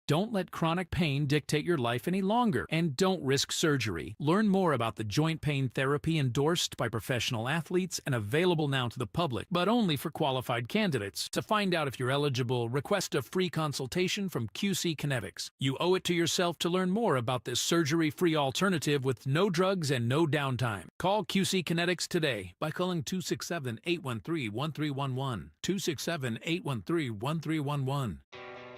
Don't let chronic pain dictate your life any longer, and don't risk surgery. Learn more about the joint pain therapy endorsed by professional athletes and available now to the public, but only for qualified candidates. To find out if you're eligible, request a free consultation from QC Kinetics. You owe it to yourself to learn more about this surgery-free alternative with no drugs and no downtime. Call QC Kinetics today by calling 267-813-1311. 267-813-1311.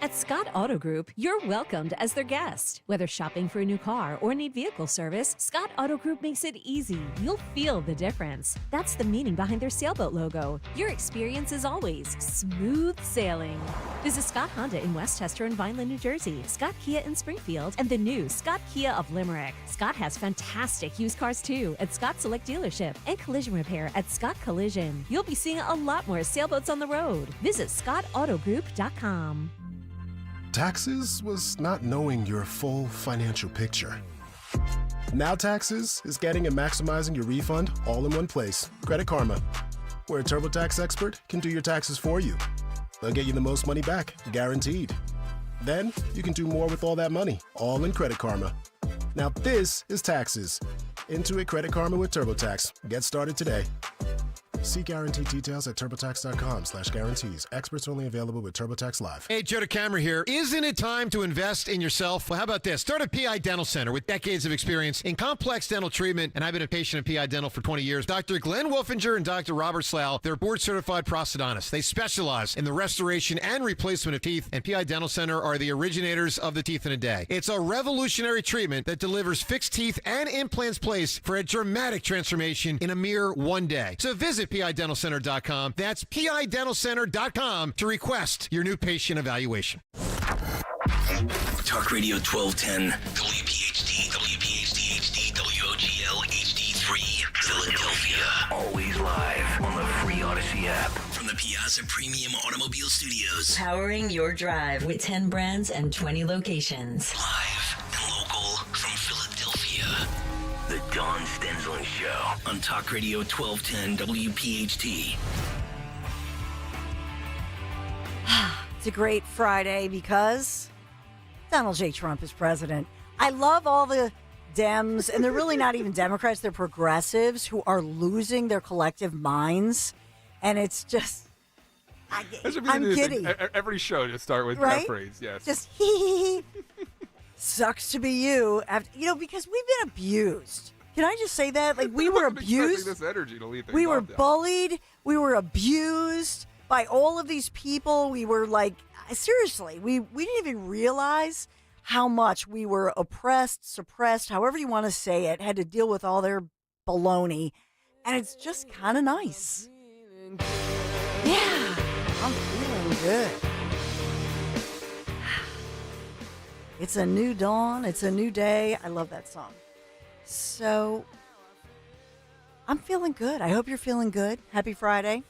At Scott Auto Group, you're welcomed as their guest. Whether shopping for a new car or need vehicle service, Scott Auto Group makes it easy. You'll feel the difference. That's the meaning behind their sailboat logo. Your experience is always smooth sailing. Visit Scott Honda in West Chester and Vineland, New Jersey, Scott Kia in Springfield, and the new Scott Kia of Limerick. Scott has fantastic used cars too at Scott Select Dealership and collision repair at Scott Collision. You'll be seeing a lot more sailboats on the road. Visit ScottAutogroup.com. Taxes was not knowing your full financial picture. Now Taxes is getting and maximizing your refund all in one place. Credit Karma, where a TurboTax expert can do your taxes for you. They'll get you the most money back, guaranteed. Then you can do more with all that money, all in Credit Karma. Now this is Taxes. Intuit Credit Karma with TurboTax. Get started today. See guarantee details at TurboTax.com/guarantees. Experts only available with TurboTax Live. Hey, Joe DeCamera here. Isn't it time to invest in yourself? Well, how about this? Start a PI Dental Center with decades of experience in complex dental treatment, and I've been a patient of PI Dental for 20 years. Dr. Glenn Wolfinger and Dr. Robert Slough, they're board-certified prosthodontists. They specialize in the restoration and replacement of teeth, and PI Dental Center are the originators of the teeth in a day. It's a revolutionary treatment that delivers fixed teeth and implants placed for a dramatic transformation in a mere one day. So visit PIDentalCenter.com. That's PIDentalCenter.com to request your new patient evaluation. Talk Radio 1210, WPHT, WPHT HD, WOGL HD3, Philadelphia. Always live on the free Odyssey app. From the Piazza Premium Automobile Studios. Powering your drive with 10 brands and 20 locations. Live and local from Philadelphia. The Dawn Stensland Show on Talk Radio 1210 WPHT. It's a great Friday because Donald J. Trump is president. I love all the Dems, and they're really not even Democrats, they're progressives who are losing their collective minds. And it's just, I'm giddy. Every show to start with right? that phrase, yes. Just hee. Sucks to be you. Because we've been abused. Can I just say that? Like, we were abused. This energy to lead things we were off, bullied. We were abused by all of these people. We were like, seriously, we didn't even realize how much we were oppressed, suppressed, however you want to say it, had to deal with all their baloney. And it's just kind of nice. Yeah, I'm feeling good. It's a new dawn. It's a new day. I love that song. So, I'm feeling good. I hope you're feeling good. Happy Friday.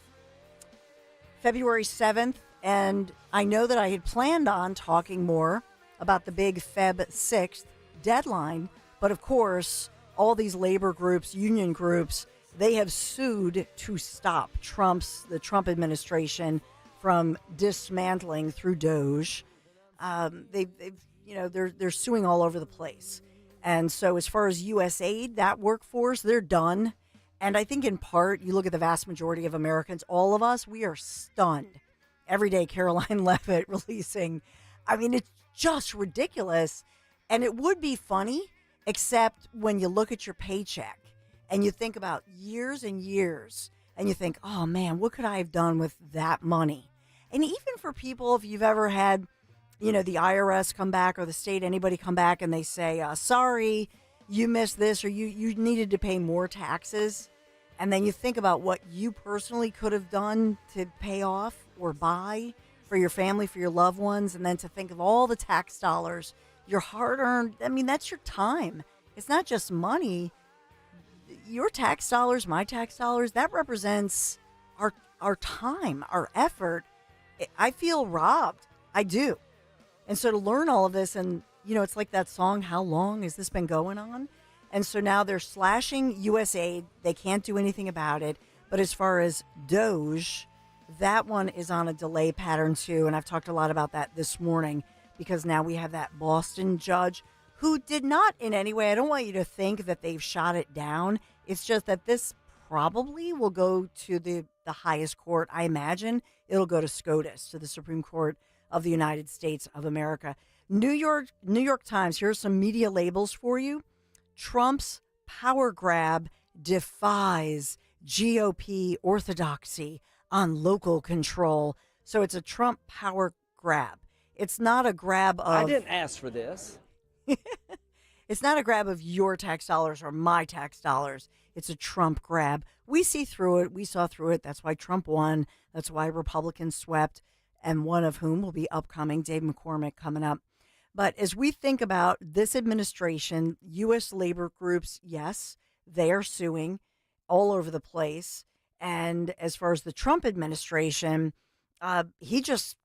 February 7th. And I know that I had planned on talking more about the big Feb 6th deadline. But of course, all these labor groups, union groups, they have sued to stop the Trump administration from dismantling through DOJ. They're suing all over the place. And so as far as USAID, that workforce, they're done. And I think in part, you look at the vast majority of Americans, all of us, we are stunned. Every day, Caroline Leavitt releasing. I mean, it's just ridiculous. And it would be funny, except when you look at your paycheck and you think about years and years and you think, oh man, what could I have done with that money? And even for people, if you've ever had, the IRS come back or the state, anybody come back and they say, sorry, you missed this or you needed to pay more taxes. And then you think about what you personally could have done to pay off or buy for your family, for your loved ones. And then to think of all the tax dollars, your hard-earned, that's your time. It's not just money. Your tax dollars, my tax dollars, that represents our time, our effort. I feel robbed. I do. And so to learn all of this, and, it's like that song, How Long Has This Been Going On? And so now they're slashing USAID. They can't do anything about it. But as far as DOJ, that one is on a delay pattern too. And I've talked a lot about that this morning. because now we have that Boston judge who did not in any way, I don't want you to think that they've shot it down. It's just that this probably will go to the highest court. I imagine it'll go to SCOTUS, to the Supreme Court of the United States of America. New York Times, here's some media labels for you. Trump's power grab defies GOP orthodoxy on local control. So it's a Trump power grab. It's not a grab of... I didn't ask for this. It's not a grab of your tax dollars or my tax dollars. It's a Trump grab. We see through it. We saw through it. That's why Trump won. That's why Republicans swept, and one of whom will be upcoming, Dave McCormick, coming up. But as we think about this administration, U.S. labor groups, yes, they are suing all over the place. And as far as the Trump administration, he just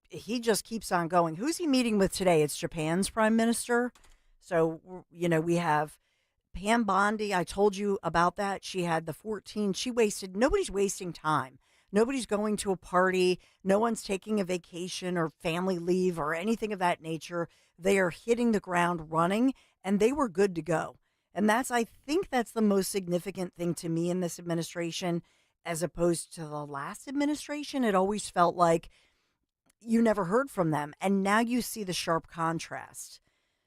keeps on going. Who's he meeting with today? It's Japan's prime minister. So, we have Pam Bondi. I told you about that. She had the 14. Nobody's wasting time. Nobody's going to a party. No one's taking a vacation or family leave or anything of that nature. They are hitting the ground running, and they were good to go. And I think that's the most significant thing to me in this administration, as opposed to the last administration. It always felt like you never heard from them. And now you see the sharp contrast.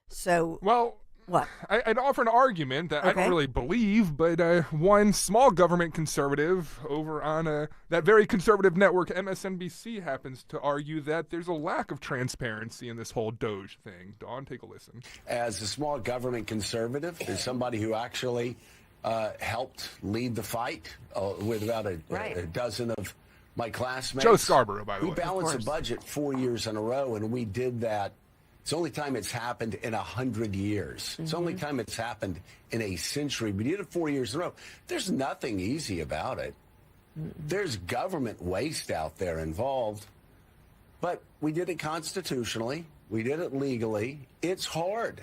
So, well, what? I'd offer an argument that I don't really believe, but one small government conservative over on that very conservative network, MSNBC, happens to argue that there's a lack of transparency in this whole Doge thing. Dawn, take a listen. As a small government conservative, as somebody who actually helped lead the fight with about a dozen of my classmates. Joe Scarborough, by the way. We balanced the budget 4 years in a row, and we did that. It's the only time it's happened in 100 years. Mm-hmm. It's the only time it's happened in a century. We did it 4 years in a row. There's nothing easy about it. Mm-hmm. There's government waste out there involved. But we did it constitutionally. We did it legally. It's hard.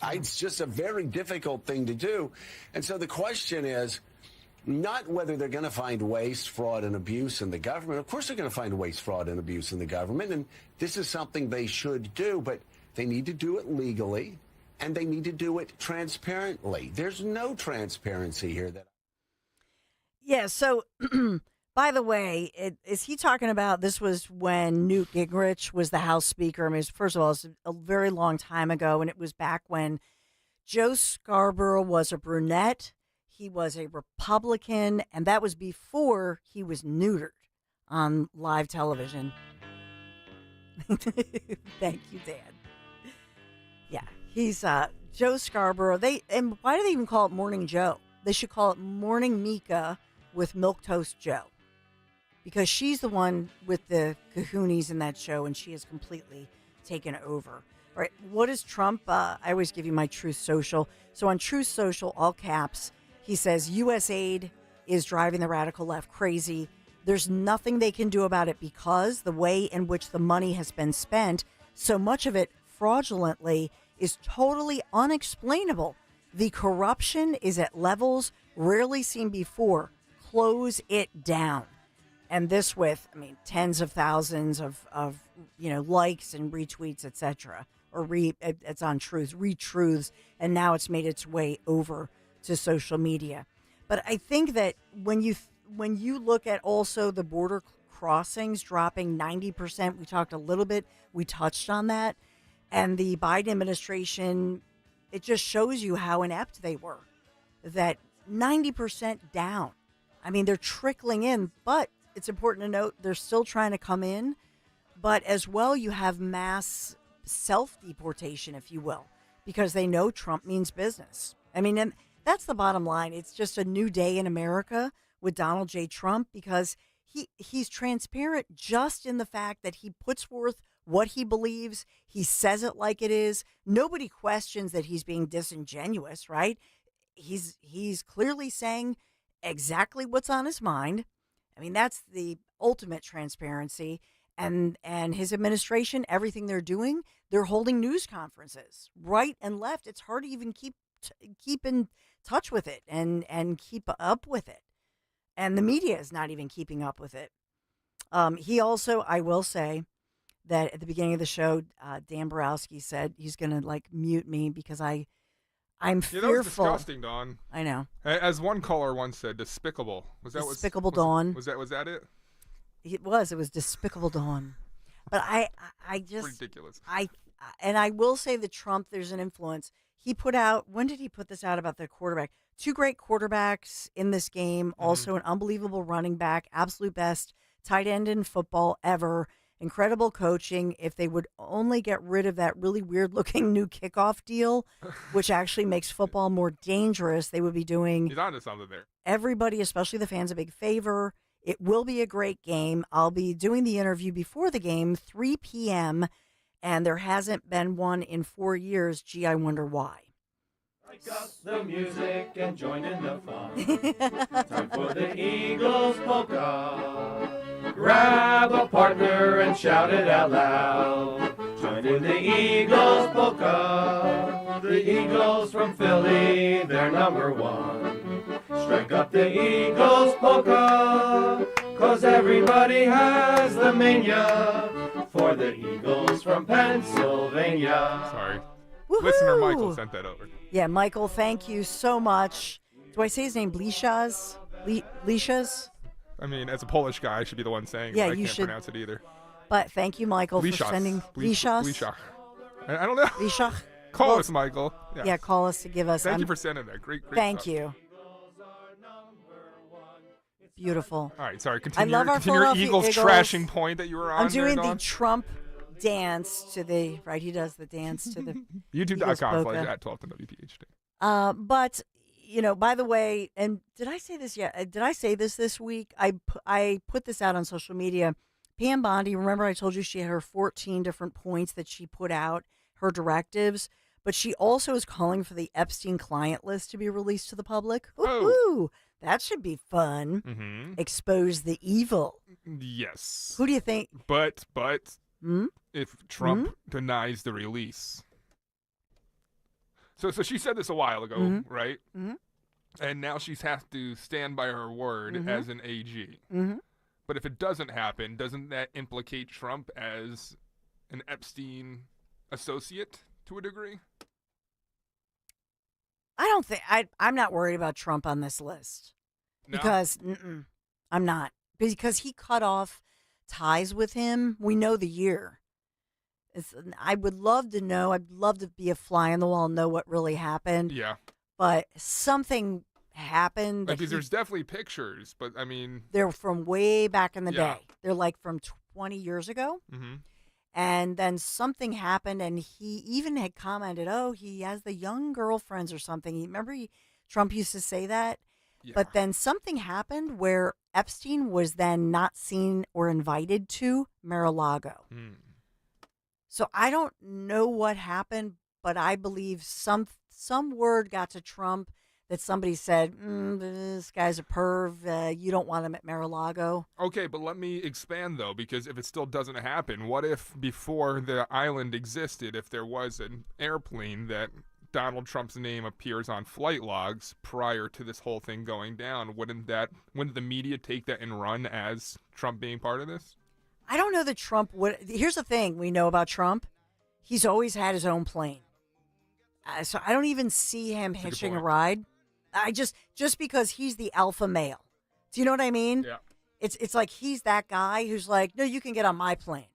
It's just a very difficult thing to do. And so the question is not whether they're going to find waste, fraud, and abuse in the government. Of course they're going to find waste, fraud, and abuse in the government. And this is something they should do. But they need to do it legally, and they need to do it transparently. There's no transparency here. Yeah, so, by the way, is he talking about, this was when Newt Gingrich was the House Speaker. I mean, first of all, it's a very long time ago, and it was back when Joe Scarborough was a brunette. He was a Republican, and that was before he was neutered on live television. Thank you, Dan. Yeah, he's Joe Scarborough. And why do they even call it Morning Joe? They should call it Morning Mika with Milquetoast Joe, because she's the one with the kahunas in that show, and she has completely taken over. All right, what is Trump? I always give you my Truth Social. So on Truth Social, all caps, he says U.S. aid is driving the radical left crazy. There's nothing they can do about it because the way in which the money has been spent, so much of it fraudulently, is totally unexplainable. The corruption is at levels rarely seen before. Close it down. And this with, tens of thousands of likes and retweets, etc. Or it's on Truth, retruths, and now it's made its way over to social media. But I think that when you look at also the border crossings dropping 90%, we talked a little bit, we touched on that, and the Biden administration, it just shows you how inept they were. That 90% down. They're trickling in, but it's important to note they're still trying to come in. But as well, you have mass self-deportation, if you will, because they know Trump means business. And that's the bottom line. It's just a new day in America with Donald J. Trump, because he's transparent just in the fact that he puts forth what he believes. He says it like it is. Nobody questions that he's being disingenuous, right? He's clearly saying exactly what's on his mind. That's the ultimate transparency. And his administration, everything they're doing, they're holding news conferences right and left. It's hard to even keep in touch with it and keep up with it. And the media is not even keeping up with it. He also, I will say, that at the beginning of the show, Dan Borowski said he's going to like mute me because I'm Yeah, fearful. that was disgusting, Dawn. I know. As one caller once said, despicable. Was that Despicable Dawn. Was that it? It was Despicable Dawn. But I just ridiculous. And I will say that Trump, there's an influence. He put out, when did he put this out about the quarterback? 2 great quarterbacks in this game, also an unbelievable running back, absolute best tight end in football ever, incredible coaching. If they would only get rid of that really weird looking new kickoff deal, which actually makes football more dangerous, they would be doing He's onto something there. everybody, especially the fans, a big favor. It will be a great game. I'll be doing the interview before the game, 3 p.m., and there hasn't been one in 4 years. Gee, I wonder why. Strike up the music and join in the fun. Time for the Eagles polka. Grab a partner and shout it out loud. Join in the Eagles polka. The Eagles from Philly, they're number one. Strike up the Eagles polka, 'cause everybody has the mania for the Eagles from Pennsylvania. Sorry. Woohoo! Listener Michael sent that over. Yeah, Michael, thank you so much. Do I say his name Blishas? Blishas? I mean, as a Polish guy, I should be the one saying Yeah, it. I you can't should. pronounce it either. But thank you, Michael, for sending Blishas. Blishach. I don't know. Blishach? Call Well, us, Michael. Yeah, call us to give us. Thank you for sending that. Great Thank stuff. you. Beautiful. All right, sorry. I Continue, love our continue your Philadelphia Eagles Eagles. trashing point that you were on. I'm doing there, the Dawn. Trump dance to the, right, he does the dance to the Eagles polka. YouTube.com/@12WPHT. But, you know, by the way, and did I say this yet? Did I say this week? I put this out on social media. Pam Bondi, remember I told you she had her 14 different points that she put out, her directives, but she also is calling for the Epstein client list to be released to the public. Ooh, that should be fun. Mm-hmm. Expose the evil. Yes. Who do you think? But Hmm? if Trump denies the release. So she said this a while ago, right? Mm-hmm. And now she's has to stand by her word as an AG. Mm-hmm. But if it doesn't happen, doesn't that implicate Trump as an Epstein associate to a degree? I don't think I'm not worried about Trump on this list. No? Because I'm not. Because he cut off ties with him. We know the year. I would love to know. I'd love to be a fly on the wall and know what really happened. Yeah. But something happened. Because there's definitely pictures, but I mean. They're from way back in the Yeah. day. They're like from 20 years ago. Mm-hmm. And then something happened, and he even had commented, oh, he has the young girlfriends or something. Remember Trump used to say that? Yeah. But then something happened where Epstein was then not seen or invited to Mar-a-Lago. So I don't know what happened, but I believe some word got to Trump that somebody said, this guy's a perv, you don't want him at Mar-a-Lago. Okay, but let me expand, though, because if it still doesn't happen, what if before the island existed, if there was an airplane that Donald Trump's name appears on flight logs prior to this whole thing going down, wouldn't the media take that and run as Trump being part of this? I don't know that Trump would. Here's the thing we know about Trump. He's always had his own plane. So I don't even see him hitching a ride. I just because he's the alpha male. Do you know what I mean? Yeah. It's like he's that guy who's like, no, you can get on my plane.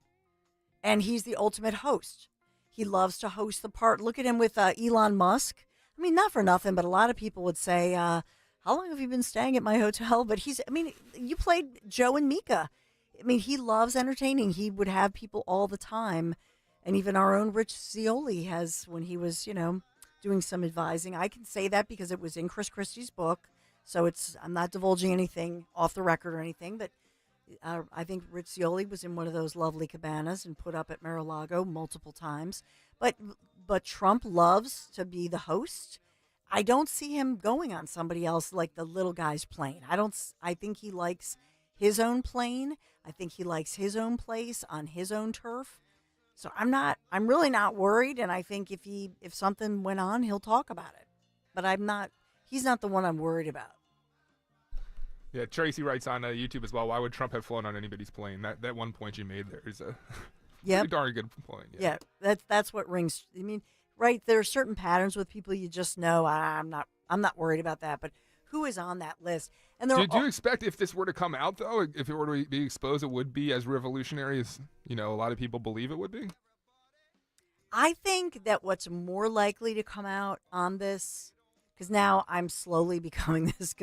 And he's the ultimate host. He loves to host the part. Look at him with Elon Musk. I mean, not for nothing, but a lot of people would say, how long have you been staying at my hotel? But you played Joe and Mika. I mean, he loves entertaining. He would have people all the time. And even our own Rich Zioli has, when he was, doing some advising. I can say that because it was in Chris Christie's book. So I'm not divulging anything off the record or anything, but I think Rich Zioli was in one of those lovely cabanas and put up at Mar-a-Lago multiple times. But Trump loves to be the host. I don't see him going on somebody else like the little guy's plane. I think he likes his own plane. I think he likes his own place on his own turf. So I'm really not worried. And I think if something went on, he'll talk about it. But he's not the one I'm worried about. Yeah, Tracy writes on YouTube as well, why would Trump have flown on anybody's plane? That one point you made there is Yep. Pretty darn good point. Yeah, that's what rings. I mean, right? There are certain patterns with people you just know. I'm not worried about that. But who is on that list? And Do you expect if this were to come out though, if it were to be exposed, it would be as revolutionary as a lot of people believe it would be? I think that what's more likely to come out on this, because now I'm slowly becoming this.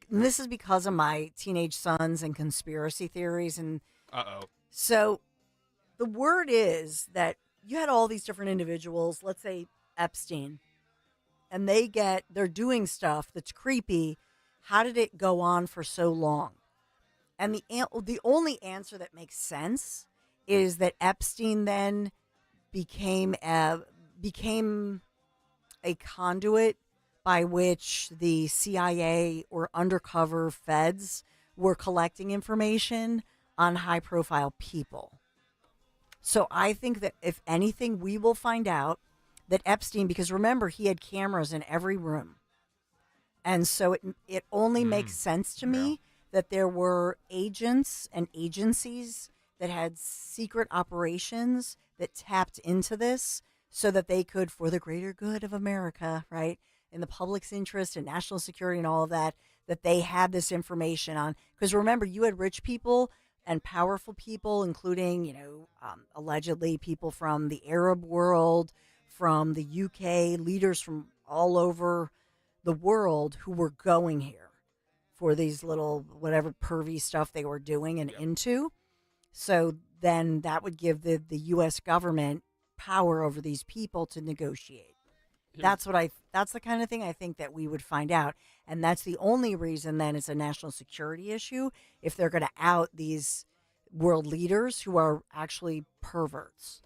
And this is because of my teenage sons and conspiracy theories, and so the word is that you had all these different individuals, let's say Epstein, and they're doing stuff that's creepy. How did it go on for so long? And the only answer that makes sense is that Epstein then became a conduit by which the CIA or undercover feds were collecting information on high-profile people. So I think that if anything, we will find out that Epstein, because remember, he had cameras in every room. And so it only makes sense to me that there were agents and agencies that had secret operations that tapped into this so that they could, for the greater good of America, right, in the public's interest and national security and all of that, that they had this information on. Because remember, you had rich people and powerful people, including, allegedly people from the Arab world, from the UK, leaders from all over the world who were going here for these little, whatever pervy stuff they were doing and into. So then that would give the U.S. government power over these people to negotiate. That's the kind of thing I think that we would find out. And that's the only reason then it's a national security issue, if they're going to out these world leaders who are actually perverts.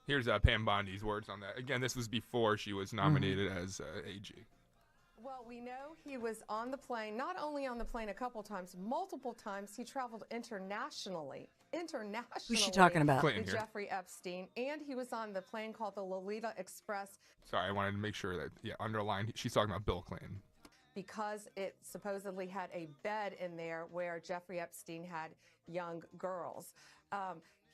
Here's Pam Bondi's words on that. Again, this was before she was nominated as AG. Well, we know he was on the plane, not only on the plane a couple times, multiple times. He traveled internationally. Who's she talking about? With Jeffrey Epstein. And he was on the plane called the Lolita Express. Sorry, I wanted to make sure that, underlined. She's talking about Bill Clinton. Because it supposedly had a bed in there where Jeffrey Epstein had young girls.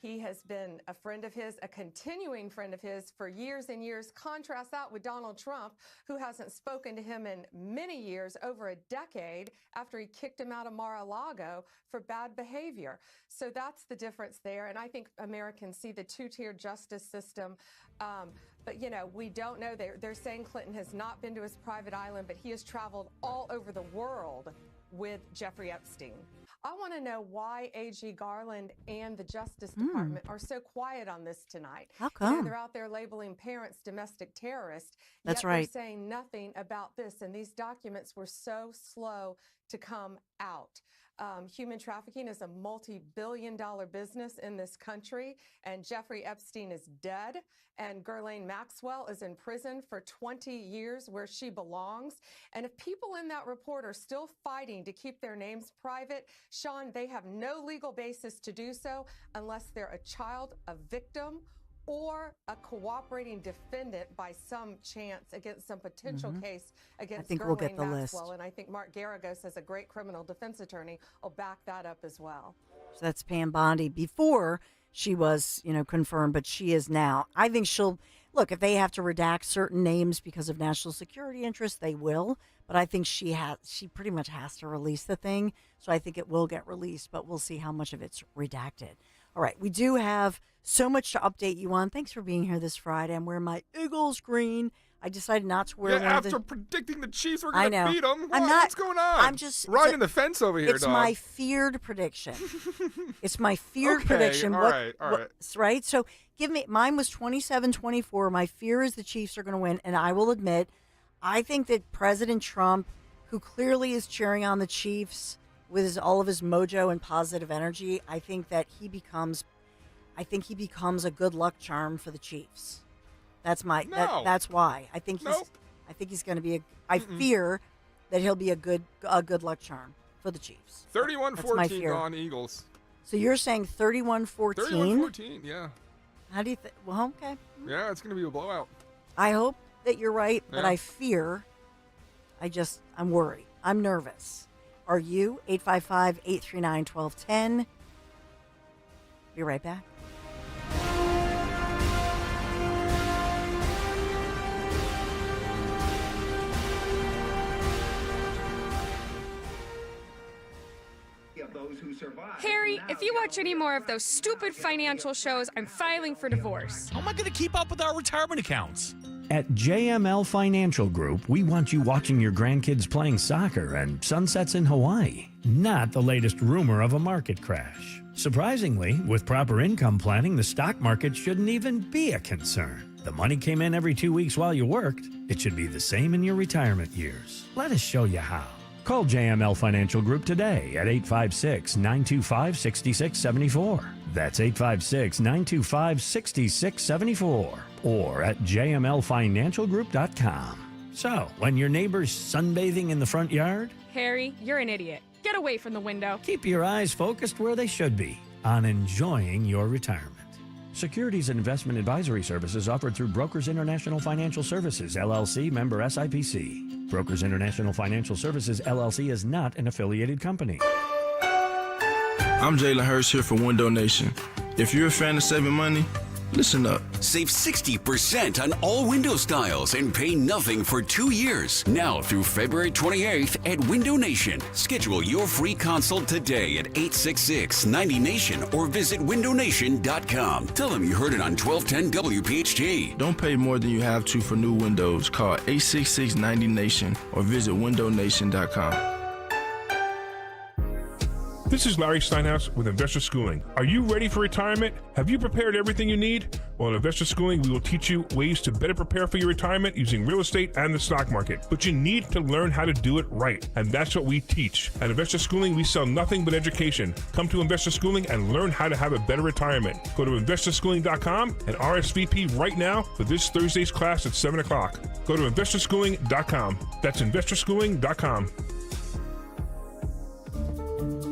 He has been a friend of his, a continuing friend of his for years and years. Contrast that with Donald Trump, who hasn't spoken to him in many years, over a decade, after he kicked him out of Mar-a-Lago for bad behavior. So that's the difference there. And I think Americans see the two-tier justice system. But, we don't know. They're saying Clinton has not been to his private island, but he has traveled all over the world with Jeffrey Epstein. I want to know why A.G. Garland and the Justice Department are so quiet on this tonight. How come? They're out there labeling parents domestic terrorists. That's yet right. They're saying nothing about this, and these documents were so slow to come out. Human trafficking is a multi-billion-dollar business in this country, and Jeffrey Epstein is dead, and Ghislaine Maxwell is in prison for 20 years where she belongs. And if people in that report are still fighting to keep their names private, Sean, they have no legal basis to do so unless they're a child, a victim, or a cooperating defendant by some chance against some potential case against Ghislaine Maxwell. And I think Mark Garagos, as a great criminal defense attorney, will back that up as well. So that's Pam Bondi before she was, confirmed, but she is now. I think she'll look, if they have to redact certain names because of national security interests, they will. But I think she pretty much has to release the thing. So I think it will get released, but we'll see how much of it's redacted. All right, we do have so much to update you on. Thanks for being here this Friday. I'm wearing my Eagles green. I decided not to wear one after predicting the Chiefs were going to beat them. What's going on? I'm just riding the fence over here, It's dog. my feared prediction. It's my feared prediction. All right. Right? So mine was 27-24. My fear is the Chiefs are going to win, and I will admit, I think that President Trump, who clearly is cheering on the Chiefs with all of his mojo and positive energy, I think he becomes a good luck charm for the Chiefs. That's that's why. I think he's going to be I fear that he'll be a good luck charm for the Chiefs. 31-14 on Eagles. So you're saying 31-14? 31-14, yeah. How do you think? Well, okay. Yeah, it's going to be a blowout. I hope that you're right, but I fear. I'm worried. I'm nervous. Are you? 855-839-1210. Be right back. Harry, if you watch any more of those stupid financial shows, I'm filing for divorce. How am I going to keep up with our retirement accounts? At JML Financial Group, we want you watching your grandkids playing soccer and sunsets in Hawaii, not the latest rumor of a market crash. Surprisingly, with proper income planning, the stock market shouldn't even be a concern. The money came in every 2 weeks while you worked. It should be the same in your retirement years. Let us show you how. Call JML Financial Group today at 856-925-6674. That's 856-925-6674. Or at jmlfinancialgroup.com. So, when your neighbor's sunbathing in the front yard, Harry, you're an idiot. Get away from the window. keep your eyes focused where they should be, on enjoying your retirement. Securities and investment advisory services offered through Brokers International Financial Services, LLC, member SIPC. Brokers International Financial Services, LLC is not an affiliated company. I'm Jalen Hurst here for Window Nation. If you're a fan of saving money, listen up. Save 60% on all window styles and pay nothing for 2 years. Now through February 28th at Window Nation. Schedule your free consult today at 866-90-NATION or visit windownation.com. Tell them you heard it on 1210 WPHT. Don't pay more than you have to for new windows. Call 866-90-NATION or visit windownation.com. This is Larry Steinhaus with Investor Schooling. Are you ready for retirement? Have you prepared everything you need? Well, at Investor Schooling, we will teach you ways to better prepare for your retirement using real estate and the stock market. But you need to learn how to do it right, and that's what we teach. At Investor Schooling, we sell nothing but education. Come to Investor Schooling and learn how to have a better retirement. Go to investorschooling.com and RSVP right now for this Thursday's class at 7 o'clock. Go to investorschooling.com. That's investorschooling.com.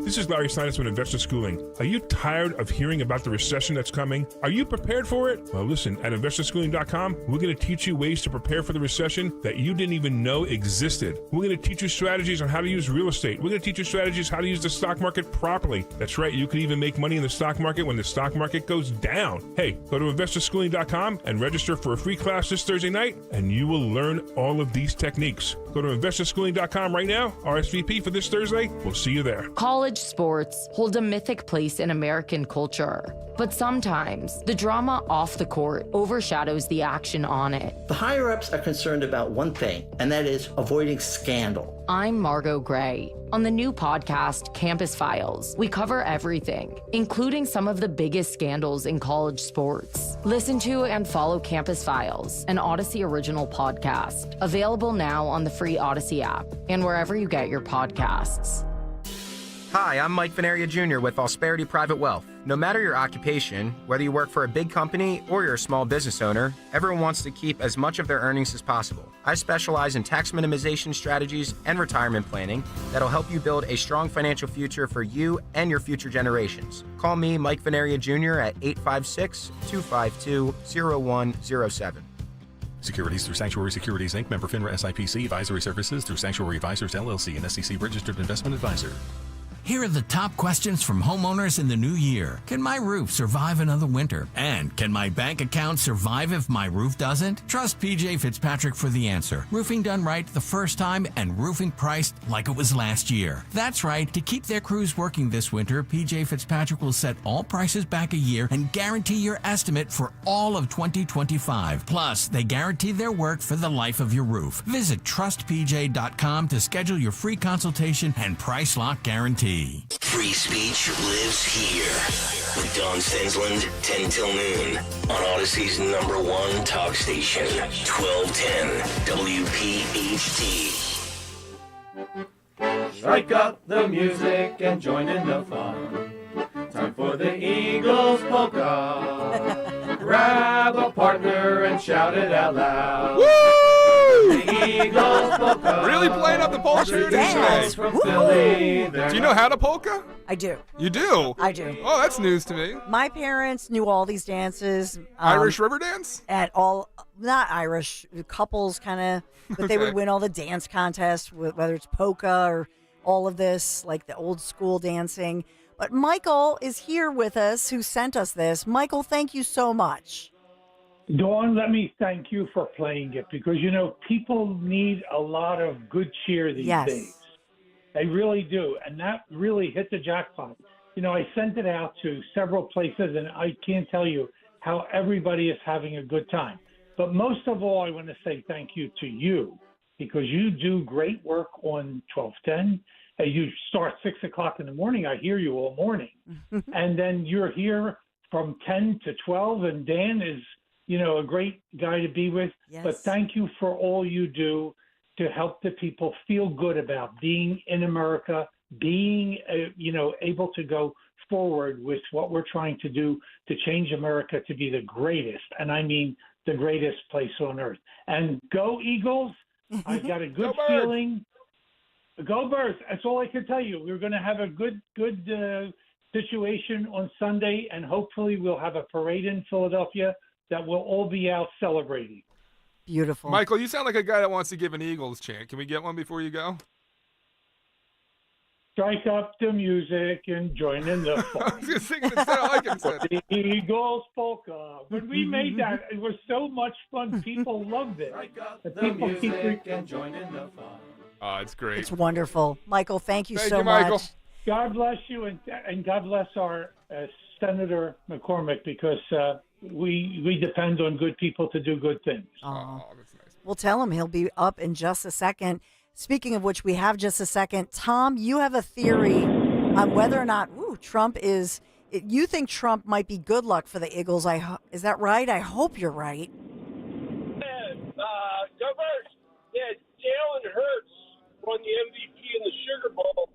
This is Larry Steinhaus with Investor Schooling. Are you tired of hearing about the recession that's coming? Are you prepared for it? Well, listen, at investorschooling.com, we're going to teach you ways to prepare for the recession that you didn't even know existed. We're going to teach you strategies on how to use real estate. We're going to teach you strategies how to use the stock market properly. That's right, you can even make money in the stock market when the stock market goes down. Hey, go to investorschooling.com and register for a free class this Thursday night, and you will learn all of these techniques. Go to investorschooling.com right now, RSVP for this Thursday. We'll see you there. College sports hold a mythic place in American culture, but sometimes the drama off the court overshadows the action on it. The higher-ups are concerned about one thing, and that is avoiding scandal. I'm Margot Gray. On the new podcast, Campus Files, we cover everything, including some of the biggest scandals in college sports. Listen to and follow Campus Files, an Odyssey original podcast, available now on the free Odyssey app and wherever you get your podcasts. Hi, I'm Mike Veneria Jr. with Prosperity Private Wealth. No matter your occupation, whether you work for a big company or you're a small business owner, everyone wants to keep as much of their earnings as possible. I specialize in tax minimization strategies and retirement planning that'll help you build a strong financial future for you and your future generations. Call me, Mike Veneria Jr. at 856-252-0107. Securities through Sanctuary Securities, Inc., member FINRA SIPC, advisory services through Sanctuary Advisors, LLC, an SEC registered investment advisor. Here are the top questions from homeowners in the new year. Can my roof survive another winter? And can my bank account survive if my roof doesn't? Trust PJ Fitzpatrick for the answer. Roofing done right the first time and roofing priced like it was last year. That's right. To keep their crews working this winter, PJ Fitzpatrick will set all prices back a year and guarantee your estimate for all of 2025. Plus, they guarantee their work for the life of your roof. Visit trustpj.com to schedule your free consultation and price lock guarantee. Free speech lives here with Don Stensland, 10 till noon on Odyssey's #1 talk station, 1210 WPHT. Strike up the music and join in the fun. Time for the Eagles polka. Grab a partner and shout it out loud. Woo! The Eagles polka. Really playing up the polka today. From Philly, Do you know how to polka? I do. You do? I do. Oh, that's news to me. My parents knew all these dances. Irish river dance? At all, not Irish, couples kind of, but they would win all the dance contests, whether it's polka or all of this, like the old school dancing. But Michael is here with us, who sent us this. Michael, thank you so much. Dawn, let me thank you for playing it because, you know, people need a lot of good cheer these days. They really do. And that really hit the jackpot. I sent it out to several places, and I can't tell you how everybody is having a good time. But most of all, I want to say thank you to you, because you do great work on 1210. You start 6 o'clock in the morning. I hear you all morning. And then you're here from 10 to 12, and Dan is, a great guy to be with. Yes. But thank you for all you do to help the people feel good about being in America, being, able to go forward with what we're trying to do to change America to be the greatest, and I mean the greatest place on earth. And go Eagles! I've got a good feeling. Go Birds! That's all I can tell you. We're going to have a good situation on Sunday, and hopefully we'll have a parade in Philadelphia that we'll all be out celebrating. Beautiful. Michael, you sound like a guy that wants to give an Eagles chant. Can we get one before you go? Strike up the music and join in the fun. I was going to sing it instead. I like it instead. The Eagles polka. When we made that, it was so much fun. People loved it. The music and join in the fun. Oh, it's great. It's wonderful. Michael, thank you Thank so you, Michael. much. God bless you, and God bless our Senator McCormick, because we depend on good people to do good things. Oh, that's nice. We'll tell him he'll be up in just a second. Speaking of which, we have just a second. Tom, you have a theory on whether or not Trump is. You think Trump might be good luck for the Eagles? Is that right? I hope you're right. Go Birds. Yeah, Jalen Hurts won the MVP in the Sugar Bowl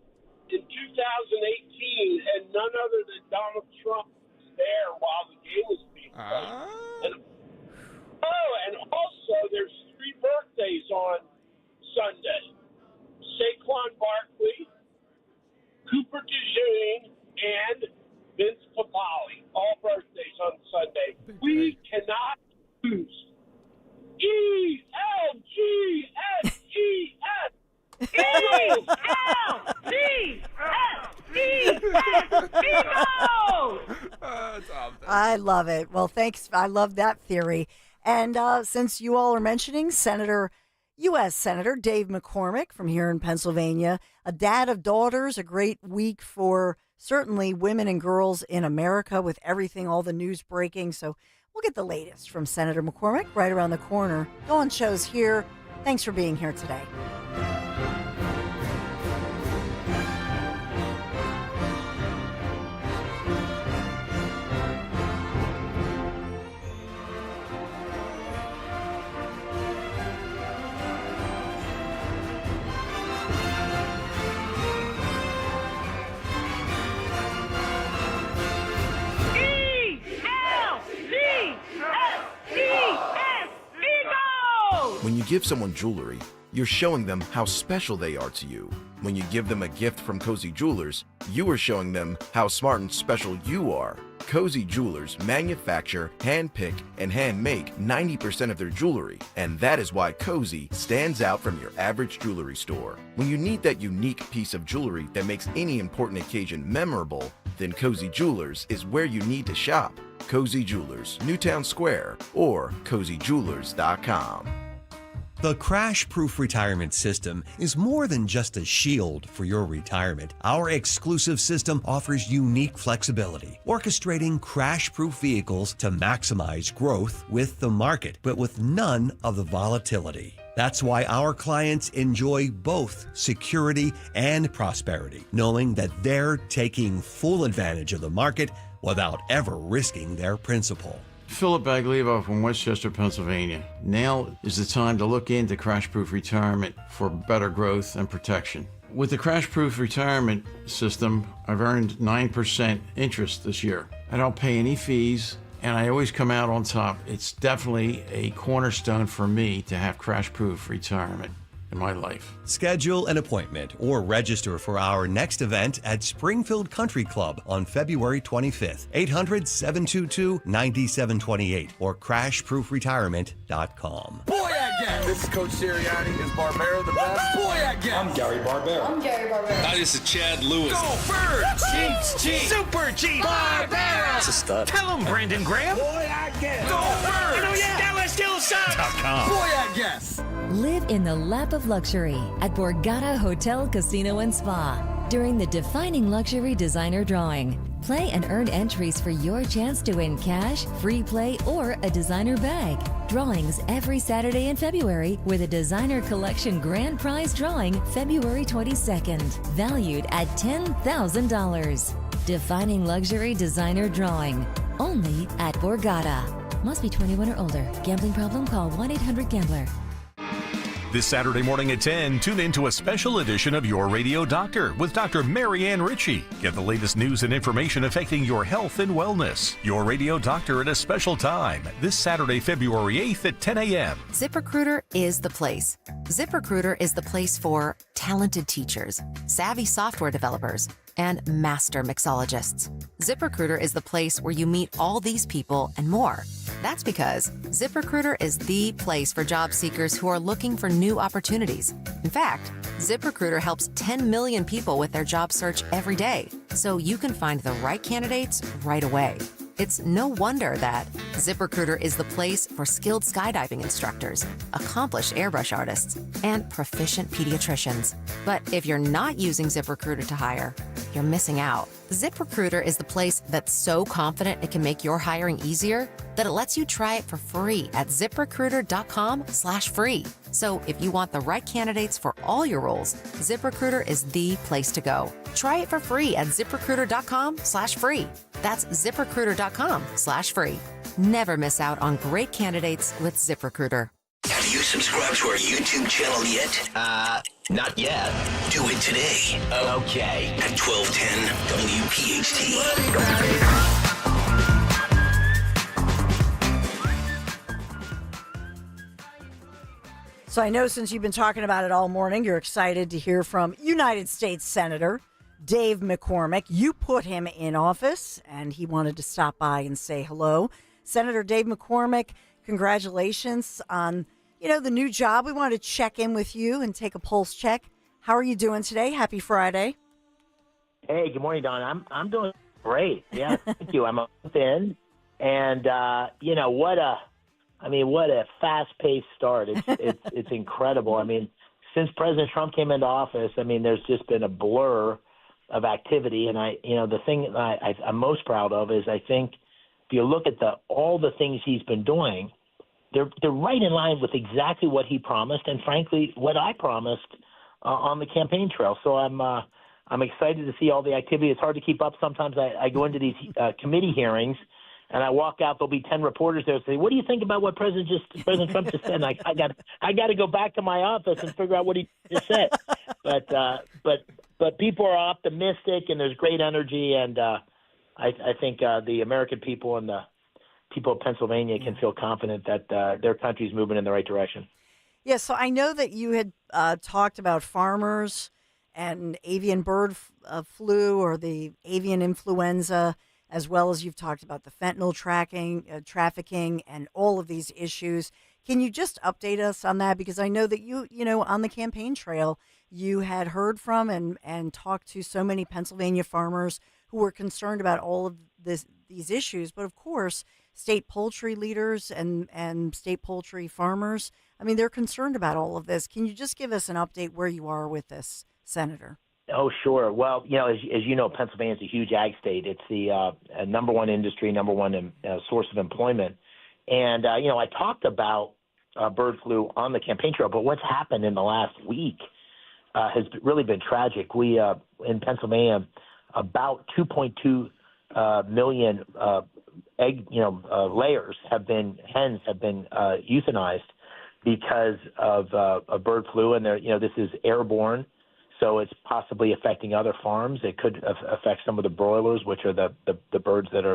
in 2018, and none other than Donald Trump was there while the game was being played. And also, there's 3 birthdays on Sunday. Saquon Barkley, Cooper DeJean, and Vince Papale. All birthdays on Sunday. We cannot lose. E-L-G-S-E-S. I love it. Well, thanks. I love that theory. And since you all are mentioning U.S. Senator Dave McCormick from here in Pennsylvania, a dad of daughters, a great week for certainly women and girls in America with everything, all the news breaking. So we'll get the latest from Senator McCormick right around the corner. Dawn Show's here. Thanks for being here today. When you give someone jewelry, you're showing them how special they are to you. When you give them a gift from Cozy Jewelers, you are showing them how smart and special you are. Cozy Jewelers manufacture, handpick, and hand-make 90% of their jewelry, and that is why Cozy stands out from your average jewelry store. When you need that unique piece of jewelry that makes any important occasion memorable, then Cozy Jewelers is where you need to shop. Cozy Jewelers, Newtown Square, or CozyJewelers.com. The Crash-Proof Retirement System is more than just a shield for your retirement. Our exclusive system offers unique flexibility, orchestrating crash-proof vehicles to maximize growth with the market, but with none of the volatility. That's why our clients enjoy both security and prosperity, knowing that they're taking full advantage of the market without ever risking their principal. Philip Baglivo from Westchester, Pennsylvania. Now is the time to look into Crash-Proof Retirement for better growth and protection. With the Crash-Proof Retirement System, I've earned 9% interest this year. I don't pay any fees, and I always come out on top. It's definitely a cornerstone for me to have Crash-Proof Retirement in my life. Schedule an appointment or register for our next event at Springfield Country Club on February 25th. 800-722-9728 or crashproofretirement.com. Boy again! This is Coach Sirianni. Is Barbera the best? Boy again! I'm Gary Barbera. I'm Gary Barbera. Hi, this is Chad Lewis. Go Birds! Chiefs! Super Chief! Barbera! It's a stud. Tell him, Brandon Graham. Boy again! Go Birds! Oh yeah! LSDillSucks.com. Boy I guess! Live in the lap of luxury at Borgata Hotel, Casino and Spa. during the Defining Luxury Designer Drawing. Play and earn entries for your chance to win cash, free play, or a designer bag. Drawings every Saturday in February with a designer collection grand prize drawing February 22nd, valued at $10,000. Defining Luxury Designer Drawing, only at Borgata. Must be 21 or older. Gambling problem? Call 1-800-GAMBLER. This Saturday morning at 10, tune in to a special edition of Your Radio Doctor with Dr. Marianne Ritchie. Get the latest news and information affecting your health and wellness. Your Radio Doctor at a special time this Saturday, February 8th at 10 a.m. ZipRecruiter is the place. ZipRecruiter is the place for talented teachers, savvy software developers, and master mixologists. ZipRecruiter is the place where you meet all these people and more. That's because ZipRecruiter is the place for job seekers who are looking for new opportunities. In fact, ZipRecruiter helps 10 million people with their job search every day, so you can find the right candidates right away. It's no wonder that ZipRecruiter is the place for skilled skydiving instructors, accomplished airbrush artists, and proficient pediatricians. But if you're not using ZipRecruiter to hire, you're missing out. ZipRecruiter is the place that's so confident it can make your hiring easier that it lets you try it for free at ZipRecruiter.com/free. So if you want the right candidates for all your roles, ZipRecruiter is the place to go. Try it for free at ZipRecruiter.com/free. That's ZipRecruiter.com/free. Never miss out on great candidates with ZipRecruiter. Have you subscribed to our YouTube channel yet? Not yet. Do it today. Okay. At 1210 WPHT. So I know since you've been talking about it all morning, you're excited to hear from United States Senator Dave McCormick. You put him in office, and he wanted to stop by and say hello. Senator Dave McCormick, congratulations on, the new job. We wanted to check in with you and take a pulse check. How are you doing today? Happy Friday. Hey, good morning, Don. I'm doing great. Yeah, thank you. I'm a month in, and what a fast-paced start. It's incredible. I mean, since President Trump came into office, there's just been a blur of activity, and the thing I'm most proud of is I think if you look at all the things he's been doing, they're right in line with exactly what he promised, and frankly, what I promised on the campaign trail. So I'm excited to see all the activity. It's hard to keep up. Sometimes I go into these committee hearings, and I walk out. There'll be 10 reporters there and say, "What do you think about what President Trump just said?" And I got to go back to my office and figure out what he just said. But people are optimistic, and there's great energy, and I think the American people and the people of Pennsylvania can feel confident that their country's moving in the right direction. Yeah, so I know that you had talked about farmers and avian bird flu or the avian influenza, as well as you've talked about the fentanyl trafficking and all of these issues. Can you just update us on that? Because I know that you on the campaign trail, you had heard from and talked to so many Pennsylvania farmers who were concerned about all of these issues. But of course, state poultry leaders and state poultry farmers, they're concerned about all of this. Can you just give us an update where you are with this, Senator? Oh, sure. Well, as you know, Pennsylvania is a huge ag state. It's the number one industry, number one source of employment. And, I talked about bird flu on the campaign trail, but what's happened in the last week has really been tragic. We, in Pennsylvania, about 2.2 million egg, hens have been euthanized because of bird flu. And this is airborne. So it's possibly affecting other farms. It could affect some of the broilers, which are the birds that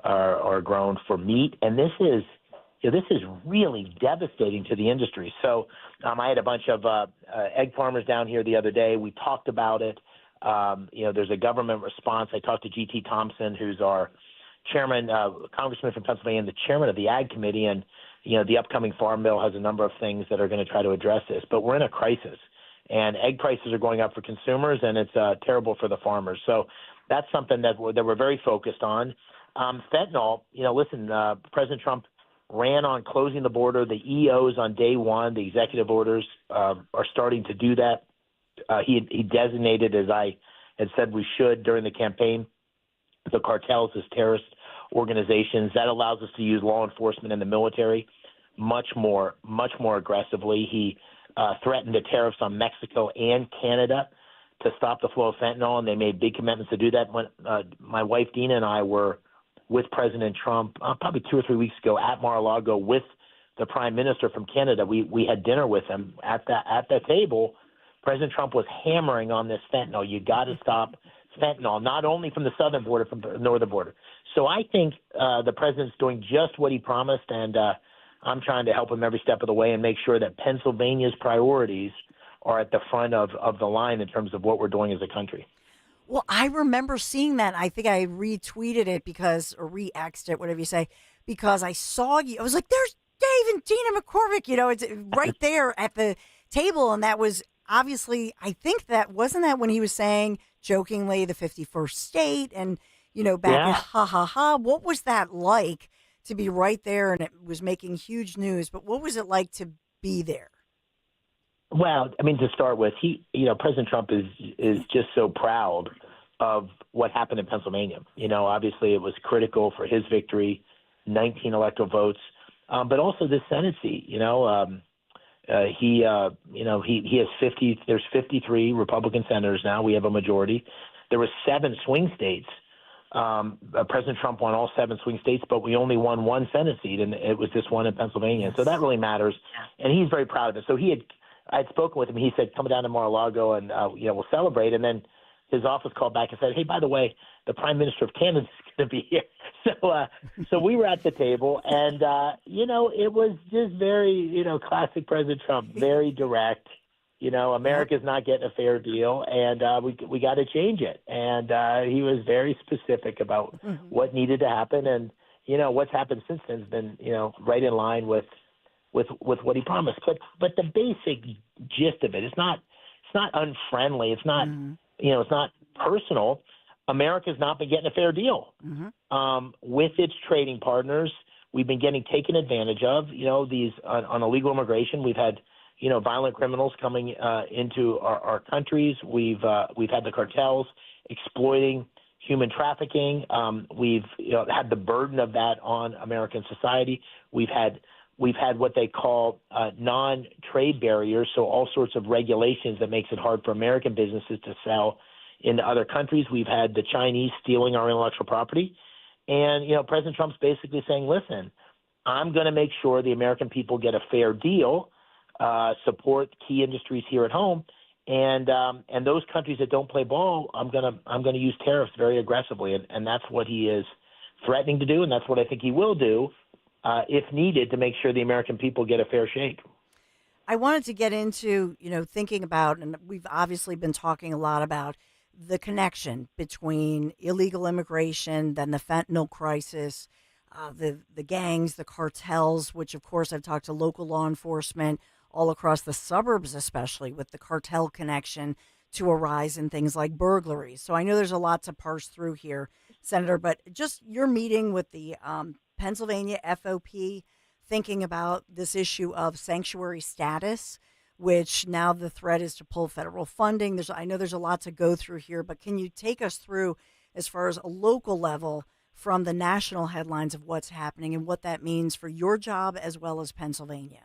are grown for meat. And this is really devastating to the industry. So I had a bunch of egg farmers down here the other day. We talked about it. There's a government response. I talked to G.T. Thompson, who's our chairman, congressman from Pennsylvania, and the chairman of the Ag Committee. And, the upcoming Farm Bill has a number of things that are going to try to address this. But we're in a crisis. And egg prices are going up for consumers, and it's terrible for the farmers. So that's something that we're very focused on. Fentanyl, President Trump ran on closing the border. The EOs on day one, the executive orders, are starting to do that. He designated, as I had said we should during the campaign. The cartels as terrorist organizations, that allows us to use law enforcement and the military much more aggressively. He threatened the tariffs on Mexico and Canada to stop the flow of fentanyl, and they made big commitments to do that. When my wife Dina and I were with President Trump probably 2 or 3 weeks ago at Mar-a-Lago with the Prime Minister from Canada, we had dinner with him. At the table, President Trump was hammering on this fentanyl. You got to stop fentanyl, not only from the southern border, from the northern border. So I think the president's doing just what he promised, and I'm trying to help him every step of the way and make sure that Pennsylvania's priorities are at the front of the line in terms of what we're doing as a country. Well, I remember seeing that. I think I retweeted it or re-X'd it, whatever you say, because I saw you. I was like, there's Dave and Tina McCormick, it's right there at the table. And that was obviously, I think wasn't that when he was saying jokingly the 51st state and, back at ha ha ha. What was that like to be right there? And it was making huge news, but what was it like to be there? Well, I mean, to start with, President Trump is just so proud of what happened in Pennsylvania. Obviously it was critical for his victory, 19 electoral votes, but also this Senate seat. He has 50. There's 53 Republican senators now. We have a majority. There were 7 swing states. President Trump won all 7 swing states, but we only won 1 Senate seat, and it was this one in Pennsylvania. So that really matters, and he's very proud of it. So I had spoken with him. He said, "Come down to Mar-a-Lago and we'll celebrate." And then his office called back and said, "Hey, by the way, the Prime Minister of Canada is going to be here." So we were at the table, and it was just very classic President Trump, very direct. America's not getting a fair deal, and we got to change it. And he was very specific about what needed to happen, and what's happened since then has been right in line with what he promised. But the basic gist of it's not unfriendly. It's not it's not personal. America's not been getting a fair deal with its trading partners. We've been getting taken advantage of. These on illegal immigration. We've had violent criminals coming into our countries. We've had the cartels exploiting human trafficking. We've had the burden of that on American society. We've had what they call non-trade barriers, so all sorts of regulations that makes it hard for American businesses to sell into other countries. We've had the Chinese stealing our intellectual property. And, President Trump's basically saying, listen, I'm going to make sure the American people get a fair deal, support key industries here at home, and those countries that don't play ball, I'm going to use tariffs very aggressively. And that's what he is threatening to do, and that's what I think he will do. If needed, to make sure the American people get a fair shake. I wanted to get into, thinking about, and we've obviously been talking a lot about the connection between illegal immigration, then the fentanyl crisis, the gangs, the cartels, which of course I've talked to local law enforcement all across the suburbs, especially with the cartel connection to a rise in things like burglaries. So I know there's a lot to parse through here, Senator, but just your meeting with the Pennsylvania FOP, thinking about this issue of sanctuary status, which now the threat is to pull federal funding. I know there's a lot to go through here, but can you take us through as far as a local level from the national headlines of what's happening and what that means for your job as well as Pennsylvania?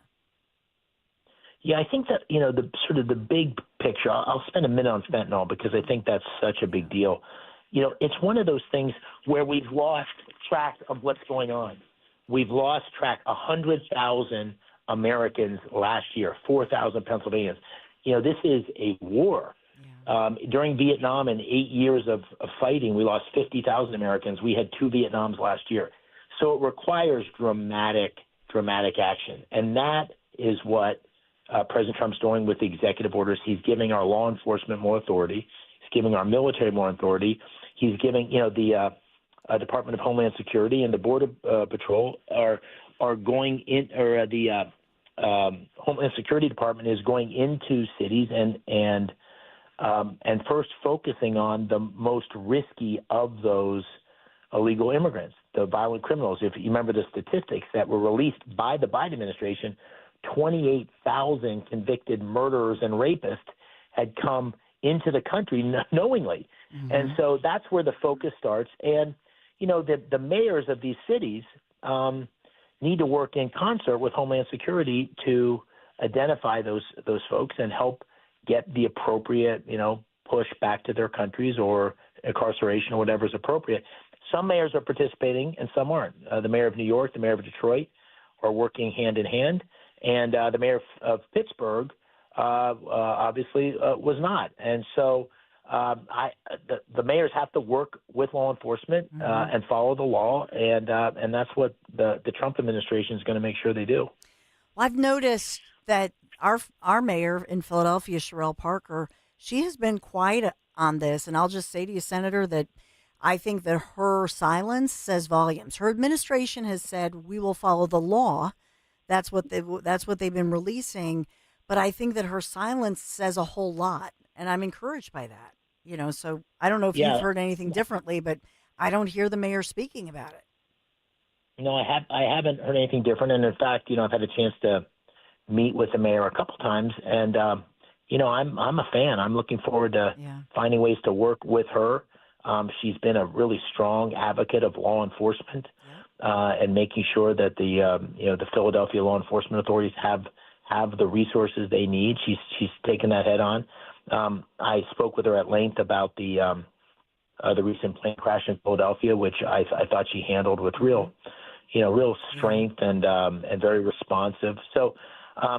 Yeah, I think that, the big picture, I'll spend a minute on fentanyl because I think that's such a big deal. It's one of those things where we've lost track of what's going on. We've lost track. 100,000 Americans last year, 4,000 Pennsylvanians. This is a war. During Vietnam and 8 years of fighting, we lost 50,000 Americans. We had 2 Vietnams last year. So it requires dramatic action. And that is what President Trump's doing with the executive orders. He's giving our law enforcement more authority. He's giving our military more authority. He's giving, the Department of Homeland Security and the Border Patrol are going in, or the Homeland Security Department is going into cities and first focusing on the most risky of those illegal immigrants, the violent criminals. If you remember the statistics that were released by the Biden administration, 28,000 convicted murderers and rapists had come into the country knowingly. And so that's where the focus starts. And, the mayors of these cities need to work in concert with Homeland Security to identify those folks and help get the appropriate, push back to their countries or incarceration or whatever is appropriate. Some mayors are participating and some aren't. The mayor of New York, the mayor of Detroit are working hand in hand, and the mayor of Pittsburgh obviously was not. And so the mayors have to work with law enforcement and follow the law, and that's what the Trump administration is going to make sure they do. Well, I've noticed that our mayor in Philadelphia, Sherelle Parker, she has been quiet on this, and I'll just say to you, Senator, that I think that her silence says volumes. Her administration has said we will follow the law. That's what they've been releasing, but I think that her silence says a whole lot, and I'm encouraged by that. So I don't know if you've heard anything differently, but I don't hear the mayor speaking about it. No, I haven't heard anything different, and in fact, I've had a chance to meet with the mayor a couple times, and I'm a fan. I'm looking forward to finding ways to work with her. She's been a really strong advocate of law enforcement and making sure that the Philadelphia law enforcement authorities have the resources they need. She's taken that head on. I spoke with her at length about the recent plane crash in Philadelphia, which I thought she handled with real strength and very responsive. So,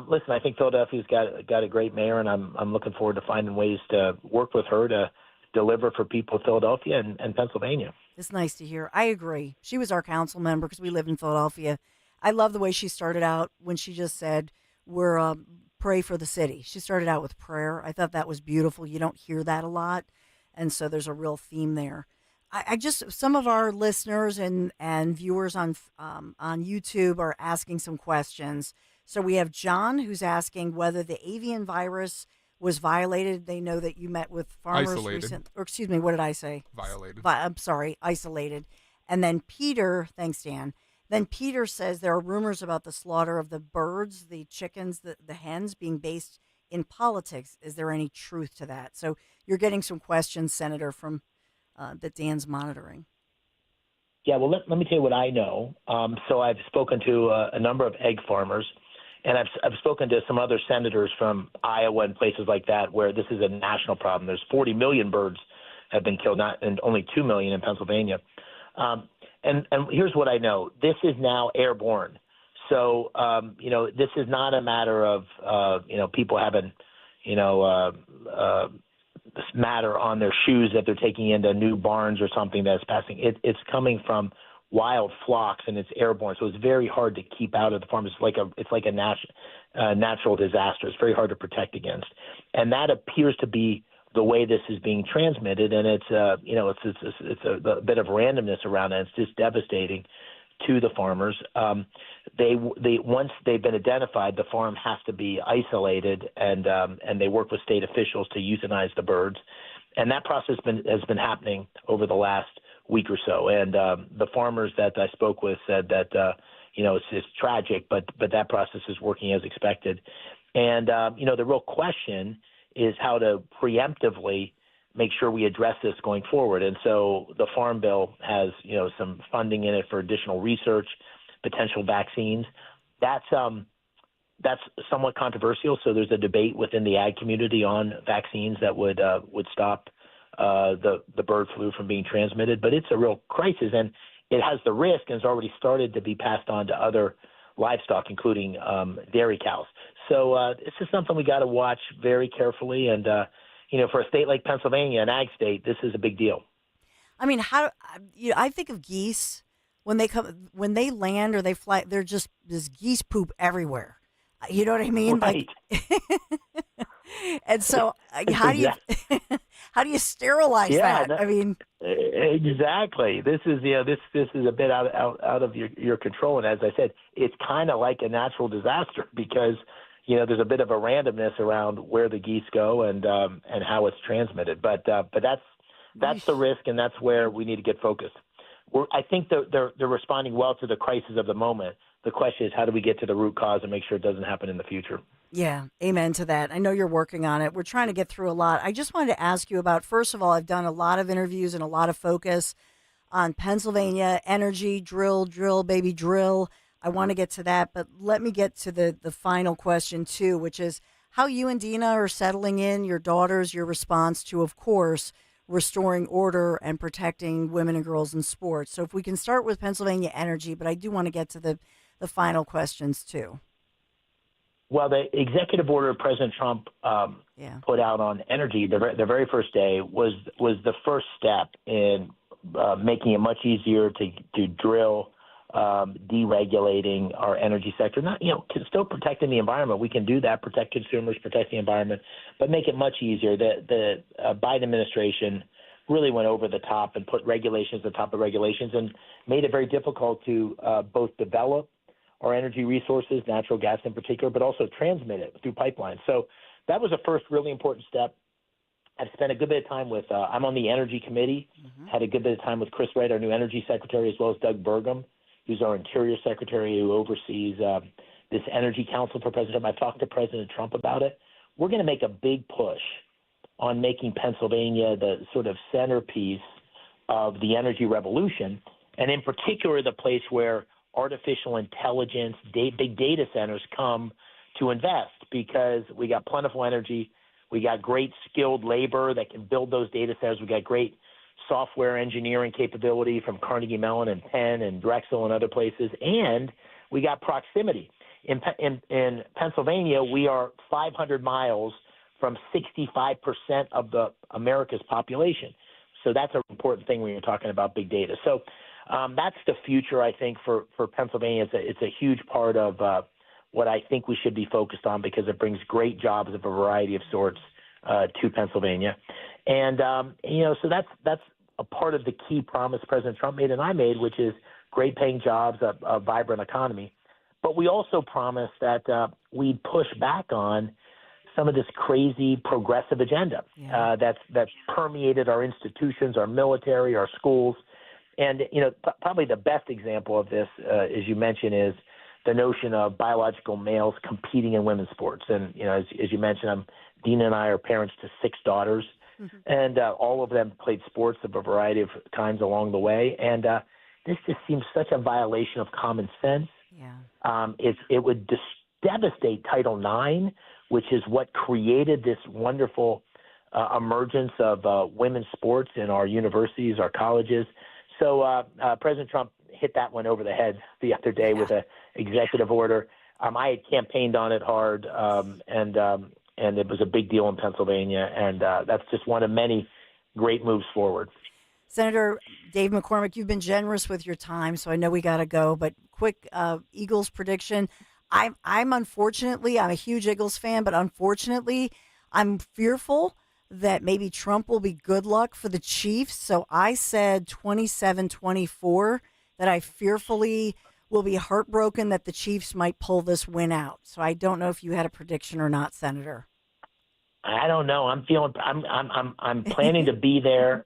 listen, I think Philadelphia's got a great mayor, and I'm looking forward to finding ways to work with her to deliver for people of Philadelphia and Pennsylvania. It's nice to hear. I agree. She was our council member because we live in Philadelphia. I love the way she started out when she just said, we're pray for the city. She started out with prayer. I thought that was beautiful. You don't hear that a lot. And so there's a real theme there. I just, some of our listeners and viewers on YouTube are asking some questions. So we have John who's asking whether the avian virus was violated. They know that you met with farmers recently. What did I say? Violated. I'm sorry, isolated. And then Peter, thanks, Dan. Then Peter says there are rumors about the slaughter of the birds, the chickens, the hens being based in politics. Is there any truth to that? So you're getting some questions, Senator, from that Dan's monitoring. Yeah, well, let me tell you what I know. So I've spoken to a number of egg farmers, and I've spoken to some other senators from Iowa and places like that where this is a national problem. There's 40 million birds have been killed, and only 2 million in Pennsylvania. And here's what I know. This is now airborne. So, this is not a matter of, people having, this matter on their shoes that they're taking into new barns or something that's passing. It's coming from wild flocks, and it's airborne. So it's very hard to keep out of the farm. It's like a natural disaster. It's very hard to protect against. And that appears to be the way this is being transmitted, and it's a bit of randomness around it. It's just devastating to the farmers. They once they've been identified, the farm has to be isolated, and they work with state officials to euthanize the birds, and that process has been happening over the last week or so. And the farmers that I spoke with said that it's tragic, but that process is working as expected. And the real question is how to preemptively make sure we address this going forward. And so the Farm Bill has, some funding in it for additional research, potential vaccines. That's somewhat controversial. So there's a debate within the ag community on vaccines that would stop the bird flu from being transmitted. But it's a real crisis, and it has the risk, and it's already started to be passed on to other livestock, including dairy cows. So this is something we got to watch very carefully. And, for a state like Pennsylvania, an ag state, this is a big deal. I mean, I think of geese when they land or they fly, they're just this geese poop everywhere. You know what I mean? Right. And so how do you sterilize that? I mean, exactly. This is this is a bit out of your control. And as I said, it's kind of like a natural disaster because there's a bit of a randomness around where the geese go and how it's transmitted. But that's the risk, and that's where we need to get focused. I think they're responding well to the crisis of the moment. The question is, how do we get to the root cause and make sure it doesn't happen in the future? Yeah, amen to that. I know you're working on it. We're trying to get through a lot. I just wanted to ask you about, first of all, I've done a lot of interviews and a lot of focus on Pennsylvania energy, drill, baby, drill. I want to get to that, but let me get to the final question, too, which is how you and Dina are settling in, your daughters, your response to, of course, restoring order and protecting women and girls in sports. So if we can start with Pennsylvania energy, but I do want to get to the final questions, too. Well, the executive order President Trump put out on energy the very first day was the first step in making it much easier to drill, deregulating our energy sector. Not still protecting the environment. We can do that, protect consumers, protect the environment, but make it much easier. The Biden administration really went over the top and put regulations on top of regulations and made it very difficult to both develop our energy resources, natural gas in particular, but also transmit it through pipelines. So that was a first really important step. I've spent a good bit of time with, I'm on the Energy Committee, had a good bit of time with Chris Wright, our new Energy Secretary, as well as Doug Burgum, who's our Interior Secretary who oversees this Energy Council for President Trump. I've talked to President Trump about it. We're going to make a big push on making Pennsylvania the sort of centerpiece of the energy revolution, and in particular the place where artificial intelligence, big data centers come to invest, because we got plentiful energy, we got great skilled labor that can build those data centers, we got great software engineering capability from Carnegie Mellon and Penn and Drexel and other places, and we got proximity. In Pennsylvania, we are 500 miles from 65% of America's population. So that's an important thing when you're talking about big data. So that's the future, I think, for Pennsylvania. It's a huge part of what I think we should be focused on, because it brings great jobs of a variety of sorts to Pennsylvania. And, so that's a part of the key promise President Trump made and I made, which is great paying jobs, a vibrant economy. But we also promised that we'd push back on some of this crazy progressive agenda that's permeated our institutions, our military, our schools. And, probably the best example of this, as you mentioned, is the notion of biological males competing in women's sports. And, as you mentioned, Dina and I are parents to 6 daughters, and all of them played sports of a variety of kinds along the way. And this just seems such a violation of common sense. Yeah. It would devastate Title IX, which is what created this wonderful emergence of women's sports in our universities, our colleges. So President Trump hit that one over the head the other day with an executive order. I had campaigned on it hard, and it was a big deal in Pennsylvania, and that's just one of many great moves forward. Senator Dave McCormick, you've been generous with your time, so I know we got to go, but quick Eagles prediction. I'm unfortunately, I'm a huge Eagles fan, but unfortunately, I'm fearful that maybe Trump will be good luck for the Chiefs. So I said 27-24, that I fearfully will be heartbroken that the Chiefs might pull this win out. So I don't know if you had a prediction or not, Senator. I don't know. I'm planning to be there.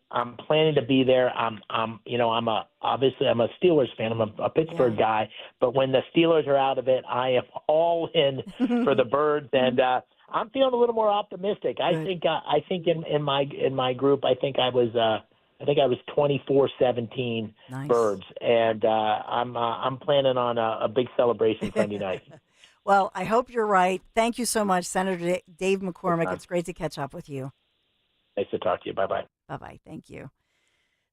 obviously I'm a Steelers fan. I'm a Pittsburgh guy, but when the Steelers are out of it, I am all in for the Birds, and I'm feeling a little more optimistic. I think in my group, I think I was 24-17 nice. Birds, and I'm planning on a big celebration Sunday night. Well, I hope you're right. Thank you so much, Senator Dave McCormick. It's great to catch up with you. Nice to talk to you. Bye-bye. Bye-bye. Thank you.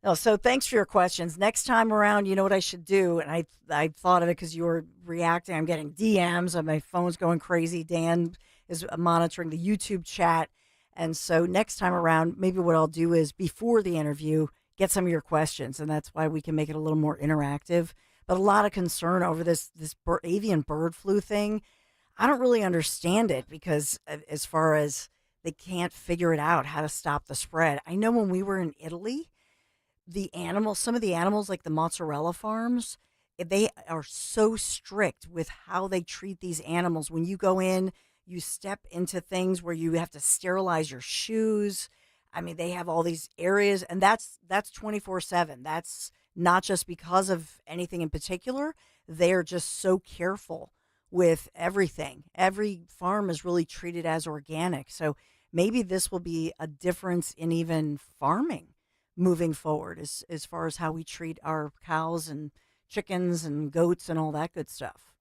Oh, so thanks for your questions. Next time around, you know what I should do? And I thought of it because you were reacting. I'm getting DMs, and my phone's going crazy. Dan is monitoring the YouTube chat. And so next time around, maybe what I'll do is before the interview, get some of your questions. And that's why we can make it a little more interactive. But a lot of concern over this avian bird flu thing. I don't really understand it, because as far as they can't figure it out, how to stop the spread. I know when we were in Italy, some of the animals, like the mozzarella farms, they are so strict with how they treat these animals. When you go in, you step into things where you have to sterilize your shoes. I mean, they have all these areas, and that's 24/7. That's not just because of anything in particular. They're just so careful with everything. Every farm is really treated as organic. So maybe this will be a difference in even farming moving forward as far as how we treat our cows and chickens and goats and all that good stuff.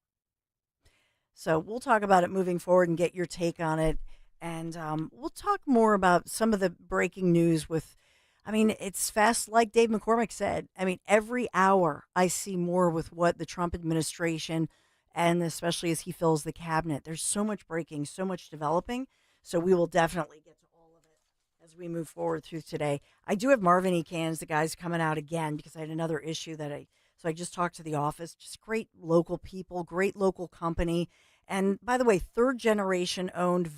So we'll talk about it moving forward and get your take on it. And we'll talk more about some of the breaking news it's fast, like Dave McCormick said. I mean, every hour I see more with what the Trump administration, and especially as he fills the cabinet, there's so much breaking, so much developing. So we will definitely get to all of it as we move forward through today. I do have Marvin E. Cans, the guys coming out again, because I had another issue so I just talked to the office. Just great local people, great local company. And by the way, third generation owned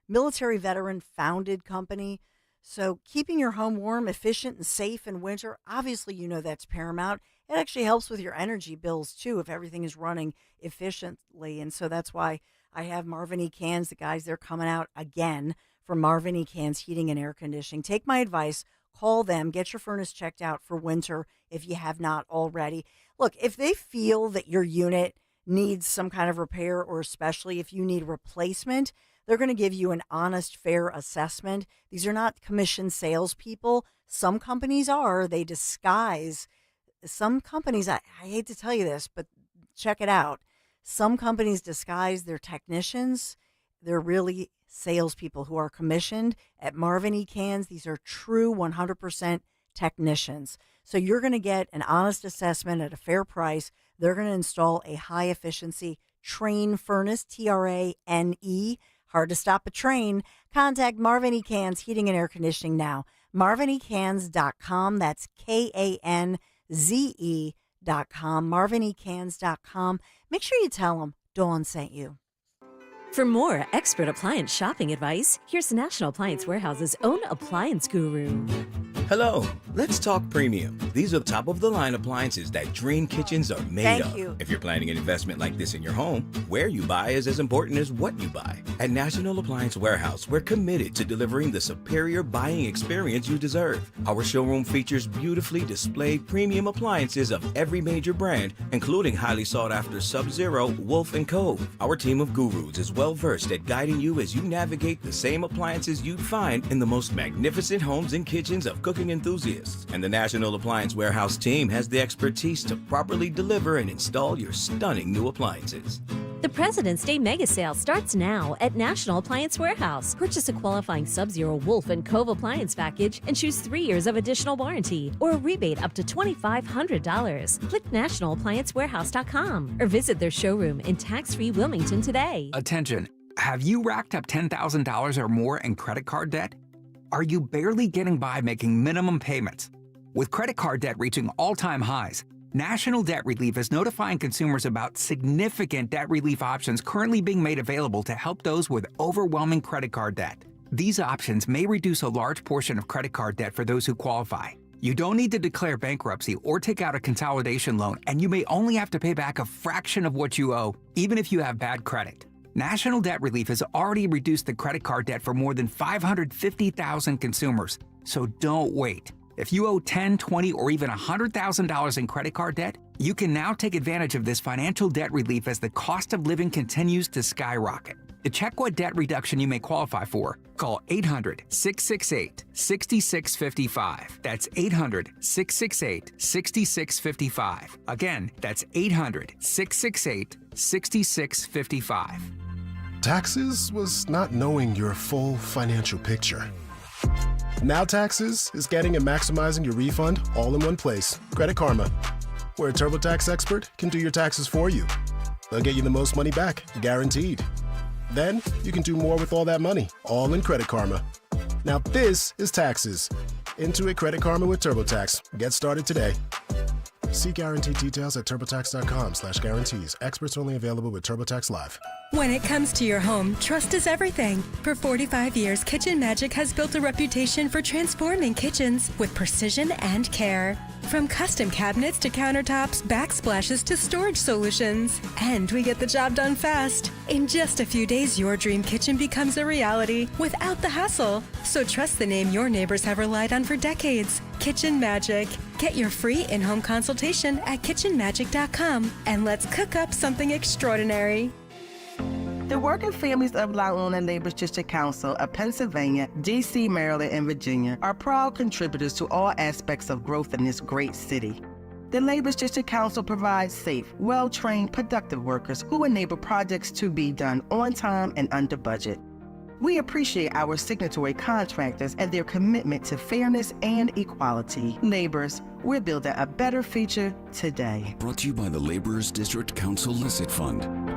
military veteran founded company. So keeping your home warm, efficient, and safe in winter, obviously, that's paramount. It actually helps with your energy bills, too, if everything is running efficiently. And so that's why I have Marvin E. Cans, the guys, they're coming out again from Marvin E. Cans Heating and Air Conditioning. Take my advice. Call them. Get your furnace checked out for winter if you have not already. Look, if they feel that your unit needs some kind of repair, or especially if you need replacement, they're going to give you an honest, fair assessment. These are not commission salespeople. Some companies are. They disguise. Some companies, I hate to tell you this, but check it out. Some companies disguise their technicians. They're really salespeople who are commissioned. At Marvin E. Cans, these are true 100% technicians. So you're going to get an honest assessment at a fair price. They're going to install a high-efficiency Trane furnace, Trane. Hard to stop a train. Contact Marvin E. Cans Heating and Air Conditioning now. MarvinECans.com. That's KANZE.com. MarvinECans.com. Make sure you tell them Dawn sent you. For more expert appliance shopping advice, here's National Appliance Warehouse's own appliance guru. Hello, let's talk premium. These are top-of-the-line appliances that dream kitchens are made of. Thank you. If you're planning an investment like this in your home, where you buy is as important as what you buy. At National Appliance Warehouse, we're committed to delivering the superior buying experience you deserve. Our showroom features beautifully displayed premium appliances of every major brand, including highly sought-after Sub-Zero, Wolf, and Cove. Our team of gurus is well-versed at guiding you as you navigate the same appliances you'd find in the most magnificent homes and kitchens of cooking enthusiasts. And the National Appliance Warehouse team has the expertise to properly deliver and install your stunning new appliances. The President's Day Mega Sale starts now at National Appliance Warehouse. Purchase a qualifying Sub-Zero, Wolf, and Cove appliance package and choose 3 years of additional warranty or a rebate up to $2,500. Click nationalappliancewarehouse.com or visit their showroom in tax-free Wilmington today. Attention. Have you racked up $10,000 or more in credit card debt? Are you barely getting by making minimum payments? With credit card debt reaching all-time highs, National Debt Relief is notifying consumers about significant debt relief options currently being made available to help those with overwhelming credit card debt. These options may reduce a large portion of credit card debt for those who qualify. You don't need to declare bankruptcy or take out a consolidation loan, and you may only have to pay back a fraction of what you owe, even if you have bad credit. National Debt Relief has already reduced the credit card debt for more than 550,000 consumers, so don't wait. If you owe $10,000, $20,000, or even $100,000 in credit card debt, you can now take advantage of this financial debt relief as the cost of living continues to skyrocket. To check what debt reduction you may qualify for, call 800-668-6655. That's 800-668-6655. Again, that's 800-668-6655. Taxes was not knowing your full financial picture. Now Taxes is getting and maximizing your refund all in one place. Credit Karma, where a TurboTax expert can do your taxes for you. They'll get you the most money back, guaranteed. Then you can do more with all that money, all in Credit Karma. Now this is Taxes. Intuit Credit Karma with TurboTax. Get started today. See guaranteed details at turbotax.com/guarantees. Experts only available with TurboTax Live. When it comes to your home, trust is everything. For 45 years, Kitchen Magic has built a reputation for transforming kitchens with precision and care. From custom cabinets to countertops, backsplashes to storage solutions. And we get the job done fast. In just a few days, your dream kitchen becomes a reality without the hassle. So trust the name your neighbors have relied on for decades, Kitchen Magic. Get your free in-home consultation at kitchenmagic.com and let's cook up something extraordinary. The working families of La Una Neighbors District Council of Pennsylvania, D.C., Maryland, and Virginia are proud contributors to all aspects of growth in this great city. The Neighbors District Council provides safe, well-trained, productive workers who enable projects to be done on time and under budget. We appreciate our signatory contractors and their commitment to fairness and equality. Neighbors, we're building a better future today. Brought to you by the Laborers District Council Licit Fund.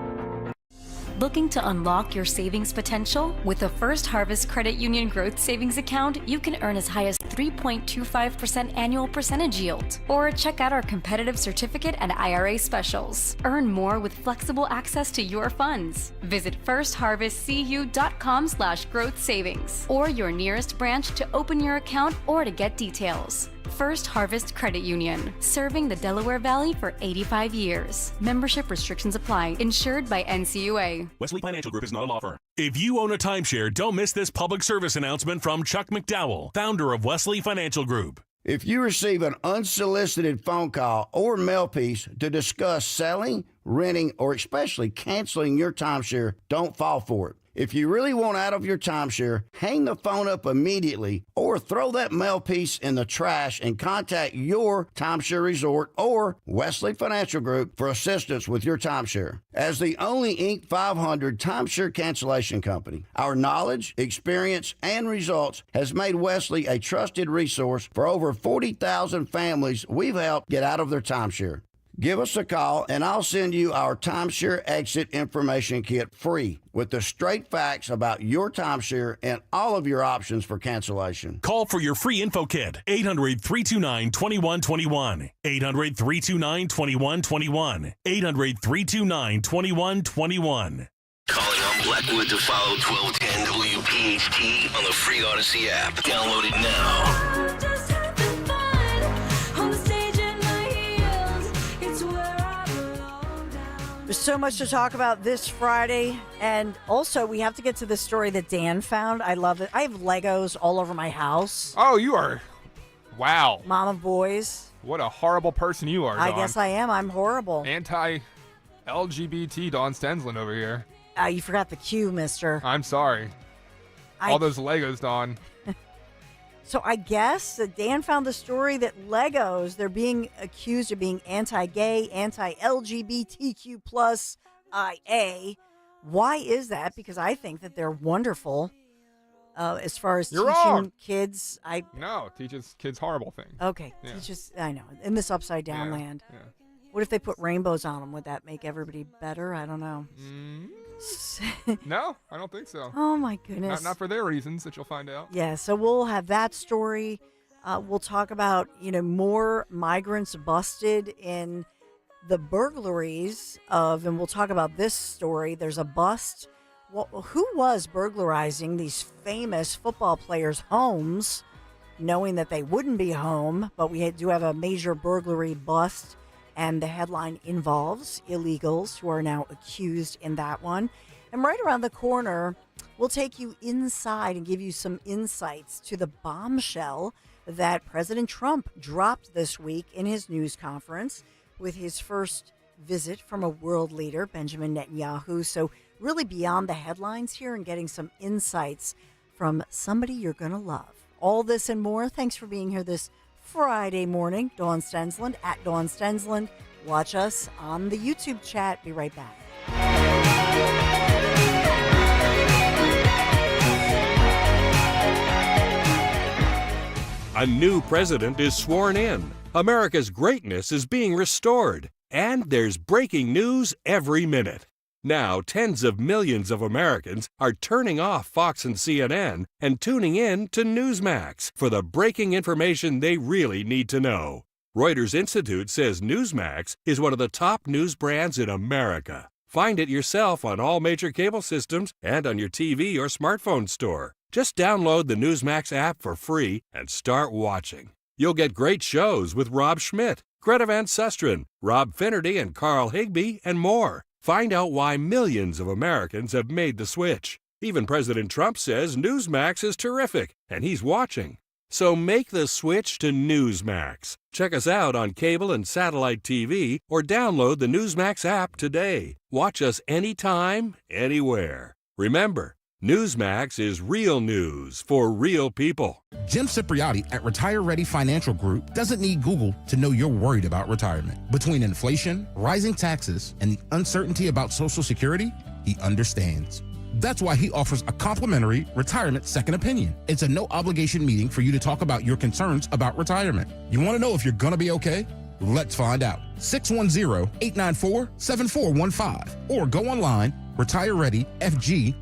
Looking to unlock your savings potential? With a First Harvest Credit Union Growth Savings Account, you can earn as high as 3.25% annual percentage yield. Or check out our competitive certificate and IRA specials. Earn more with flexible access to your funds. Visit firstharvestcu.com/growth savings or your nearest branch to open your account or to get details. First Harvest Credit Union, serving the Delaware Valley for 85 years. Membership restrictions apply. Insured by NCUA. Wesley Financial Group is not a law firm. If you own a timeshare, don't miss this public service announcement from Chuck McDowell, founder of Wesley Financial Group. If you receive an unsolicited phone call or mail piece to discuss selling, renting, or especially canceling your timeshare, don't fall for it. If you really want out of your timeshare, hang the phone up immediately or throw that mail piece in the trash and contact your timeshare resort or Wesley Financial Group for assistance with your timeshare. As the only Inc. 500 timeshare cancellation company, our knowledge, experience, and results has made Wesley a trusted resource for over 40,000 families we've helped get out of their timeshare. Give us a call, and I'll send you our timeshare exit information kit free with the straight facts about your timeshare and all of your options for cancellation. Call for your free info kit, 800-329-2121. 800-329-2121. 800-329-2121. Calling on Blackwood to follow 1210 WPHT on the free Odyssey app. Download it now. There's so much to talk about this Friday, and also we have to get to the story that Dan found. I love it. I have Legos all over my house. Oh, you are. Wow. Mom of boys. What a horrible person you are, Dawn. I guess I am. I'm horrible. Anti-LGBT Dawn Stensland over here. You forgot the Q, mister. I'm sorry. All those Legos, Dawn. So I guess that Dan found the story that Legos, they're being accused of being anti-gay, anti-LGBTQ plus IA. Why is that? Because I think that they're wonderful as far as You're teaching wrong. kids. No, teaches kids horrible things. Okay, Yeah. teaches, I know, in this upside down land. Yeah. What if they put rainbows on them? Would that make everybody better? I don't know. No, I don't think so. Oh, my goodness. Not for their reasons that you'll find out. Yeah, so we'll have that story. We'll talk about, more migrants busted in the burglaries of, and we'll talk about this story. There's a bust. Well, who was burglarizing these famous football players' homes, knowing that they wouldn't be home, but we do have a major burglary bust. And the headline involves illegals who are now accused in that one. And right around the corner, we'll take you inside and give you some insights to the bombshell that President Trump dropped this week in his news conference with his first visit from a world leader, Benjamin Netanyahu. So really beyond the headlines here and getting some insights from somebody you're going to love. All this and more. Thanks for being here this Friday morning. Dawn Stensland at Dawn Stensland. Watch us on the YouTube chat. Be right back. A new president is sworn in. America's greatness is being restored. And there's breaking news every minute. Now, tens of millions of Americans are turning off Fox and CNN and tuning in to Newsmax for the breaking information they really need to know. Reuters Institute says Newsmax is one of the top news brands in America. Find it yourself on all major cable systems and on your TV or smartphone store. Just download the Newsmax app for free and start watching. You'll get great shows with Rob Schmidt, Greta Van Susteren, Rob Finnerty, and Carl Higbie, and more. Find out why millions of Americans have made the switch. Even President Trump says Newsmax is terrific, and he's watching. So make the switch to Newsmax. Check us out on cable and satellite TV or download the Newsmax app today. Watch us anytime, anywhere. Remember, Newsmax is real news for real people. Jim Cipriotti at Retire Ready Financial Group doesn't need Google to know you're worried about retirement. Between inflation, rising taxes, and the uncertainty about Social Security, he understands. That's why he offers a complimentary retirement second opinion. It's a no-obligation meeting for you to talk about your concerns about retirement. You want to know if you're going to be okay? Let's find out. 610-894-7415 or go online, retirereadyfg.com.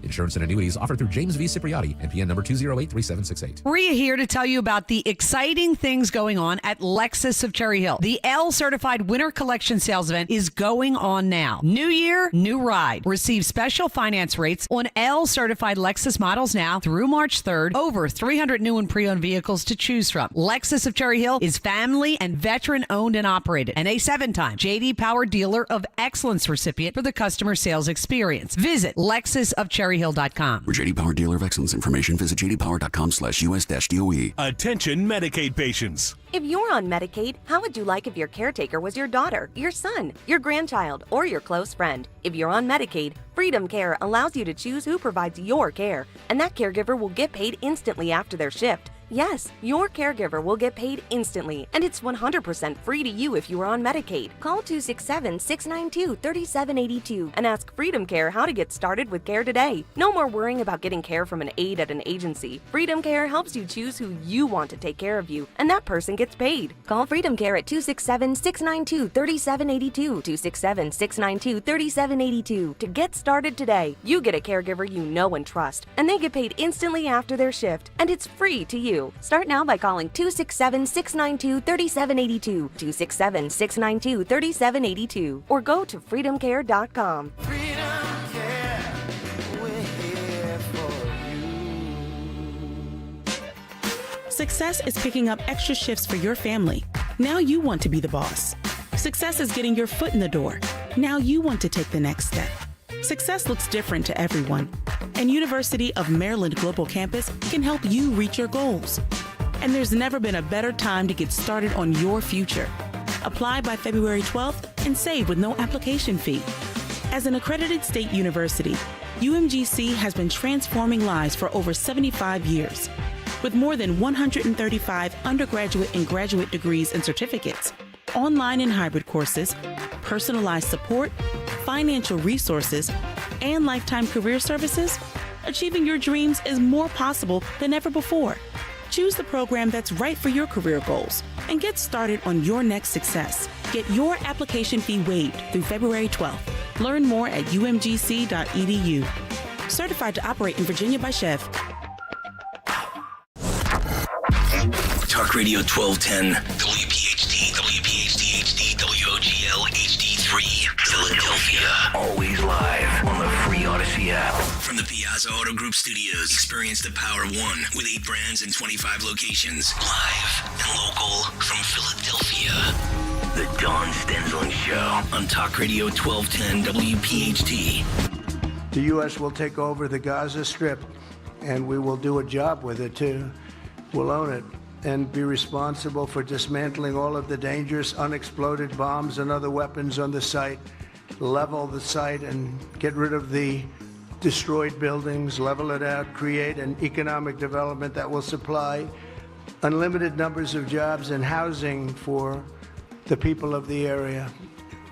Insurance and annuities offered through James V. Cipriotti, NPN number 2083768. Maria here to tell you about the exciting things going on at Lexus of Cherry Hill. The L Certified Winter Collection Sales Event is going on now. New year, new ride. Receive special finance rates on L Certified Lexus models now through March 3rd. Over 300 new and pre-owned vehicles to choose from. Lexus of Cherry Hill is family and veteran owned and operated, and a 7-time J.D. Power Dealer of Excellence recipient for the customer sales experience. Visit LexusofCherryHill.com. For J.D. Power Dealer of Excellence information, visit jdpower.com/US-DOE. Attention Medicaid patients. If you're on Medicaid, how would you like if your caretaker was your daughter, your son, your grandchild, or your close friend? If you're on Medicaid, Freedom Care allows you to choose who provides your care, and that caregiver will get paid instantly after their shift. Yes, your caregiver will get paid instantly, and it's 100% free to you if you are on Medicaid. Call 267-692-3782 and ask Freedom Care how to get started with care today. No more worrying about getting care from an aide at an agency. Freedom Care helps you choose who you want to take care of you, and that person gets paid. Call Freedom Care at 267-692-3782, 267-692-3782 to get started today. You get a caregiver you know and trust, and they get paid instantly after their shift, and it's free to you. Start now by calling 267-692-3782, 267-692-3782, or go to freedomcare.com. Success is picking up extra shifts for your family. Now you want to be the boss. Success is getting your foot in the door. Now you want to take the next step. Success looks different to everyone, and University of Maryland Global Campus can help you reach your goals. And there's never been a better time to get started on your future. Apply by February 12th and save with no application fee. As an accredited state university, UMGC has been transforming lives for over 75 years. With more than 135 undergraduate and graduate degrees and certificates, online and hybrid courses, personalized support, financial resources, and lifetime career services, achieving your dreams is more possible than ever before. Choose the program that's right for your career goals and get started on your next success. Get your application fee waived through February 12th. Learn more at umgc.edu. Certified to operate in Virginia by Chev. Talk Radio 1210, WPHT, WPHT HD, WOGL HD3, Philadelphia. Always live on the free Odyssey app. From the Piazza Auto Group Studios, experience the power of one with 8 brands and 25 locations. Live and local from Philadelphia. The Dawn Stensland Show on Talk Radio 1210, WPHT. The U.S. will take over the Gaza Strip, and we will do a job with it, too. We'll own it and be responsible for dismantling all of the dangerous unexploded bombs and other weapons on the site, level the site and get rid of the destroyed buildings, level it out, create an economic development that will supply unlimited numbers of jobs and housing for the people of the area.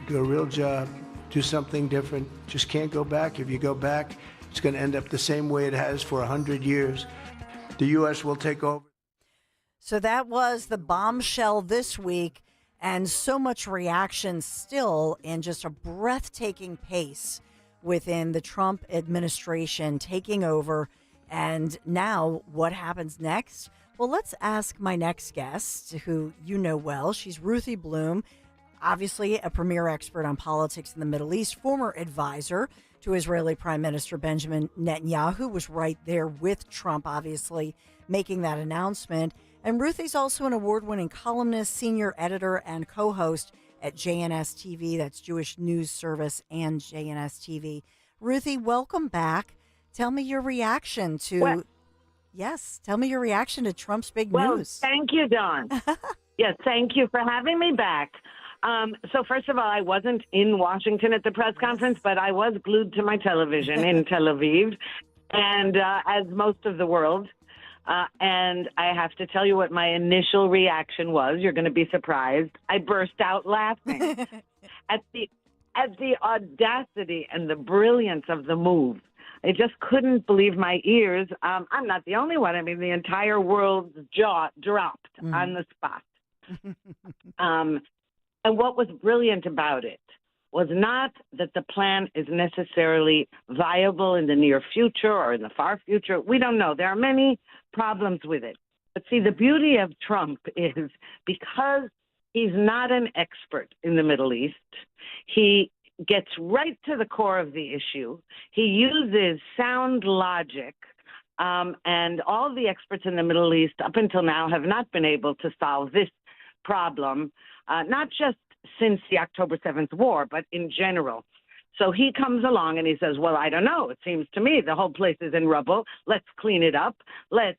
Do a real job, do something different. Just can't go back. If you go back, it's going to end up the same way it has for 100 years. The U.S. will take over. So that was the bombshell this week, and so much reaction still in just a breathtaking pace within the Trump administration taking over. And now what happens next? Well, let's ask my next guest, who you know well. She's Ruthie Bloom, obviously a premier expert on politics in the Middle East, former advisor to Israeli Prime Minister Benjamin Netanyahu, was right there with Trump, obviously, making that announcement. And Ruthie's also an award-winning columnist, senior editor, and co-host at JNS TV. That's Jewish News Service and JNS TV. Ruthie, welcome back. Tell me your reaction to... tell me your reaction to Trump's big news. Thank you, Dawn. Yes, thank you for having me back. So first of all, I wasn't in Washington at the press conference, but I was glued to my television in Tel Aviv, and as most of the world. And I have to tell you what my initial reaction was. You're going to be surprised. I burst out laughing at the audacity and the brilliance of the move. I just couldn't believe my ears. I'm not the only one. I mean, the entire world's jaw dropped on the spot. And what was brilliant about it was not that the plan is necessarily viable in the near future or in the far future. We don't know. There are many problems with it. But see, the beauty of Trump is because he's not an expert in the Middle East, he gets right to the core of the issue. He uses sound logic, and all the experts in the Middle East up until now have not been able to solve this problem, not just since the October 7th war, but in general. So he comes along and he says, well, I don't know. It seems to me the whole place is in rubble. Let's clean it up. Let's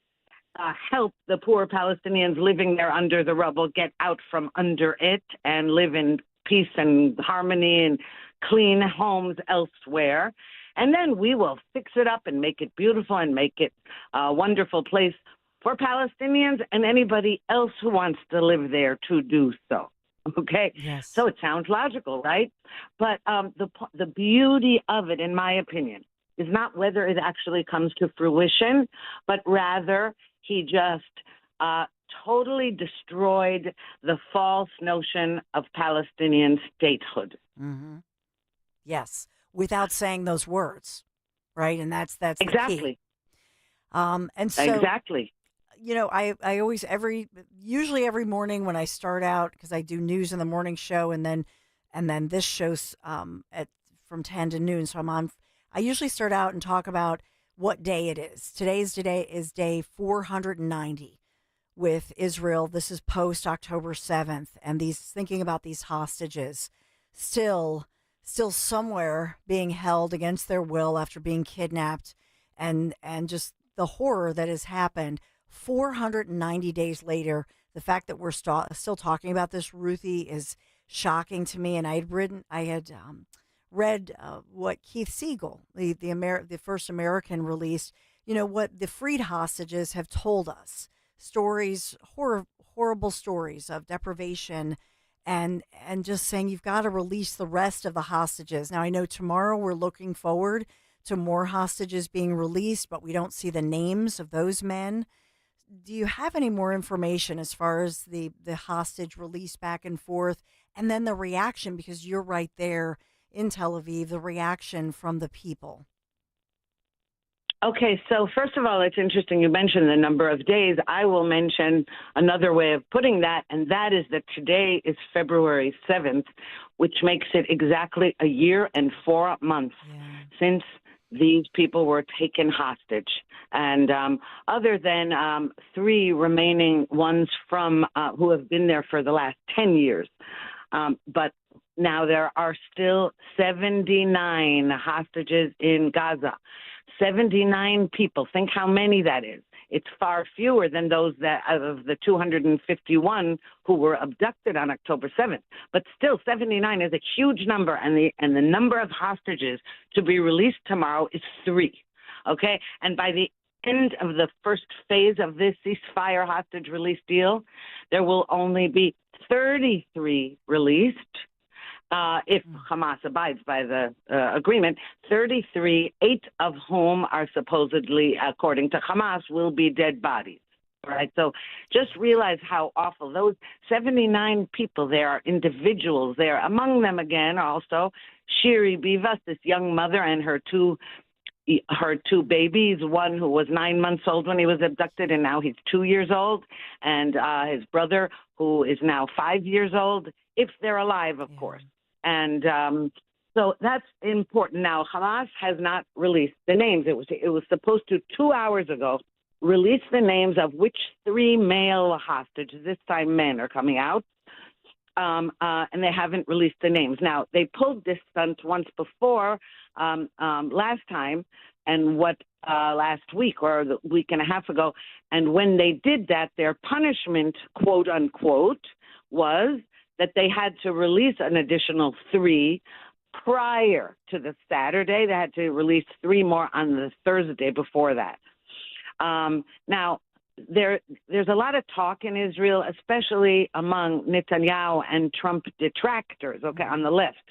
help the poor Palestinians living there under the rubble get out from under it and live in peace and harmony and clean homes elsewhere. And then we will fix it up and make it beautiful and make it a wonderful place for Palestinians and anybody else who wants to live there to do so. Okay? Yes. So it sounds logical, right? But the beauty of it, in my opinion, is not whether it actually comes to fruition, but rather he just totally destroyed the false notion of Palestinian statehood. Mm-hmm. Yes, without saying those words, right? And that's exactly. The key. And so exactly. You know, I always usually every morning when I start out, because I do news in the morning show and then this show's from 10 to noon. So I usually start out and talk about what day it is. Today is day 490 with Israel. This is post October 7th, and thinking about these hostages still somewhere being held against their will after being kidnapped, and just the horror that has happened 490 days later. The fact that we're still talking about this, Ruthie, is shocking to me. And I had read what Keith Siegel, the first American, released. You know what the freed hostages have told us: stories, horrible stories of deprivation, and just saying you've got to release the rest of the hostages. Now I know tomorrow we're looking forward to more hostages being released, but we don't see the names of those men. Do you have any more information as far as the hostage release back and forth, and then the reaction, because you're right there in Tel Aviv, the reaction from the people? Okay, so first of all, it's interesting you mentioned the number of days. I will mention another way of putting that, and that is that today is February 7th, which makes it exactly a year and 4 months since these people were taken hostage. And other than 3 remaining ones from who have been there for the last 10 years. But now there are still 79 hostages in Gaza. 79 people. Think how many that is. It's far fewer than those of the 251 who were abducted on October 7th. But still, 79 is a huge number, and the number of hostages to be released tomorrow is 3. Okay? And by the end of the first phase of this ceasefire hostage release deal, there will only be 33 released. If Hamas abides by the agreement, 33, 8 of whom are supposedly, according to Hamas, will be dead bodies. Right? So just realize how awful. Those 79 people there are individuals there. Among them, again, also Shiri Bivas, this young mother, and her two babies, one who was 9 months old when he was abducted, and now he's 2 years old, and his brother, who is now 5 years old, if they're alive, of course. And so that's important. Now, Hamas has not released the names. It was supposed to 2 hours ago release the names of which 3 male hostages, this time men, are coming out. And they haven't released the names. Now, they pulled this stunt once before, last time, and last week or the week and a half ago. And when they did that, their punishment, quote unquote, was that they had to release an additional 3 prior to the Saturday. They had to release 3 more on the Thursday before that. Now, there's a lot of talk in Israel, especially among Netanyahu and Trump detractors, on the left,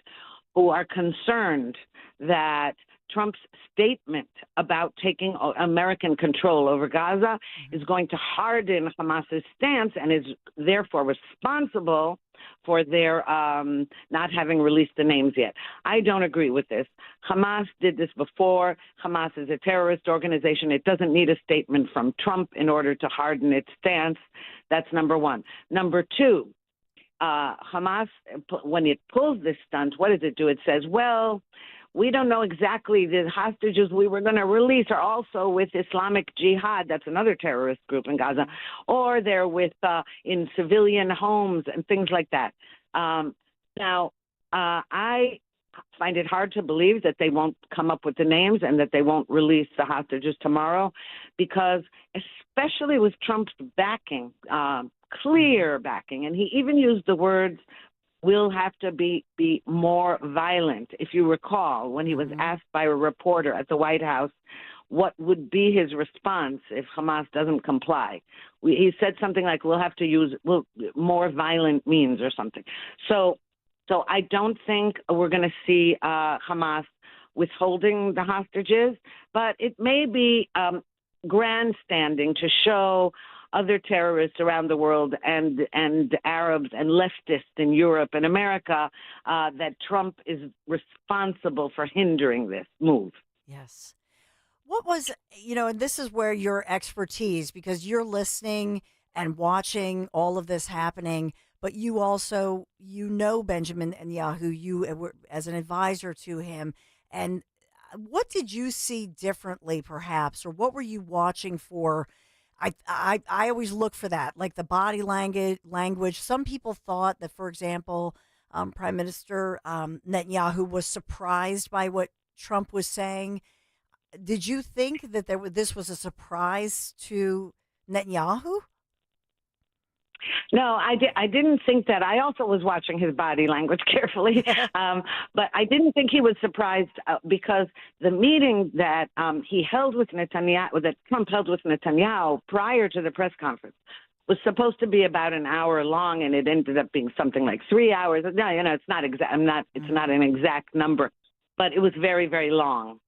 who are concerned that Trump's statement about taking American control over Gaza is going to harden Hamas's stance and is therefore responsible for their not having released the names yet. I don't agree with this. Hamas did this before. Hamas is a terrorist organization. It doesn't need a statement from Trump in order to harden its stance. That's number one. Number two, Hamas, when it pulls this stunt, what does it do? It says, well, we don't know exactly. The hostages we were going to release are also with Islamic Jihad. That's another terrorist group in Gaza. Or they're with in civilian homes and things like that. Now, I find it hard to believe that they won't come up with the names and that they won't release the hostages tomorrow, because especially with Trump's backing, clear backing, and he even used the words, will have to be more violent. If you recall, when he was asked by a reporter at the White House what would be his response if Hamas doesn't comply, he said something like, we'll have to use more violent means or something. So I don't think we're going to see Hamas withholding the hostages, but it may be grandstanding to show other terrorists around the world and Arabs and leftists in Europe and America that Trump is responsible for hindering this move. Yes. What was, and this is where your expertise, because you're listening and watching all of this happening, but you also, Benjamin Netanyahu, you as an advisor to him. And what did you see differently, perhaps, or what were you watching for? I always look for that, like the body language. Some people thought that, for example, Prime Minister Netanyahu was surprised by what Trump was saying. Did you think that this was a surprise to Netanyahu? No, I didn't think that. I also was watching his body language carefully, but I didn't think he was surprised because the meeting that he held with Netanyahu, that Trump held with Netanyahu prior to the press conference, was supposed to be about an hour long, and it ended up being something like 3 hours. No, it's not exact. It's not an exact number, but it was very, very long.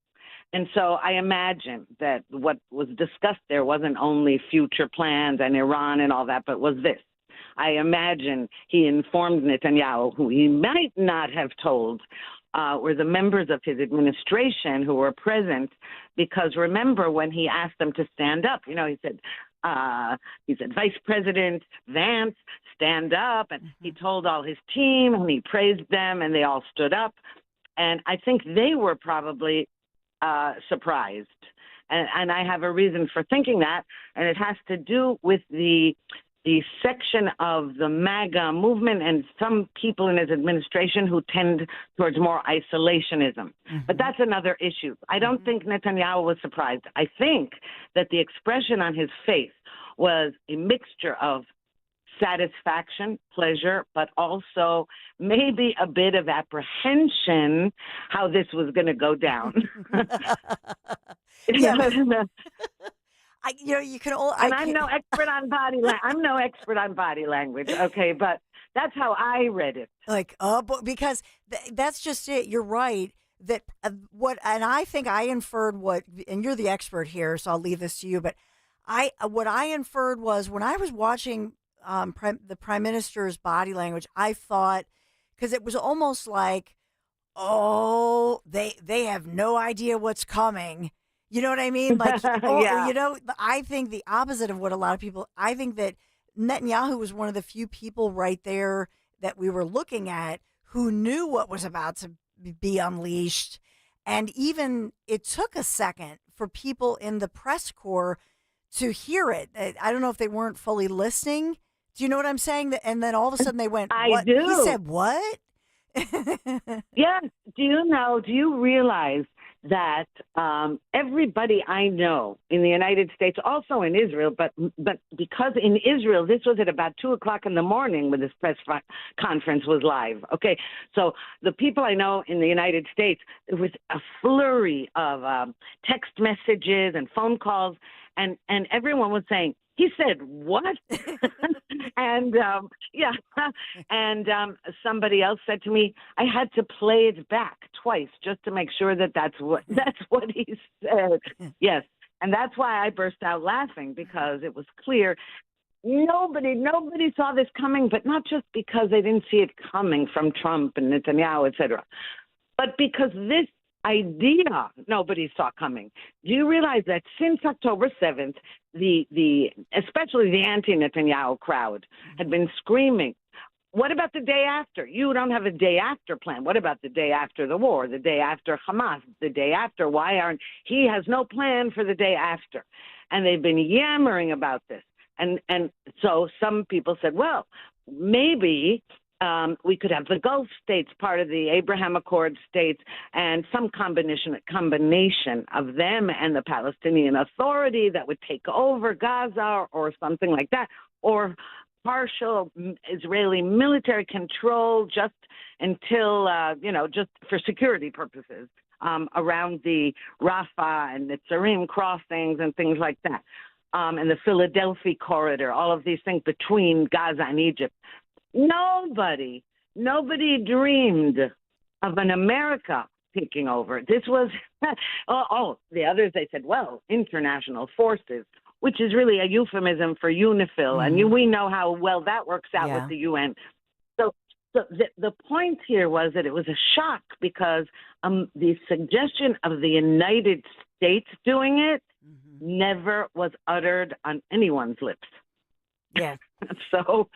And so I imagine that what was discussed there wasn't only future plans and Iran and all that, but was this. I imagine he informed Netanyahu, who he might not have told, were the members of his administration who were present, because remember when he asked them to stand up, he said, Vice President Vance, stand up. And he told all his team and he praised them and they all stood up. And I think they were probably surprised. And I have a reason for thinking that. And it has to do with the section of the MAGA movement and some people in his administration who tend towards more isolationism. But that's another issue. I don't think Netanyahu was surprised. I think that the expression on his face was a mixture of satisfaction, pleasure, but also maybe a bit of apprehension how this was going to go down. You can. I'm no expert on body language. I'm no expert on body language. Okay, but that's how I read it. Because that's just it. You're right. That and I think I inferred and you're the expert here, so I'll leave this to you. But what I inferred was when I was watching the Prime Minister's body language, I thought, because it was almost like, they have no idea what's coming. You know what I mean? Like, I think the opposite of what a lot of people, I think that Netanyahu was one of the few people right there that we were looking at who knew what was about to be unleashed. And even it took a second for people in the press corps to hear it. I don't know if they weren't fully listening. Do you know what I'm saying? And then all of a sudden they went, I what? do. He said what? Yeah. Do you realize that everybody I know in the United States, also in Israel, but because in Israel, this was at about 2:00 in the morning when this press conference was live. Okay. So the people I know in the United States, it was a flurry of text messages and phone calls, and everyone was saying, he said, what? And somebody else said to me, I had to play it back twice just to make sure that that's what he said. Yes. And that's why I burst out laughing, because it was clear nobody saw this coming, but not just because they didn't see it coming from Trump and Netanyahu, et cetera, but because this idea nobody saw coming. Do you realize that since October 7th, especially the anti-Netanyahu crowd had been screaming, what about the day after? You don't have a day after plan. What about the day after the war, the day after Hamas, the day after? He has no plan for the day after. And they've been yammering about this. And so some people said, well, maybe we could have the Gulf states, part of the Abraham Accord states, and some combination of them and the Palestinian Authority that would take over Gaza or something like that, or partial Israeli military control just until, just for security purposes around the Rafah and the Tsarim crossings and things like that, and the Philadelphia corridor, all of these things between Gaza and Egypt. Nobody dreamed of an America taking over. This was, the others, they said, well, international forces, which is really a euphemism for UNIFIL. Mm-hmm. And we know how well that works out with the UN. So the point here was that it was a shock because the suggestion of the United States doing it never was uttered on anyone's lips. Yeah. So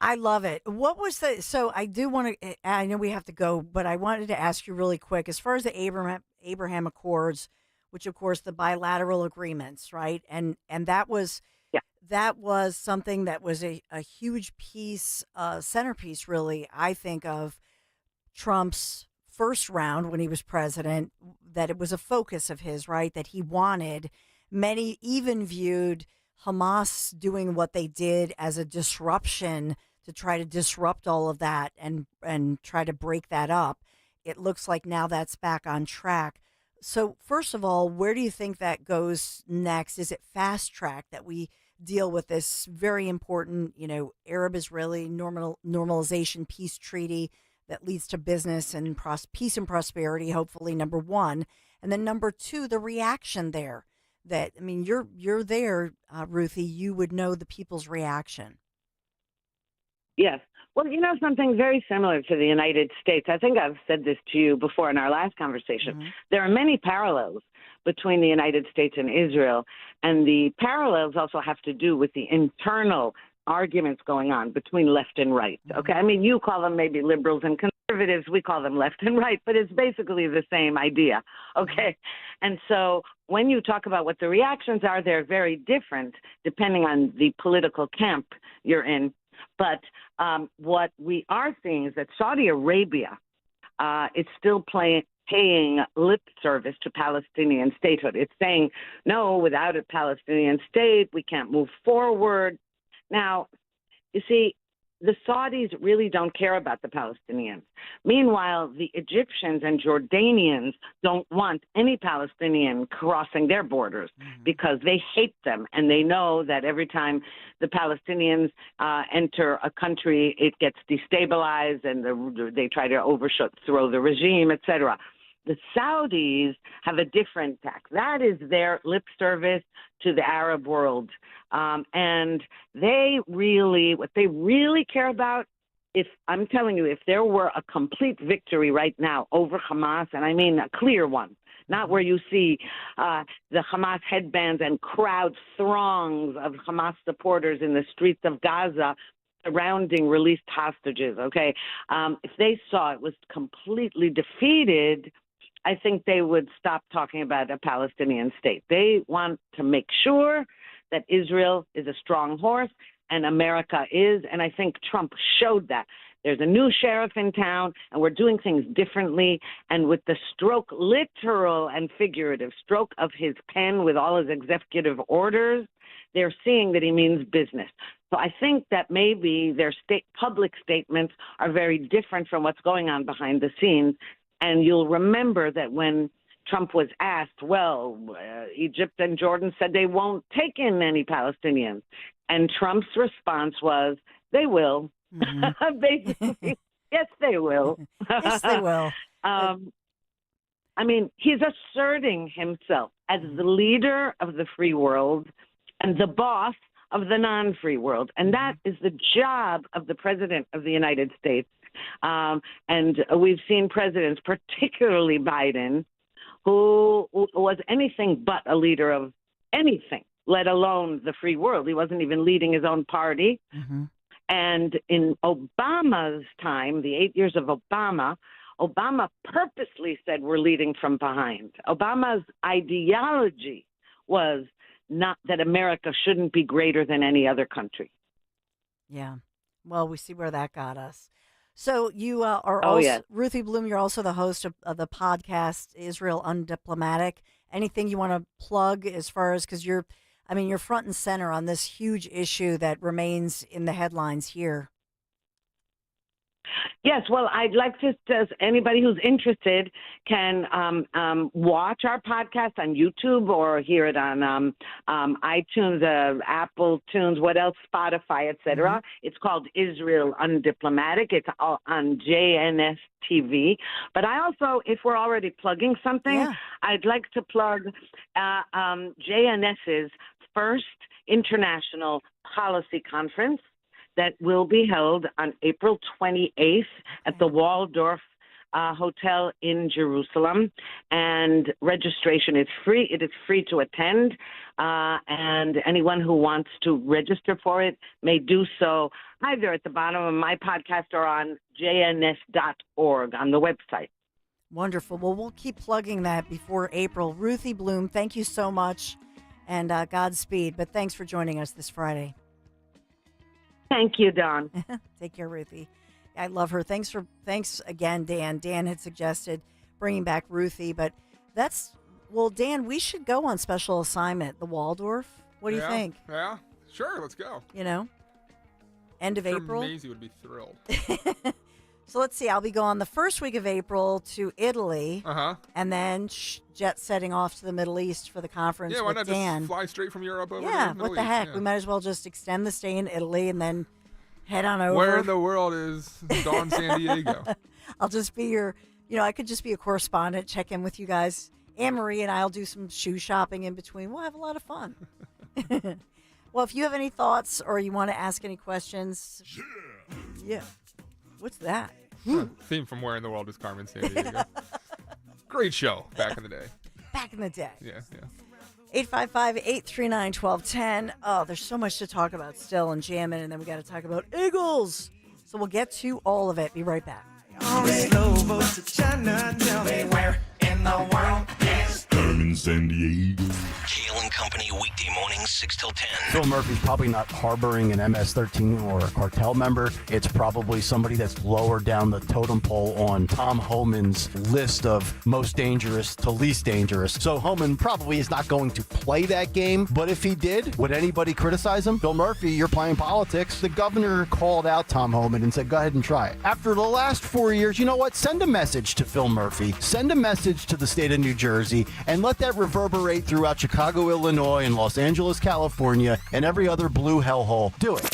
I love it. What was so I do want to, I know we have to go, but I wanted to ask you really quick, as far as the Abraham Accords, which of course the bilateral agreements, right? And that was something that was a huge piece, centerpiece really, I think, of Trump's first round when he was president, that it was a focus of his, right? That he wanted. Many even viewed Hamas doing what they did as a disruption to try to disrupt all of that and try to break that up. It looks like now that's back on track. So first of all, where do you think that goes next? Is it fast track that we deal with this very important, Arab-Israeli normalization peace treaty that leads to business and peace and prosperity, hopefully, number one. And then number two, the reaction there. You're there, Ruthie. You would know the people's reaction. Yes. Well, something very similar to the United States. I think I've said this to you before in our last conversation. Mm-hmm. There are many parallels between the United States and Israel, and the parallels also have to do with the internal arguments going on between left and right. Okay, you call them maybe liberals and conservatives. We call them left and right, but it's basically the same idea. Okay, and so when you talk about what the reactions are, they're very different depending on the political camp you're in. But what we are seeing is that Saudi Arabia is still paying lip service to Palestinian statehood. It's saying, no, without a Palestinian state, we can't move forward. Now, you see, the Saudis really don't care about the Palestinians. Meanwhile, the Egyptians and Jordanians don't want any Palestinian crossing their borders because they hate them. And they know that every time the Palestinians enter a country, it gets destabilized and they try to overthrow the regime, etc. The Saudis have a different tack. That is their lip service to the Arab world. And what they really care about, if there were a complete victory right now over Hamas, and I mean a clear one, not where you see the Hamas headbands and crowd throngs of Hamas supporters in the streets of Gaza surrounding released hostages, okay? If they saw it was completely defeated, I think they would stop talking about a Palestinian state. They want to make sure that Israel is a strong horse and America is, and I think Trump showed that. There's a new sheriff in town, and we're doing things differently. And with the stroke, literal and figurative stroke of his pen with all his executive orders, they're seeing that he means business. So I think that maybe their public statements are very different from what's going on behind the scenes. And you'll remember that when Trump was asked, Egypt and Jordan said they won't take in any Palestinians. And Trump's response was, they will. Mm-hmm. Basically, yes, they will. Yes, they will. I mean, he's asserting himself as the leader of the free world and the boss of the non-free world. And that is the job of the president of the United States. And we've seen presidents, particularly Biden, who was anything but a leader of anything, let alone the free world. He wasn't even leading his own party. Mm-hmm. And in Obama's time, the 8 years of Obama purposely said we're leading from behind. Obama's ideology was not that America shouldn't be greater than any other country. Yeah. Well, we see where that got us. So you are also, Ruthie Bloom, you're also the host of the podcast Israel Undiplomatic. Anything you want to plug as far as, because you're front and center on this huge issue that remains in the headlines here. Yes, well, I'd like to, anybody who's interested can watch our podcast on YouTube or hear it on iTunes, Apple Tunes, what else, Spotify, etc. Mm-hmm. It's called Israel Undiplomatic. It's on JNS TV. But I also, if we're already plugging something, I'd like to plug JNS's first international policy conference that will be held on April 28th at the Waldorf Hotel in Jerusalem. And registration is free. It is free to attend. And anyone who wants to register for it may do so either at the bottom of my podcast or on jns.org on the website. Wonderful. Well, we'll keep plugging that before April. Ruthie Bloom, thank you so much. And Godspeed. But thanks for joining us this Friday. Thank you, Dawn. Take care, Ruthie. I love her. Thanks again, Dan. Dan had suggested bringing back Ruthie, but Dan, we should go on special assignment, the Waldorf. What do you think? Yeah, sure, let's go. End of April. Maisie would be thrilled. So let's see. I'll be going the first week of April to Italy, and then jet setting off to the Middle East for the conference. Yeah, why not Dan. just fly straight from Europe over to the Middle what the East? heck? Yeah. We might as well just extend the stay in Italy and then head on over. Where in the world is Dawn San Diego? I'll just be I could just be a correspondent, check in with you guys. Anne-Marie and I'll do some shoe shopping in between. We'll have a lot of fun. Well, if you have any thoughts or you want to ask any questions. Yeah. What's that? Theme from Where in the World is Carmen San Diego. Great show back in the day. Back in the day. Yeah. 855-839-1210. Oh, there's so much to talk about still and jamming, and then we got to talk about Eagles. So we'll get to all of it. Be right back. Slow boat to China. Tell me where in the world is Carmen San Diego. Kale and Company weekday mornings 6 till 10. Phil Murphy's probably not harboring an MS-13 or a cartel member. It's probably somebody that's lower down the totem pole on Tom Homan's list of most dangerous to least dangerous. So Homan probably is not going to play that game. But if he did, would anybody criticize him? Phil Murphy, you're playing politics. The governor called out Tom Homan and said, go ahead and try it. After the last 4 years, you know what? Send a message to Phil Murphy. Send a message to the state of New Jersey and let that reverberate throughout Chicago, Illinois, and Los Angeles, California, and every other blue hellhole. Do it.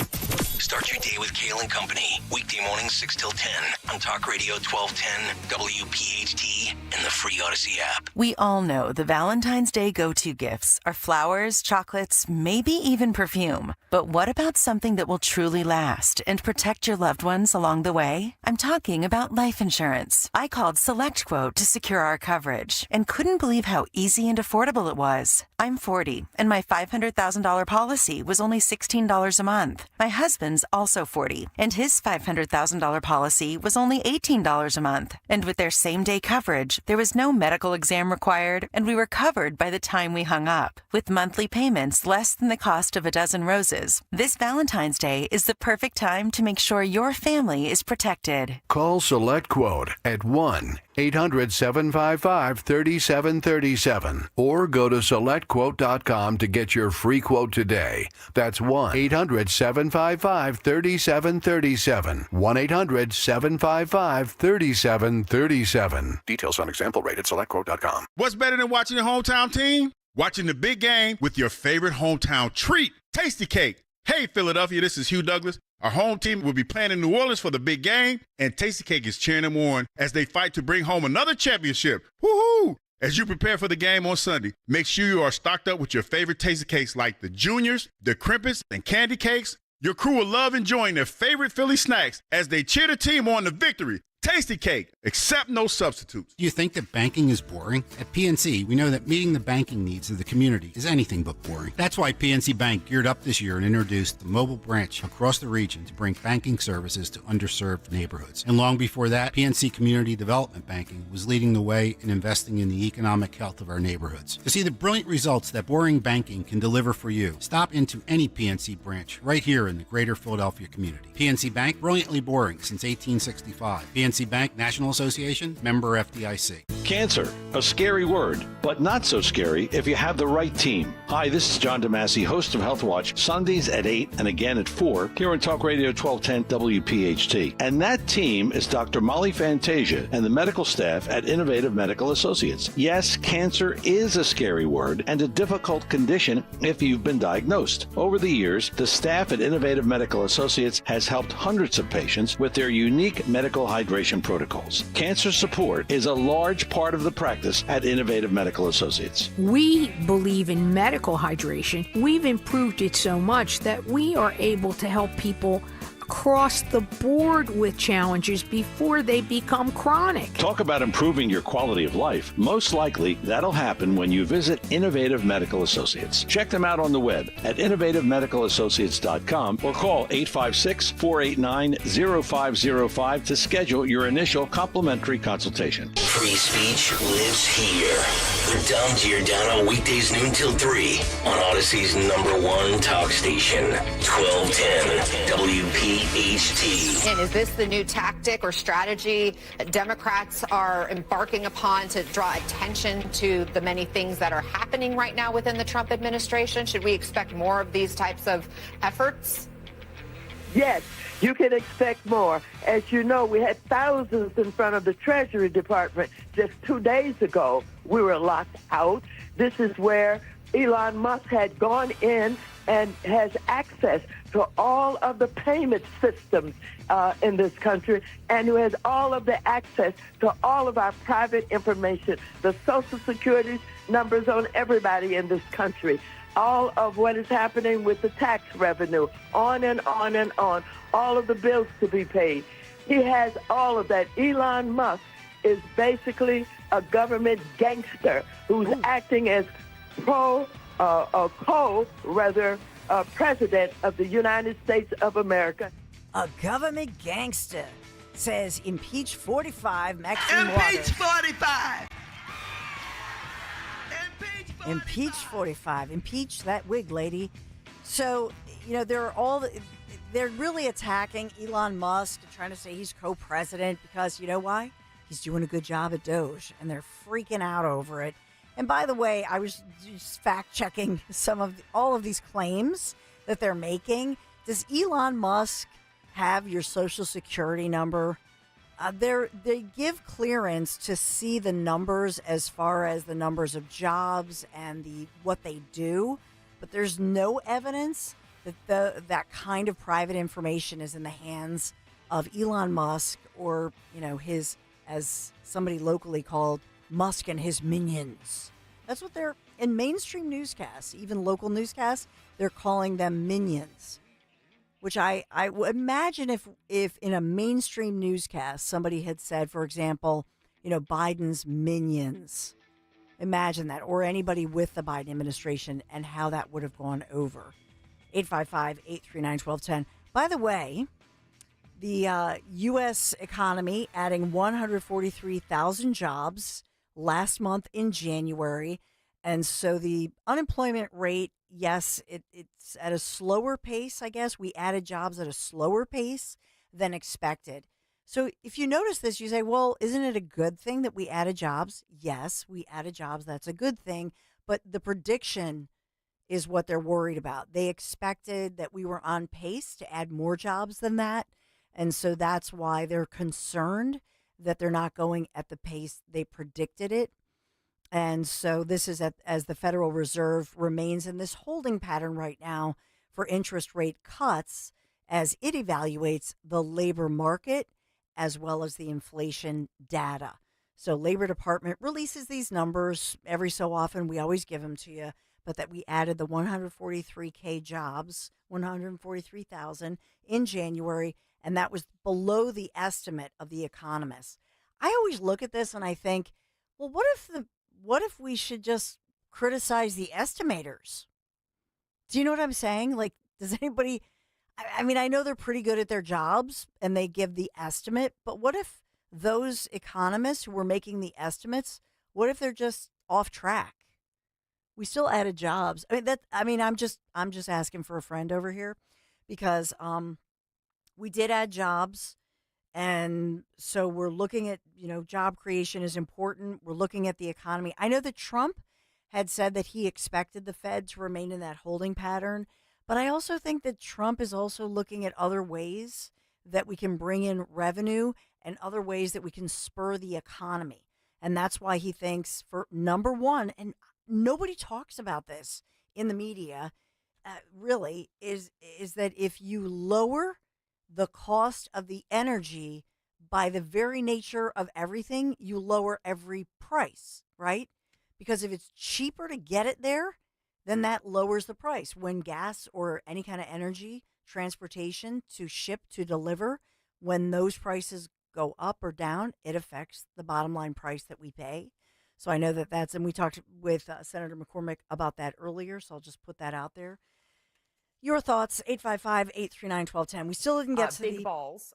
Start your day with Kale and Company. Weekday mornings 6 till 10 on Talk Radio 1210, WPHT, and the free Odyssey app. We all know the Valentine's Day go-to gifts are flowers, chocolates, maybe even perfume. But what about something that will truly last and protect your loved ones along the way? I'm talking about life insurance. I called SelectQuote to secure our coverage and couldn't believe how easy and affordable it was. I'm 40, and my $500,000 policy was only $16 a month. My husband's also 40, and his $500,000 policy was only $18 a month. And with their same-day coverage, There was no medical exam required, and we were covered by the time we hung up. With monthly payments less than the cost of a dozen roses, this Valentine's Day is the perfect time to make sure your family is protected. Call Select Quote at 1-800-755-3737 or go to selectquote.com to get your free quote today. That's 1-800-755-3737. 1-800-755-3737. Details on example rate at selectquote.com. What's better than watching your hometown team? Watching the big game with your favorite hometown treat, Tasty Cake. Hey, Philadelphia, this is Hugh Douglas. Our home team will be playing in New Orleans for the big game, and Tasty Cake is cheering them on as they fight to bring home another championship. Woohoo! As you prepare for the game on Sunday, make sure you are stocked up with your favorite Tasty Cakes like the Juniors, the Crimpets, and Candy Cakes. Your crew will love enjoying their favorite Philly snacks as they cheer the team on to victory. Tasty Cake, accept no substitutes. Do you think that banking is boring? At PNC, we know that meeting the banking needs of the community is anything but boring. That's why PNC Bank geared up this year and introduced the mobile branch across the region to bring banking services to underserved neighborhoods. And long before that, PNC Community Development Banking was leading the way in investing in the economic health of our neighborhoods. To see the brilliant results that boring banking can deliver for you, stop into any PNC branch right here in the greater Philadelphia community. PNC Bank, brilliantly boring since 1865. PNC Bank, National Association, member FDIC. Cancer, a scary word, but not so scary if you have the right team. Hi, this is John DeMasi, host of Health Watch, Sundays at 8 and again at 4 here on Talk Radio 1210 WPHT. And that team is Dr. Molly Fantasia and the medical staff at Innovative Medical Associates. Yes, cancer is a scary word and a difficult condition if you've been diagnosed. Over the years, the staff at Innovative Medical Associates has helped hundreds of patients with their unique medical hydration protocols. Cancer support is a large part of the practice at Innovative Medical Associates. We believe in medical hydration. We've improved it so much that we are able to help people across the board with challenges before they become chronic. Talk about improving your quality of life. Most likely, that'll happen when you visit Innovative Medical Associates. Check them out on the web at innovativemedicalassociates.com or call 856-489-0505 to schedule your initial complimentary consultation. Free speech lives here. With Dom Giordano, weekdays noon till 3 on Odyssey's #1 talk station, 1210 WPHT. And is this the new tactic or strategy Democrats are embarking upon to draw attention to the many things that are happening right now within the Trump administration? Should we expect more of these types of efforts? Yes, you can expect more. As you know, we had thousands in front of the Treasury Department just 2 days ago. We were locked out. This is where Elon Musk had gone in and has access to all of the payment systems in this country, and who has all of the access to all of our private information, the Social Security numbers on everybody in this country, all of what is happening with the tax revenue, on and on and on, all of the bills to be paid. He has all of that. Elon Musk is basically a government gangster who's acting as President of the United States of America. A government gangster says impeach 45 Maxine Waters. Impeach 45! Impeach 45. Impeach that wig lady. So, they're really attacking Elon Musk, trying to say he's co-president because, you know why? He's doing a good job at Doge, and they're freaking out over it. And by the way, I was just fact-checking all of these claims that they're making. Does Elon Musk have your Social Security number? They give clearance to see the numbers as far as the numbers of jobs and what they do, but there's no evidence that that kind of private information is in the hands of Elon Musk or his, as somebody locally called, Musk and his minions. That's what they're in mainstream newscasts, even local newscasts. They're calling them minions, which I would imagine if in a mainstream newscast somebody had said, for example, Biden's minions. Imagine that, or anybody with the Biden administration, and how that would have gone over. 855-839-1210. By the way, the U.S. economy adding 143,000 jobs last month in January. And so the unemployment rate, yes, it's at a slower pace, I guess. We added jobs at a slower pace than expected. So if you notice this, you say, well, isn't it a good thing that we added jobs? Yes, we added jobs. That's a good thing. But the prediction is what they're worried about. They expected that we were on pace to add more jobs than that. And so that's why they're concerned that they're not going at the pace they predicted it. And so this is as the Federal Reserve remains in this holding pattern right now for interest rate cuts as it evaluates the labor market as well as the inflation data. So Labor Department releases these numbers every so often. We always give them to you, but that we added the 143K jobs, 143,000 in January, and that was below the estimate of the economists. I always look at this and I think, well, what if we should just criticize the estimators? Do you know what I'm saying? Like, does anybody, I mean, I know they're pretty good at their jobs and they give the estimate, but what if those economists who were making the estimates, what if they're just off track? We still added jobs. I'm just asking for a friend over here because we did add jobs. And so we're looking at, job creation is important. We're looking at the economy. I know that Trump had said that he expected the Fed to remain in that holding pattern. But I also think that Trump is also looking at other ways that we can bring in revenue and other ways that we can spur the economy. And that's why he thinks, for number one, and nobody talks about this in the media, really, is that if you lower the cost of the energy by the very nature of everything, you lower every price, right? Because if it's cheaper to get it there, then that lowers the price. When gas or any kind of energy, transportation to ship, to deliver, when those prices go up or down, it affects the bottom line price that we pay. So I know that's, and we talked with Senator McCormick about that earlier, so I'll just put that out there. Your thoughts, 855-839-1210. We still didn't get to big balls.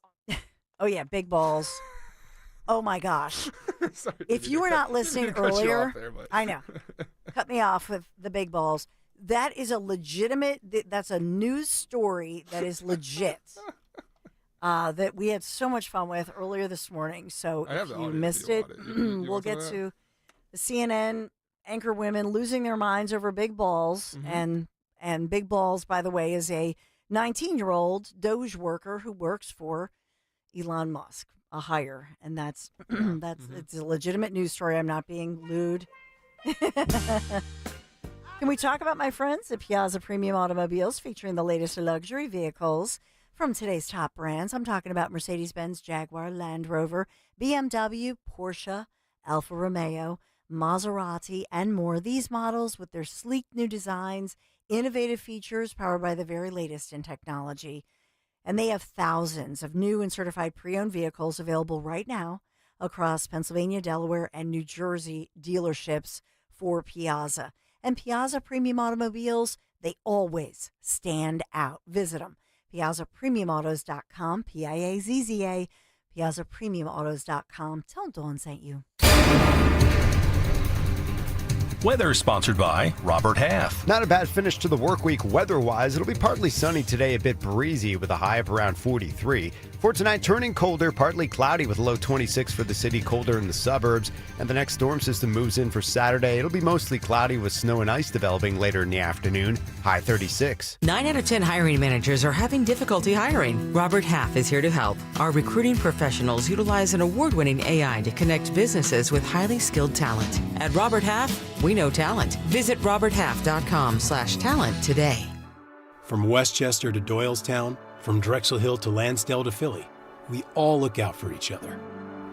Oh, yeah, big balls. Oh, my gosh. Sorry, if you were not listening earlier, I know. Cut me off with the big balls. That is that's a news story that is legit. That we had so much fun with earlier this morning. So if you missed it, we'll get to the CNN anchor women losing their minds over big balls. Mm-hmm. And big balls, by the way, is a 19-year-old Doge worker who works for Elon Musk, a hire. And that's it's a legitimate news story. I'm not being lewd. Can we talk about my friends at Piazza Premium Automobiles, featuring the latest luxury vehicles from today's top brands? I'm talking about Mercedes-Benz, Jaguar, Land Rover, BMW, Porsche, Alfa Romeo, Maserati, and more. These models with their sleek new designs, innovative features powered by the very latest in technology. And they have thousands of new and certified pre-owned vehicles available right now across Pennsylvania, Delaware, and New Jersey dealerships for Piazza. And Piazza Premium Automobiles, they always stand out. Visit them. PiazzaPremiumAutos.com, Piazza, PiazzaPremiumAutos.com. Tell them Dawn sent you. Weather sponsored by Robert Half. Not a bad finish to the work week weather-wise. It'll be partly sunny today, a bit breezy with a high of around 43. For tonight, turning colder, partly cloudy with a low 26 for the city, colder in the suburbs. And the next storm system moves in for Saturday. It'll be mostly cloudy with snow and ice developing later in the afternoon, high 36. 9 out of 10 hiring managers are having difficulty hiring. Robert Half is here to help. Our recruiting professionals utilize an award-winning AI to connect businesses with highly skilled talent. At Robert Half, we know talent. Visit roberthalf.com/talent today. From Westchester to Doylestown, from Drexel Hill to Lansdale to Philly, we all look out for each other,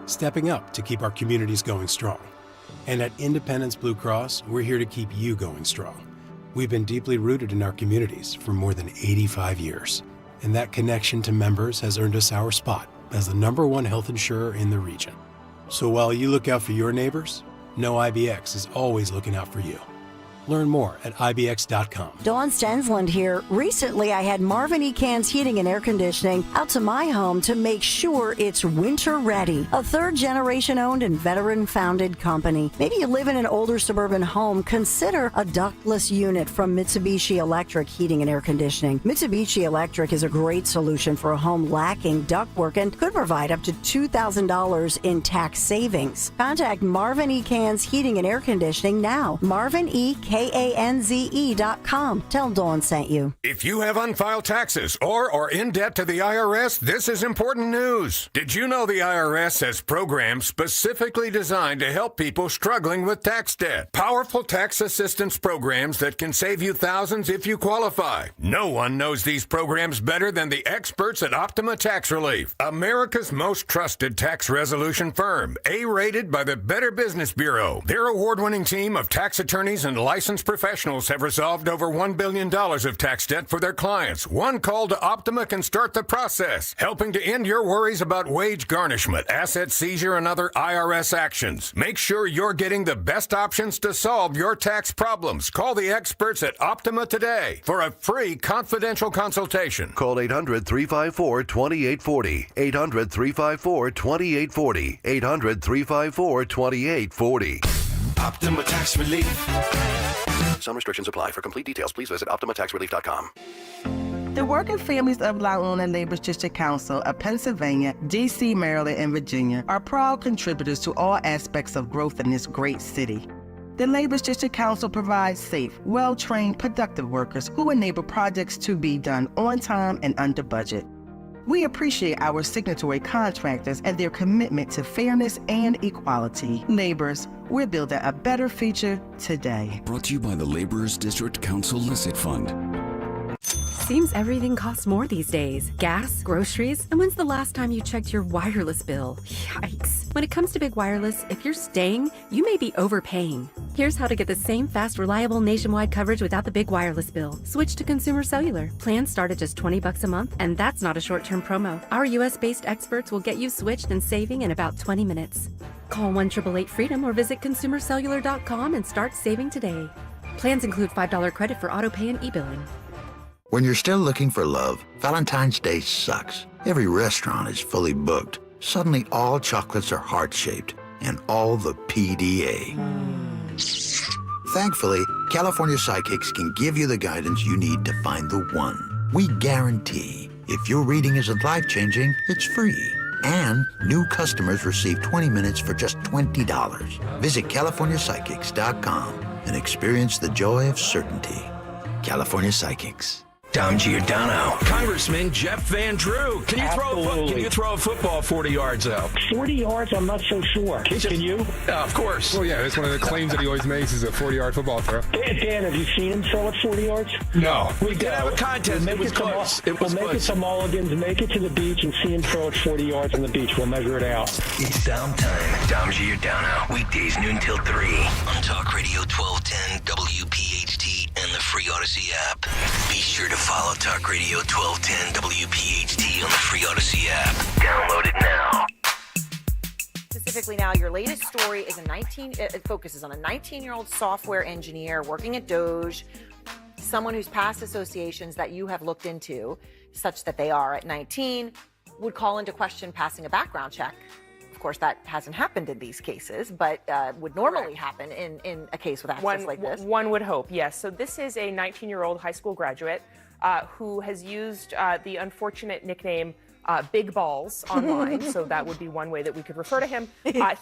stepping up to keep our communities going strong. And at Independence Blue Cross, we're here to keep you going strong. We've been deeply rooted in our communities for more than 85 years, and that connection to members has earned us our spot as the #1 health insurer in the region. So while you look out for your neighbors, know IBX is always looking out for you. Learn more at IBX.com. Dawn Stensland here. Recently, I had Marvin E. Cans Heating and Air Conditioning out to my home to make sure it's winter ready. A third-generation owned and veteran-founded company. Maybe you live in an older suburban home. Consider a ductless unit from Mitsubishi Electric Heating and Air Conditioning. Mitsubishi Electric is a great solution for a home lacking ductwork and could provide up to $2,000 in tax savings. Contact Marvin E. Cans Heating and Air Conditioning now. MarvinEKanze.com. Tell Dawn sent you. If you have unfiled taxes or are in debt to the IRS, this is important news. Did you know the IRS has programs specifically designed to help people struggling with tax debt? Powerful tax assistance programs that can save you thousands if you qualify. No one knows these programs better than the experts at Optima Tax Relief, America's most trusted tax resolution firm, A-rated by the Better Business Bureau. Their award-winning team of tax attorneys and licensed professionals have resolved over $1 billion of tax debt for their clients. One call to Optima can start the process, helping to end your worries about wage garnishment, asset seizure, and other IRS actions. Make sure you're getting the best options to solve your tax problems. Call the experts at Optima today for a free confidential consultation. Call 800-354-2840. 800-354-2840. 800-354-2840. Optima Tax Relief. Some restrictions apply. For complete details, please visit OptimaTaxRelief.com. The working families of La Una Labor's District Council of Pennsylvania, D.C., Maryland, and Virginia are proud contributors to all aspects of growth in this great city. The Labor's District Council provides safe, well-trained, productive workers who enable projects to be done on time and under budget. We appreciate our signatory contractors and their commitment to fairness and equality. Laborers, we're building a better future today. Brought to you by the Laborers District Council Licit Fund. Seems everything costs more these days. Gas, groceries, and when's the last time you checked your wireless bill? Yikes. When it comes to big wireless, if you're staying, you may be overpaying. Here's how to get the same fast, reliable nationwide coverage without the big wireless bill. Switch to Consumer Cellular. Plans start at just $20 a month, and that's not a short-term promo. Our US-based experts will get you switched and saving in about 20 minutes. Call 1-888-FREEDOM or visit consumercellular.com and start saving today. Plans include $5 credit for auto pay and e-billing. When you're still looking for love, Valentine's Day sucks. Every restaurant is fully booked. Suddenly all chocolates are heart-shaped and all the PDA. Thankfully, California Psychics can give you the guidance you need to find the one. We guarantee if your reading isn't life-changing, it's free. And new customers receive 20 minutes for just $20. Visit CaliforniaPsychics.com and experience the joy of certainty. California Psychics. Dom Giordano. Congressman Jeff Van Drew. Can you throw a football 40 yards out? 40 yards, I'm not so sure. Can you? Of course. Well, yeah, that's one of the claims that he always makes is a 40-yard football throw. Dan, have you seen him throw at 40 yards? No. We did have a contest. It was close. We'll make it to Mulligan's, make it to the beach, and see him throw at 40 yards on the beach. We'll measure it out. It's Dom time. Dom Giordano. Weekdays noon till 3 on Talk Radio 1210 WPHT and the free Odyssey app. Be sure to follow Talk Radio 1210 WPHT on the free Odyssey app. Download it now. Specifically now, your latest story is it focuses on a 19-year-old software engineer working at Doge, someone whose past associations that you have looked into, such that they are at 19, would call into question passing a background check. Of course, that hasn't happened in these cases, but would normally happen in a case with access like this. One would hope, yes. So this is a 19-year-old high school graduate who has used the unfortunate nickname Big Balls online, so that would be one way that we could refer to him.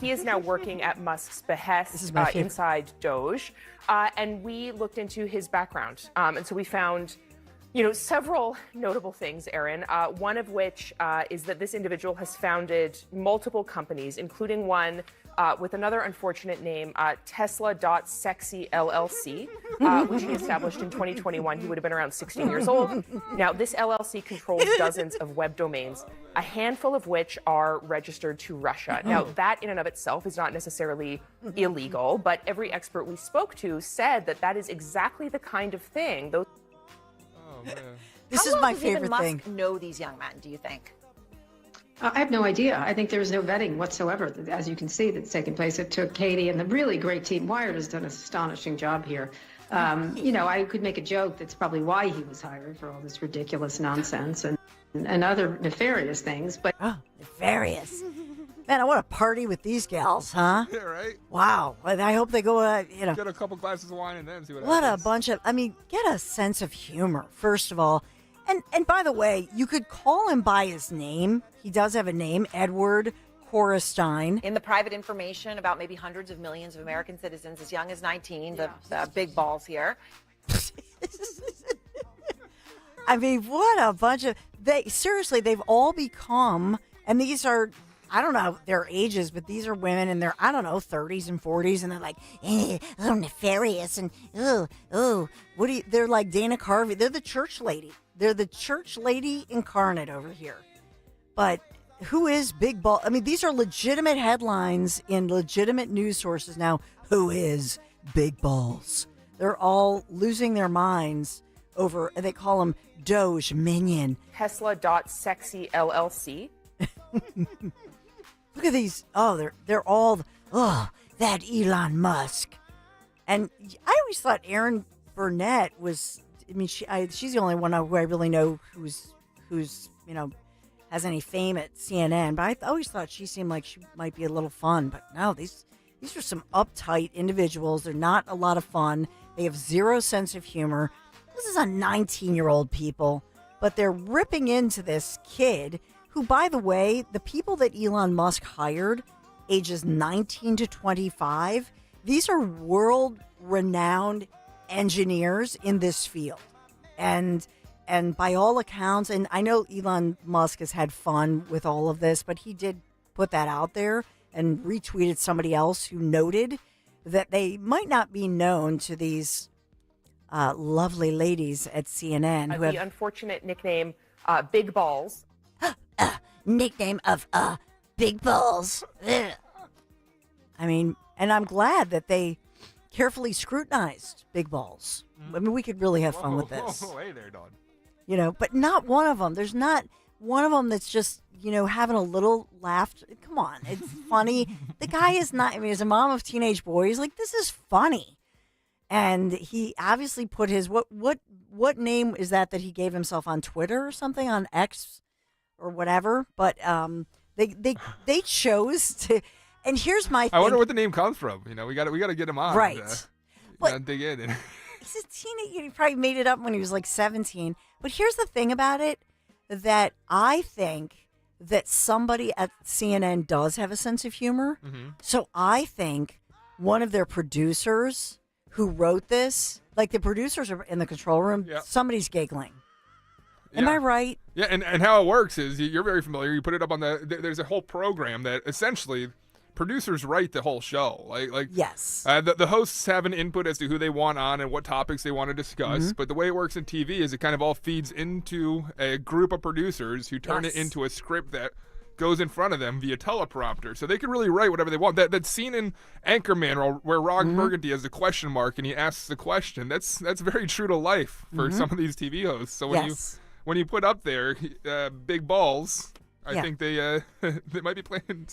He is now working at Musk's behest inside Doge, and we looked into his background, and so we found several notable things, Aaron, one of which is that this individual has founded multiple companies, including one with another unfortunate name, Tesla.Sexy LLC, which he established in 2021. He would have been around 16 years old. Now, this LLC controls dozens of web domains, a handful of which are registered to Russia. Now, that in and of itself is not necessarily illegal, but every expert we spoke to said that that is exactly the kind of thing those. This is my favorite thing. Musk know these young men, do you think? I have no idea. I think there was no vetting whatsoever, as you can see, that's taken place. It took Katie and the really great team. Wired has done an astonishing job here. I could make a joke that's probably why he was hired for all this ridiculous nonsense and other nefarious things. But nefarious. Man, I want to party with these gals, huh? Yeah, right? Wow. I hope they go, Get a couple glasses of wine and then see what What happens. a bunch of, get a sense of humor, first of all. And by the way, you could call him by his name. He does have a name, Edward Korestein. In the private information about maybe hundreds of millions of American citizens as young as 19, the big balls here. What a bunch of, they've all become, and these are, I don't know their ages, but these are women in their, 30s and 40s, and they're like, nefarious, and they're like Dana Carvey. They're the church lady. They're the church lady incarnate over here. But who is Big Ball? These are legitimate headlines in legitimate news sources now. Who is Big Balls? They're all losing their minds over, they call him Doge Minion. Tesla.sexy LLC. Look at these. Oh, they're all, that Elon Musk. And I always thought Erin Burnett was, she's the only one who I really know who's has any fame at CNN. But I always thought she seemed like she might be a little fun. But no, these are some uptight individuals. They're not a lot of fun. They have zero sense of humor. This is a 19-year-old people, but they're ripping into this kid who, by the way, the people that Elon Musk hired, ages 19 to 25, these are world-renowned engineers in this field. And by all accounts, and I know Elon Musk has had fun with all of this, but he did put that out there and retweeted somebody else who noted that they might not be known to these lovely ladies at CNN who have the unfortunate nickname Big Balls. Nickname of Big Balls. Ugh. And I'm glad that they carefully scrutinized Big Balls. We could really have fun with this. Hey there, Dawn. But not one of them. There's not one of them that's just, having a little laugh. Come on, it's funny. The guy is not, as a mom of teenage boys, this is funny. And he obviously put his, what name is that he gave himself on Twitter or something, on X or whatever? But they chose to, and here's my thing. I wonder what the name comes from. We got to get him on. Right. But dig in. He's a teenager. He probably made it up when he was 17. But here's the thing about it, that I think that somebody at CNN does have a sense of humor. Mm-hmm. So I think one of their producers who wrote this, the producers are in the control room, somebody's giggling. Yeah. Am I right? Yeah, and how it works is, you're very familiar, you put it up on there's a whole program that essentially producers write the whole show. Yes. The hosts have an input as to who they want on and what topics they want to discuss. Mm-hmm. But the way it works in TV is it kind of all feeds into a group of producers who turn it into a script that goes in front of them via teleprompter. So they can really write whatever they want. That scene in Anchorman where Ron Burgundy has the question mark and he asks the question, that's very true to life for some of these TV hosts. So when you put up there Big Balls, I think they might be playing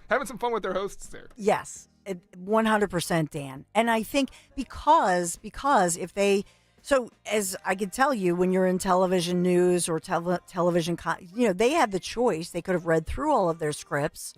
having some fun with their hosts there. Yes, 100%, Dan. And I think because if they, so as I can tell you, when you're in television news or television, they had the choice. They could have read through all of their scripts,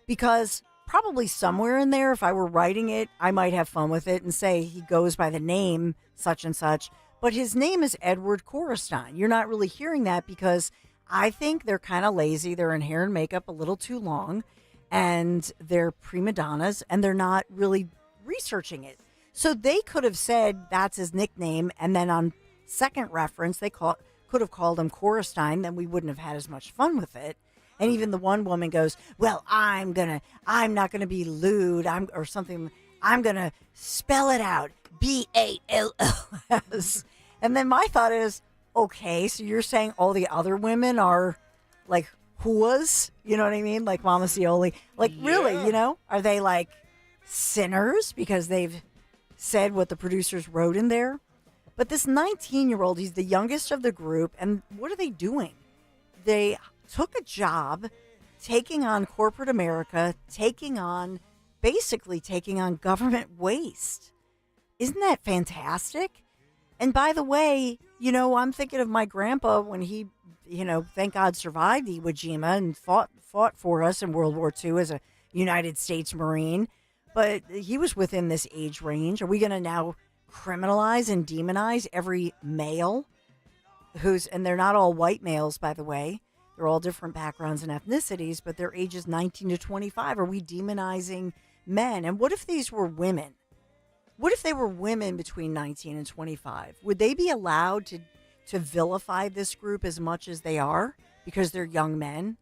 because probably somewhere in there, if I were writing it, I might have fun with it and say he goes by the name such and such, but his name is Edward Korestein. You're not really hearing that because I think they're kind of lazy. They're in hair and makeup a little too long, and they're prima donnas, and they're not really researching it. So they could have said that's his nickname, and then on second reference, they could have called him Korestein. Then we wouldn't have had as much fun with it. And even the one woman goes, "Well, I'm not gonna be lewd, or something. I'm gonna spell it out, BALLS." And then my thought is, okay, so you're saying all the other women are like whoas? You know what I mean? Like Mama Scioli. Really, are they sinners because they've said what the producers wrote in there? But this 19-year-old, he's the youngest of the group, and what are they doing? They took a job taking on corporate America, basically taking on government waste. Isn't that fantastic? And by the way, I'm thinking of my grandpa when he, thank God survived Iwo Jima and fought for us in World War II as a United States Marine. But he was within this age range. Are we going to now criminalize and demonize every male and they're not all white males, by the way. They're all different backgrounds and ethnicities, but their ages 19 to 25. Are we demonizing men? And what if these were women? What if they were women between 19 and 25? Would they be allowed to vilify this group as much as they are because they're young men?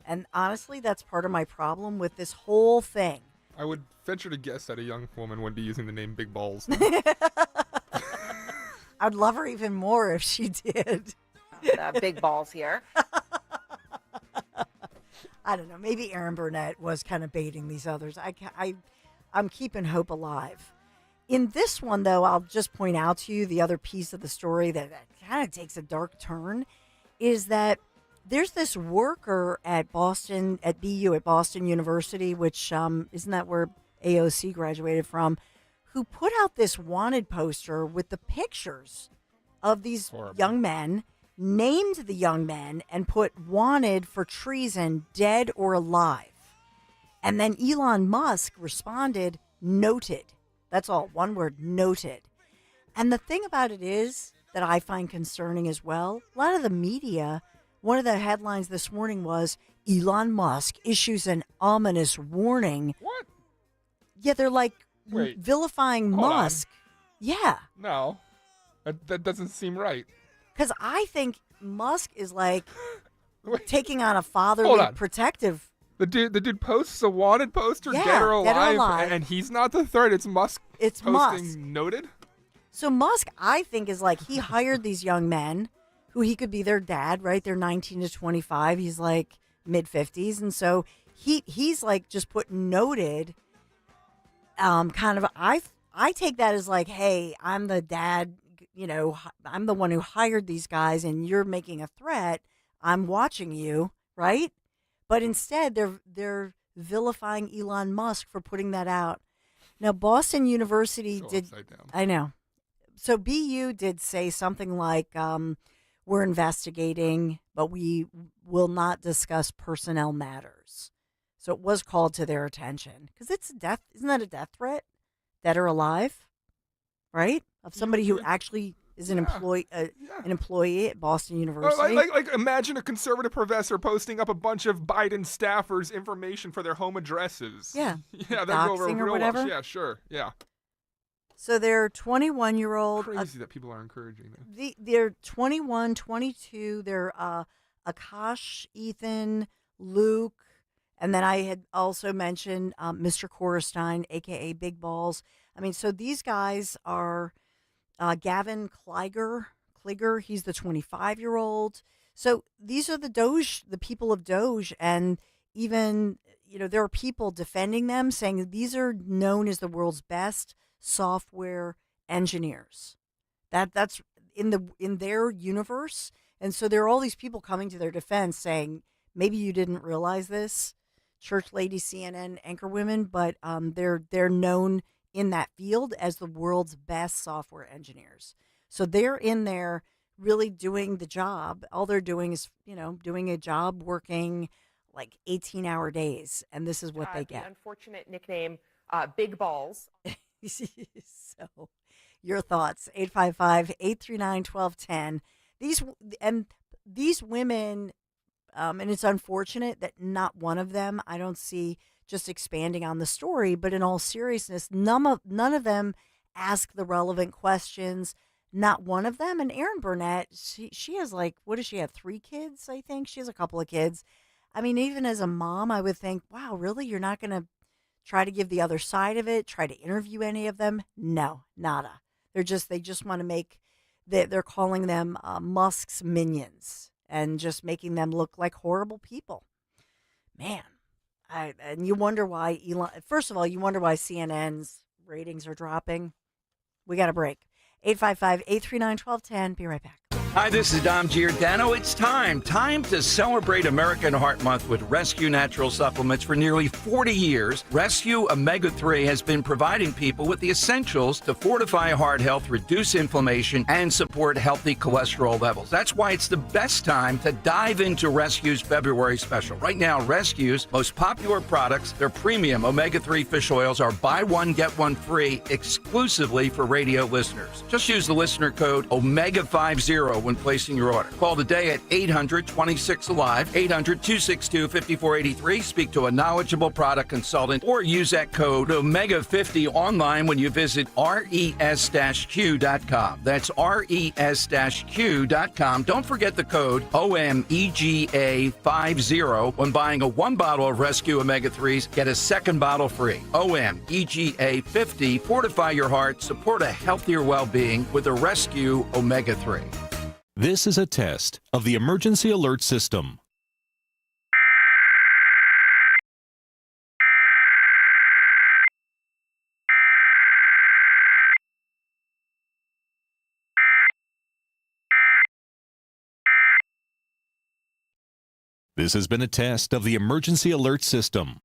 And honestly, that's part of my problem with this whole thing. I would venture to guess that a young woman would be using the name Big Balls. I'd love her even more if she did. Big balls here. I don't know. Maybe Aaron Burnett was kind of baiting these others. I'm keeping hope alive. In this one, though, I'll just point out to you the other piece of the story that kind of takes a dark turn is that there's this worker at Boston, at BU, at Boston University, which isn't that where AOC graduated from, who put out this wanted poster with the pictures of these young men, named the young men, and put wanted for treason, dead or alive. And then Elon Musk responded, noted. That's all, one word, noted. And the thing about it is that I find concerning as well, a lot of the media, one of the headlines this morning was, Elon Musk issues an ominous warning. What? Yeah, they're like Wait, vilifying Musk. Yeah. No, that doesn't seem right. Because I think Musk is like taking on a fatherly protective. The dude posts a wanted poster, dead or alive, and he's not the third. It's Musk. It's posting Musk. Noted. So Musk, I think, is like he hired these young men who he could be their dad, right? They're 19 to 25. He's like mid-50s. And so he's like just put noted kind of, I take that as like, hey, I'm the dad, I'm the one who hired these guys and you're making a threat. I'm watching you, right? But instead, they're vilifying Elon Musk for putting that out. Now, Boston University did. I know. So BU did say something like, "We're investigating, but we will not discuss personnel matters." So it was called to their attention because it's a death. Isn't that a death threat? Dead or alive, right? Of somebody who actually is an employee at Boston University. Like imagine a conservative professor posting up a bunch of Biden staffers' information for their home addresses. Yeah. Yeah, they'll go over Doxing or real whatever? well. Yeah, sure. Yeah. So they're 21-year-old. Crazy that people are encouraging this. They're 21, 22. They're Akash, Ethan, Luke, and then I had also mentioned Mr. Korestein, a.k.a. Big Balls. I mean, so these guys are Gavin Kliger, he's the 25-year-old. So these are the people of Doge, and even, there are people defending them, saying these are known as the world's best software engineers. That's in their universe. And so there are all these people coming to their defense saying, maybe you didn't realize this, church lady, CNN anchor women, but they're known in that field as the world's best software engineers. So they're in there really doing the job. All they're doing is, doing a job working like 18-hour days. And this is what they get. The unfortunate nickname, Big Balls. So your thoughts, 855-839-1210. These women, and it's unfortunate that not one of them, I don't see, just expanding on the story, but in all seriousness, none of them ask the relevant questions. Not one of them. And Erin Burnett, she has like, what does she have? 3 kids, I think. She has a couple of kids. I mean, even as a mom, I would think, wow, really? You're not going to try to give the other side of it, try to interview any of them? No, nada. They just want to make, they're calling them Musk's minions and just making them look like horrible people. Man. And you wonder why first of all, you wonder why CNN's ratings are dropping. We got a break. 855-839-1210. Be right back. Hi, this is Dom Giordano. It's time to celebrate American Heart Month with Rescue Natural Supplements. For nearly 40 years, Rescue Omega-3 has been providing people with the essentials to fortify heart health, reduce inflammation, and support healthy cholesterol levels. That's why it's the best time to dive into Rescue's February special. Right now, Rescue's most popular products, their premium omega-3 fish oils, are buy one, get one free exclusively for radio listeners. Just use the listener code OMEGA50 when placing your order. Call today at 800-26-ALIVE, 800-262-5483. Speak to a knowledgeable product consultant or use that code OMEGA50 online when you visit res-q.com. That's res-q.com. Don't forget the code OMEGA50 when buying a one bottle of Rescue Omega-3s. Get a second bottle free. OMEGA50. Fortify your heart. Support a healthier well-being with a Rescue Omega-3. This is a test of the emergency alert system. This has been a test of the emergency alert system.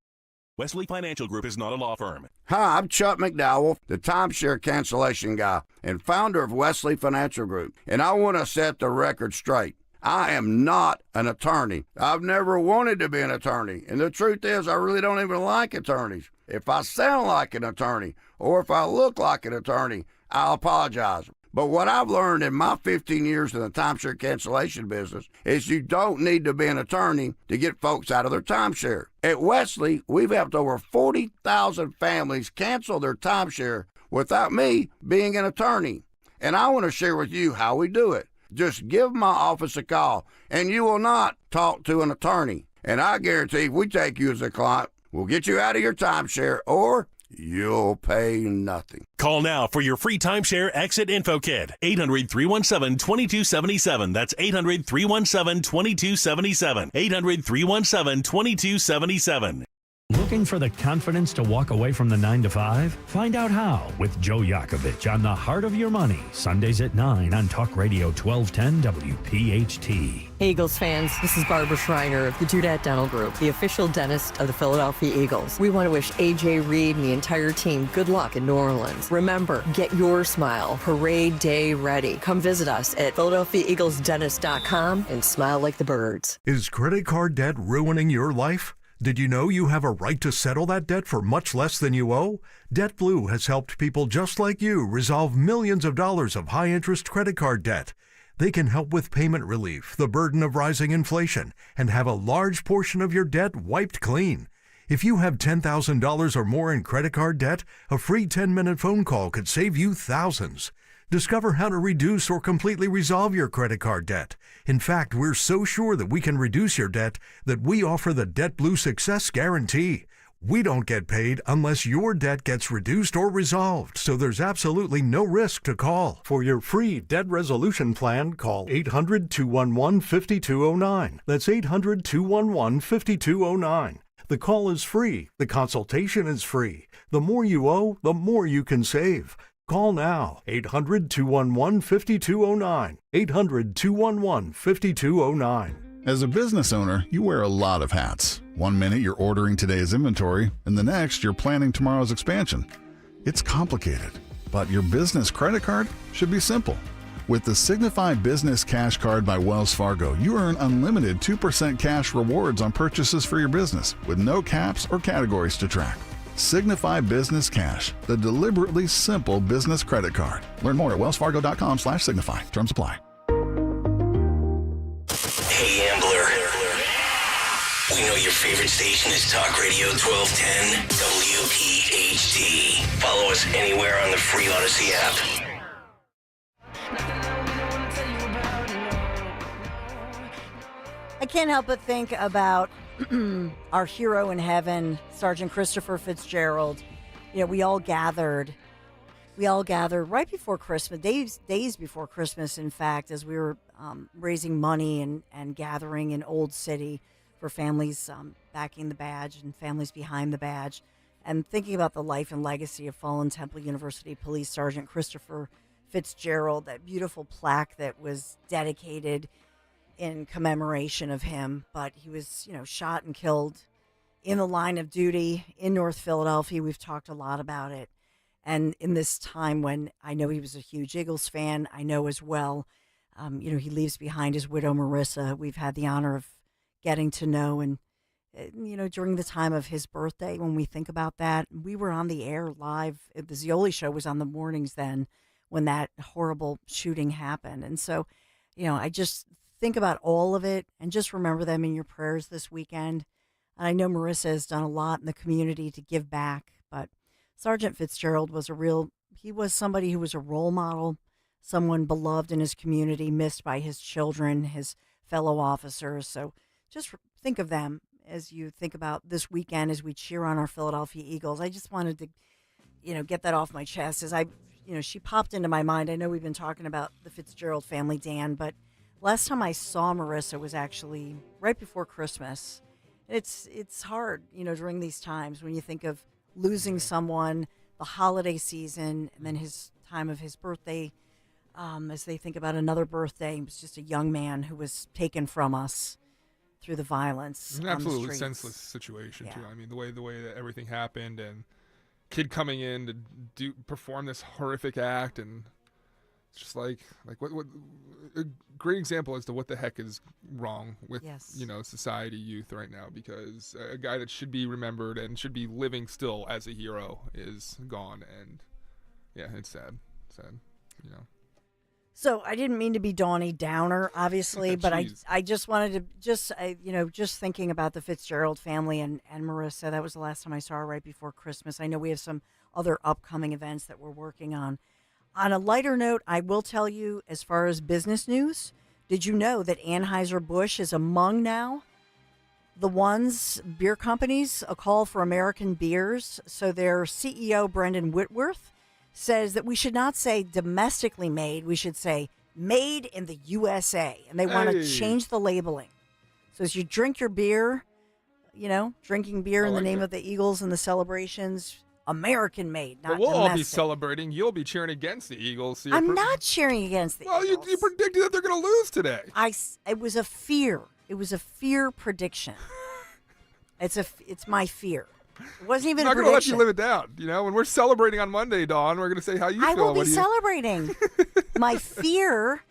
Wesley Financial Group is not a law firm. Hi, I'm Chuck McDowell, the timeshare cancellation guy and founder of Wesley Financial Group, and I want to set the record straight. I am not an attorney. I've never wanted to be an attorney, and the truth is I really don't even like attorneys. If I sound like an attorney or if I look like an attorney, I'll apologize. But what I've learned in my 15 years in the timeshare cancellation business is you don't need to be an attorney to get folks out of their timeshare. At Wesley, we've helped over 40,000 families cancel their timeshare without me being an attorney. And I want to share with you how we do it. Just give my office a call, and you will not talk to an attorney. And I guarantee if we take you as a client, we'll get you out of your timeshare, or you'll pay nothing. Call now for your free timeshare exit info kit. 800-317-2277. That's 800-317-2277. 800-317-2277. Looking for the confidence to walk away from the 9 to 5? Find out how with Joe Yakovich on The Heart of Your Money, Sundays at 9 on Talk Radio 1210 WPHT. Hey Eagles fans, this is Barbara Schreiner of the Dudette Dental Group, the official dentist of the Philadelphia Eagles. We want to wish AJ Reed and the entire team good luck in New Orleans. Remember, get your smile parade day ready. Come visit us at PhiladelphiaEaglesDentist.com and smile like the birds. Is credit card debt ruining your life? Did you know you have a right to settle that debt for much less than you owe? DebtBlue has helped people just like you resolve millions of dollars of high-interest credit card debt. They can help with payment relief, the burden of rising inflation, and have a large portion of your debt wiped clean. If you have $10,000 or more in credit card debt, a free 10-minute phone call could save you thousands. Discover how to reduce or completely resolve your credit card debt. In fact, we're so sure that we can reduce your debt that we offer the DebtBlue Success Guarantee. We don't get paid unless your debt gets reduced or resolved, so there's absolutely no risk to call. For your free debt resolution plan, call 800-211-5209. That's 800-211-5209. The call is free. The consultation is free. The more you owe, the more you can save. Call now, 800-211-5209, 800-211-5209. As a business owner, you wear a lot of hats. One minute you're ordering today's inventory, and the next you're planning tomorrow's expansion. It's complicated, but your business credit card should be simple. With the Signify Business Cash Card by Wells Fargo, you earn unlimited 2% cash rewards on purchases for your business, with no caps or categories to track. Signify Business Cash, the deliberately simple business credit card. Learn more at wellsfargo.com/signify. Terms apply. Hey, Ambler. We know your favorite station is Talk Radio 1210 WPHT. Follow us anywhere on the free Odyssey app. I can't help but think about our hero in heaven, Sergeant Christopher Fitzgerald. You know, we all gathered right before Christmas, days before Christmas, in fact, as we were raising money and gathering in Old City for families backing the badge and families behind the badge, and thinking about the life and legacy of fallen Temple University Police Sergeant Christopher Fitzgerald, that beautiful plaque that was dedicated in commemoration of him. But he was, shot and killed in the line of duty in North Philadelphia. We've talked a lot about it. And in this time when I know he was a huge Eagles fan, I know as well, he leaves behind his widow, Marissa. We've had the honor of getting to know. And, during the time of his birthday, when we think about that, we were on the air live. The Zioli show was on the mornings then when that horrible shooting happened. And so, I just think about all of it and just remember them in your prayers this weekend. And I know Marissa has done a lot in the community to give back, but Sergeant Fitzgerald was he was somebody who was a role model, someone beloved in his community, missed by his children, his fellow officers. So just think of them as you think about this weekend as we cheer on our Philadelphia Eagles. I just wanted to, get that off my chest as she popped into my mind. I know we've been talking about the Fitzgerald family, Dan, but last time I saw Marissa was actually right before Christmas. It's hard, during these times when you think of losing someone, the holiday season, and then his time of his birthday, as they think about another birthday. He was just a young man who was taken from us through the violence. An absolutely senseless situation, too. I mean, the way that everything happened, and kid coming in to perform this horrific act, and it's just like what a great example as to what the heck is wrong with society, youth right now, because a guy that should be remembered and should be living still as a hero is gone. And it's sad, So I didn't mean to be Donnie Downer, obviously, but I just wanted to just thinking about the Fitzgerald family and Marissa. That was the last time I saw her, right before Christmas. I know we have some other upcoming events that we're working on. On a lighter note, I will tell you, as far as business news, did you know that Anheuser-Busch is among now the beer companies, a call for American beers? So their CEO, Brendan Whitworth, says that we should not say domestically made, we should say made in the USA. And they want to change the labeling. So as you drink your beer, drinking beer in the name of the Eagles and the celebrations, American made, not we'll domestic. all be celebrating. You'll be cheering against the Eagles. So I'm not cheering against the Eagles. Well, you predicted that they're going to lose today. It was a fear. It was a fear prediction. It's my fear. It wasn't even a prediction. I'm not going to let you live it down. When we're celebrating on Monday, Dawn, we're going to say how you feel. I will be celebrating. My fear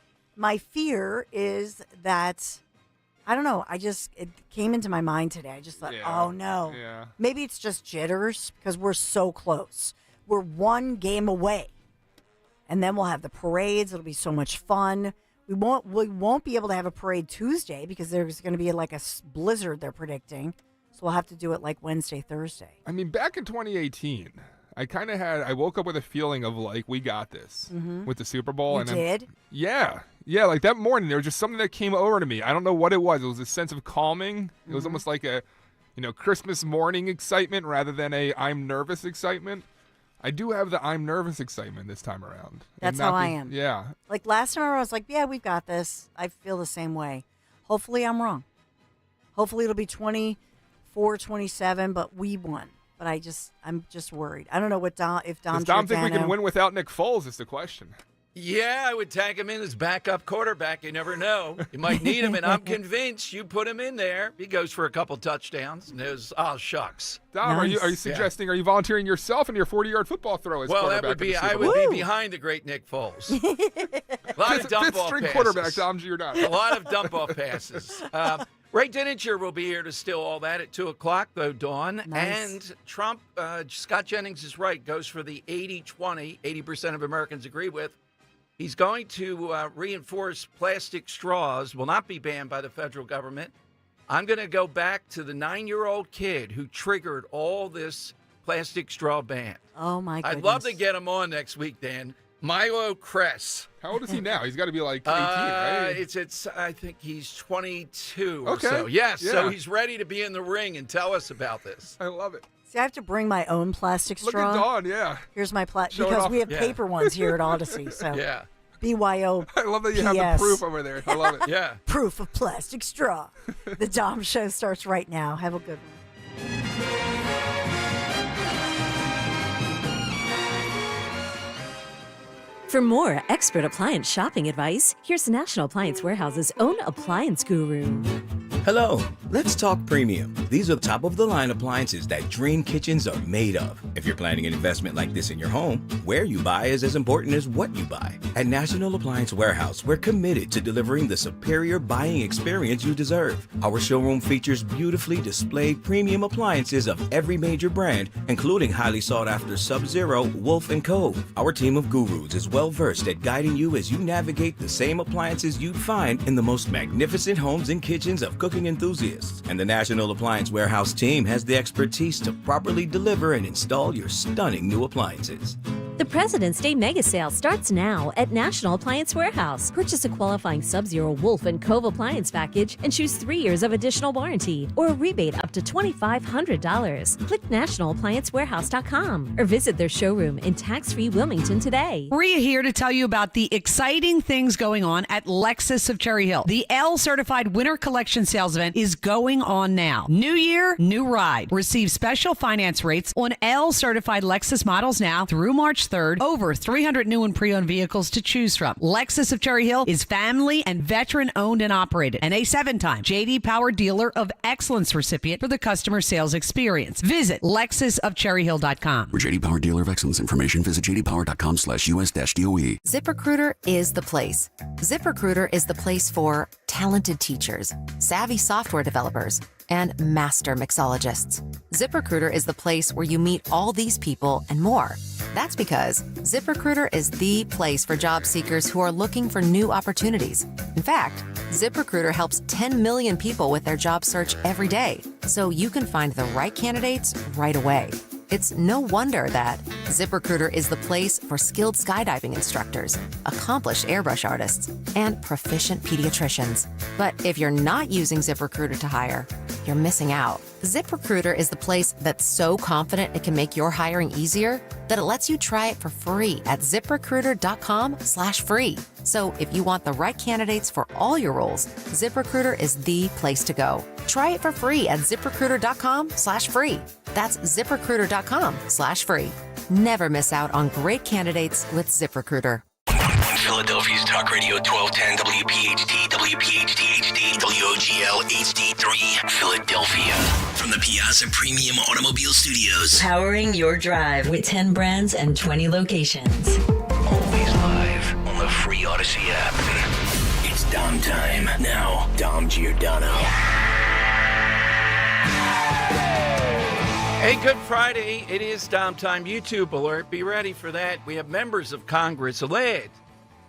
is that, I don't know. It came into my mind today. I just thought, oh no. Yeah. Maybe it's just jitters because we're so close. We're one game away. And then we'll have the parades. It'll be so much fun. We won't be able to have a parade Tuesday because there's going to be like a blizzard they're predicting. So we'll have to do it like Wednesday, Thursday. I mean, back in 2018, I woke up with a feeling of like, we got this with the Super Bowl. You did? Yeah. Yeah, like that morning, there was just something that came over to me. I don't know what it was. It was a sense of calming. It was almost like a, Christmas morning excitement rather than a I'm nervous excitement. I do have the I'm nervous excitement this time around. That's how I am. Yeah. Like last time I was like, yeah, we've got this. I feel the same way. Hopefully I'm wrong. Hopefully it'll be 24-27, but we won. But I'm just worried. I don't know if Dom Does Dom think we can win without Nick Foles is the question. Yeah, I would tag him in as backup quarterback. You never know. You might need him, and I'm convinced you put him in there. He goes for a couple touchdowns, and there's, shucks. Dom, nice. Are you suggesting, are you volunteering yourself in your 40-yard football throw as quarterback? Well, I would be behind the great Nick Foles. A lot of dump-off passes. Quarterback, Dom Giordano. A lot of dump-off passes. Ray Dininger will be here to steal all that at 2 o'clock, though, Dawn. Nice. And Trump, Scott Jennings is right, goes for the 80-20, 80% of Americans agree with. He's going to reinforce plastic straws will not be banned by the federal government. I'm going to go back to the 9-year-old kid who triggered all this plastic straw ban. Oh, my goodness. I'd love to get him on next week, Dan. Milo Kress. How old is he now? He's got to be like 18, right? I think he's 22 or so. Yes, yeah. So he's ready to be in the ring and tell us about this. I love it. See, I have to bring my own plastic straw. Look at Dawn, yeah. Here's my because we have paper ones here at Odyssey. So yeah. BYO. I love that you have the proof over there. I love it. Yeah. Proof of plastic straw. The Dom Show starts right now. Have a good one. For more expert appliance shopping advice, here's National Appliance Warehouse's own appliance guru. Hello, let's talk premium. These are top-of-the-line appliances that dream kitchens are made of. If you're planning an investment like this in your home, where you buy is as important as what you buy. At National Appliance Warehouse, we're committed to delivering the superior buying experience you deserve. Our showroom features beautifully displayed premium appliances of every major brand, including highly sought-after Sub-Zero, Wolf, and Cove. Our team of gurus is well-versed at guiding you as you navigate the same appliances you'd find in the most magnificent homes and kitchens of cooking enthusiasts. And the National Appliance Warehouse team has the expertise to properly deliver and install your stunning new appliances. The President's Day Mega Sale starts now at National Appliance Warehouse. Purchase a qualifying Sub-Zero, Wolf, and Cove appliance package and choose 3 years of additional warranty or a rebate up to $2,500. Click nationalappliancewarehouse.com or visit their showroom in tax-free Wilmington today. Maria here to tell you about the exciting things going on at Lexus of Cherry Hill. The L-Certified Winter Collection Sales Event is going on now. New year, new ride. Receive special finance rates on L-Certified Lexus models now through March 3rd. Over 300 new and pre-owned vehicles to choose from. Lexus of Cherry Hill is family and veteran owned and operated, and a 7-time J.D. Power Dealer of Excellence recipient for the customer sales experience. Visit lexusofcherryhill.com. For J.D. Power Dealer of Excellence information, visit jdpower.com/US-DOE. ZipRecruiter is the place. ZipRecruiter is the place for talented teachers, savvy software developers, and master mixologists. ZipRecruiter is the place where you meet all these people and more. That's because ZipRecruiter is the place for job seekers who are looking for new opportunities. In fact, ZipRecruiter helps 10 million people with their job search every day, so you can find the right candidates right away. It's no wonder that ZipRecruiter is the place for skilled skydiving instructors, accomplished airbrush artists, and proficient pediatricians. But if you're not using ZipRecruiter to hire, you're missing out. ZipRecruiter is the place that's so confident it can make your hiring easier that it lets you try it for free at ZipRecruiter.com/free. So if you want the right candidates for all your roles, ZipRecruiter is the place to go. Try it for free at ZipRecruiter.com/free. That's ZipRecruiter.com/free. Never miss out on great candidates with ZipRecruiter. Philadelphia's Talk Radio 1210 WPHT, WPHT HD, WOGL HD3, Philadelphia. From the Piazza Premium Automobile Studios. Powering your drive with 10 brands and 20 locations. Always live on the free Odyssey app. It's Dom time. Now, Dom Giordano. Hey, good Friday. It is Dom Time. YouTube alert. Be ready for that. We have members of Congress led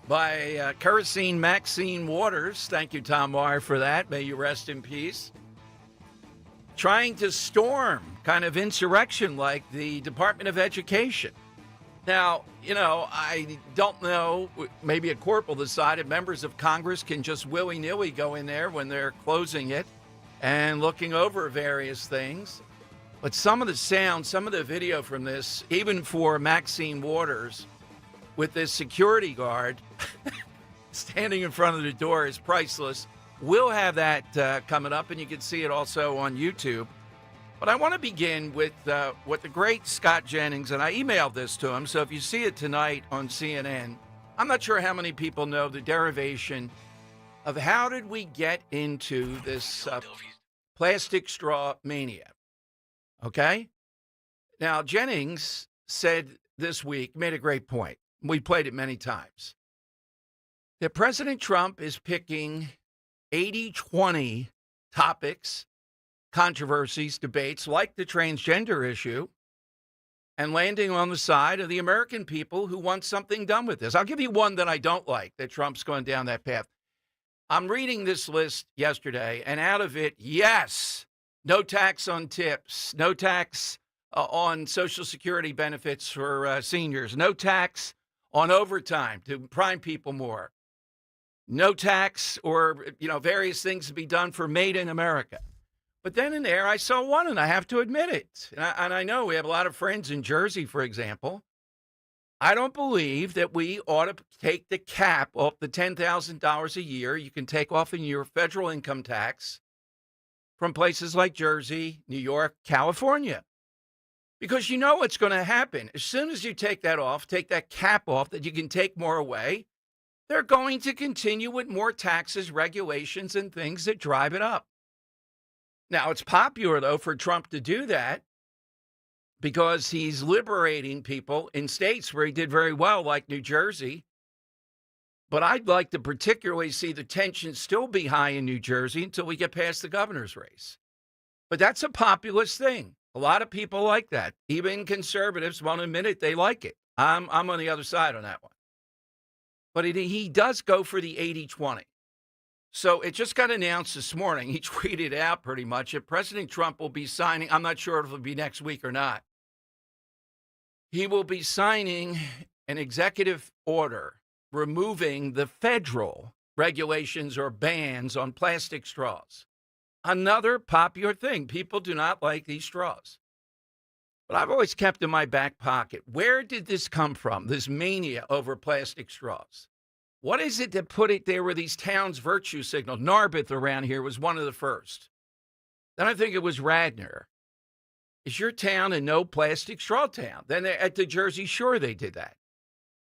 by Kerosene Maxine Waters. Thank you, Tom Wire, for that. May you rest in peace. Trying to storm kind of insurrection like the Department of Education. Now, I don't know, maybe a corporal decided members of Congress can just willy-nilly go in there when they're closing it and looking over various things. But some of the sound, some of the video from this, even for Maxine Waters, with this security guard standing in front of the door is priceless. We'll have that coming up, and you can see it also on YouTube. But I want to begin with what the great Scott Jennings, and I emailed this to him, so if you see it tonight on CNN, I'm not sure how many people know the derivation of how did we get into this plastic straw mania. Okay? Now, Jennings said this week, made a great point. We played it many times. That President Trump is picking 80-20 topics, controversies, debates like the transgender issue, and landing on the side of the American people who want something done with this. I'll give you one that I don't like, that Trump's going down that path. I'm reading this list yesterday, and out of it, yes, no tax on tips, no tax on Social Security benefits for seniors, no tax on overtime to prime people more, no tax or, various things to be done for Made in America. But then in there, I saw one, and I have to admit it. And I know we have a lot of friends in Jersey, for example. I don't believe that we ought to take the cap off the $10,000 a year you can take off in your federal income tax from places like Jersey, New York, California. Because you know what's going to happen. As soon as you take that off, take that cap off that you can take more away, they're going to continue with more taxes, regulations, and things that drive it up. Now, it's popular, though, for Trump to do that because he's liberating people in states where he did very well, like New Jersey. But I'd like to particularly see the tension still be high in New Jersey until we get past the governor's race. But that's a populist thing. A lot of people like that. Even conservatives won't admit it. They like it. I'm on the other side on that one. But he does go for the 80-20. So it just got announced this morning. He tweeted out pretty much that President Trump will be signing. I'm not sure if it'll be next week or not. He will be signing an executive order removing the federal regulations or bans on plastic straws. Another popular thing. People do not like these straws. But I've always kept in my back pocket, where did this come from, this mania over plastic straws? What is it that put it there where these towns virtue signaled? Narberth around here was one of the first. Then I think it was Radnor. Is your town a no plastic straw town? Then at the Jersey Shore, they did that.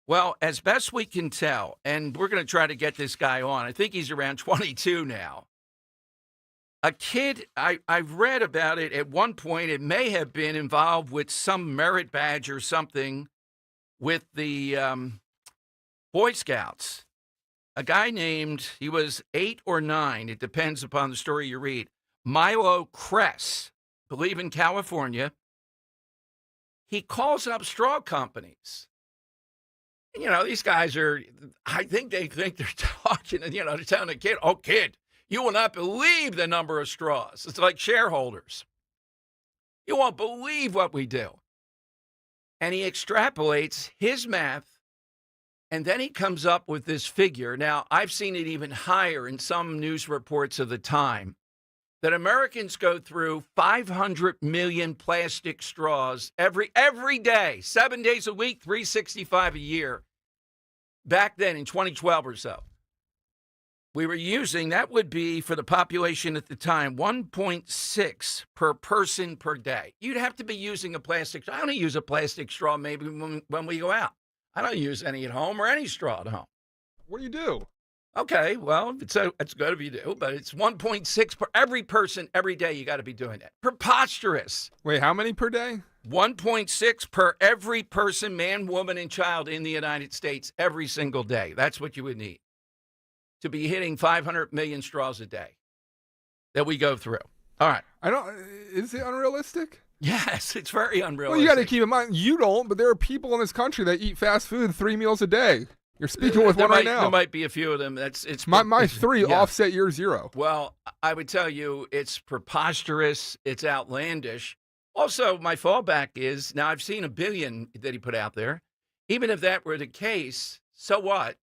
Well, as best we can tell, and we're going to try to get this guy on. I think he's around 22 now. A kid, I've read about it at one point. It may have been involved with some merit badge or something with the Boy Scouts. A guy named, he was 8 or 9, it depends upon the story you read, Milo Kress, believe in California. He calls up straw companies. You know, these guys are, I think they think they're talking, they're telling a kid, oh, kid, you will not believe the number of straws. It's like shareholders. You won't believe what we do. And he extrapolates his math, and then he comes up with this figure. Now, I've seen it even higher in some news reports of the time, that Americans go through 500 million plastic straws every day, 7 days a week, 365 a year. Back then in 2012 or so. We were using, that would be for the population at the time, 1.6 per person per day. You'd have to be using a plastic straw. I only use a plastic straw maybe when we go out. I don't use any at home or any straw at home. What do you do? Okay, well, it's good if you do, but it's 1.6 per every person every day. You got to be doing that. Preposterous. Wait, how many per day? 1.6 per every person, man, woman, and child in the United States every single day. That's what you would need to be hitting 500 million straws a day that we go through. All right. Is it unrealistic? Yes, it's very unrealistic. Well, you got to keep in mind, you don't, but there are people in this country that eat fast food 3 meals a day. You're speaking with one right now. There might be a few of them. My 3 offset your 0. Well, I would tell you it's preposterous. It's outlandish. Also, my fallback is, now I've seen $1 billion that he put out there. Even if that were the case, so what?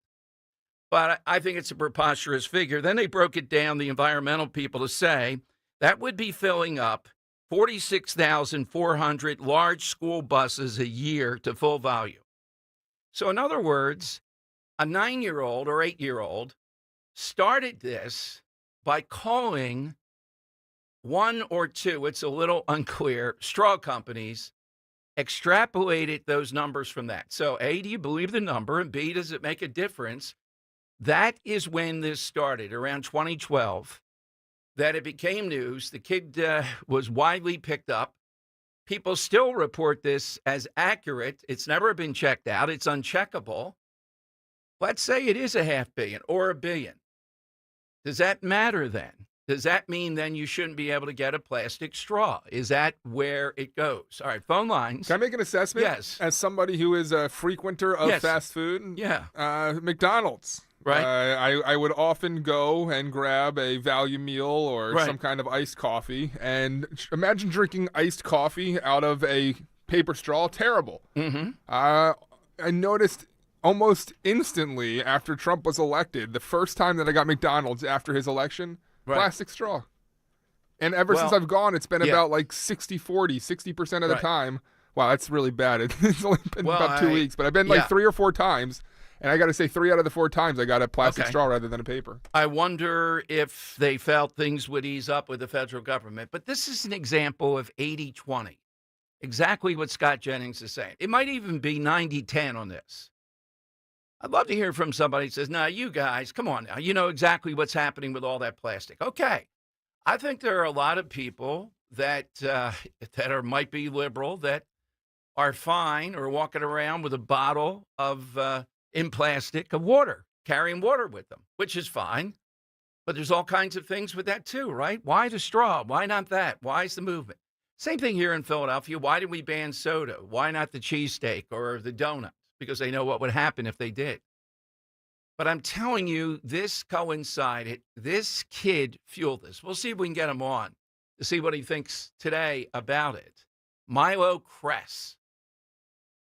But I think it's a preposterous figure. Then they broke it down, the environmental people, to say that would be filling up 46,400 large school buses a year to full volume. So in other words, a 9-year-old or 8-year-old started this by calling 1 or 2, it's a little unclear, straw companies, extrapolated those numbers from that. So A, do you believe the number? And B, does it make a difference? That is when this started, around 2012, that it became news. The kid was widely picked up. People still report this as accurate. It's never been checked out. It's uncheckable. Let's say it is a $500 million or $1 billion. Does that matter then? Does that mean then you shouldn't be able to get a plastic straw? Is that where it goes? All right, phone lines. Can I make an assessment? Yes. As somebody who is a frequenter of fast food? Yeah. McDonald's. Right. I would often go and grab a value meal or some kind of iced coffee. And imagine drinking iced coffee out of a paper straw. Terrible. Mm-hmm. I noticed almost instantly after Trump was elected, the first time that I got McDonald's after his election, plastic straw. And ever since I've gone, it's been about like 60-40, 60% of the time. Wow, that's really bad. It's only been about 2 weeks, but I've been like 3 or 4 times. And I got to say, 3 out of the 4 times, I got a plastic straw rather than a paper. I wonder if they felt things would ease up with the federal government. But this is an example of 80-20. exactly what Scott Jennings is saying. It might even be 90-10 on this. I'd love to hear from somebody who says, "No, you guys, come on now. You know exactly what's happening with all that plastic." Okay. I think there are a lot of people that might be liberal that are fine or walking around with a bottle of in plastic of water, carrying water with them, which is fine. But there's all kinds of things with that too, right? Why the straw? Why not that? Why is the movement? Same thing here in Philadelphia. Why did we ban soda? Why not the cheesesteak or the donut? Because they know what would happen if they did. But I'm telling you, this coincided. This kid fueled this. We'll see if we can get him on to see what he thinks today about it. Milo Kress.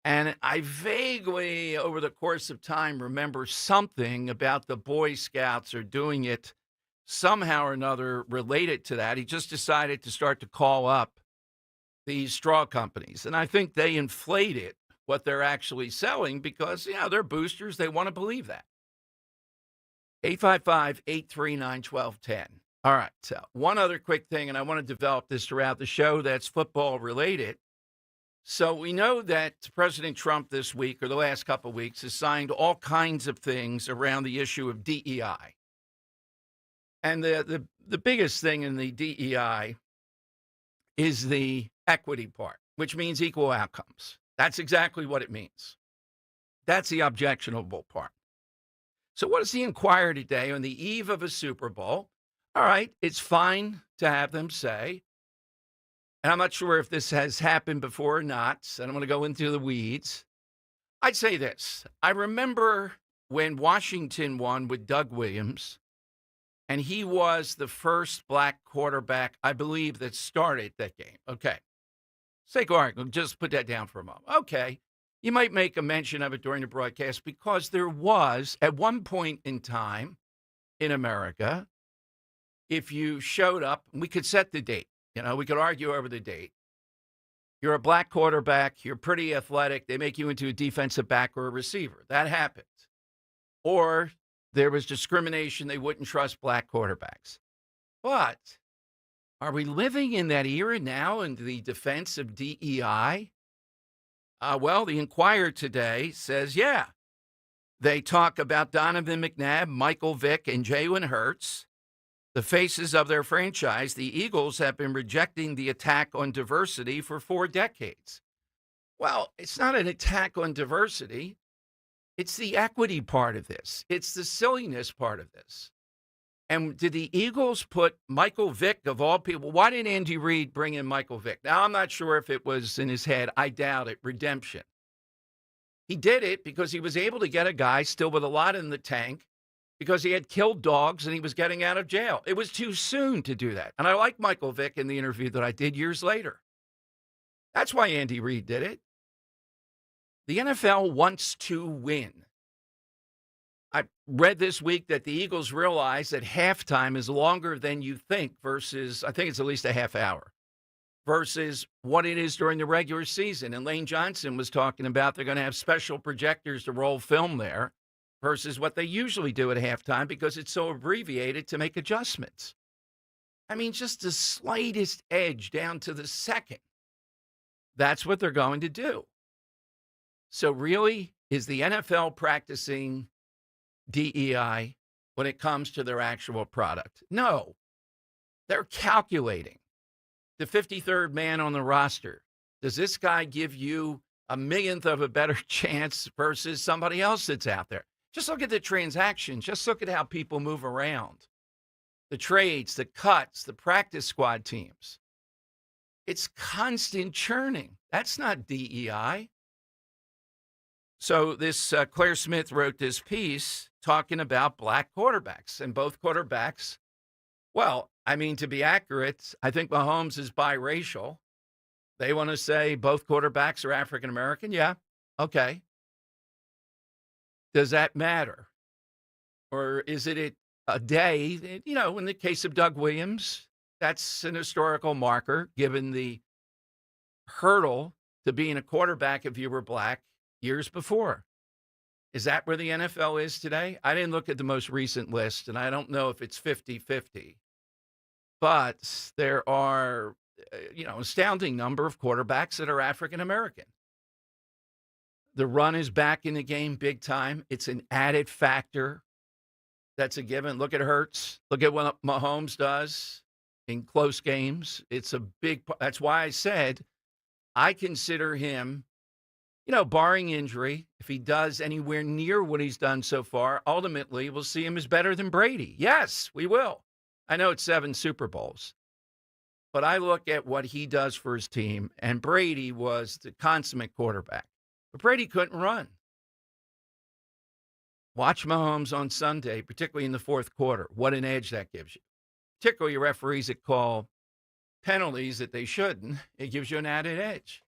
And I vaguely, over the course of time, remember something about the Boy Scouts or doing it somehow or another related to that. He just decided to start to call up these straw companies. And I think they inflated what they're actually selling because, they're boosters. They want to believe that. 855-839-1210. All right. So one other quick thing, and I want to develop this throughout the show that's football related. So we know that President Trump this week or the last couple of weeks has signed all kinds of things around the issue of DEI. And the biggest thing in the DEI is the equity part, which means equal outcomes. That's exactly what it means. That's the objectionable part. So what does the Inquirer today on the eve of a Super Bowl? All right, it's fine to have them say, and I'm not sure if this has happened before or not, so I don't want to go into the weeds. I'd say this. I remember when Washington won with Doug Williams, and he was the first black quarterback, I believe, that started that game. Okay. Sake of argument, just put that down for a moment. Okay. You might make a mention of it during the broadcast because there was, at one point in time in America, if you showed up, we could set the date. We could argue over the date. You're a black quarterback. You're pretty athletic. They make you into a defensive back or a receiver. That happened. Or there was discrimination. They wouldn't trust black quarterbacks. But are we living in that era now in the defense of DEI? Well, the Inquirer today says, yeah. They talk about Donovan McNabb, Michael Vick, and Jalen Hurts, the faces of their franchise. The Eagles have been rejecting the attack on diversity for 4 decades. Well, it's not an attack on diversity. It's the equity part of this. It's the silliness part of this. And did the Eagles put Michael Vick, of all people? Why did Andy Reid bring in Michael Vick? Now, I'm not sure if it was in his head. I doubt it. Redemption. He did it because he was able to get a guy still with a lot in the tank because he had killed dogs and he was getting out of jail. It was too soon to do that. And I like Michael Vick in the interview that I did years later. That's why Andy Reid did it. The NFL wants to win. I read this week that the Eagles realize that halftime is longer than you think versus, I think it's at least a half hour, versus what it is during the regular season. And Lane Johnson was talking about they're going to have special projectors to roll film there versus what they usually do at halftime because it's so abbreviated to make adjustments. I mean, just the slightest edge down to the second. That's what they're going to do. So really, is the NFL practicing DEI when it comes to their actual product? No. They're calculating the 53rd man on the roster. Does this guy give you a millionth of a better chance versus somebody else that's out there? Just look at the transactions. Just look at how people move around. The trades, the cuts, the practice squad teams. It's constant churning. That's not DEI. So this Claire Smith wrote this piece talking about black quarterbacks, and both quarterbacks, well, I mean, to be accurate, I think Mahomes is biracial. They want to say both quarterbacks are African-American. Yeah. Okay. Does that matter? Or is it a day? In the case of Doug Williams, that's an historical marker given the hurdle to being a quarterback if you were black years before. Is that where the NFL is today? I didn't look at the most recent list, and I don't know if it's 50-50. But there are astounding number of quarterbacks that are African American. The run is back in the game big time. It's an added factor. That's a given. Look at Hurts. Look at what Mahomes does in close games. It's a big. That's why I said I consider him, barring injury, if he does anywhere near what he's done so far, ultimately we'll see him as better than Brady. Yes, we will. I know it's 7 Super Bowls, but I look at what he does for his team, and Brady was the consummate quarterback. But Brady couldn't run. Watch Mahomes on Sunday, particularly in the fourth quarter. What an edge that gives you. Particularly referees that call penalties that they shouldn't. It gives you an added edge.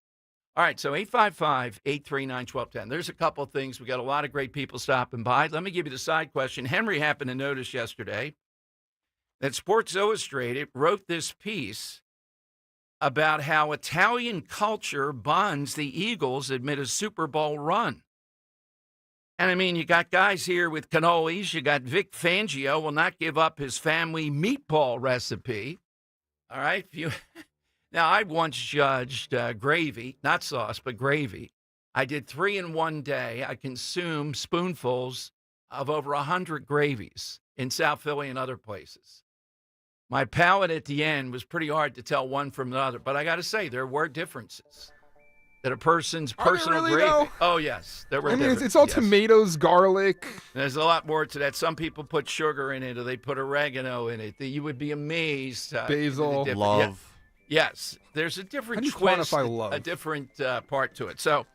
All right, so 855-839-1210. There's a couple of things. We got a lot of great people stopping by. Let me give you the side question. Henry happened to notice yesterday that Sports Illustrated wrote this piece about how Italian culture bonds the Eagles amid a Super Bowl run. And, I mean, you got guys here with cannolis. You got Vic Fangio will not give up his family meatball recipe. All right? Now, I once judged gravy, not sauce, but gravy. I did 3 in one day. I consumed spoonfuls of over 100 gravies in South Philly and other places. My palate at the end was pretty hard to tell one from the other, but I got to say, there were differences. That a person's personal really, gravy. though? Oh, yes. There were I mean, differences. it's all tomatoes, garlic. There's a lot more to that. Some people put sugar in it, or they put oregano in it. You would be amazed. Basil. Love. Yeah. Yes. There's a different How do you twist, quantify love? a different part to it. So,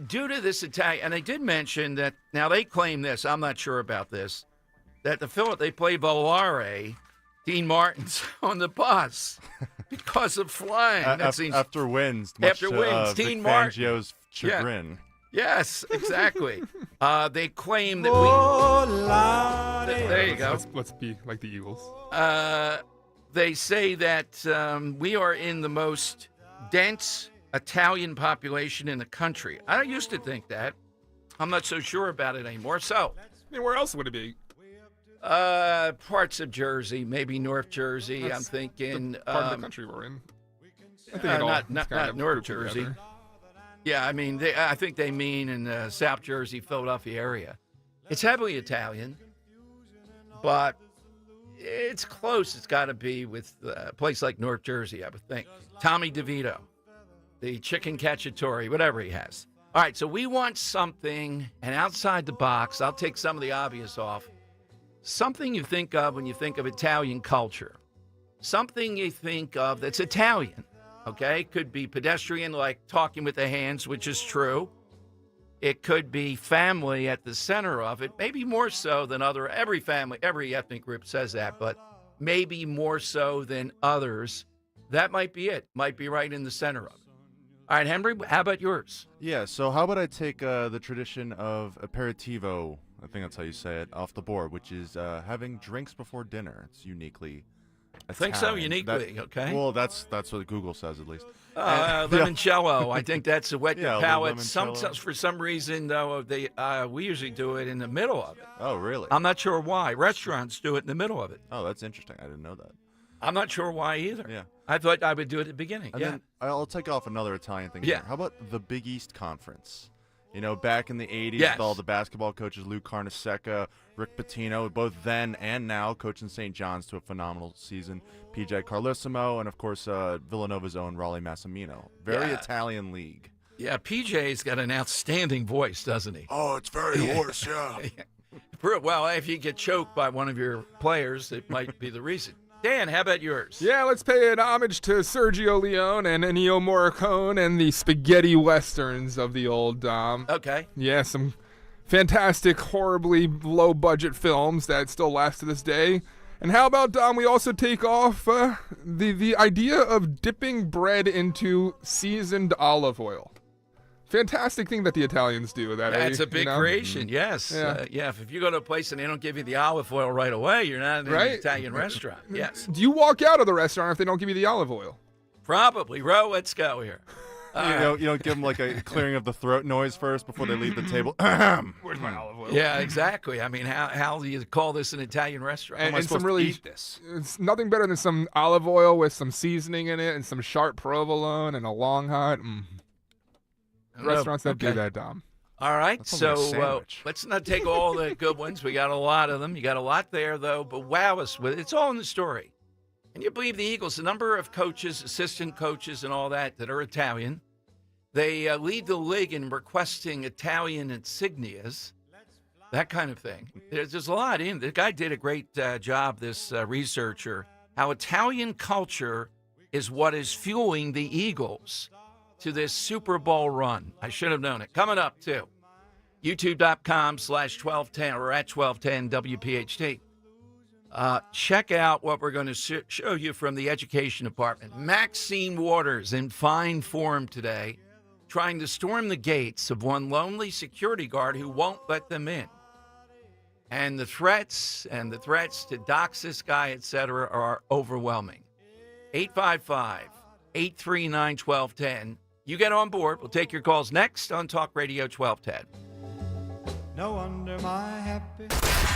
due to this Italian, and they did mention that, now they claim this, I'm not sure about this, that they play Volare, Dean Martin's on the bus because of flying. After wins. Much After wins. Vic Dean Martin. Fangio's chagrin. Yeah. Yes, exactly. They claim that we... There you go. Let's be like the Eagles. They say that we are in the most dense Italian population in the country. I used to think that. I'm not so sure about it anymore. So, I mean, where else would it be? Parts of Jersey, maybe North Jersey. That's I'm thinking the part of the country we're in. I think not North Jersey. Together. Yeah, I mean, I think they mean in the South Jersey, Philadelphia area. It's heavily Italian, but it's close. It's got to be with a place like North Jersey, I would think. Tommy DeVito, the chicken cacciatore, whatever he has. All right, so we want something, and outside the box, I'll take some of the obvious off. Something you think of when you think of Italian culture. Something you think of that's Italian, okay? Could be pedestrian, like talking with the hands, which is true. It could be family at the center of it, maybe more so than every family, every ethnic group says that, but maybe more so than others. That might be it. Might be right in the center of it. All right, Henry, how about yours? Yeah, so how about I take the tradition of aperitivo, I think that's how you say it, off the board, which is having drinks before dinner. It's uniquely Italian. I think so, uniquely, okay. Well, that's what Google says, at least. Limoncello, I think that's a wet your palate. limoncello. For some reason, though, we usually do it in the middle of it. Oh, really? I'm not sure why. Restaurants do it in the middle of it. Oh, that's interesting. I didn't know that. I'm not sure why either. Yeah. I thought I would do it at the beginning. And yeah. then I'll take off another Italian thing. Yeah. Here. How about the Big East Conference? You know, back in the 80s Yes. with all the basketball coaches, Lou Carnesecca, Rick Pitino, both then and now coaching St. John's to a phenomenal season. PJ Carlissimo, and, of course, Villanova's own Raleigh Massimino. Very Italian league. Yeah, PJ's got an outstanding voice, doesn't he? Oh, it's very hoarse, yeah. Well, if you get choked by one of your players, it might be the reason. Dan, how about yours? Yeah, let's pay an homage to Sergio Leone and Ennio Morricone and the spaghetti westerns of the old Dom. Okay. Yeah, some fantastic, horribly low-budget films that still last to this day. And how about, Dom, we also take off the idea of dipping bread into seasoned olive oil. Fantastic thing that the Italians do. That's a big creation, yes. Yeah. If you go to a place and they don't give you the olive oil right away, you're not in an Italian restaurant. Yes. Do you walk out of the restaurant if they don't give you the olive oil? Probably. Ro, let's go here. You don't give them like a clearing of the throat noise first before they leave the table. Where's my olive oil? Yeah, exactly. I mean, how do you call this an Italian restaurant? How am I And supposed some really, to eat this? It's nothing better than some olive oil with some seasoning in it and some sharp provolone and a long hot. Restaurants that do that, Dom. All right, That sounds like a so sandwich. let's not take all the good ones. We got a lot of them. You got a lot there, though, but wow us with it. It's all in the story. Can you believe the Eagles, the number of coaches, assistant coaches, and all that are Italian? They lead the league in requesting Italian insignias, that kind of thing. There's a lot in. The guy did a great job, this researcher, how Italian culture is what is fueling the Eagles to this Super Bowl run. I should have known it. Coming up, too. YouTube.com/1210 or at 1210 WPHT. Check out what we're going to show you from the Education Department. Maxine Waters in fine form today, trying to storm the gates of one lonely security guard who won't let them in. And the threats to dox this guy, etc., are overwhelming. 855-839-1210. You get on board. We'll take your calls next on Talk Radio 1210. No wonder my happy.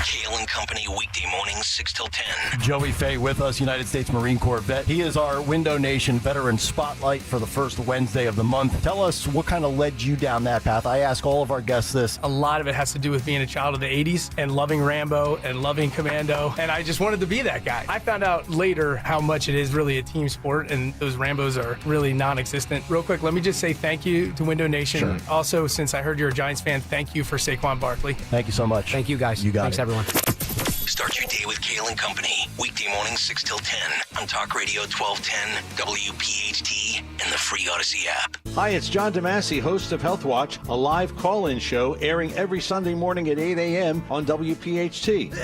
Kale and Company weekday mornings 6 till 10. Joey Fay with us, United States Marine Corps vet. He is our Window Nation Veteran Spotlight for the first Wednesday of the month. Tell us what kind of led you down that path. I ask all of our guests this. A lot of it has to do with being a child of the 80s and loving Rambo and loving Commando, and I just wanted to be that guy. I found out later how much it is really a team sport, and those Rambos are really non-existent. Real quick, let me just say thank you to Window Nation. Sure. Also, since I heard you're a Giants fan, thank you for Saquon Barkley. Thank you so much. Thank you, guys. You got Thanks, it. everyone. Start your day with Kale and Company. Weekday mornings 6 till 10 on Talk Radio 1210, WPHT, and the free Odyssey app. Hi, it's John DeMasi, host of Health Watch, a live call-in show airing every Sunday morning at 8 a.m. on WPHT.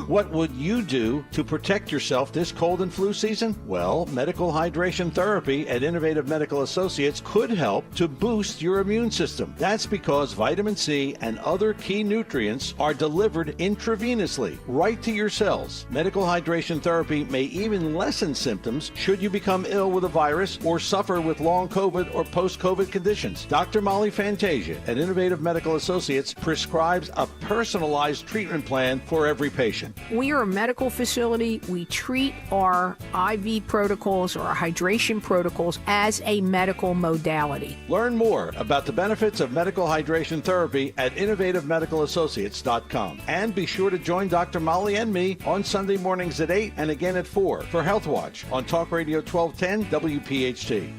What would you do to protect yourself this cold and flu season? Well, medical hydration therapy at Innovative Medical Associates could help to boost your immune system. That's because vitamin C and other key nutrients are delivered intravenously right to your cells. Medical hydration therapy may even lessen symptoms should you become ill with a virus or suffer with long COVID or post-COVID conditions. Dr. Molly Fantasia at Innovative Medical Associates prescribes a personalized treatment plan for every patient. We are a medical facility. We treat our IV protocols or our hydration protocols as a medical modality. Learn more about the benefits of medical hydration therapy at innovativemedicalassociates.com. And be sure to join Dr. Molly and me on Sunday mornings at 8 and again at 4 for Health Watch on Talk Radio 1210 WPHT.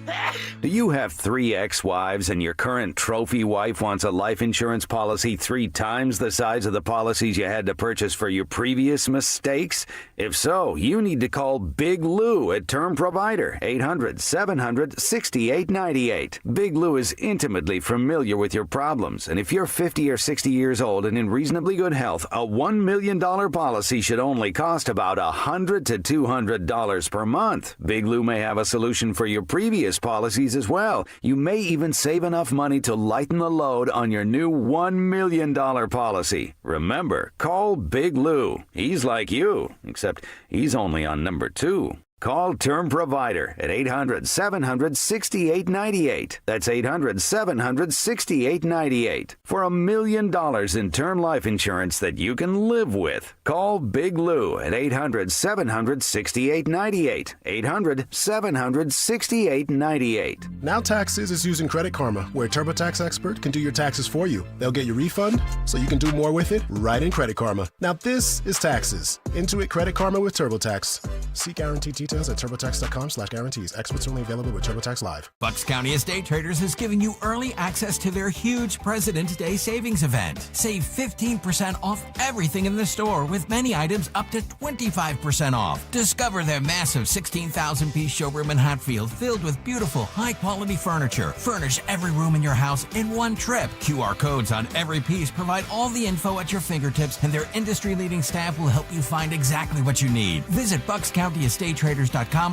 Do you have 3 ex-wives and your current trophy wife wants a life insurance policy 3 times the size of the policies you had to purchase for your previous mistakes? If so, you need to call Big Lou at Term Provider, 800-700-6898. Big Lou is intimately familiar with your problems, and if you're 50 or 60 years old and in reasonably good health, a $1 million policy should only cost about $100 to $200 per month. Big Lou may have a solution for your previous policies as well. You may even save enough money to lighten the load on your new $1 million policy. Remember, call Big Lou. He's like you, except he's only on number 2. Call Term Provider at 800-700-6898. That's 800-700-6898 for $1 million in term life insurance that you can live with. Call Big Lou at 800-700-6898. 800-700-6898. Now Taxes is using Credit Karma, where a TurboTax expert can do your taxes for you. They'll get your refund so you can do more with it right in Credit Karma. Now this is taxes. Intuit Credit Karma with TurboTax. See guaranteed details at TurboTax.com/guarantees. Experts only available with TurboTax Live. Bucks County Estate Traders is giving you early access to their huge President's Day savings event. Save 15% off everything in the store, with many items up to 25% off. Discover their massive 16,000-piece showroom in Hatfield filled with beautiful, high-quality furniture. Furnish every room in your house in one trip. QR codes on every piece provide all the info at your fingertips, and their industry-leading staff will help you find exactly what you need. Visit BucksCountyEstateTraders.com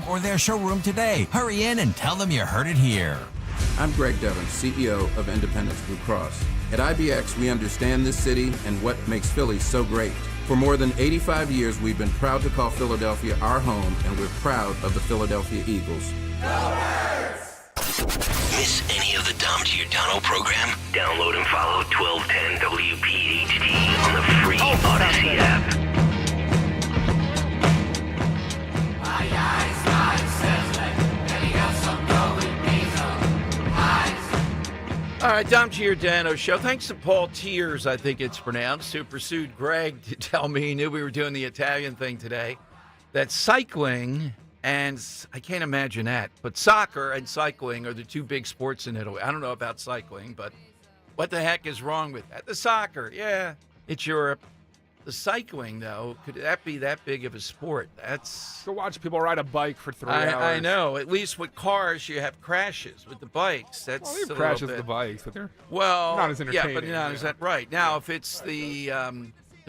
or their showroom today. Hurry in and tell them you heard it here. I'm Greg Devon, CEO of Independence Blue Cross. At IBX, we understand this city and what makes Philly so great. For more than 85 years, we've been proud to call Philadelphia our home, and we're proud of the Philadelphia Eagles. Miss any of the Dom Giordano program? Download and follow 1210 WPHT on the free Odyssey app. All right, Dom Giordano Show. Thanks to Paul Tiers, I think it's pronounced, who pursued Greg to tell me he knew we were doing the Italian thing today. That cycling, and I can't imagine that, but soccer and cycling are the two big sports in Italy. I don't know about cycling, but what the heck is wrong with that? The soccer, yeah, it's Europe. The cycling, though, could that be that big of a sport? That's Go watch people ride a bike for 3 hours. I know. At least with cars, you have crashes. With the bikes, that's Well, a crashes little with bit. the bikes, but they're not as Yeah, entertaining. but not is that right? Now, if it's the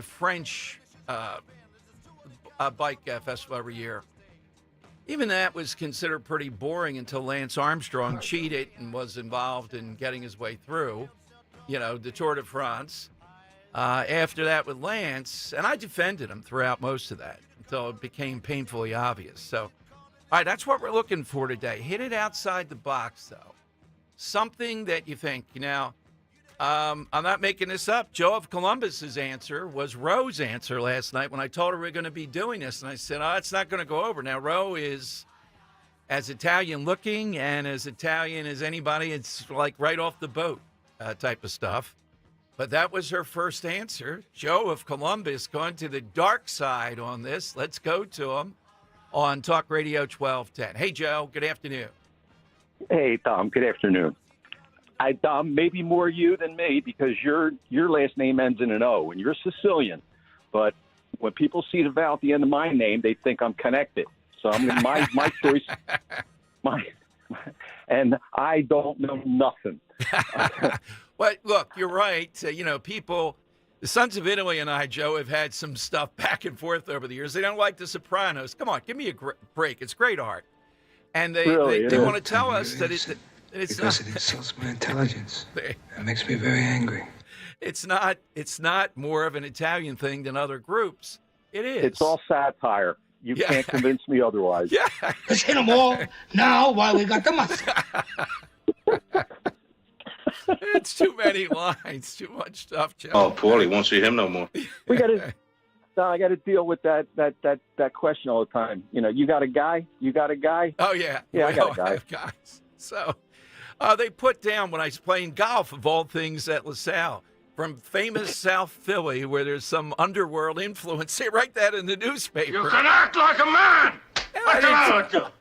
French bike festival every year, even that was considered pretty boring until Lance Armstrong cheated and was involved in getting his way through, the Tour de France. After that with Lance, and I defended him throughout most of that until it became painfully obvious. So, all right, that's what we're looking for today. Hit it outside the box, though. Something that you think, I'm not making this up. Joe of Columbus's answer was Roe's answer last night when I told her we are going to be doing this. And I said, it's not going to go over. Now, Roe is as Italian looking and as Italian as anybody. It's like right off the boat type of stuff. But that was her first answer. Joe of Columbus going to the dark side on this. Let's go to him on Talk Radio 1210. Hey, Joe, good afternoon. Hey, Tom, good afternoon. Tom, maybe more you than me because your last name ends in an O, and you're Sicilian. But when people see the vowel at the end of my name, they think I'm connected. So my choice, and I don't know nothing. Well, look, you're right. People, the Sons of Italy and I, Joe, have had some stuff back and forth over the years. They don't like The Sopranos. Come on, give me a break. It's great art. And they want to tell us that it's because not. it insults my intelligence. It makes me very angry. It's not more of an Italian thing than other groups. It is. It's all satire. You can't convince me otherwise. Yeah. Let's hit them all now while we got the muscle. It's too many lines, too much stuff, Joe. Oh, Paulie won't see him no more. I got to deal with that question all the time. You got a guy? You got a guy? Oh, yeah. Yeah, I got a all guy. have guys. So they put down when I was playing golf, of all things, at LaSalle, from famous South Philly, where there's some underworld influence. They write that in the newspaper. You can act like a man.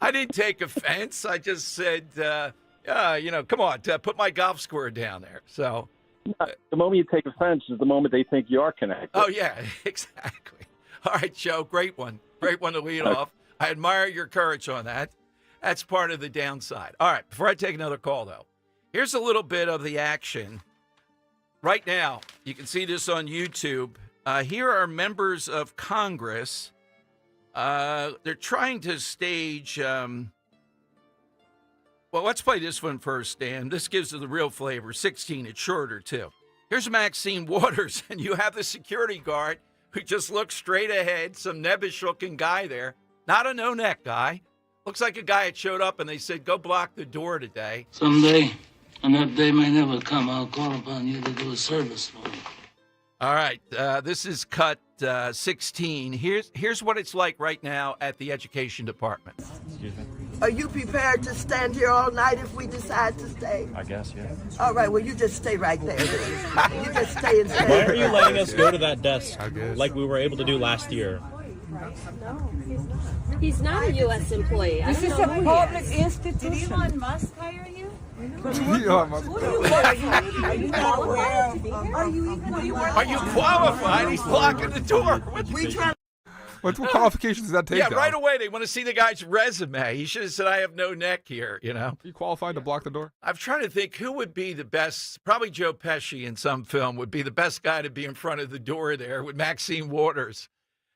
I didn't take offense. I just said, come on, put my golf score down there. So the moment you take offense is the moment they think you are connected. Oh, yeah, exactly. All right, Joe, great one. Great one to lead off. I admire your courage on that. That's part of the downside. All right, before I take another call, though, here's a little bit of the action. Right now, you can see this on YouTube. Here are members of Congress. They're trying to stage... well, let's play this one first, Dan. This gives it the real flavor. 16, it's shorter, too. Here's Maxine Waters, and you have the security guard who just looks straight ahead, some nebbish-looking guy there. Not a no-neck guy. Looks like a guy that showed up, and they said, go block the door today. Someday, and that day may never come, I'll call upon you to do a service for me. All right, this is cut 16. Here's what it's like right now at the Education Department. Excuse me? Are you prepared to stand here all night if we decide to stay? I guess, yeah. All right, well, you just stay right there. You just stay and stay. Why are you letting us go to that desk like we were able to do last year? No, he's not a U.S. employee. This is a public institution. Did Elon Musk hire you? Are you qualified? He's blocking the door. What qualifications does that take? Yeah, though? right away they want to see the guy's resume. He should have said, I have no neck here, Are you qualified to block the door? I'm trying to think who would be the best. Probably Joe Pesci in some film would be the best guy to be in front of the door there with Maxine Waters.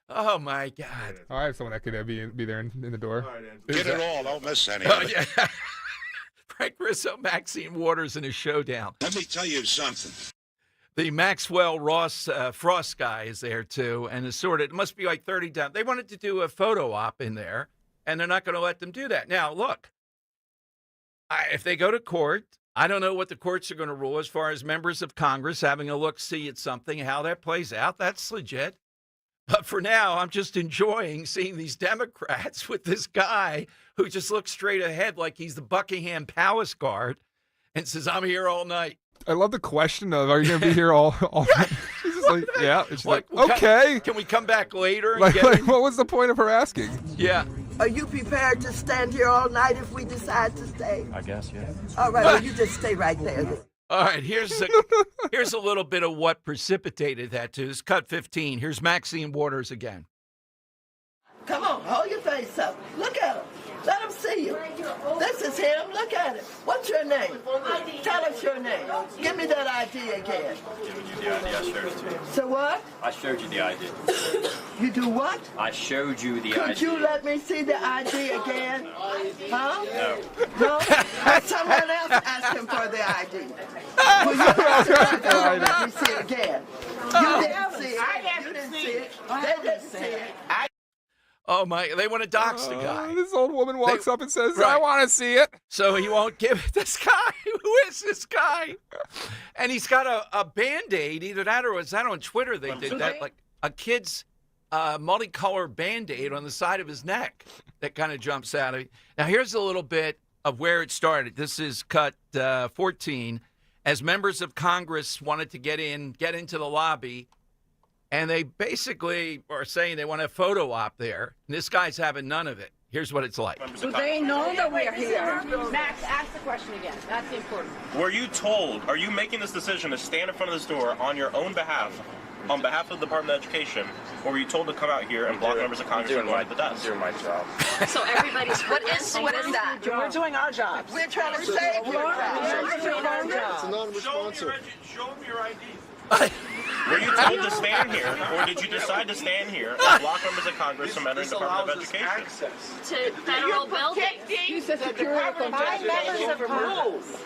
Oh, my God. I have someone that could be there in the door. Get it all. Don't miss any. Oh, yeah. Frank Rizzo, Maxine Waters in a showdown. Let me tell you something. The Maxwell Ross Frost guy is there, too, and it must be like 30 down. They wanted to do a photo op in there, and they're not going to let them do that. Now, look, If they go to court, I don't know what the courts are going to rule as far as members of Congress having a look-see at something, how that plays out. That's legit. But for now, I'm just enjoying seeing these Democrats with this guy who just looks straight ahead like he's the Buckingham Palace guard and says, I'm here all night. I love the question of, are you going to be here all night? She's just like, yeah. It's like, okay. Can we come back later? And like, what was the point of her asking? Yeah. Are you prepared to stand here all night if we decide to stay? I guess, yeah. All right, well, you just stay right there then. All right, here's a little bit of what precipitated that, too. This is cut 15. Here's Maxine Waters again. Come on, hold your face up. Look at him. Let him see you. This is him. Look at him. What's your name? Tell us your name. Give me that ID again. Giving you the ID. I showed it to you. So what? I showed you the ID. You do what? I showed you the ID. Could you let me see the ID again? Huh? No. No? Or someone else asking for the ID. Well, you have to let me see it again. You didn't see it. You didn't see it. They didn't see it. Oh, my. They want to dox the guy. This old woman walks up and says, I want to see it. So he won't give it. This guy. Who is this guy? And he's got a Band-Aid. Either that or was that on Twitter they did that. Like a kid's multicolored Band-Aid on the side of his neck that kind of jumps out of it. Now, here's a little bit of where it started. This is cut 14. As members of Congress wanted to get into the lobby, and they basically are saying they want a photo op there. And this guy's having none of it. Here's what it's like. So they know that we're here. Max, ask the question again. That's the important. Were you told, are you making this decision to stand in front of this door on your own behalf, on behalf of the Department of Education, or were you told to come out here and block members of Congress from going to the desk? I'm doing my job. So everybody's what is that? We're doing our jobs. We're trying to save your job. Show them your ID. Were you told to stand here, or did you decide to stand here and block members of Congress from entering the Department of Education? To federal buildings. Members of Congress.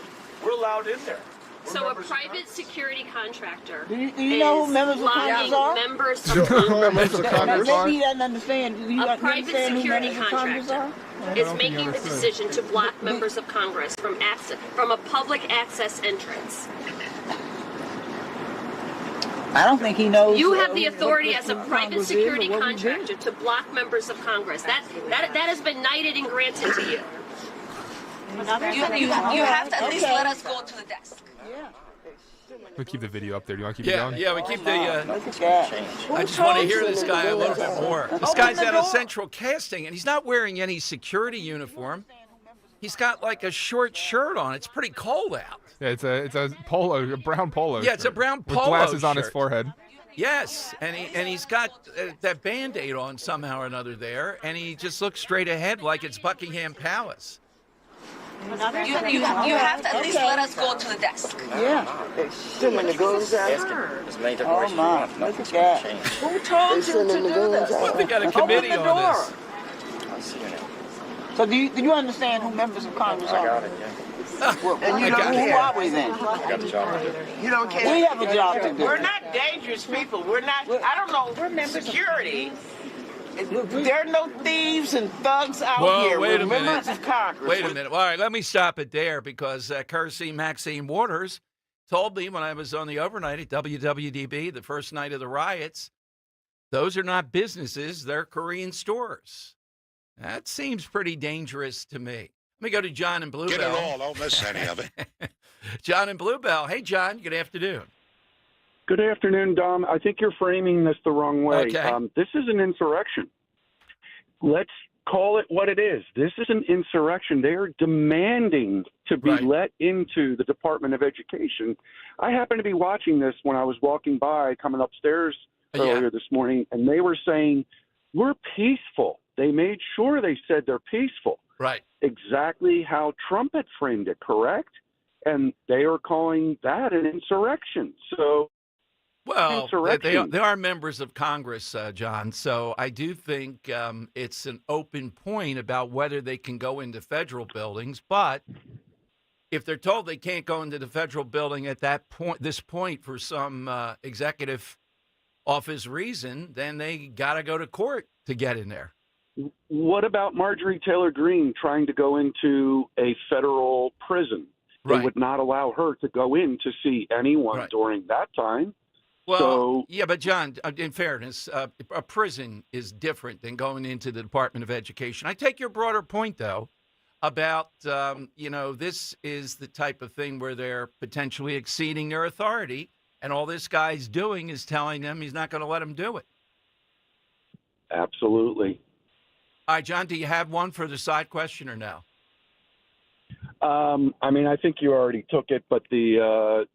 We're allowed in there. So a private security contractor. Do you know who members of Congress are? Members of Congress. Maybe he doesn't understand. A private security contractor is making the decision to block members of Congress from a public access entrance. I don't think he knows. You have the authority as a private security contractor to block members of Congress. That has been knighted and granted to you. You have to at least let us go to the desk. We keep the video up there. Do you want to keep it going? Yeah, we keep the. I just want to hear this guy a little bit more. This guy's out of Central Casting, and he's not wearing any security uniform. He's got like a short shirt on. It's pretty cold out. Yeah, it's a polo, a brown polo. Yeah, it's a brown polo with glasses on his shirt. forehead. Yes, and he's got that Band-Aid on somehow or another there, and he just looks straight ahead like it's Buckingham Palace. You have to at least let us go to the desk. Yeah. Too many goons out. Oh my, look at that. Who told you to do this? Well, they got a committee Open the on door. this. I see you now. So do you understand who members of Congress are? I got it, yeah. Well, and you don't care. Who are we then? I got the job to do. You don't care. We have a job to do. We're not dangerous people. We're not. I don't know. We're members security. There are no thieves and thugs out here. Wait a We're members minute. of Congress. Wait a minute. All right, let me stop it there because courtesy Maxine Waters told me when I was on the overnight at WWDB, the first night of the riots, those are not businesses, they're Korean stores. That seems pretty dangerous to me. Let me go to John in Bluebell. Get it all. Don't miss any of it. John in Bluebell. Hey, John. Good afternoon. Good afternoon, Dom. I think you're framing this the wrong way. Okay. This is an insurrection. Let's call it what it is. This is an insurrection. They are demanding to be let into the Department of Education. I happened to be watching this when I was walking by, coming upstairs earlier this morning, and they were saying, we're peaceful. They made sure they said they're peaceful. Right. Exactly how Trump had framed it, correct? And they are calling that an insurrection. So, well, they are members of Congress, John. So I do think it's an open point about whether they can go into federal buildings. But if they're told they can't go into the federal building at this point for some executive office reason, then they got to go to court to get in there. What about Marjorie Taylor Greene trying to go into a federal prison? They would not allow her to go in to see anyone during that time. Well, yeah, but John, in fairness, a prison is different than going into the Department of Education. I take your broader point, though, about, this is the type of thing where they're potentially exceeding their authority, and all this guy's doing is telling them he's not going to let them do it. Absolutely. All right, John, do you have one for the side question or no? I think you already took it, but the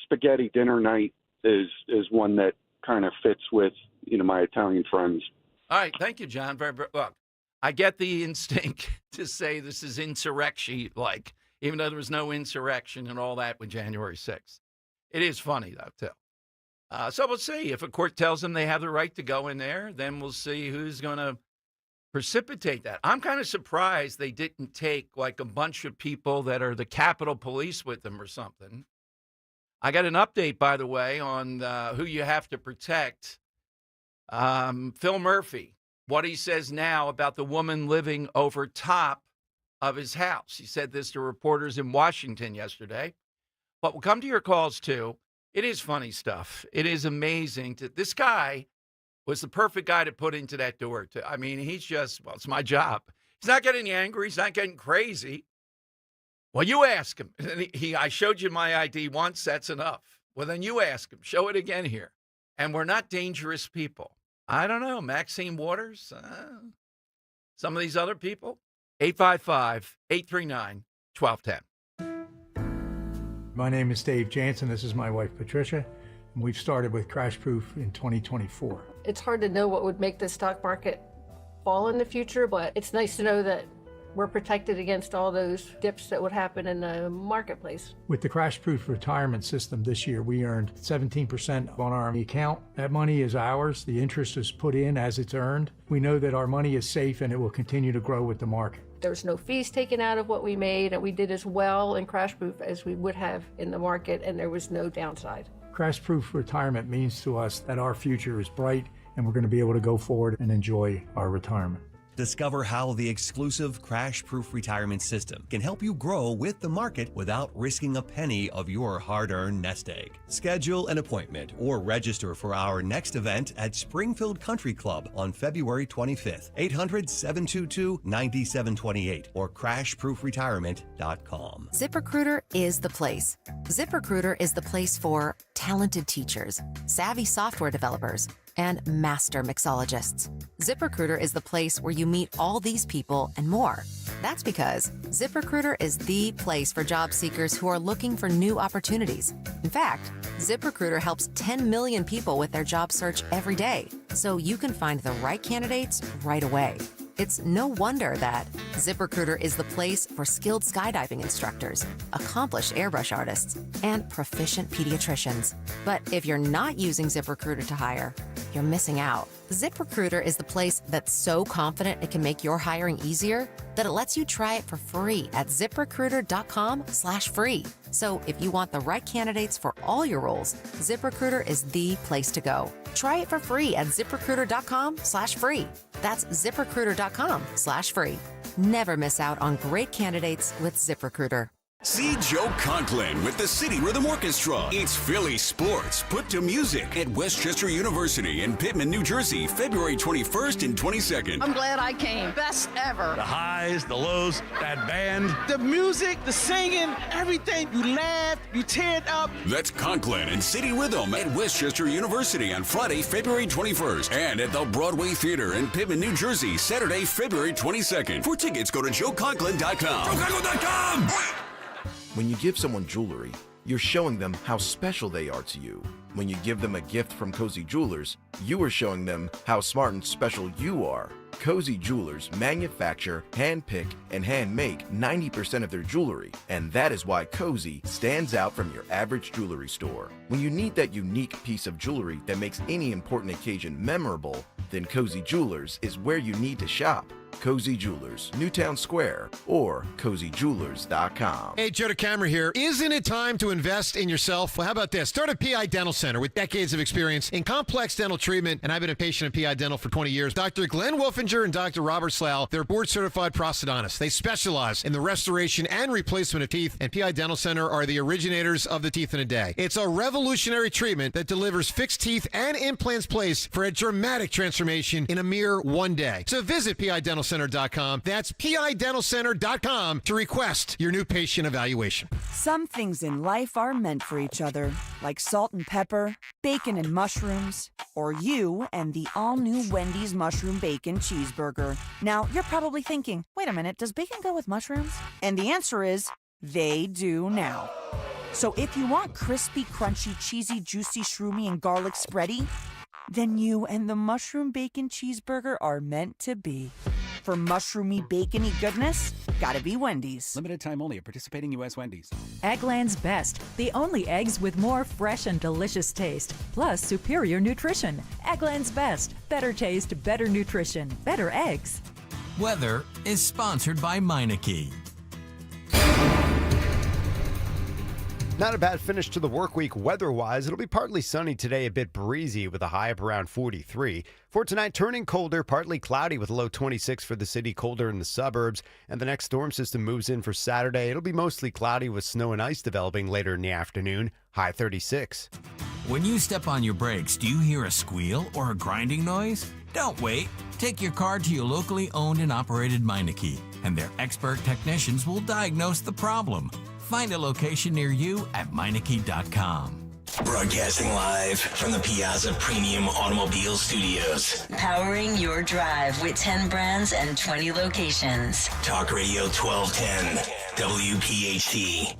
spaghetti dinner night is one that kind of fits with, my Italian friends. All right. Thank you, John. Look, I get the instinct to say this is insurrection-like, even though there was no insurrection and all that with January 6th. It is funny, though, too. So we'll see. If a court tells them they have the right to go in there, then we'll see who's going to precipitate that. I'm kind of surprised they didn't take like a bunch of people that are the Capitol Police with them or something. I got an update, by the way, on who you have to protect. Phil Murphy, what he says now about the woman living over top of his house. He said this to reporters in Washington yesterday. But we'll come to your calls, too. It is funny stuff. It is amazing. This guy was the perfect guy to put into that door. He's just, it's my job. He's not getting angry. He's not getting crazy. Well, you ask him. I showed you my ID once. That's enough. Well, then you ask him. Show it again here. And we're not dangerous people. I don't know. Maxine Waters? Some of these other people? 855-839-1210. My name is Dave Jansen. This is my wife, Patricia. And we've started with Crash Proof in 2024. It's hard to know what would make the stock market fall in the future, but it's nice to know that we're protected against all those dips that would happen in the marketplace. With the Crash Proof retirement system this year, we earned 17% on our account. That money is ours. The interest is put in as it's earned. We know that our money is safe and it will continue to grow with the market. There's no fees taken out of what we made, and we did as well in Crash Proof as we would have in the market, and there was no downside. Crash Proof retirement means to us that our future is bright and we're going to be able to go forward and enjoy our retirement. Discover how the exclusive Crash Proof retirement system can help you grow with the market without risking a penny of your hard-earned nest egg. Schedule an appointment or register for our next event at Springfield Country Club on February 25th, 800-722-9728 or crashproofretirement.com. ZipRecruiter is the place. ZipRecruiter is the place for talented teachers, savvy software developers, and master mixologists. ZipRecruiter is the place where you meet all these people and more. That's because ZipRecruiter is the place for job seekers who are looking for new opportunities. In fact, ZipRecruiter helps 10 million people with their job search every day, so you can find the right candidates right away. It's no wonder that ZipRecruiter is the place for skilled skydiving instructors, accomplished airbrush artists, and proficient pediatricians. But if you're not using ZipRecruiter to hire, you're missing out. ZipRecruiter is the place that's so confident it can make your hiring easier that it lets you try it for free at ZipRecruiter.com/free. So if you want the right candidates for all your roles, ZipRecruiter is the place to go. Try it for free at ZipRecruiter.com/free. That's ZipRecruiter.com/free. Never miss out on great candidates with ZipRecruiter. See Joe Conklin with the City Rhythm Orchestra. It's Philly sports put to music at Westchester University in Pittman, New Jersey, February 21st and 22nd. I'm glad I came. Best ever. The highs, the lows, that band. The music, the singing, everything. You laughed, you teared up. That's Conklin and City Rhythm at Westchester University on Friday, February 21st. And at the Broadway Theater in Pittman, New Jersey, Saturday, February 22nd. For tickets, go to joeconklin.com. joeconklin.com! When you give someone jewelry, you're showing them how special they are to you. When you give them a gift from Cozy Jewelers, you are showing them how smart and special you are. Cozy Jewelers manufacture, handpick, and handmake 90% of their jewelry, and that is why Cozy stands out from your average jewelry store. When you need that unique piece of jewelry that makes any important occasion memorable, then Cozy Jewelers is where you need to shop. Cozy Jewelers, Newtown Square, or CozyJewelers.com. Hey, Joe DeCamera here. Isn't it time to invest in yourself? Well, how about this? Start a PI Dental Center with decades of experience in complex dental treatment, and I've been a patient of PI Dental for 20 years. Dr. Glenn Wolfinger and Dr. Robert Slough, they're board-certified prosthodontists. They specialize in the restoration and replacement of teeth, and PI Dental Center are the originators of the teeth in a day. It's a revolutionary treatment that delivers fixed teeth and implants placed for a dramatic transformation in a mere one day. So visit PIDentalCenter.com. That's PIDentalCenter.com to request your new patient evaluation. Some things in life are meant for each other, like salt and pepper, bacon and mushrooms, or you and the all-new Wendy's Mushroom Bacon Cheeseburger. Now, you're probably thinking, wait a minute, does bacon go with mushrooms? And the answer is, they do now. So if you want crispy, crunchy, cheesy, juicy, shroomy, and garlic spready, then you and the Mushroom Bacon Cheeseburger are meant to be. For mushroomy, bacony goodness, gotta be Wendy's. Limited time only at participating U.S. Wendy's. Eggland's Best, the only eggs with more fresh and delicious taste, plus superior nutrition. Eggland's Best, better taste, better nutrition, better eggs. Weather is sponsored by Meineke. Not a bad finish to the work week weather-wise. It'll be partly sunny today, a bit breezy with a high of around 43. For tonight, turning colder, partly cloudy with a low 26 for the city, colder in the suburbs. And the next storm system moves in for Saturday. It'll be mostly cloudy with snow and ice developing later in the afternoon, high 36. When you step on your brakes, do you hear a squeal or a grinding noise? Don't wait. Take your car to your locally owned and operated Meineke, and their expert technicians will diagnose the problem. Find a location near you at Meineke.com. Broadcasting live from the Piazza Premium Automobile Studios. Powering your drive with 10 brands and 20 locations. Talk Radio 1210, WPHT.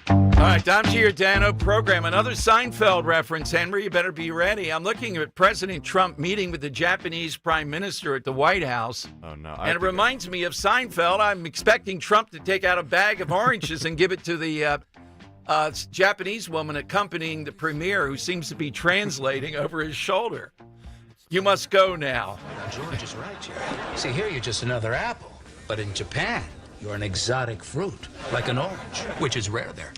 All right, Dom Giordano program. Another Seinfeld reference, Henry. You better be ready. I'm looking at President Trump meeting with the Japanese Prime Minister at the White House. Oh, no. And it reminds me of Seinfeld. I'm expecting Trump to take out a bag of oranges and give it to the Japanese woman accompanying the premier, who seems to be translating over his shoulder. You must go now. George is right, Jerry. See, here you're just another apple. But in Japan, you're an exotic fruit, like an orange, which is rare there.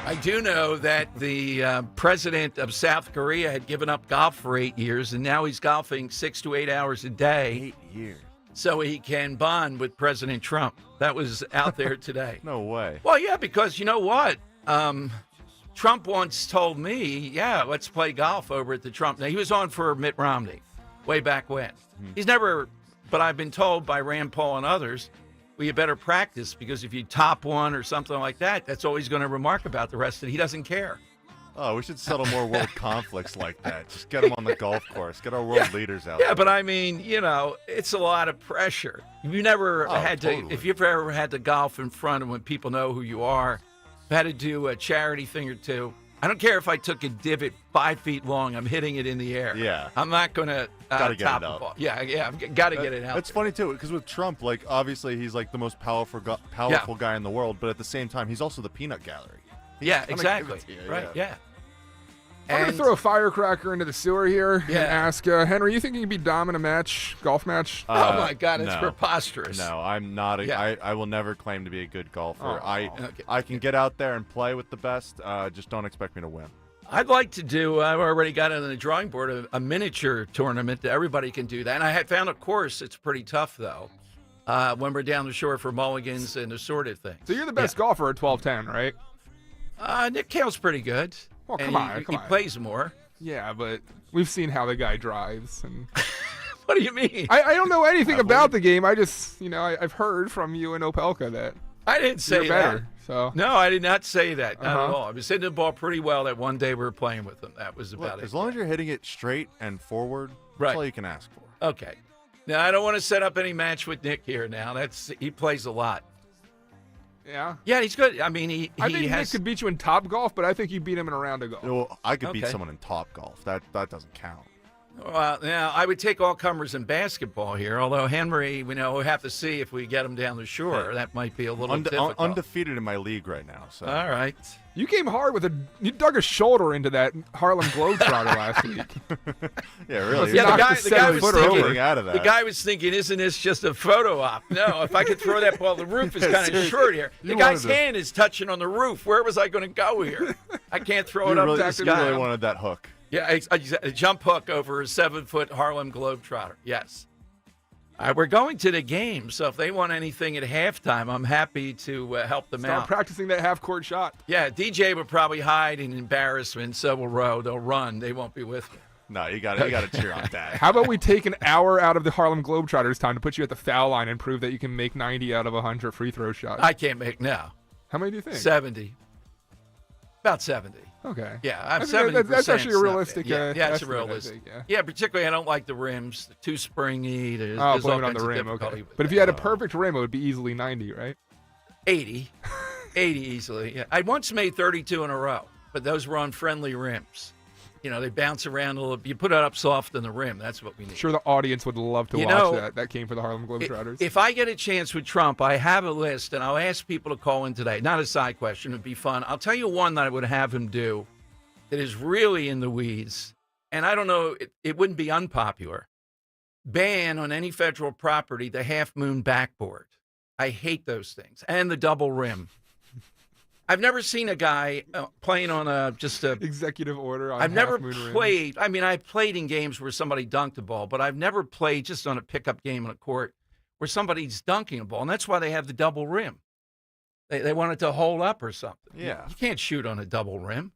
I do know that the president of South Korea had given up golf for 8 years, and now he's golfing 6 to 8 hours a day. 8 years. So he can bond with President Trump. That was out there today. No way. Well, yeah, because you know what? Trump once told me, yeah, let's play golf over at the Trump. Now, he was on for Mitt Romney way back when. He's never, but I've been told by Rand Paul and others, well, you better practice, because if you top one or something like that, that's all he's going to remark about the rest of it. He doesn't care. Oh, we should settle more world conflicts like that. Just get them on the golf course. Get our world leaders out there. Yeah, but I mean, you know, it's a lot of pressure. You never if you've ever had to golf in front of when people know who you are, had to do a charity thing or two. I don't care if I took a divot 5 feet long. I'm hitting it in the air. Yeah. I'm not going to Gotta get top it the out. ball. Yeah, I've got to get it out. It's funny, too, because with Trump, like, obviously he's, like, the most powerful guy in the world, but at the same time, he's also the peanut gallery. Yeah, exactly. Right, yeah. I'm going to throw a firecracker into the sewer here and ask, Henry, you think you can beat Dom in a golf match? Oh, my God, it's preposterous. No, I'm not. I will never claim to be a good golfer. I can get out there and play with the best. Just don't expect me to win. I'd like to do, I've already got it on the drawing board, a miniature tournament that everybody can do that. And I had found a course. It's pretty tough, though, when we're down the shore for mulligans and assorted things. So you're the best golfer at 12-10, right? Nick Cale's pretty good. Well, and come on. He plays more. Yeah, but we've seen how the guy drives. And what do you mean? I don't know anything about the game. I just, I've heard from you and Opelka that I didn't say you're better. So no, I did not say that. Not at all. I was hitting the ball pretty well that one day we were playing with him. That was about it. As long as you're hitting it straight and forward, that's all you can ask for. Okay. Now, I don't want to set up any match with Nick here now. He plays a lot. Yeah. Yeah, he's good. I mean, I think Nick could beat you in top golf, but I think you beat him in a round of golf. Well, I could beat someone in top golf. That doesn't count. Well, now I would take all comers in basketball here, although Henry, we'll have to see if we get him down the shore. That might be a little difficult. Undefeated in my league right now. So. All right. You came hard you dug a shoulder into that Harlem Globetrotter last week. Yeah, really. Yeah, the guy was out thinking, isn't this just a photo op? No, if I could throw that ball, the roof is kind of short here. The guy's hand is touching on the roof. Where was I going to go here? I can't throw it up to this guy. You really wanted that hook. Yeah, a jump hook over a 7-foot Harlem Globetrotter. Yes. We're going to the game, so if they want anything at halftime, I'm happy to help them out. Start practicing that half-court shot. Yeah, DJ will probably hide in embarrassment. So will Roe. They'll run. They won't be with me. No, you got to cheer on that. How about we take an hour out of the Harlem Globetrotters' time to put you at the foul line and prove that you can make 90 out of 100 free throw shots? I can't make no. How many do you think? 70. About 70. Okay. Yeah, I'm 70%. That's actually a realistic. Yeah, it's estimate, realistic. I think, yeah, particularly I don't like the rims. They're too springy. There's blame it all on the kinds of rim. difficulty Okay. with But if that. you had a perfect rim, it would be easily 90, right? 80. 80 easily. Yeah. I once made 32 in a row, but those were on friendly rims. They bounce around a little. You put it up soft on the rim. That's what we need. Sure, the audience would love to watch that. That came for the Harlem Globetrotters. If I get a chance with Trump, I have a list, and I'll ask people to call in today. Not a side question. It'd be fun. I'll tell you one that I would have him do that is really in the weeds, and I don't know, it wouldn't be unpopular. Ban on any federal property the half-moon backboard. I hate those things. And the double rim. I've never seen a guy playing on just a executive order on I've never half-moon played. I mean, I've played in games where somebody dunked a ball, but I've never played just on a pickup game on a court where somebody's dunking a ball, and that's why they have the double rim. They want it to hold up or something. Yeah. You can't shoot on a double rim.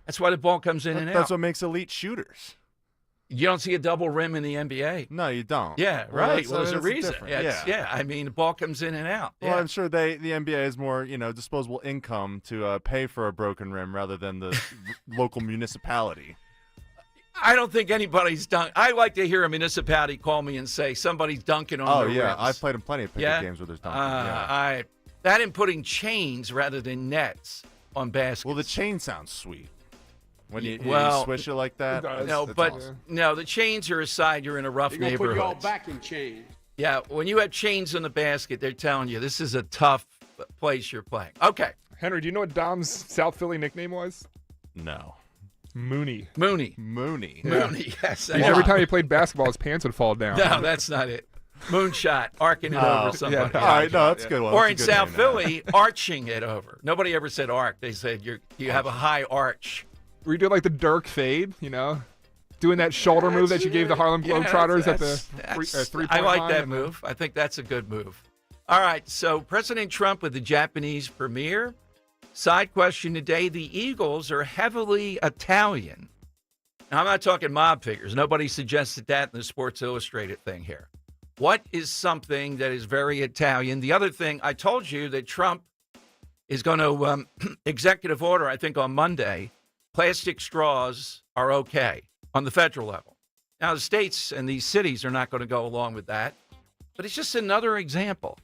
That's why the ball comes in and out. That's what makes elite shooters. You don't see a double rim in the NBA. No, you don't. Yeah, Well, right. that's- Well, there's a that's reason. different. Yeah. I mean, the ball comes in and out. Well, Yeah. I'm sure the NBA is more, disposable income to pay for a broken rim rather than the local municipality. I don't think anybody's dunk. I like to hear a municipality call me and say somebody's dunking on the rims. I've played in plenty of pickup games where there's dunking. That and putting chains rather than nets on baskets. Well, the chain sounds sweet. When you swish it like that. No, the chains are aside. You're in a rough They're gonna neighborhood. put you all back in chains. Yeah, when you have chains on the basket, they're telling you this is a tough place you're playing. Okay. Henry, do you know what Dom's South Philly nickname was? No. Mooney. Mooney, yes. Every time he played basketball, his pants would fall down. No, that's not it. Moonshot, arcing it over somebody. Yeah. All right, no, that's a good one. Or That's in a good South name, Philly, arching it over. Nobody ever said arc. They said you have a high arch. Were you doing like the Dirk fade, doing that shoulder move that you gave the Harlem Globetrotters at the three-point I like line that and move. I think that's a good move. All right, so President Trump with the Japanese premier. Side question today, the Eagles are heavily Italian. Now, I'm not talking mob figures. Nobody suggested that in the Sports Illustrated thing here. What is something that is very Italian? The other thing, I told you that Trump is going to executive order, I think on Monday, plastic straws are okay on the federal level. Now, the states and these cities are not going to go along with that, but it's just another example.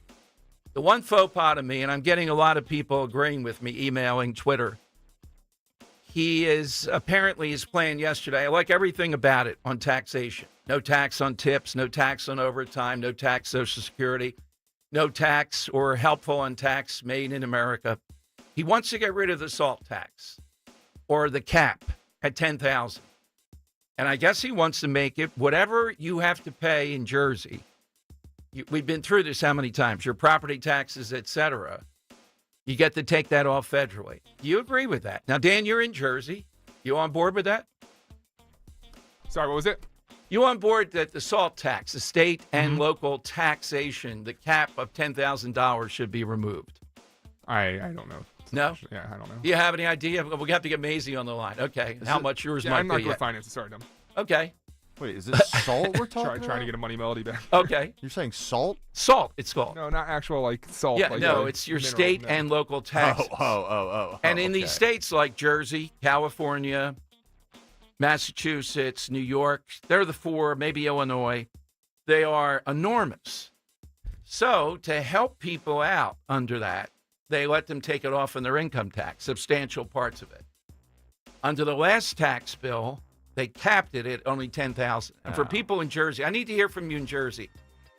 The one faux pas to me, and I'm getting a lot of people agreeing with me, emailing, Twitter, he is apparently his plan yesterday. I like everything about it on taxation. No tax on tips, no tax on overtime, no tax Social Security, no tax or helpful on tax made in America. He wants to get rid of the SALT tax or the cap at $10,000. And I guess he wants to make it whatever you have to pay in Jersey. We've been through this how many times? Your property taxes, et cetera. You get to take that off federally. You agree with that? Now, Dan, you're in Jersey. You on board with that? Sorry, what was it? You on board that the SALT tax, the state and local taxation, the cap of $10,000 should be removed? I don't know. No? Yeah, I don't know. Do you have any idea? We have to get Maisie on the line. Okay. How much yours might I'm not be? going to finance it. Sorry, Dom. Okay. Wait, is it salt we're talking about? Trying to get a money melody back. Okay. You're saying salt? Salt, it's called. No, not actual like salt. Yeah, like no, a it's your mineral, state no. and local taxes. And in these states like Jersey, California, Massachusetts, New York, they're the four, maybe Illinois, they are enormous. So to help people out under that, they let them take it off in their income tax, substantial parts of it. Under the last tax bill, They capped it at only 10,000. And for people in Jersey, I need to hear from you in Jersey.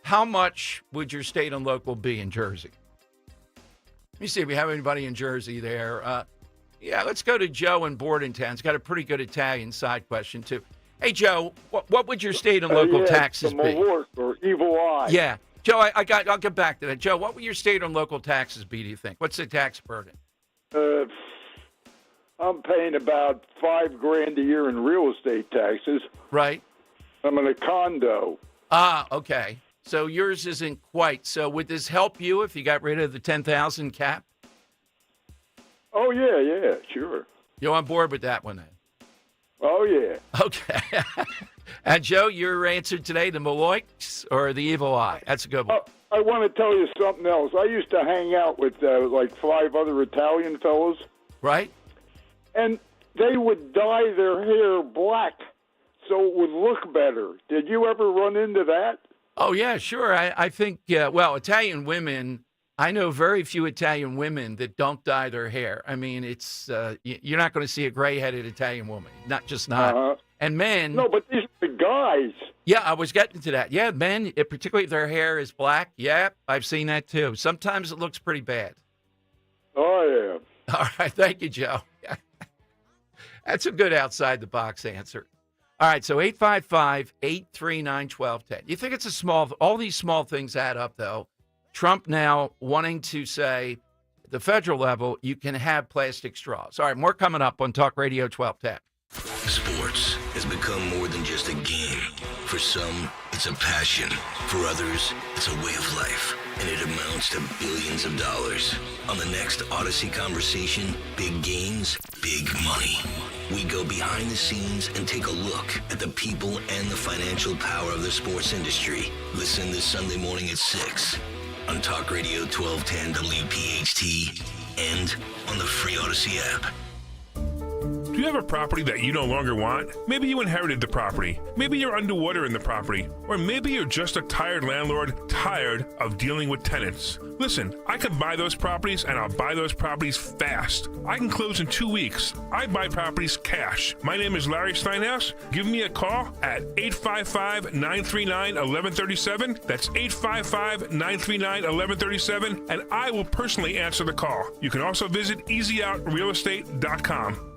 How much would your state and local be in Jersey? Let me see if we have anybody in Jersey there. Yeah, let's go to Joe in Bordentown. He's got a pretty good Italian side question, too. Hey, Joe, what would your state and local taxes be? Malort or Evil Eye. Yeah. Joe, I'll get back to that. Joe, what would your state and local taxes be, do you think? What's the tax burden? I'm paying about $5,000 a year in real estate taxes. Right. I'm in a condo. Ah, okay. So yours isn't quite. So would this help you if you got rid of the 10,000 cap? Oh, yeah, sure. You're on board with that one then? Oh, yeah. Okay. And Joe, your answer today, the Maloiks or the Evil Eye? That's a good one. I want to tell you something else. I used to hang out with like 5 other Italian fellows. Right. And they would dye their hair black so it would look better. Did you ever run into that? Oh, yeah, sure. I think, well, Italian women, I know very few Italian women that don't dye their hair. I mean, it's you're not going to see a gray-headed Italian woman. Not. Uh-huh. And men. No, but these are the guys. Yeah, I was getting to that. Yeah, men, particularly if their hair is black. Yeah, I've seen that too. Sometimes it looks pretty bad. Oh, yeah. All right. Thank you, Joe. That's a good outside-the-box answer. All right, so 855-839-1210. You think it's all these small things add up, though. Trump now wanting to say, at the federal level, you can have plastic straws. All right, more coming up on Talk Radio 1210. Sports has become more than just a game. For some, it's a passion. For others, it's a way of life. And it amounts to billions of dollars. On the next Odyssey Conversation, big games, big money. We go behind the scenes and take a look at the people and the financial power of the sports industry. Listen this Sunday morning at 6 on Talk Radio 1210 WPHT and on the free Odyssey app. Do you have a property that you no longer want? Maybe you inherited the property. Maybe you're underwater in the property. Or maybe you're just a tired landlord, tired of dealing with tenants. Listen, I can buy those properties, and I'll buy those properties fast. I can close in 2 weeks. I buy properties cash. My name is Larry Steinhaus. Give me a call at 855-939-1137. That's 855-939-1137, and I will personally answer the call. You can also visit easyOutRealestate.com.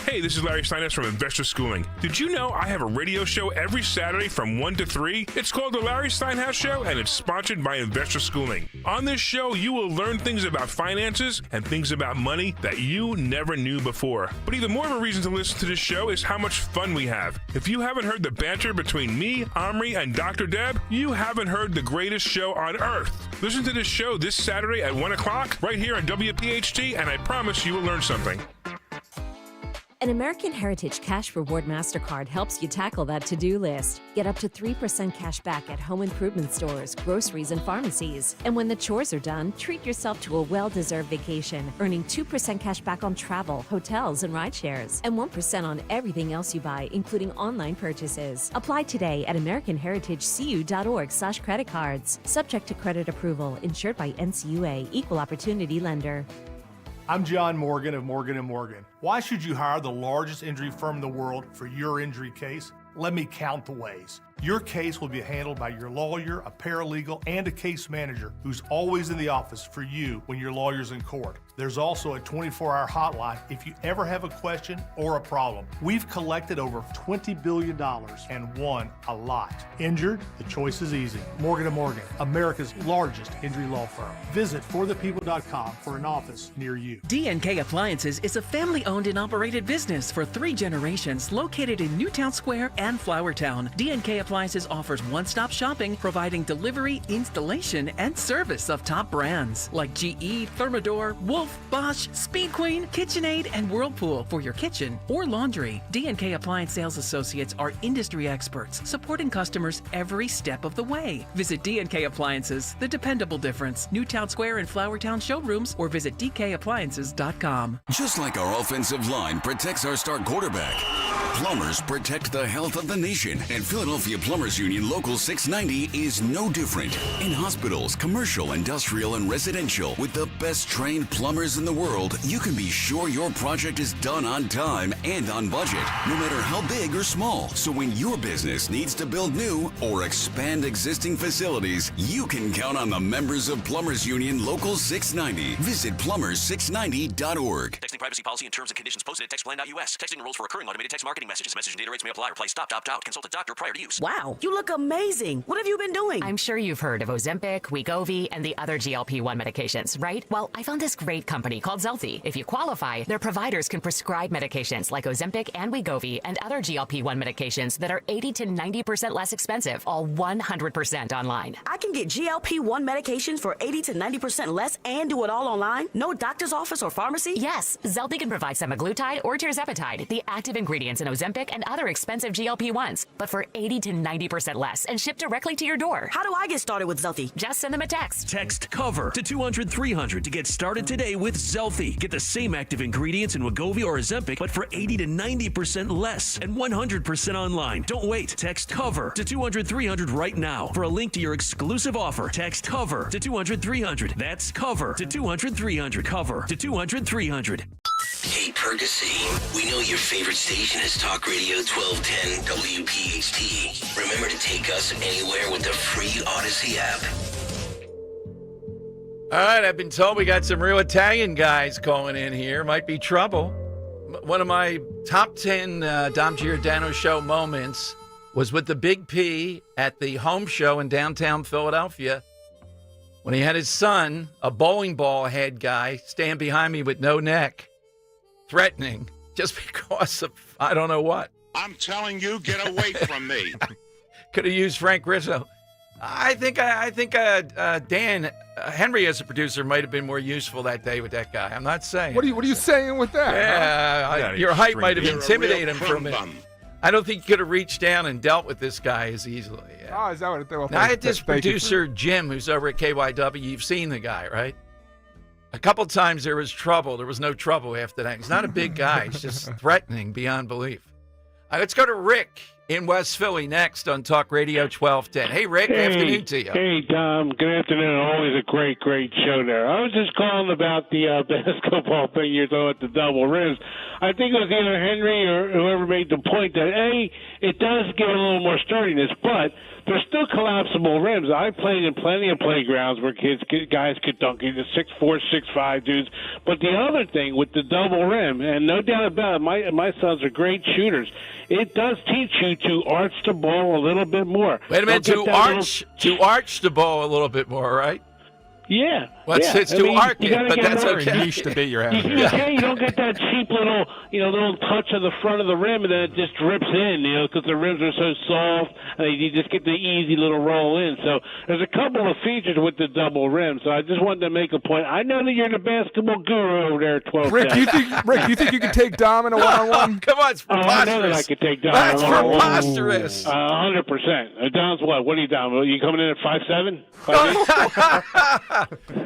Hey, this is Larry Steinhaus from Investor Schooling. Did you know I have a radio show every Saturday from 1 to 3? It's called The Larry Steinhaus Show, and it's sponsored by Investor Schooling. On this show, you will learn things about finances and things about money that you never knew before. But even more of a reason to listen to this show is how much fun we have. If you haven't heard the banter between me, Omri, and Dr. Deb, you haven't heard the greatest show on earth. Listen to this show this Saturday at 1 o'clock right here on WPHT, and I promise you will learn something. An American Heritage Cash Reward MasterCard helps you tackle that to-do list. Get up to 3% cash back at home improvement stores, groceries, and pharmacies. And when the chores are done, treat yourself to a well-deserved vacation, earning 2% cash back on travel, hotels, and ride shares, and 1% on everything else you buy, including online purchases. Apply today at AmericanHeritageCU.org/credit cards. Subject to credit approval, insured by NCUA, Equal Opportunity Lender. I'm John Morgan of Morgan & Morgan. Why should you hire the largest injury firm in the world for your injury case? Let me count the ways. Your case will be handled by your lawyer, a paralegal, and a case manager who's always in the office for you when your lawyer's in court. There's also a 24-hour hotline if you ever have a question or a problem. We've collected over $20 billion and won a lot. Injured? The choice is easy. Morgan & Morgan, America's largest injury law firm. Visit forthepeople.com for an office near you. D&K Appliances is a family-owned and operated business for 3 generations located in Newtown Square and Flowertown. D&K Appliances offers one-stop shopping, providing delivery, installation, and service of top brands like GE, Thermador, Wolf, Bosch, Speed Queen, KitchenAid, and Whirlpool for your kitchen or laundry. D&K Appliance Sales Associates are industry experts, supporting customers every step of the way. Visit D&K Appliances, the dependable difference. Newtown Square and Flowertown showrooms, or visit dkappliances.com. Just like our offensive line protects our star quarterback, Plumbers protect the health of the nation, and Philadelphia Plumbers Union Local 690 is no different. In hospitals, commercial, industrial, and residential, with the best trained plumbers in the world, you can be sure your project is done on time and on budget, no matter how big or small. So when your business needs to build new or expand existing facilities, you can count on the members of Plumbers Union Local 690. Visit plumbers690.org. Texting privacy policy and terms and conditions posted at textplan.us. Texting enrolls for recurring automated text marketing messages. Message and data rates may apply. Reply stop, opt out. Consult a doctor prior to use. Wow, you look amazing. What have you been doing? I'm sure you've heard of Ozempic, Wegovy, and the other GLP-1 medications, right? Well, I found this great company called Zelty. If you qualify, their providers can prescribe medications like Ozempic and Wegovy and other GLP-1 medications that are 80 to 90% less expensive, all 100% online. I can get GLP-1 medications for 80 to 90% less and do it all online? No doctor's office or pharmacy? Yes, Zelty can provide semaglutide or tirzepatide, the active ingredients in Ozempic and other expensive GLP-1s, but for 80 to 90% less and shipped directly to your door. How do I get started with Zelty? Just send them a text. Text COVER to 200-300 to get started today with Zelty. Get the same active ingredients in Wegovy or Ozempic, but for 80 to 90% less and 100% online. Don't wait. Text COVER to 200-300 right now for a link to your exclusive offer. Text COVER to 200-300. That's COVER to 200-300. COVER to 200-300. Hey, Percy, we know your favorite station is Talk Radio 1210 WPHT. Remember to take us anywhere with the free Odyssey app. All right, I've been told we got some real Italian guys calling in here. Might be trouble. One of my top 10 Dom Giordano show moments was with the Big P at the home show in downtown Philadelphia when he had his son, a bowling ball head guy, stand behind me with no neck, threatening just because of I don't know what. I'm telling you, get away from me. Could have used Frank Rizzo. I think Dan Henry as a producer might have been more useful that day with that guy. I'm not saying. What are you saying with that? Yeah, your height might have intimidated him for a minute. I don't think you could have reached down and dealt with this guy as easily. Yeah. Oh, is that what it was? Now, I had this producer, Jim, who's over at KYW. You've seen the guy, right? A couple times there was trouble. There was no trouble after that. He's not a big guy. He's just threatening beyond belief. Let's go to Rick in West Philly next on Talk Radio 1210. Hey, Rick, afternoon to you. Hey, Dom. Good afternoon. Always a great, great show there. I was just calling about the basketball thing you're talking about, the double rims. I think it was either Henry or whoever made the point that, A, it does give it a little more sturdiness, but they're still collapsible rims. I played in plenty of playgrounds where guys could dunk into 6'4", 6'5" dudes. But the other thing with the double rim, and no doubt about it, my sons are great shooters. It does teach you to arch the ball a little bit more. Wait a minute, to arch the ball a little bit more, right? Yeah. Well, it's to arc it, but that's okay. Niche debate you're having. You don't get that cheap little touch of the front of the rim, and then it just drips in, because the rims are so soft, and you just get the easy little roll in. So there's a couple of features with the double rim. So I just wanted to make a point. I know that you're the basketball guru over there at 12. Rick, you think you can take Dom in a one-on-one? Come on, it's preposterous. I know that I could take Dom. That's preposterous. 100%. Dom's what? What are you, Dom? Are you coming in at 5'7"?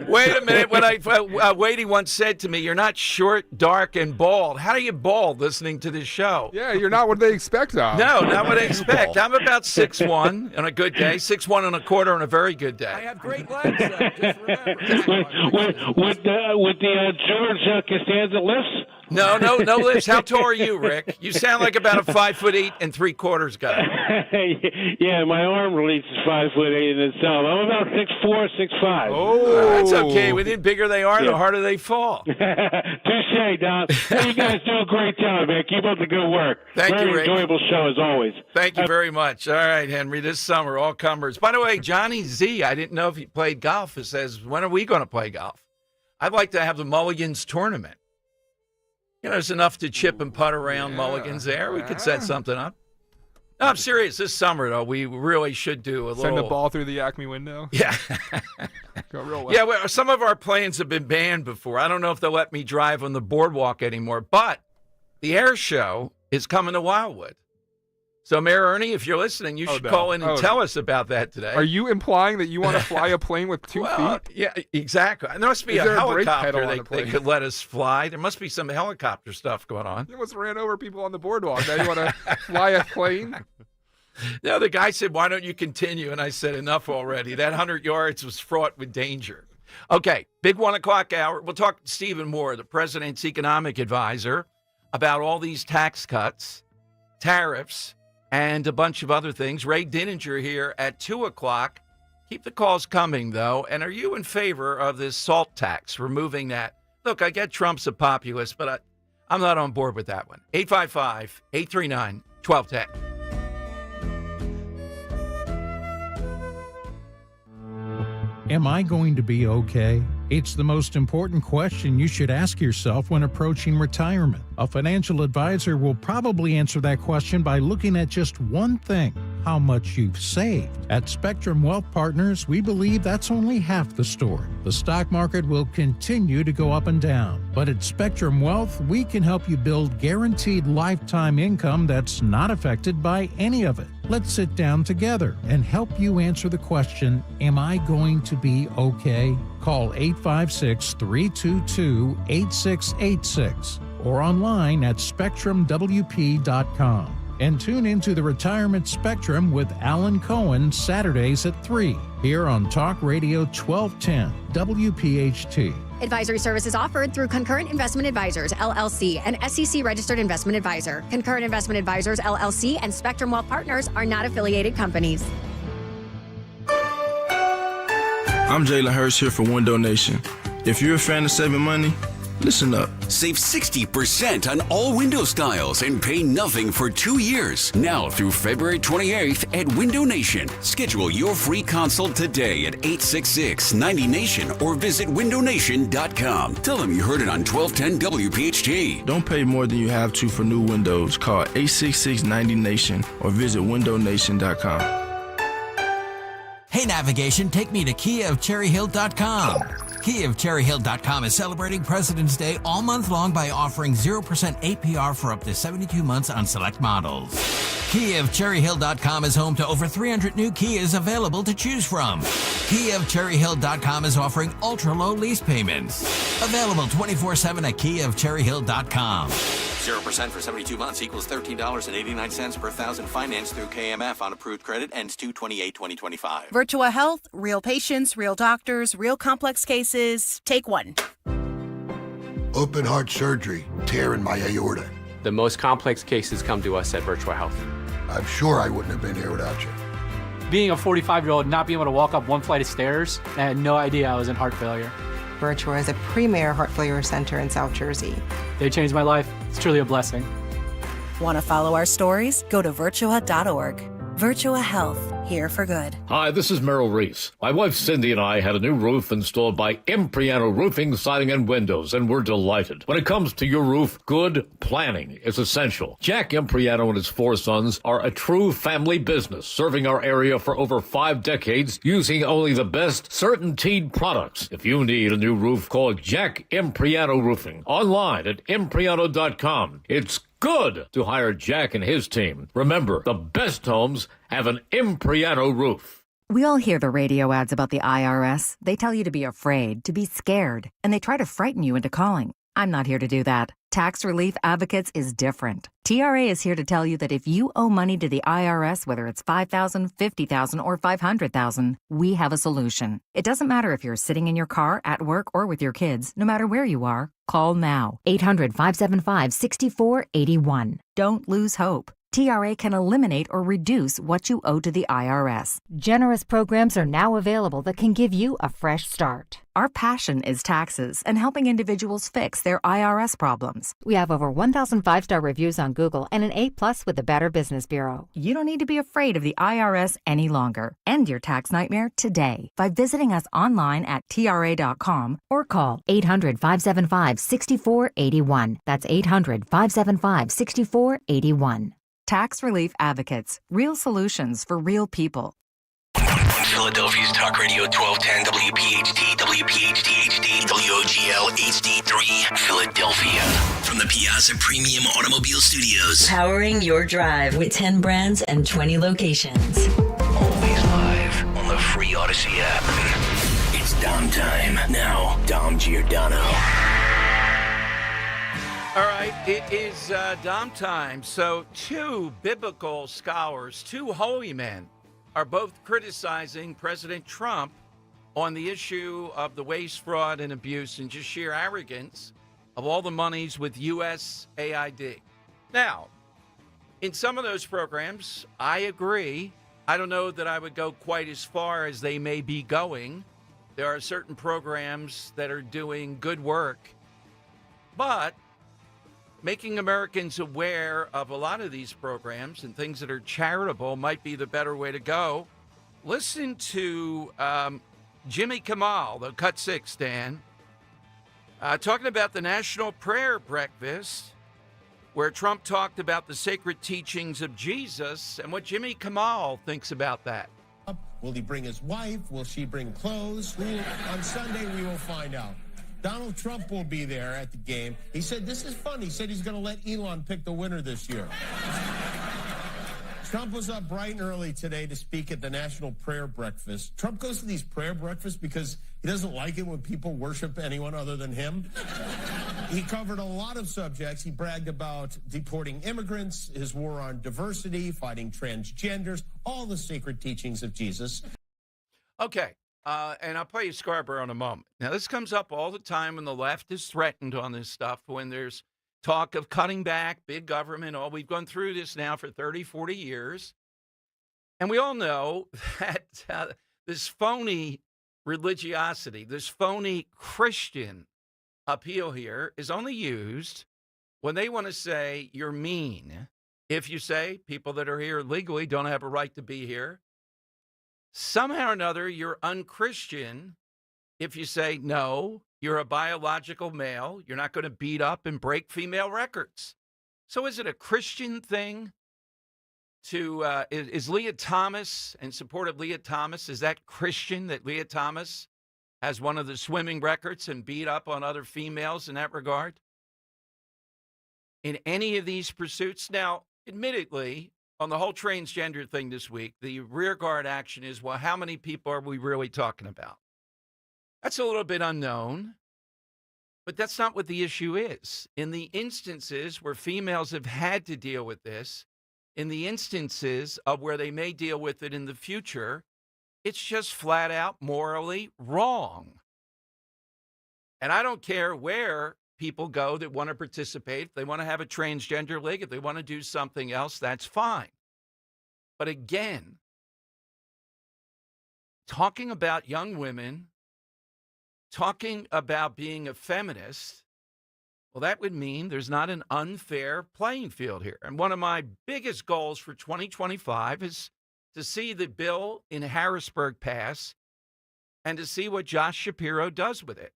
Wait a minute. When Wadey once said to me, "You're not short, dark, and bald." How do you bald listening to this show? Yeah, you're not what they expect of. No, not what they expect. I'm about 6'1" on a good day, 6'1" and a quarter on a very good day. I have great legs, just remember. with the George Costanza lifts? No lifts. How tall are you, Rick? You sound like about a 5'8" and 3/4 guy. Yeah, my arm release is 5'8" in itself. I'm about 6'4", 6'5". Oh, that's okay. The bigger they are, the harder they fall. Touche, Don. Hey, you guys do a great job, man. Keep up the good work. Thank you, Rick. Very enjoyable show as always. Thank you very much. All right, Henry. This summer, all comers. By the way, Johnny Z, I didn't know if he played golf. It says, when are we going to play golf? I'd like to have the Mulligans tournament. There's enough to chip and putt around Mulligans there. We could set something up. No, I'm serious. This summer, though, we really should do a little. Send a ball through the Acme window? Yeah. Go real well. Yeah, well, some of our planes have been banned before. I don't know if they'll let me drive on the boardwalk anymore. But the air show is coming to Wildwood. So, Mayor Ernie, if you're listening, you should call in and tell us about that today. Are you implying that you want to fly a plane with 2 feet? Yeah, exactly. There must be Is a there a brake helicopter pedal on they the plane? could let us fly. There must be some helicopter stuff going on. You almost ran over people on the boardwalk. Now you want to fly a plane? No, the guy said, why don't you continue? And I said, enough already. That 100 yards was fraught with danger. Okay, big 1 o'clock hour. We'll talk to Stephen Moore, the president's economic advisor, about all these tax cuts, tariffs, and a bunch of other things. Ray Dininger here at 2 o'clock. Keep the calls coming, though. And are you in favor of this salt tax, removing that? Look, I get Trump's a populist, but I'm not on board with that one. 855-839-1210. Am I going to be okay? It's the most important question you should ask yourself when approaching retirement. A financial advisor will probably answer that question by looking at just one thing: how much you've saved. At Spectrum Wealth Partners, we believe that's only half the story. The stock market will continue to go up and down, but at Spectrum Wealth, we can help you build guaranteed lifetime income that's not affected by any of it. Let's sit down together and help you answer the question, am I going to be okay? Call 856-322-8686 or online at spectrumwp.com. And tune into the Retirement Spectrum with Alan Cohen Saturdays at 3 here on Talk Radio 1210 WPHT. Advisory services offered through Concurrent Investment Advisors, LLC, an SEC-registered investment advisor. Concurrent Investment Advisors, LLC, and Spectrum Wealth Partners are not affiliated companies. I'm Jalen Hurst here for Window Nation. If you're a fan of saving money, listen up. Save 60% on all window styles and pay nothing for 2 years. Now through February 28th at Window Nation. Schedule your free consult today at 866-90Nation or visit windownation.com. Tell them you heard it on 1210 WPHT. Don't pay more than you have to for new windows. Call 866-90Nation or visit windownation.com. Hey, navigation, take me to KiaofCherryHill.com. KiaofCherryHill.com is celebrating President's Day all month long by offering 0% APR for up to 72 months on select models. KiaofCherryHill.com is home to over 300 new Kias available to choose from. KiaofCherryHill.com is offering ultra-low lease payments. Available 24/7 at KiaofCherryHill.com. 0% for 72 months equals $13.89 per thousand financed through KMF on approved credit. Ends 2/28/2025. Virtua Health, real patients, real doctors, real complex cases. Take one. Open heart surgery, tear in my aorta. The most complex cases come to us at Virtua Health. I'm sure I wouldn't have been here without you. Being a 45-year-old, not being able to walk up one flight of stairs, I had no idea I was in heart failure. Virtua is a premier heart failure center in South Jersey. They changed my life. It's truly a blessing. Want to follow our stories? Go to virtua.org. Virtua Health, here for good. Hi, this is Merrill Reese. My wife Cindy and I had a new roof installed by Impriano Roofing, Siding, and Windows, and we're delighted. When it comes to your roof, good planning is essential. Jack Impriano and his 4 sons are a true family business, serving our area for over 5 decades, using only the best CertainTeed products. If you need a new roof, call Jack Impriano Roofing. Online at Impriano.com. It's good to hire Jack and his team. Remember, the best homes have an Impriano roof. We all hear the radio ads about the IRS. They tell you to be afraid, to be scared, and they try to frighten you into calling. I'm not here to do that. Tax Relief Advocates is different. TRA is here to tell you that if you owe money to the IRS, whether it's $5,000, $50,000, or $500,000, we have a solution. It doesn't matter if you're sitting in your car, at work, or with your kids. No matter where you are, call now. 800-575-6481. Don't lose hope. TRA can eliminate or reduce what you owe to the IRS. Generous programs are now available that can give you a fresh start. Our passion is taxes and helping individuals fix their IRS problems. We have over 1,000 5-star reviews on Google and an A+ with the Better Business Bureau. You don't need to be afraid of the IRS any longer. End your tax nightmare today by visiting us online at TRA.com or call 800-575-6481. That's 800-575-6481. Tax Relief Advocates. Real solutions for real people. Philadelphia's Talk Radio 1210 WPHT, WPHT HD, WOGL HD3, Philadelphia. From the Piazza Premium Automobile Studios. Powering your drive with 10 brands and 20 locations. Always live on the free Odyssey app. It's Dom time. Now, Dom Giordano. All right, it is Dom time. So two biblical scholars, two holy men, are both criticizing President Trump on the issue of the waste, fraud, and abuse and just sheer arrogance of all the monies with USAID. Now, in some of those programs, I agree. I don't know that I would go quite as far as they may be going. There are certain programs that are doing good work, but making Americans aware of a lot of these programs and things that are charitable might be the better way to go. Listen to Jimmy Kimmel, the Cut 6, Dan, talking about the National Prayer Breakfast, where Trump talked about the sacred teachings of Jesus and what Jimmy Kimmel thinks about that. Will he bring his wife? Will she bring clothes? On Sunday, we will find out. Donald Trump will be there at the game. He said, this is fun. He said he's going to let Elon pick the winner this year. Trump was up bright and early today to speak at the National Prayer Breakfast. Trump goes to these prayer breakfasts because he doesn't like it when people worship anyone other than him. He covered a lot of subjects. He bragged about deporting immigrants, his war on diversity, fighting transgenders, all the sacred teachings of Jesus. Okay. And I'll play you Scarborough in a moment. Now, this comes up all the time when the left is threatened on this stuff, when there's talk of cutting back, big government. Oh, we've gone through this now for 30, 40 years. And we all know that this phony religiosity, this phony Christian appeal here is only used when they want to say you're mean. If you say people that are here legally don't have a right to be here, somehow or another, you're unchristian if you say, no, you're a biological male. You're not going to beat up and break female records. So is it a Christian thing to, is Leah Thomas, in support of Leah Thomas, is that Christian that Leah Thomas has one of the swimming records and beat up on other females in that regard? In any of these pursuits? Now, admittedly, on the whole transgender thing this week, the rearguard action is, well, how many people are we really talking about? That's a little bit unknown, but that's not what the issue is. In the instances where females have had to deal with this, in the instances of where they may deal with it in the future, it's just flat out morally wrong. And I don't care where people go that want to participate. If they want to have a transgender league, if they want to do something else, that's fine. But again, talking about young women, talking about being a feminist, well, that would mean there's not an unfair playing field here. And one of my biggest goals for 2025 is to see the bill in Harrisburg pass and to see what Josh Shapiro does with it.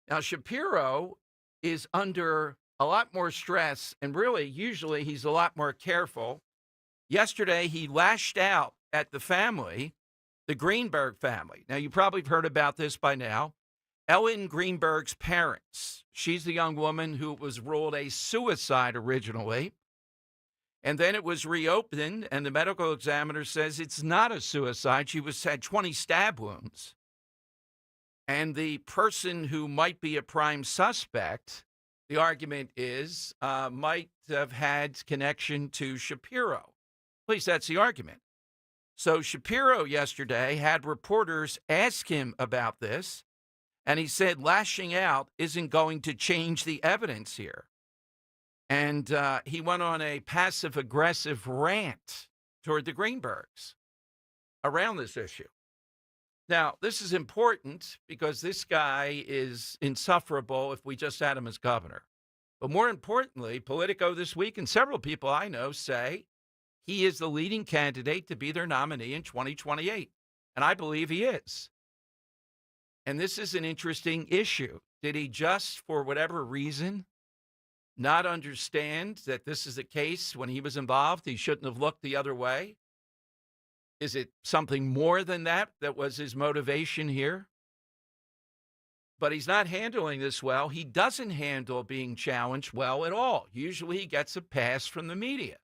Now, Shapiro is under a lot more stress, and really, usually he's a lot more careful. Yesterday, he lashed out at the family, the Greenberg family. Now, you probably have heard about this by now. Ellen Greenberg's parents. She's the young woman who was ruled a suicide originally, and then it was reopened, and the medical examiner says it's not a suicide. She had 20 stab wounds. And the person who might be a prime suspect, the argument is, might have had connection to Shapiro. At least that's the argument. So Shapiro yesterday had reporters ask him about this, and he said lashing out isn't going to change the evidence here. And he went on a passive-aggressive rant toward the Greenbergs around this issue. Now, this is important because this guy is insufferable if we just had him as governor. But more importantly, Politico this week and several people I know say he is the leading candidate to be their nominee in 2028. And I believe he is. And this is an interesting issue. Did he just, for whatever reason, not understand that this is the case when he was involved? He shouldn't have looked the other way. Is it something more than that was his motivation here? But he's not handling this well. He doesn't handle being challenged well at all. Usually he gets a pass from the media.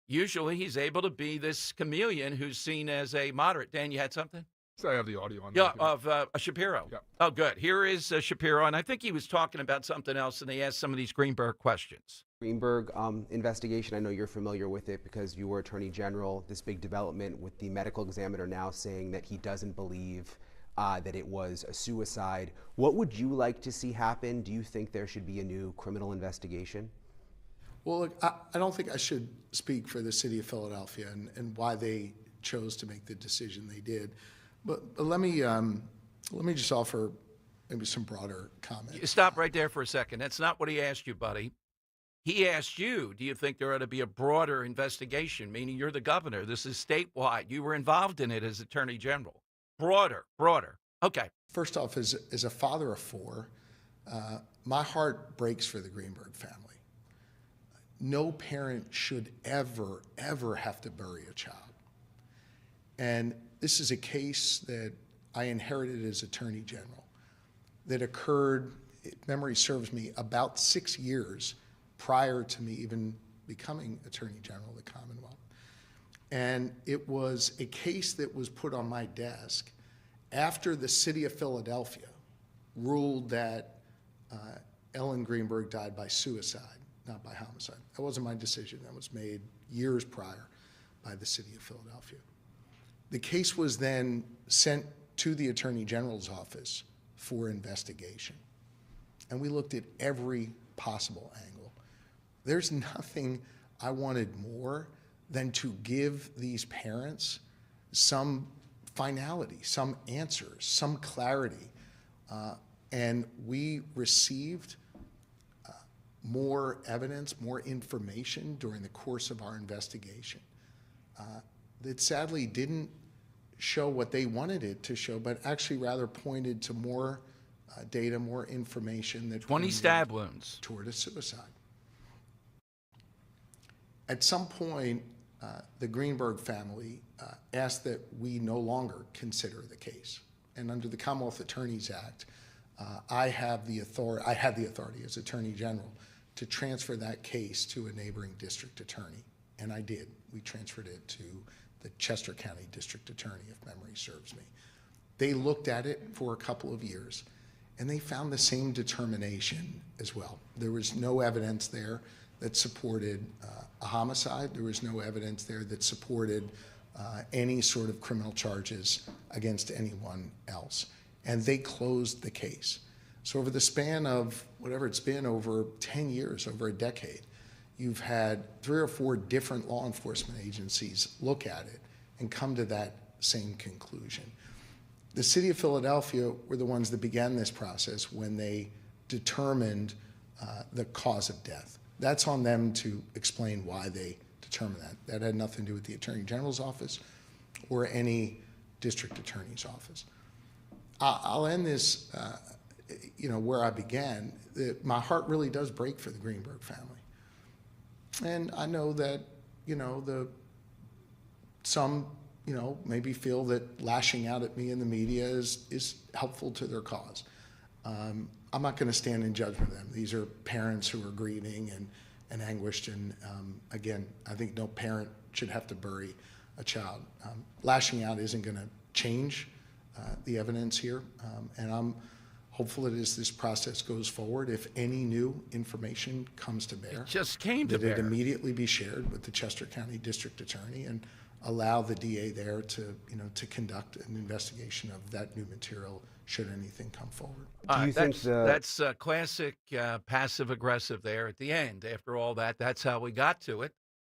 Usually he's able to be this chameleon who's seen as a moderate. Dan, you had something? So I have the audio on. Yeah, of Shapiro. Yeah. Oh, good. Here is Shapiro, and I think he was talking about something else, and they asked some of these Greenberg questions. Greenberg investigation, I know you're familiar with it because you were Attorney General. This big development with the medical examiner now saying that he doesn't believe that it was a suicide. What would you like to see happen? Do you think there should be a new criminal investigation? Well, look, I don't think I should speak for the city of Philadelphia and why they chose to make the decision they did. But let me just offer maybe some broader comments. Stop right there for a second. That's not what he asked you, buddy. He asked you, do you think there ought to be a broader investigation, meaning you're the governor? This is statewide. You were involved in it as Attorney General. Broader. Okay. First off, as a father of four, my heart breaks for the Greenberg family. No parent should ever have to bury a child. And this is a case that I inherited as Attorney General that occurred, if memory serves me, about 6 years prior to me even becoming Attorney General of the Commonwealth. And it was a case that was put on my desk after the city of Philadelphia ruled that Ellen Greenberg died by suicide, not by homicide. That wasn't my decision. That was made years prior by the city of Philadelphia. The case was then sent to the Attorney General's office for investigation. And we looked at every possible angle. There's nothing I wanted more than to give these parents some finality, some answers, some clarity. And we received more evidence, more information during the course of our investigation that sadly didn't show what they wanted it to show, but actually rather pointed to more data, more information that 20 stab wounds toward a suicide. At some point, the Greenberg family asked that we no longer consider the case. And under the Commonwealth Attorneys Act, I had the authority as Attorney General to transfer that case to a neighboring district attorney. And I did. We transferred it to the Chester County District Attorney, if memory serves me. They looked at it for a couple of years, and they found the same determination as well. There was no evidence there that supported a homicide. There was no evidence there that supported any sort of criminal charges against anyone else. And they closed the case. So over the span of whatever it's been, over 10 years, over a decade, you've had 3 or 4 different law enforcement agencies look at it and come to that same conclusion. The city of Philadelphia were the ones that began this process when they determined the cause of death. That's on them to explain why they determined that. That had nothing to do with the Attorney General's office or any district attorney's office. I'll end this, where I began. My heart really does break for the Greenberg family. And I know that, some, maybe feel that lashing out at me in the media is helpful to their cause. I'm not going to stand in judgment of them. These are parents who are grieving and anguished. And again, I think no parent should have to bury a child. Lashing out isn't going to change the evidence here. And I'm hopeful that as this process goes forward, if any new information comes to bear, that it immediately be shared with the Chester County District Attorney and allow the DA there to conduct an investigation of that new material should anything come forward. Do you think that's classic passive-aggressive there at the end? After all that, that's how we got to it.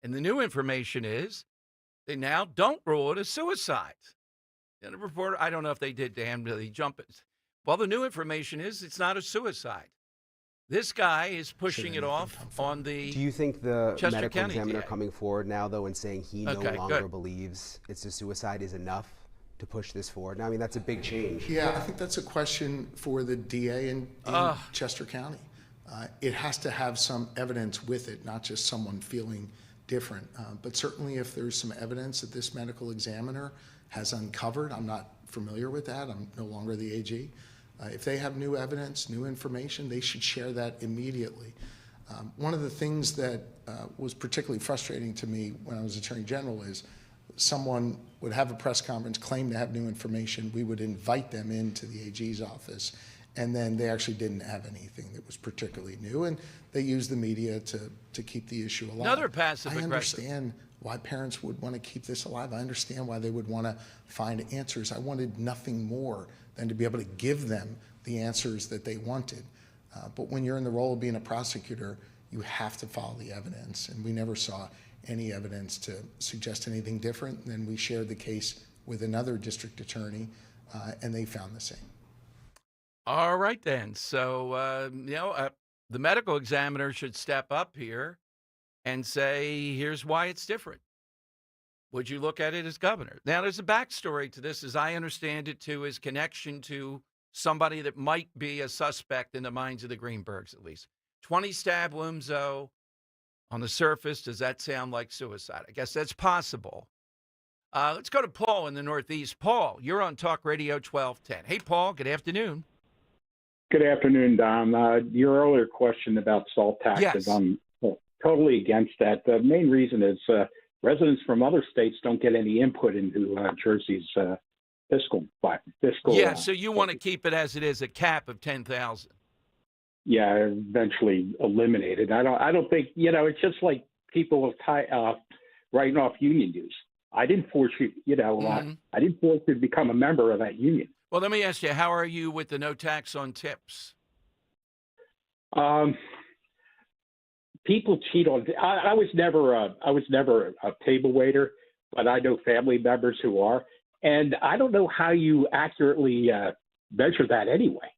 And the new information is they now don't rule it a suicide. And the reporter, I don't know if they did, Dan, really jump it. Well, the new information is it's not a suicide. This guy is pushing it off on the Do you think the Chester medical County examiner DA. coming forward now, though, and saying he no Okay, longer good. believes it's a suicide is enough to push this forward? Now, I mean, that's a big change. Yeah, I think that's a question for the DA in Chester County. It has to have some evidence with it, not just someone feeling different. But certainly if there's some evidence that this medical examiner has uncovered, I'm not familiar with that, I'm no longer the AG. If they have new evidence, new information, they should share that immediately. One of the things that was particularly frustrating to me when I was Attorney General is someone would have a press conference, claim to have new information, we would invite them into the AG's office, and then they actually didn't have anything that was particularly new, and they used the media to keep the issue alive. Another passive aggressive. I understand why parents would want to keep this alive. I understand why they would want to find answers. I wanted nothing more than to be able to give them the answers that they wanted. But when you're in the role of being a prosecutor, you have to follow the evidence, and we never saw any evidence to suggest anything different. Then we shared the case with another district attorney, and they found the same. All right, then. So, the medical examiner should step up here and say, here's why it's different. Would you look at it as governor? Now, there's a backstory to this, as I understand it, to his connection to somebody that might be a suspect in the minds of the Greenbergs, at least. 20 stab wounds, though. On the surface, does that sound like suicide? I guess that's possible. Let's go to Paul in the Northeast. Paul, you're on Talk Radio 1210. Hey, Paul, good afternoon. Good afternoon, Dom. Your earlier question about SALT taxes, yes. I'm totally against that. The main reason is residents from other states don't get any input into Jersey's fiscal. Yeah, so you want to keep it as it is, a cap of 10,000. Yeah, eventually eliminated. I don't think, it's just like people writing off union dues. I didn't force you, I didn't force you to become a member of that union. Well, let me ask you, how are you with the no tax on tips? People cheat on. I was never a table waiter, but I know family members who are, and I don't know how you accurately measure that anyway.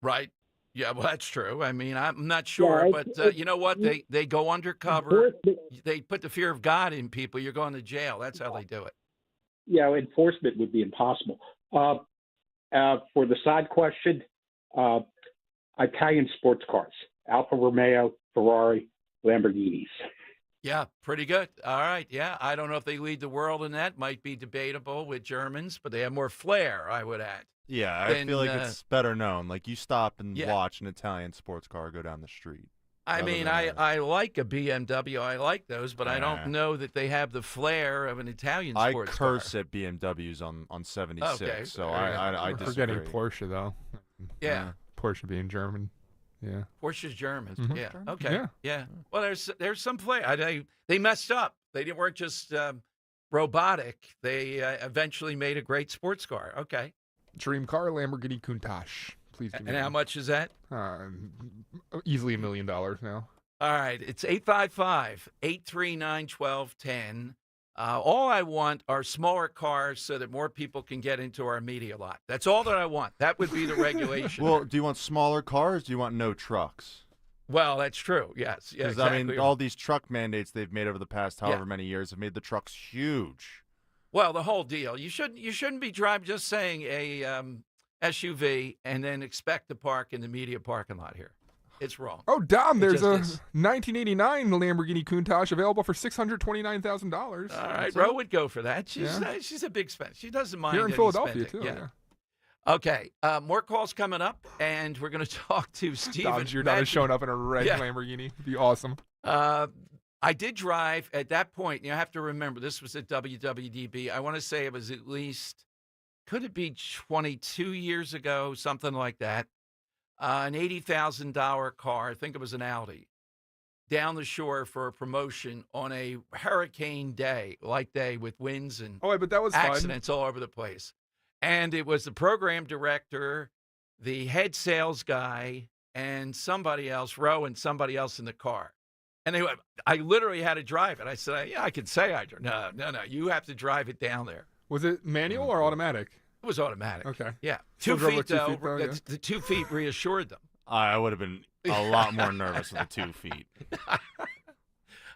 Right. Yeah, well, that's true. I mean, I'm not sure, but you know what? They go undercover. They put the fear of God in people. You're going to jail. That's how they do it. Yeah, enforcement would be impossible. For the side question, Italian sports cars, Alfa Romeo, Ferrari, Lamborghinis. Yeah, pretty good. All right. Yeah, I don't know if they lead the world in that. Might be debatable with Germans, but they have more flair, I would add. Yeah, I feel like it's better known. Like, you stop and watch an Italian sports car go down the street. I mean, I like a BMW. I like those, but I don't know that they have the flair of an Italian sports car. I curse at BMWs on 76, okay. So I We're forgetting Porsche, though. Yeah. Porsche being German. Yeah. Porsche's German. Mm-hmm. Yeah. Okay. Yeah. Well, there's some flair. They messed up. They weren't just robotic. They eventually made a great sports car. Okay. Dream car, Lamborghini Countach. Please give me And how much is that? Easily $1 million now. All right. It's 855-839-1210. All I want are smaller cars so that more people can get into our media lot. That's all that I want. That would be the regulation. Well, do you want smaller cars? Do you want no trucks? Well, that's true. Yes. Yeah, exactly. I mean, all these truck mandates they've made over the past however many years have made the trucks huge. Well, the whole deal. You shouldn't be driving just saying a SUV and then expect to park in the media parking lot here. It's wrong. Oh, Dom, there's a 1989 Lamborghini Countach available for $629,000. All right, Ro would go for that. She's a big spender. She doesn't mind. Here in Philadelphia, spending. too. Yeah. Okay, more calls coming up, and we're going to talk to Steven. Dom Giordano's showing up in a red Lamborghini. It'd be awesome. I did drive at that point. You have to remember, this was at WWDB. I want to say it was at least, could it be 22 years ago, something like that. An $80,000 car, I think it was an Audi, down the shore for a promotion on a hurricane day, with winds and but that was accidents all over the place. And it was the program director, the head sales guy, and somebody else, Ro, and somebody else in the car. And I literally had to drive it. I said, I could say I drove. No, you have to drive it down there. Was it manual or automatic? It was automatic. Okay. Yeah. Still 2 feet, though. Yeah. The 2 feet reassured them. I would have been a lot more nervous with the 2 feet.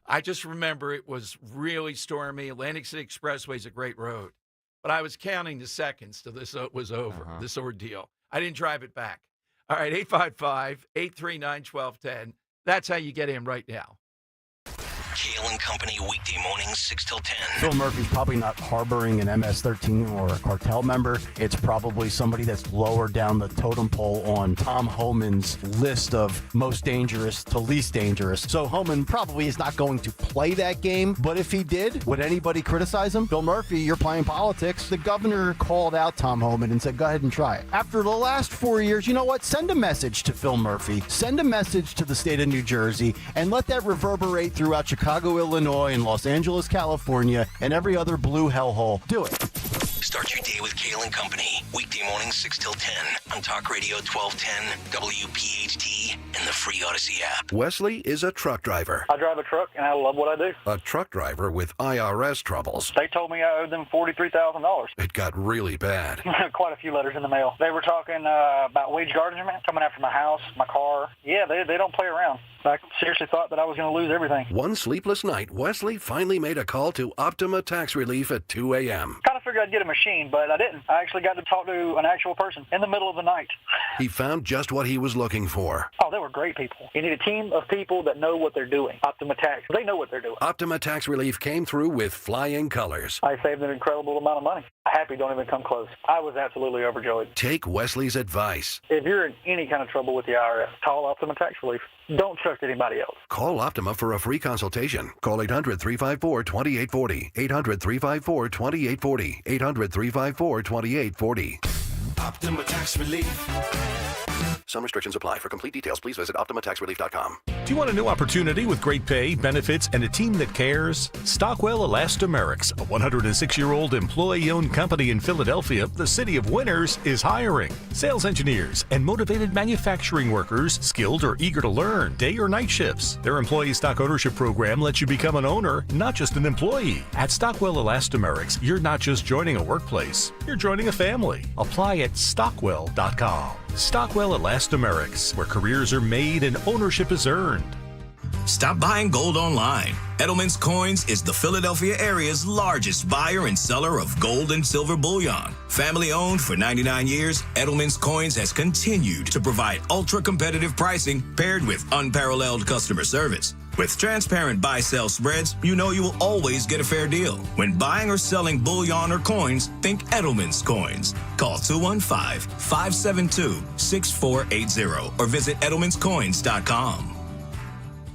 I just remember it was really stormy. Atlantic City Expressway is a great road. But I was counting the seconds till this was over, this ordeal. I didn't drive it back. All right, 855-839-1210. That's how you get in right now. Kale and Company, weekday mornings 6 till 10. Phil Murphy's probably not harboring an MS-13 or a cartel member. It's probably somebody that's lower down the totem pole on Tom Homan's list of most dangerous to least dangerous. So Homan probably is not going to play that game, but if he did, would anybody criticize him? Phil Murphy, you're playing politics. The governor called out Tom Homan and said, go ahead and try it. After the last 4 years, you know what? Send a message to Phil Murphy. Send a message to the state of New Jersey and let that reverberate throughout Chicago, Illinois, and Los Angeles, California, and every other blue hellhole. Do it. Start your day with Kale and Company, weekday mornings 6 till 10 on Talk Radio 1210, WPHT, and the free Odyssey app. Wesley is a truck driver. I drive a truck, and I love what I do. A truck driver with IRS troubles. They told me I owed them $43,000. It got really bad. Quite a few letters in the mail. They were talking about wage garnishment, coming after my house, my car. Yeah, they don't play around. I seriously thought that I was going to lose everything. One sleepless night, Wesley finally made a call to Optima Tax Relief at 2 a.m. Kind of figured I'd get a machine, but I didn't. I actually got to talk to an actual person in the middle of the night. He found just what he was looking for. Oh, they were great people. You need a team of people that know what they're doing. Optima Tax. They know what they're doing. Optima Tax Relief came through with flying colors. I saved an incredible amount of money. Happy don't even come close. I was absolutely overjoyed. Take Wesley's advice. If you're in any kind of trouble with the IRS, call Optima Tax Relief. Don't trust anybody else. Call Optima for a free consultation. Call 800-354-2840. 800-354-2840. 800-354-2840. Optima Tax Relief. Some restrictions apply. For complete details, please visit OptimaTaxRelief.com. Do you want a new opportunity with great pay, benefits, and a team that cares? Stockwell Elastomerics, a 106-year-old employee-owned company in Philadelphia, the city of winners, is hiring sales engineers and motivated manufacturing workers, skilled or eager to learn, day or night shifts. Their employee stock ownership program lets you become an owner, not just an employee. At Stockwell Elastomerics, you're not just joining a workplace, you're joining a family. Apply at Stockwell.com. Stockwell Elastomerics, where careers are made and ownership is earned. Stop buying gold online. Edelman's Coins is the Philadelphia area's largest buyer and seller of gold and silver bullion. Family owned for 99 years, Edelman's Coins has continued to provide ultra-competitive pricing paired with unparalleled customer service. With transparent buy-sell spreads, you know you will always get a fair deal. When buying or selling bullion or coins, think Edelman's Coins. Call 215-572-6480 or visit edelmanscoins.com.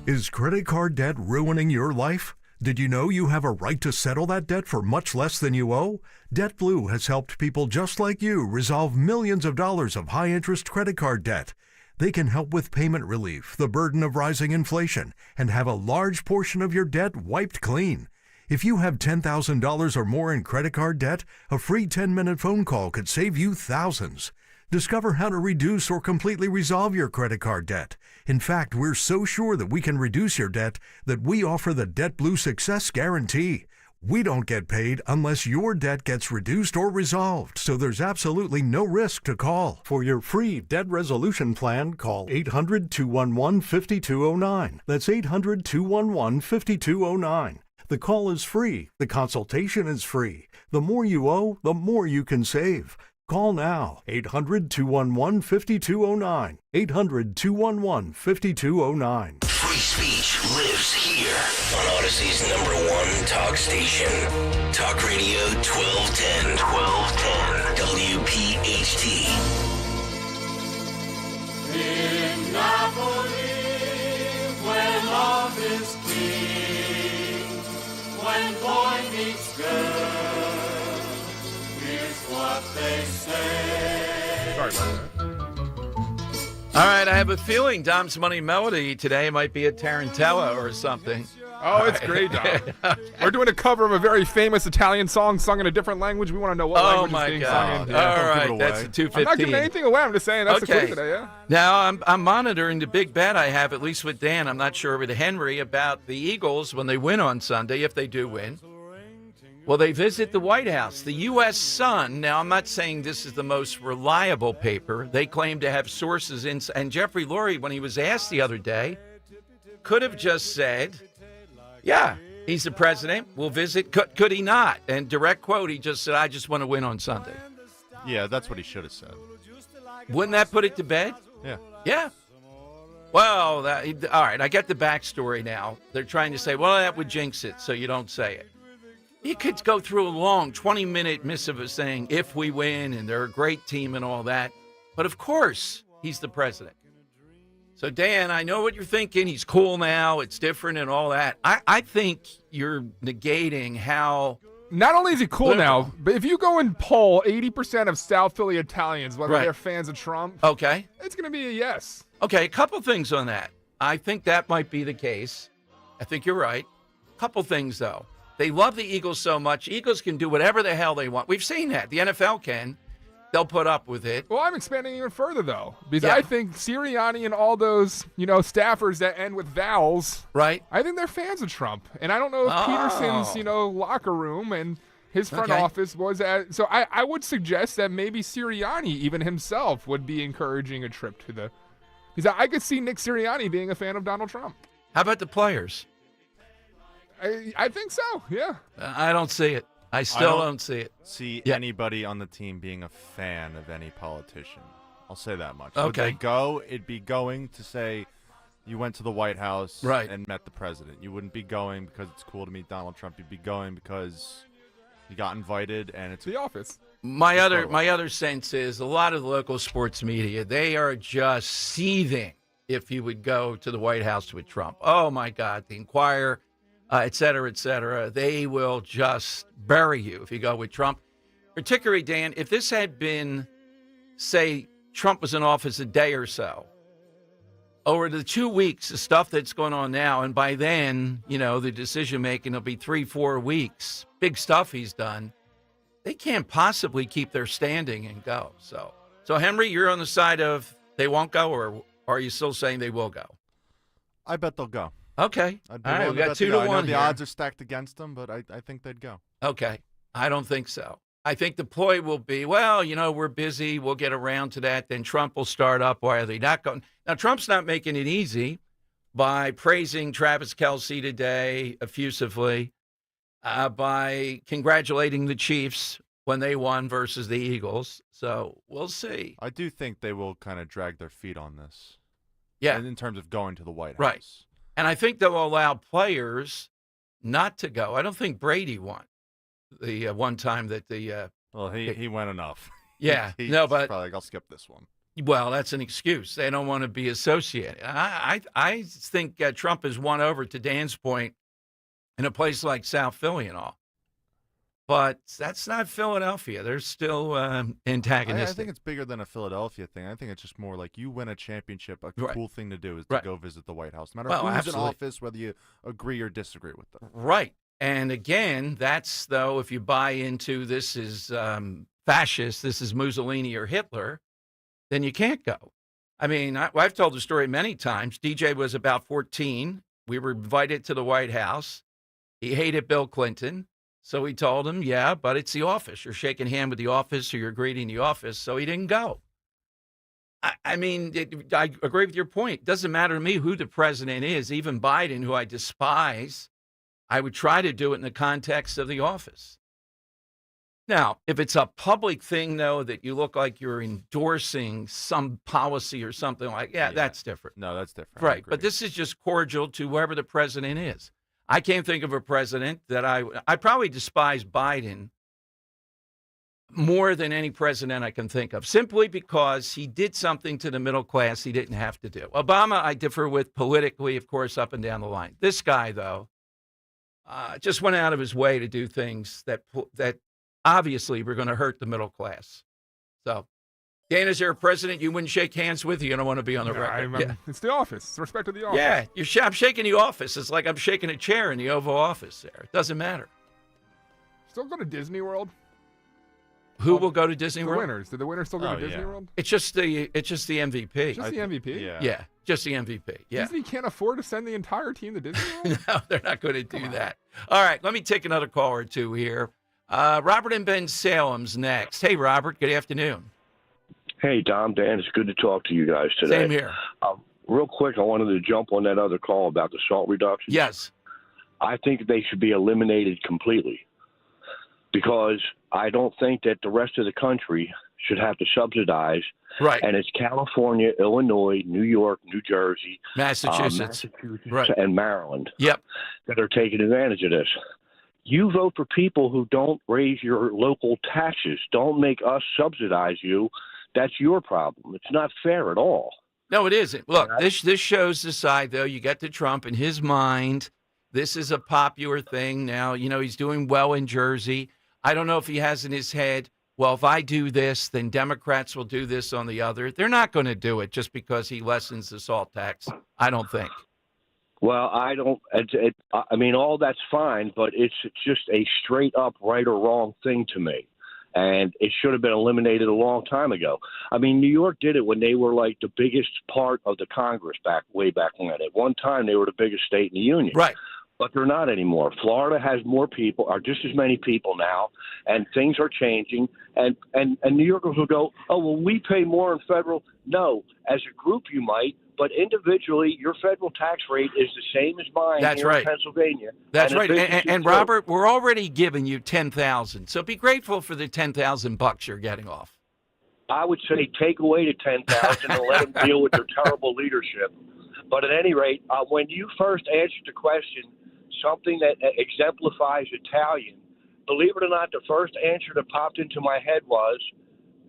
Is credit card debt ruining your life? Did you know you have a right to settle that debt for much less than you owe? DebtBlue has helped people just like you resolve millions of dollars of high-interest credit card debt. They can help with payment relief, the burden of rising inflation, and have a large portion of your debt wiped clean. If you have $10,000 or more in credit card debt, a free 10-minute phone call could save you thousands. Discover how to reduce or completely resolve your credit card debt. In fact, we're so sure that we can reduce your debt that we offer the DebtBlue Success Guarantee. We don't get paid unless your debt gets reduced or resolved, so there's absolutely no risk to call. For your free debt resolution plan, call 800-211-5209. That's 800-211-5209. The call is free. The consultation is free. The more you owe, the more you can save. Call now, 800-211-5209. 800-211-5209. Free speech lives here on Odyssey's #1 talk station. Talk Radio 1210. 1210 WPHT. In Napoli, where love is king, when boy meets girl, here's what they say. Sorry about that. All right, I have a feeling Dom's Money Melody today might be a Tarantella or something. Oh, it's great, Dom. We're doing a cover of a very famous Italian song sung in a different language. We want to know what language it's being sung in. All right, that's a 215. I'm not giving anything away. I'm just saying that's the clue today, yeah? Now, I'm monitoring the big bet I have, at least with Dan. I'm not sure with Henry, about the Eagles when they win on Sunday, if they do win. Well, they visit the White House. The U.S. Sun, now I'm not saying this is the most reliable paper. They claim to have sources in, and Jeffrey Lurie, when he was asked the other day, could have just said, yeah, he's the president, we'll visit. Could he not? And direct quote, he just said, I just want to win on Sunday. Yeah, that's what he should have said. Wouldn't that put it to bed? Yeah. Yeah. Well, all right, I get the backstory now. They're trying to say, well, that would jinx it, so you don't say it. You could go through a long 20-minute missive of saying, if we win, and they're a great team and all that. But, of course, he's the president. So, Dan, I know what you're thinking. He's cool now. It's different and all that. I think you're negating how... Not only is he cool now, but if you go and poll 80% of South Philly Italians, whether they're fans of Trump, okay, it's going to be a yes. Okay, a couple things on that. I think that might be the case. I think you're right. Couple things, though. They love the Eagles so much. Eagles can do whatever the hell they want. We've seen that. The NFL can. They'll put up with it. Well, I'm expanding even further, though, because I think Sirianni and all those, staffers that end with vowels, right? I think they're fans of Trump. And I don't know if Peterson's, locker room and his front office was at. So I would suggest that maybe Sirianni, even himself, would be encouraging a trip to the. Because I could see Nick Sirianni being a fan of Donald Trump. How about the players? I think so, yeah. I don't see it. I still don't see it. See anybody on the team being a fan of any politician. I'll say that much. Okay. Would they go? It'd be going to say you went to the White House and met the president. You wouldn't be going because it's cool to meet Donald Trump. You'd be going because you got invited and it's the office. My other sense is a lot of the local sports media, they are just seething if you would go to the White House with Trump. Oh, my God, the Inquirer. Et cetera, they will just bury you if you go with Trump. Particularly, Dan, if this had been, say, Trump was in office a day or so, over the 2 weeks, the stuff that's going on now, and by then, the decision-making will be 3-4 weeks, big stuff he's done, they can't possibly keep their standing and go. So Henry, you're on the side of they won't go, or are you still saying they will go? I bet they'll go. Okay. All right, we got 2-1 I know here. the odds are stacked against them, but I think they'd go. Okay. I don't think so. I think the ploy will be, well, we're busy. We'll get around to that. Then Trump will start up. Why are they not going? Now, Trump's not making it easy by praising Travis Kelce today effusively, by congratulating the Chiefs when they won versus the Eagles. So we'll see. I do think they will kind of drag their feet on this. Yeah. In terms of going to the White House. Right. And I think they'll allow players not to go. I don't think Brady won the one time that the. Well, he went enough. Yeah, He's but probably like, I'll skip this one. Well, that's an excuse. They don't want to be associated. I think Trump has won over, to Dan's point, in a place like South Philly and all. But that's not Philadelphia. They're still antagonistic. I think it's bigger than a Philadelphia thing. I think it's just more like you win a championship. A cool thing to do is to go visit the White House. No matter who's in office, whether you agree or disagree with them. Right. And again, that's, though, if you buy into this is fascist, this is Mussolini or Hitler, then you can't go. I mean, I've told the story many times. DJ was about 14. We were invited to the White House. He hated Bill Clinton. So he told him, yeah, but it's the office. You're shaking hand with the office or you're greeting the office. So he didn't go. I mean, I agree with your point. It doesn't matter to me who the president is, even Biden, who I despise. I would try to do it in the context of the office. Now, if it's a public thing, though, that you look like you're endorsing some policy or something like that's different. No, that's different. Right. But this is just cordial to whoever the president is. I can't think of a president that I probably despise Biden more than any president I can think of, simply because he did something to the middle class he didn't have to do. Obama, I differ with politically, of course, up and down the line. This guy, though, just went out of his way to do things that obviously were going to hurt the middle class. So, Dan, is there a president you wouldn't shake hands with? You don't want to be on the record. It's the office. It's respect to the office. Yeah, I'm shaking the office. It's like I'm shaking a chair in the Oval Office there. It doesn't matter. Still go to Disney World? Who will go to Disney World? The winners. Did the winners still go to Disney World? It's just the MVP. Just the MVP? Yeah, just the MVP. Yeah. Disney can't afford to send the entire team to Disney World? No, they're not going to do that. All right, let me take another call or two here. Robert in Ben Salem's next. Hey, Robert, good afternoon. Hey, Dom, Dan, it's good to talk to you guys today. Same here. Real quick, I wanted to jump on that other call about the salt reduction. Yes. I think they should be eliminated completely because I don't think that the rest of the country should have to subsidize. Right. And it's California, Illinois, New York, New Jersey, Massachusetts, right. and Maryland Yep. that are taking advantage of this. You vote for people who don't raise your local taxes. Don't make us subsidize you. That's your problem. It's not fair at all. No, it isn't. Look, this shows the side, though. You get to Trump in his mind. This is a popular thing now. You know, he's doing well in Jersey. I don't know if he has in his head, well, if I do this, then Democrats will do this on the other. They're not going to do it just because he lessens the salt tax, I don't think. Well, I don't. I mean, all that's fine, but it's just a straight up right or wrong thing to me. And it should have been eliminated a long time ago. I mean, New York did it when they were like the biggest part of the Congress way back when. At one time, they were the biggest state in the union. Right. But they're not anymore. Florida has more people, or just as many people now, and things are changing. And New Yorkers will go, oh, well, we pay more in federal. No, as a group you might, but individually, your federal tax rate is the same as mine here in Pennsylvania. That's right. And Robert, we're already giving you $10,000, so be grateful for the $10,000 you're getting off. I would say take away the $10,000 and let them deal with their terrible leadership. But at any rate, when you first answered the question, something that exemplifies Italian, believe it or not, the first answer that popped into my head was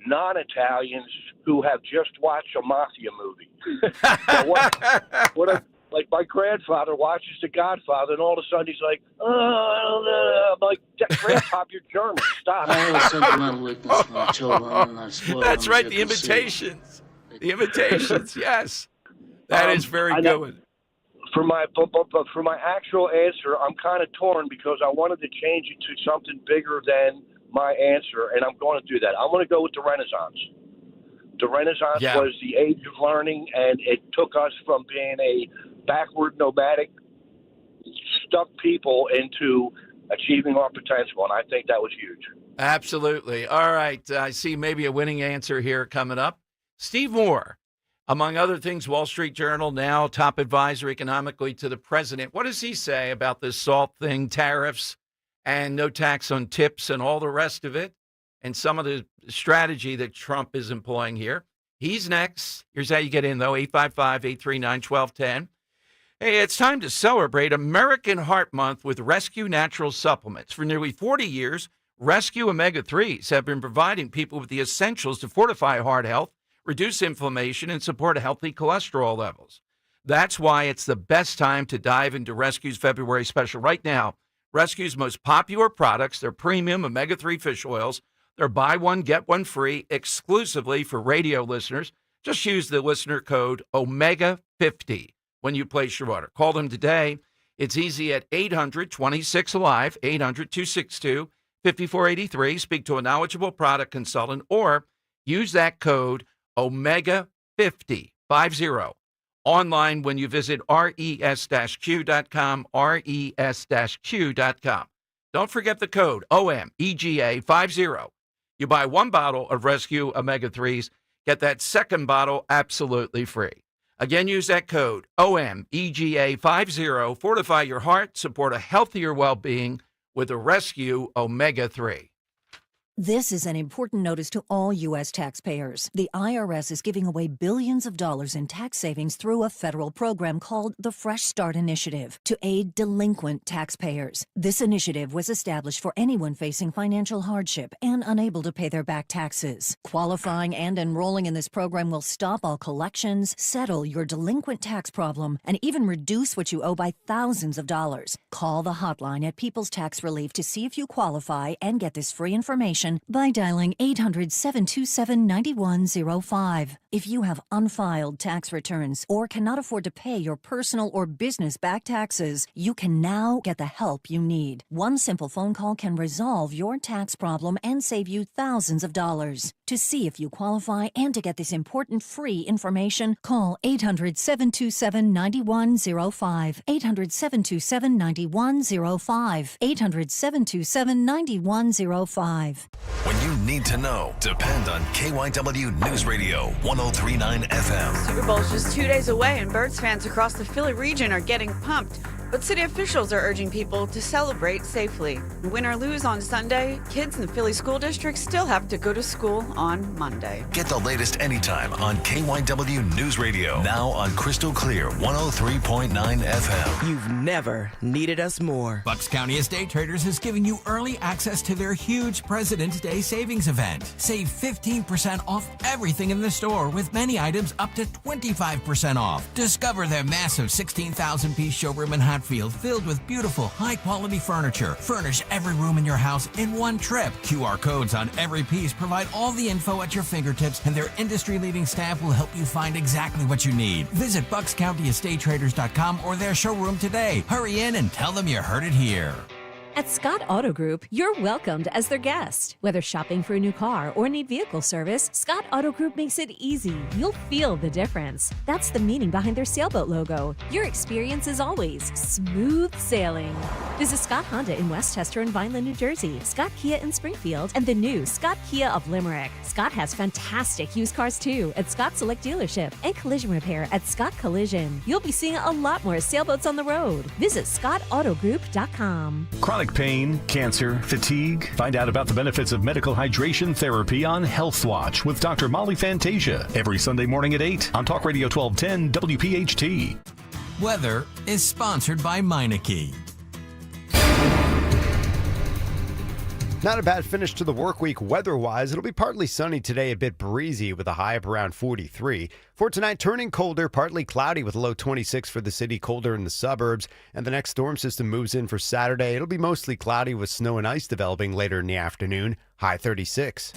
non-Italians who have just watched a mafia movie. Like my grandfather watches The Godfather, and all of a sudden he's like, oh, I don't know. I'm like, Grandpa, you're German. Stop. I have a sentimental weakness for my children, and I spoil That's them right, as the you can see. imitations. The imitations, yes. That is very good. For my actual answer, I'm kind of torn because I wanted to change it to something bigger than my answer, and I'm going to do that. I'm going to go with the Renaissance. The Renaissance was the age of learning, and it took us from being a backward, nomadic, stuck people into achieving our potential, and I think that was huge. Absolutely. All right. I see maybe a winning answer here coming up. Steve Moore, among other things, Wall Street Journal, now top advisor economically to the president. What does he say about this SALT thing, tariffs, and no tax on tips and all the rest of it, and some of the strategy that Trump is employing here? He's next. Here's how you get in, though, 855-839-1210. Hey, it's time to celebrate American Heart Month with Rescue Natural Supplements. For nearly 40 years, Rescue Omega-3s have been providing people with the essentials to fortify heart health, reduce inflammation, and support healthy cholesterol levels. That's why it's the best time to dive into Rescue's February special. Right now, Rescue's most popular products, their premium omega-3 fish oils, they're buy one, get one free exclusively for radio listeners. Just use the listener code OMEGA50 when you place your order. Call them today. It's easy at 800-26-ALIVE, 800-262-5483. Speak to a knowledgeable product consultant or use that code OMEGA50, 50, online when you visit res-q.com, res-q.com. Don't forget the code OMEGA50. You buy one bottle of Rescue Omega-3s, get that second bottle absolutely free. Again, use that code OMEGA50. Fortify your heart, support a healthier well-being with a Rescue Omega-3. This is an important notice to all U.S. taxpayers. The IRS is giving away billions of dollars in tax savings through a federal program called the Fresh Start Initiative to aid delinquent taxpayers. This initiative was established for anyone facing financial hardship and unable to pay their back taxes. Qualifying and enrolling in this program will stop all collections, settle your delinquent tax problem, and even reduce what you owe by thousands of dollars. Call the hotline at People's Tax Relief to see if you qualify and get this free information by dialing 800-727-9105. If you have unfiled tax returns or cannot afford to pay your personal or business back taxes, you can now get the help you need. One simple phone call can resolve your tax problem and save you thousands of dollars. To see if you qualify and to get this important free information, call 800-727-9105. 800-727-9105. 800-727-9105. When you need to know, depend on KYW News Radio 103.9 FM. Super Bowl is just 2 days away, and Birds fans across the Philly region are getting pumped. But city officials are urging people to celebrate safely. Win or lose on Sunday, kids in the Philly school district still have to go to school on Monday. Get the latest anytime on KYW News Radio. Now on Crystal Clear 103.9 FM. You've never needed us more. Bucks County Estate Traders is giving you early access to their huge President's Day savings event. Save 15% off everything in the store with many items up to 25% off. Discover their massive 16,000-piece showroom in Hatfield filled with beautiful, high-quality furniture. Furnish every room in your house in one trip. QR codes on every piece provide all the info at your fingertips, and their industry-leading staff will help you find exactly what you need. Visit BucksCountyEstateTraders.com or their showroom today. Hurry in and tell them you heard it here. At Scott Auto Group, you're welcomed as their guest. Whether shopping for a new car or need vehicle service, Scott Auto Group makes it easy. You'll feel the difference. That's the meaning behind their sailboat logo. Your experience is always smooth sailing. Visit Scott Honda in West Chester and Vineland, New Jersey, Scott Kia in Springfield, and the new Scott Kia of Limerick. Scott has fantastic used cars too at Scott Select Dealership and collision repair at Scott Collision. You'll be seeing a lot more sailboats on the road. Visit ScottAutogroup.com. Chronic pain, cancer, fatigue. Find out about the benefits of medical hydration therapy on Health Watch with Dr. Molly Fantasia every Sunday morning at 8 on Talk Radio 1210 WPHT. Weather is sponsored by Meineke. Not a bad finish to the work week weather-wise. It'll be partly sunny today, a bit breezy with a high of around 43. For tonight, turning colder, partly cloudy with a low 26 for the city, colder in the suburbs. And the next storm system moves in for Saturday. It'll be mostly cloudy with snow and ice developing later in the afternoon, high 36.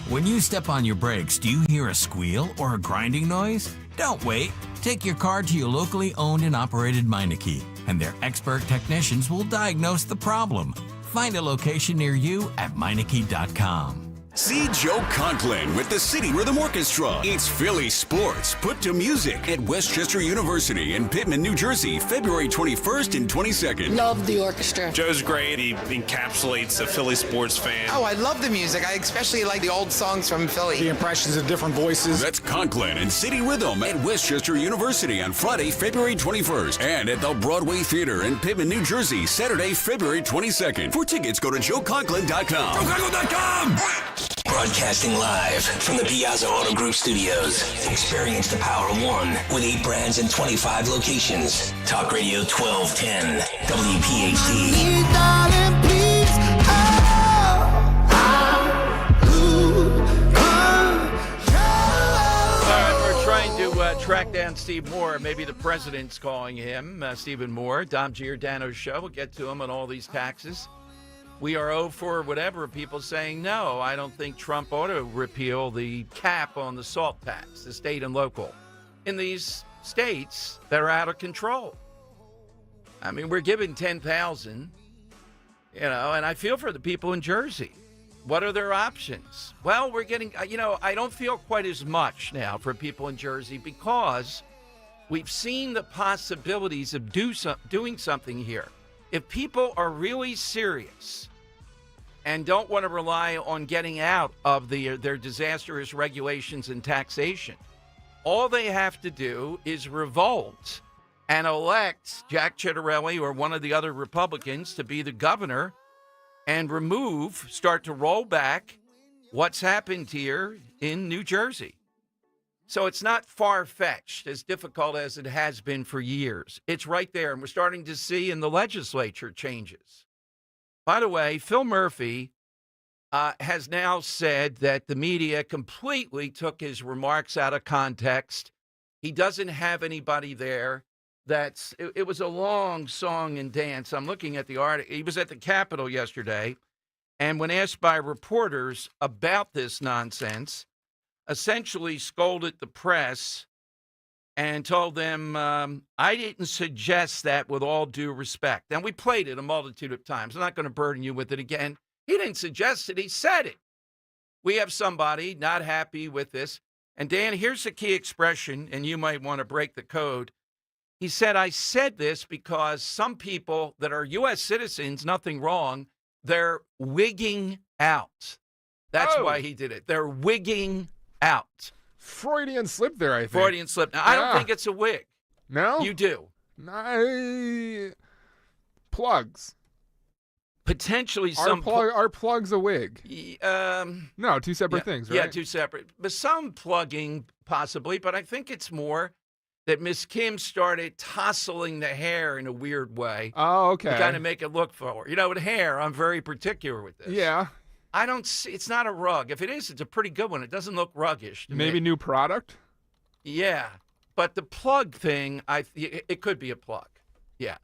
When you step on your brakes, do you hear a squeal or a grinding noise? Don't wait. Take your car to your locally owned and operated Meineke, and their expert technicians will diagnose the problem. Find a location near you at Meineke.com. See Joe Conklin with the City Rhythm Orchestra. It's Philly sports put to music at Westchester University in Pittman, New Jersey, February 21st and 22nd. Love the orchestra. Joe's great. He encapsulates a Philly sports fan. Oh, I love the music. I especially like the old songs from Philly. The impressions of different voices. That's Conklin and City Rhythm at Westchester University on Friday, February 21st. And at the Broadway Theater in Pittman, New Jersey, Saturday, February 22nd. For tickets, go to joeconklin.com. joeconklin.com! Broadcasting live from the Piazza Auto Group Studios. Experience the power of one with 8 brands and 25 locations. Talk Radio 1210, WPHT. Darling, please, All right, we're trying to track down Steve Moore. Maybe the president's calling him, Stephen Moore. Dom Giordano's show. We'll get to him on all these taxes. We are 0 for whatever, people saying, no, I don't think Trump ought to repeal the cap on the salt tax, the state and local, in these states that are out of control. I mean, we're giving $10,000, and I feel for the people in Jersey. What are their options? Well, we're getting, I don't feel quite as much now for people in Jersey because we've seen the possibilities of doing something here. If people are really serious and don't want to rely on getting out of their disastrous regulations and taxation, all they have to do is revolt and elect Jack Ciattarelli or one of the other Republicans to be the governor and start to roll back what's happened here in New Jersey. So it's not far-fetched, as difficult as it has been for years. It's right there, and we're starting to see in the legislature changes. By the way, Phil Murphy has now said that the media completely took his remarks out of context. He doesn't have anybody there. It was a long song and dance. I'm looking at the article. He was at the Capitol yesterday, and when asked by reporters about this nonsense, essentially scolded the press and told them, I didn't suggest that with all due respect. And we played it a multitude of times. I'm not going to burden you with it again. He didn't suggest it. He said it. We have somebody not happy with this. And Dan, here's the key expression, and you might want to break the code. He said, I said this because some people that are U.S. citizens, nothing wrong, they're wigging out. That's why he did it. They're wigging out. Freudian slip there, I think. Freudian slip. Now, I don't think it's a wig. No? You do. plugs. Potentially some Are plugs a wig? No, two separate yeah, things, right? Yeah, two separate. But some plugging possibly, but I think it's more that Miss Kim started tousling the hair in a weird way. Oh, okay. To kind of make it look forward. You know, with hair, I'm very particular with this. Yeah. I don't see, it's not a rug. If it is, it's a pretty good one. It doesn't look ruggish to Maybe me. new product? Yeah. But the plug thing, it could be a plug. Yeah.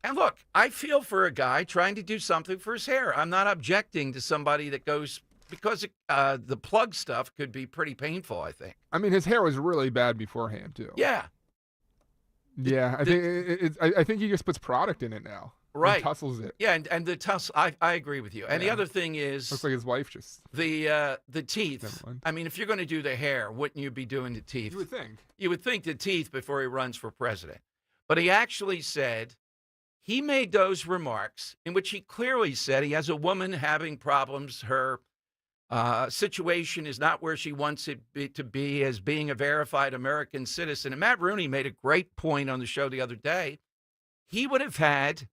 And look, I feel for a guy trying to do something for his hair. I'm not objecting to somebody that goes, because the plug stuff could be pretty painful, I think. I mean, his hair was really bad beforehand, too. Yeah. Yeah, I think he just puts product in it now. Right. And tussles it. Yeah, and the tussle, I agree with you. And the other thing is... Looks like his wife just... The teeth. I mean, if you're going to do the hair, wouldn't you be doing the teeth? You would think. You would think the teeth before he runs for president. But he actually said... He made those remarks in which he clearly said he has a woman having problems. Her situation is not where she wants it to be as being a verified American citizen. And Matt Rooney made a great point on the show the other day. He would have had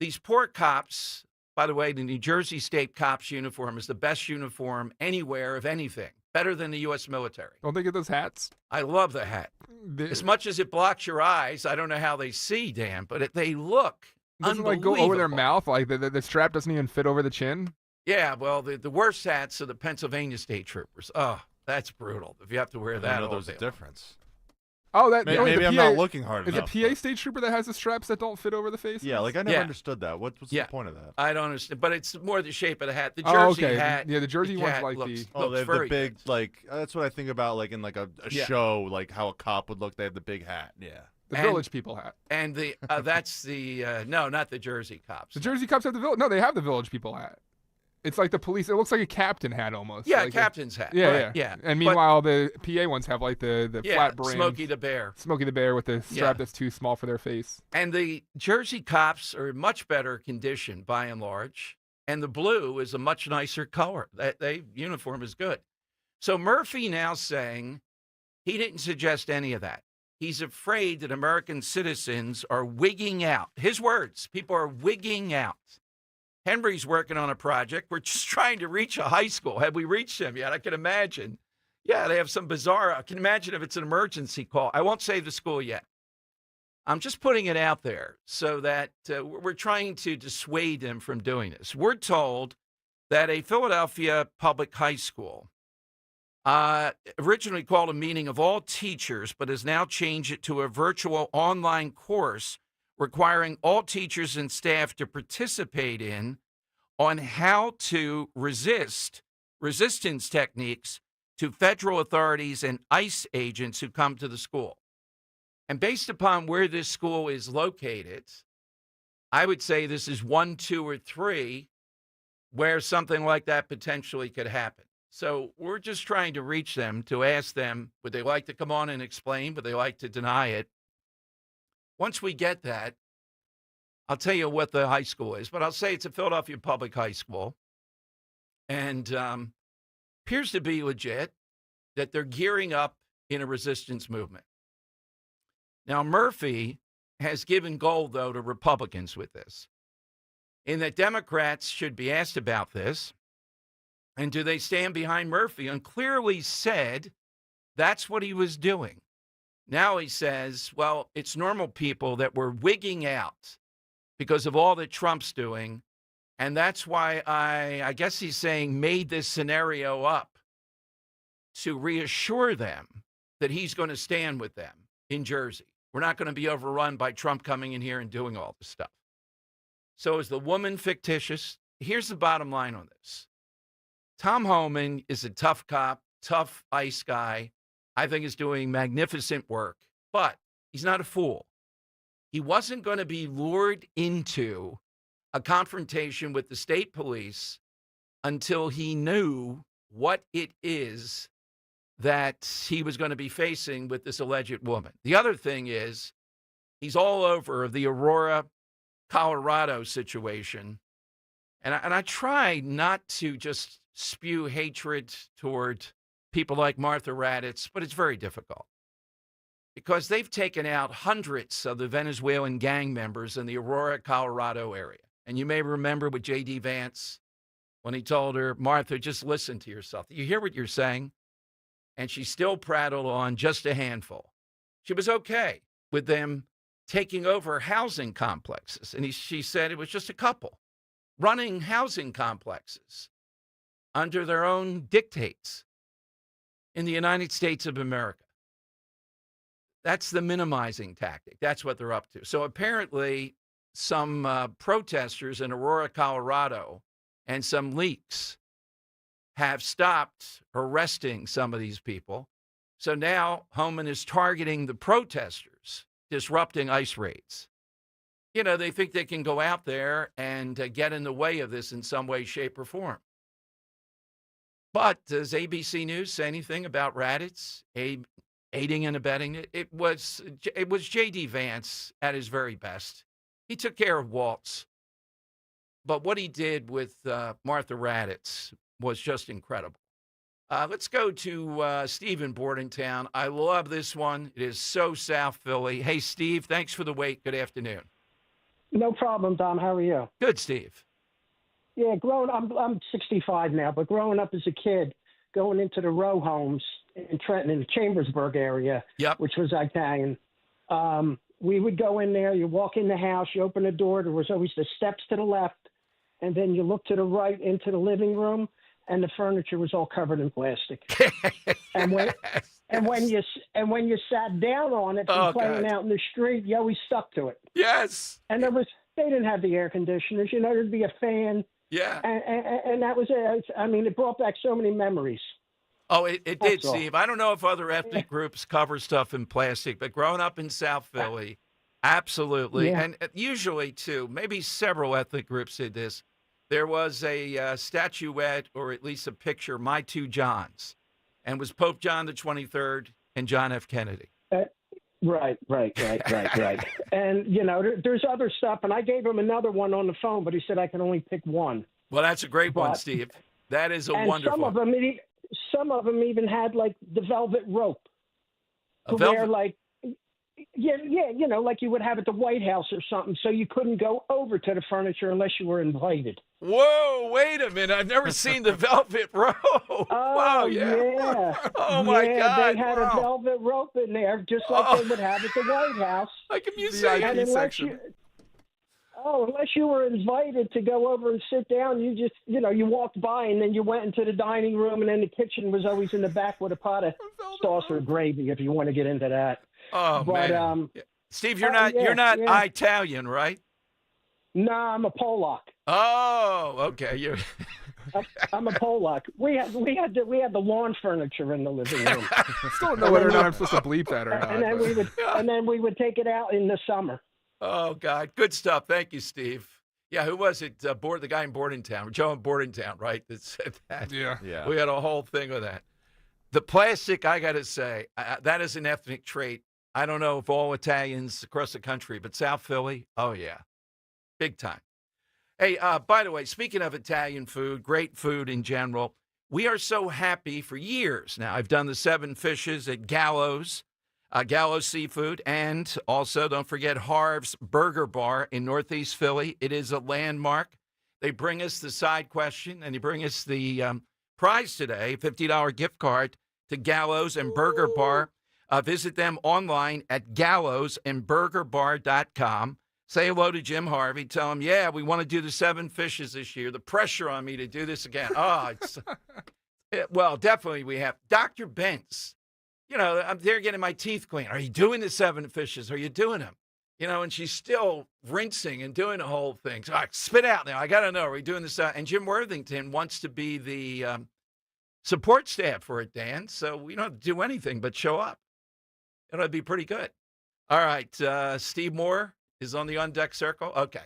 these poor cops. By the way, the New Jersey State Cops uniform is the best uniform anywhere of anything. Better than the U.S. military. Don't they get those hats? I love the hat. As much as it blocks your eyes, I don't know how they see, Dan, but they look doesn't like go over their mouth, like the strap doesn't even fit over the chin. Yeah, well, the worst hats are the Pennsylvania State Troopers. Oh, that's brutal. If you have to wear that, I know there's a difference. Oh, that maybe I'm not looking hard enough. Is it PA State Trooper that has the straps that don't fit over the face? Yeah, like I never understood that. What's the point of that? I don't understand, but it's more the shape of the hat. The Jersey hat. Yeah, the Jersey one's like looks they have the very big good. like. That's what I think about, like in like a show, like how a cop would look. They have the big hat. Yeah. The Village People hat. And the that's the no, not the Jersey cops. The Jersey cops have the Village. No, they have the Village People hat. It's like the police. It looks like a captain hat almost. Yeah, like captain's hat. Yeah, right, yeah. And meanwhile, the PA ones have like the flat brim. Smokey the Bear. Smokey the Bear with the strap that's too small for their face. And the Jersey cops are in much better condition by and large. And the blue is a much nicer color. That uniform is good. So Murphy now saying he didn't suggest any of that. He's afraid that American citizens are wigging out. His words, people are wigging out. Henry's working on a project. We're just trying to reach a high school. Have we reached them yet? I can imagine. Yeah, they have some bizarre. I can imagine if it's an emergency call. I won't say the school yet. I'm just putting it out there so that we're trying to dissuade them from doing this. We're told that a Philadelphia public high school originally called a meeting of all teachers, but has now changed it to a virtual online course requiring all teachers and staff to participate in on how to resistance techniques to federal authorities and ICE agents who come to the school. And based upon where this school is located, I would say this is 1, 2, or 3 where something like that potentially could happen. So we're just trying to reach them to ask them, would they like to come on and explain? Would they like to deny it? Once we get that, I'll tell you what the high school is, but I'll say it's a Philadelphia public high school. And appears to be legit, that they're gearing up in a resistance movement. Now, Murphy has given gold, though, to Republicans with this, in that Democrats should be asked about this. And do they stand behind Murphy? And clearly said that's what he was doing. Now he says, well, it's normal people that were wigging out because of all that Trump's doing. And that's why I guess he's saying, made this scenario up to reassure them that he's going to stand with them in Jersey. We're not going to be overrun by Trump coming in here and doing all this stuff. So is the woman fictitious? Here's the bottom line on this. Tom Homan is a tough cop, tough ICE guy. I think is doing magnificent work, but he's not a fool. He wasn't going to be lured into a confrontation with the state police until he knew what it is that he was going to be facing with this alleged woman. The other thing is he's all over the Aurora, Colorado situation. And I try not to just spew hatred toward people like Martha Raddatz, but it's very difficult. because they've taken out hundreds of the Venezuelan gang members in the Aurora, Colorado area. And you may remember with J.D. Vance when he told her, Martha, just listen to yourself. You hear what you're saying? And she still prattled on, just a handful. She was okay with them taking over housing complexes. And she said it was just a couple running housing complexes under their own dictates in the United States of America. That's the minimizing tactic. That's what they're up to. So apparently some protesters in Aurora, Colorado, and some leaks have stopped arresting some of these people. So now Homan is targeting the protesters, disrupting ICE raids. You know, they think they can go out there and get in the way of this in some way, shape, or form. But does ABC News say anything about Raddatz aiding and abetting it? It was J.D. Vance at his very best. He took care of Waltz. But what he did with Martha Raddatz was just incredible. Let's go to Steve in Bordentown. I love this one. It is so South Philly. Hey, Steve, thanks for the wait. Good afternoon. No problem, Dom. How are you? Good, Steve. Yeah, I'm 65 now, but growing up as a kid, going into the row homes in Trenton, in the Chambersburg area, which was Italian, we would go in there. You walk in the house, you open the door. There was always the steps to the left, and then you look to the right into the living room, and the furniture was all covered in plastic. and when you sat down on it from playing out in the street, you always stuck to it. Yes. And they didn't have the air conditioners. You know, there'd be a fan. Yeah. And that was it. I mean, it brought back so many memories. Oh, it did, Steve. I don't know if other ethnic groups cover stuff in plastic, but growing up in South Philly, absolutely. Yeah. And usually, too, maybe several ethnic groups did this. There was a statuette, or at least a picture, My Two Johns, and was Pope John the 23rd and John F. Kennedy. Right. And, you know, there's other stuff, and I gave him another one on the phone, but he said I can only pick one. Well, that's a great one, Steve. That is a wonderful one. Some of them even had, like, the velvet rope. Where, like, you know, like you would have at the White House or something, so you couldn't go over to the furniture unless you were invited. Whoa, wait a minute. I've never seen the velvet rope. Oh, wow, yeah. Oh, my God. They had a velvet rope in there, just like they would have at the White House. Like a museum section. Unless you were invited to go over and sit down, you just, you know, you walked by and then you went into the dining room, and then the kitchen was always in the back with a pot of sauce or gravy, if you want to get into that. Oh, but, man. Steve, you're not Italian, right? No, I'm a Polak. Oh, okay. I'm a Polak. We had the lawn furniture in the living room. Still don't know whether or not I'm supposed to bleep that or not. And then we would take it out in the summer. Oh, God. Good stuff. Thank you, Steve. Yeah, who was it? The guy in Bordentown. Joe in Bordentown, right, that said that? Yeah. We had a whole thing with that. The plastic, I got to say, that is an ethnic trait. I don't know if all Italians across the country, but South Philly, oh, yeah. Big time. Hey, by the way, speaking of Italian food, great food in general, we are so happy for years now. I've done the 7 fishes at Gallows. Gallows Seafood, and also don't forget Harv's Burger Bar in Northeast Philly. It is a landmark. They bring us the side question, and they bring us the prize today, $50 gift card to Gallows and Burger Bar. Visit them online at gallowsandburgerbar.com. Say hello to Jim Harvey. Tell him, yeah, we want to do the 7 fishes this year. The pressure on me to do this again. Well, definitely we have. Dr. Bentz. You know, I'm there getting my teeth cleaned. Are you doing the 7 fishes? Are you doing them? You know, and she's still rinsing and doing the whole thing. So, all right, spit out now. I got to know. Are we doing this? And Jim Worthington wants to be the support staff for it, Dan. So we don't have to do anything but show up. It'll be pretty good. All right. Steve Moore is on the on-deck circle. Okay.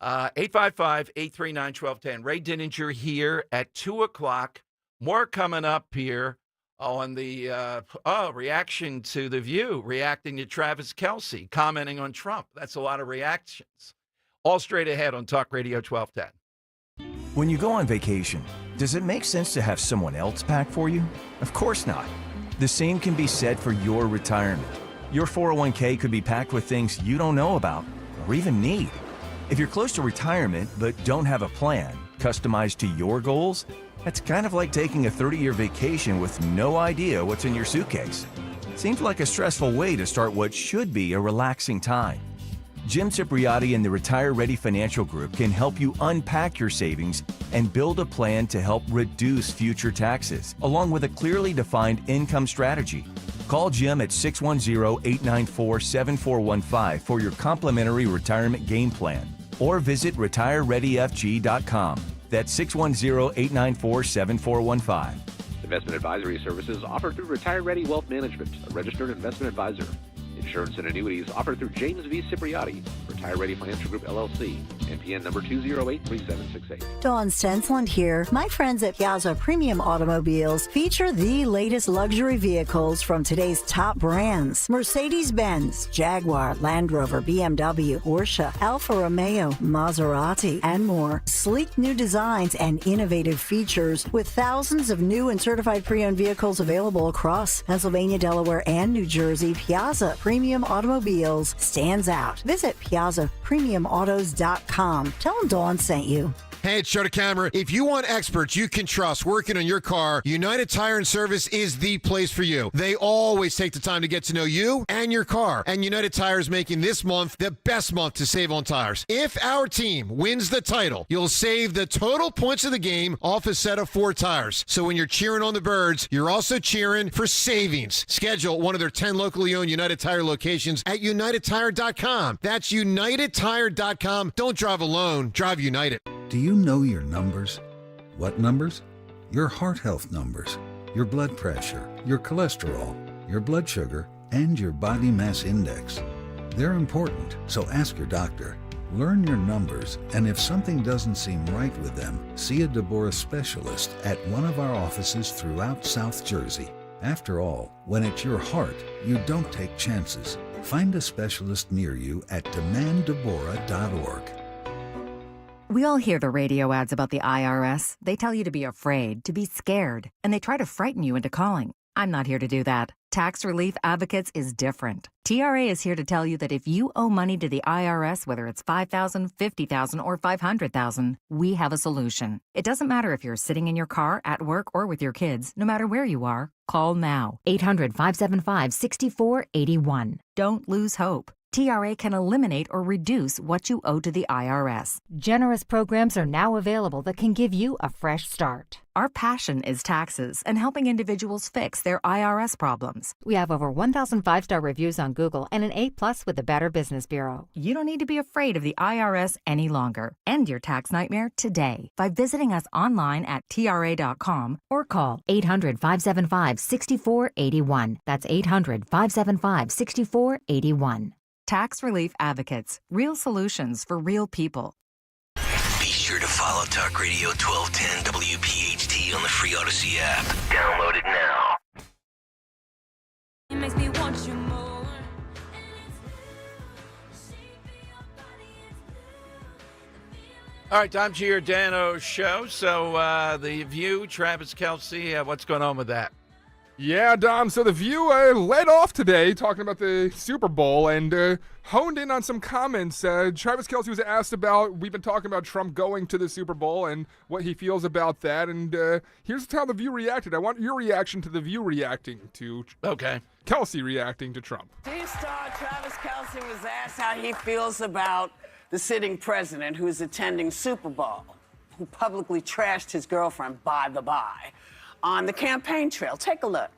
855-839-1210. Ray Dininger here at 2 o'clock. More coming up here on the reaction to The View, reacting to Travis Kelce, commenting on Trump. That's a lot of reactions. All straight ahead on Talk Radio 1210. When you go on vacation, does it make sense to have someone else pack for you? Of course not. The same can be said for your retirement. Your 401k could be packed with things you don't know about or even need. If you're close to retirement but don't have a plan customized to your goals, that's kind of like taking a 30-year vacation with no idea what's in your suitcase. Seems like a stressful way to start what should be a relaxing time. Jim Cipriotti and the Retire Ready Financial Group can help you unpack your savings and build a plan to help reduce future taxes, along with a clearly defined income strategy. Call Jim at 610-894-7415 for your complimentary retirement game plan, or visit retirereadyfg.com. That's 610-894-7415. Investment advisory services offered through Retire Ready Wealth Management, a registered investment advisor. Insurance and annuities offered through James V. Cipriotti, Retire Ready Financial Group, LLC, NPN number 2083768. Dawn Stensland here. My friends at Piazza Premium Automobiles feature the latest luxury vehicles from today's top brands. Mercedes-Benz, Jaguar, Land Rover, BMW, Porsche, Alfa Romeo, Maserati, and more. Sleek new designs and innovative features with thousands of new and certified pre-owned vehicles available across Pennsylvania, Delaware, and New Jersey. Piazza Premium Automobiles stands out. Visit PiazzaPremiumAutos.com. Tell them Dawn sent you. Hey, it's Joe DeCamera. If you want experts you can trust working on your car, United Tire and Service is the place for you. They always take the time to get to know you and your car. And United Tire is making this month the best month to save on tires. If our team wins the title, you'll save the total points of the game off a set of 4 tires. So when you're cheering on the Birds, you're also cheering for savings. Schedule one of their 10 locally owned United Tire locations at UnitedTire.com. That's UnitedTire.com. Don't drive alone. Drive United. Do you know your numbers? What numbers? Your heart health numbers, your blood pressure, your cholesterol, your blood sugar, and your body mass index. They're important, so ask your doctor. Learn your numbers, and if something doesn't seem right with them, see a Deborah specialist at one of our offices throughout South Jersey. After all, when it's your heart, you don't take chances. Find a specialist near you at demanddeborah.org. We all hear the radio ads about the IRS. They tell you to be afraid, to be scared, and they try to frighten you into calling. I'm not here to do that. Tax Relief Advocates is different. TRA is here to tell you that if you owe money to the IRS, whether it's $5,000, $50,000, or $500,000, we have a solution. It doesn't matter if you're sitting in your car, at work, or with your kids. No matter where you are, call now. 800-575-6481. Don't lose hope. TRA can eliminate or reduce what you owe to the IRS. Generous programs are now available that can give you a fresh start. Our passion is taxes and helping individuals fix their IRS problems. We have over 1,000 5-star reviews on Google and an A+ with the Better Business Bureau. You don't need to be afraid of the IRS any longer. End your tax nightmare today by visiting us online at TRA.com or call 800-575-6481. That's 800-575-6481. Tax Relief Advocates. Real solutions for real people. Be sure to follow Talk Radio 1210 WPHT on the free Odyssey app. Download it now. It makes me want you more. All right, time to your Dano show. So The View, Travis Kelce, what's going on with that? Yeah, Dom. So The View led off today talking about the Super Bowl and honed in on some comments. Travis Kelce was asked about, we've been talking about Trump going to the Super Bowl and what he feels about that. And here's how The View reacted. I want your reaction to The View reacting to Kelce reacting to Trump. T-star Travis Kelce was asked how he feels about the sitting president who's attending Super Bowl, who publicly trashed his girlfriend, by the by, on the campaign trail. Take a look.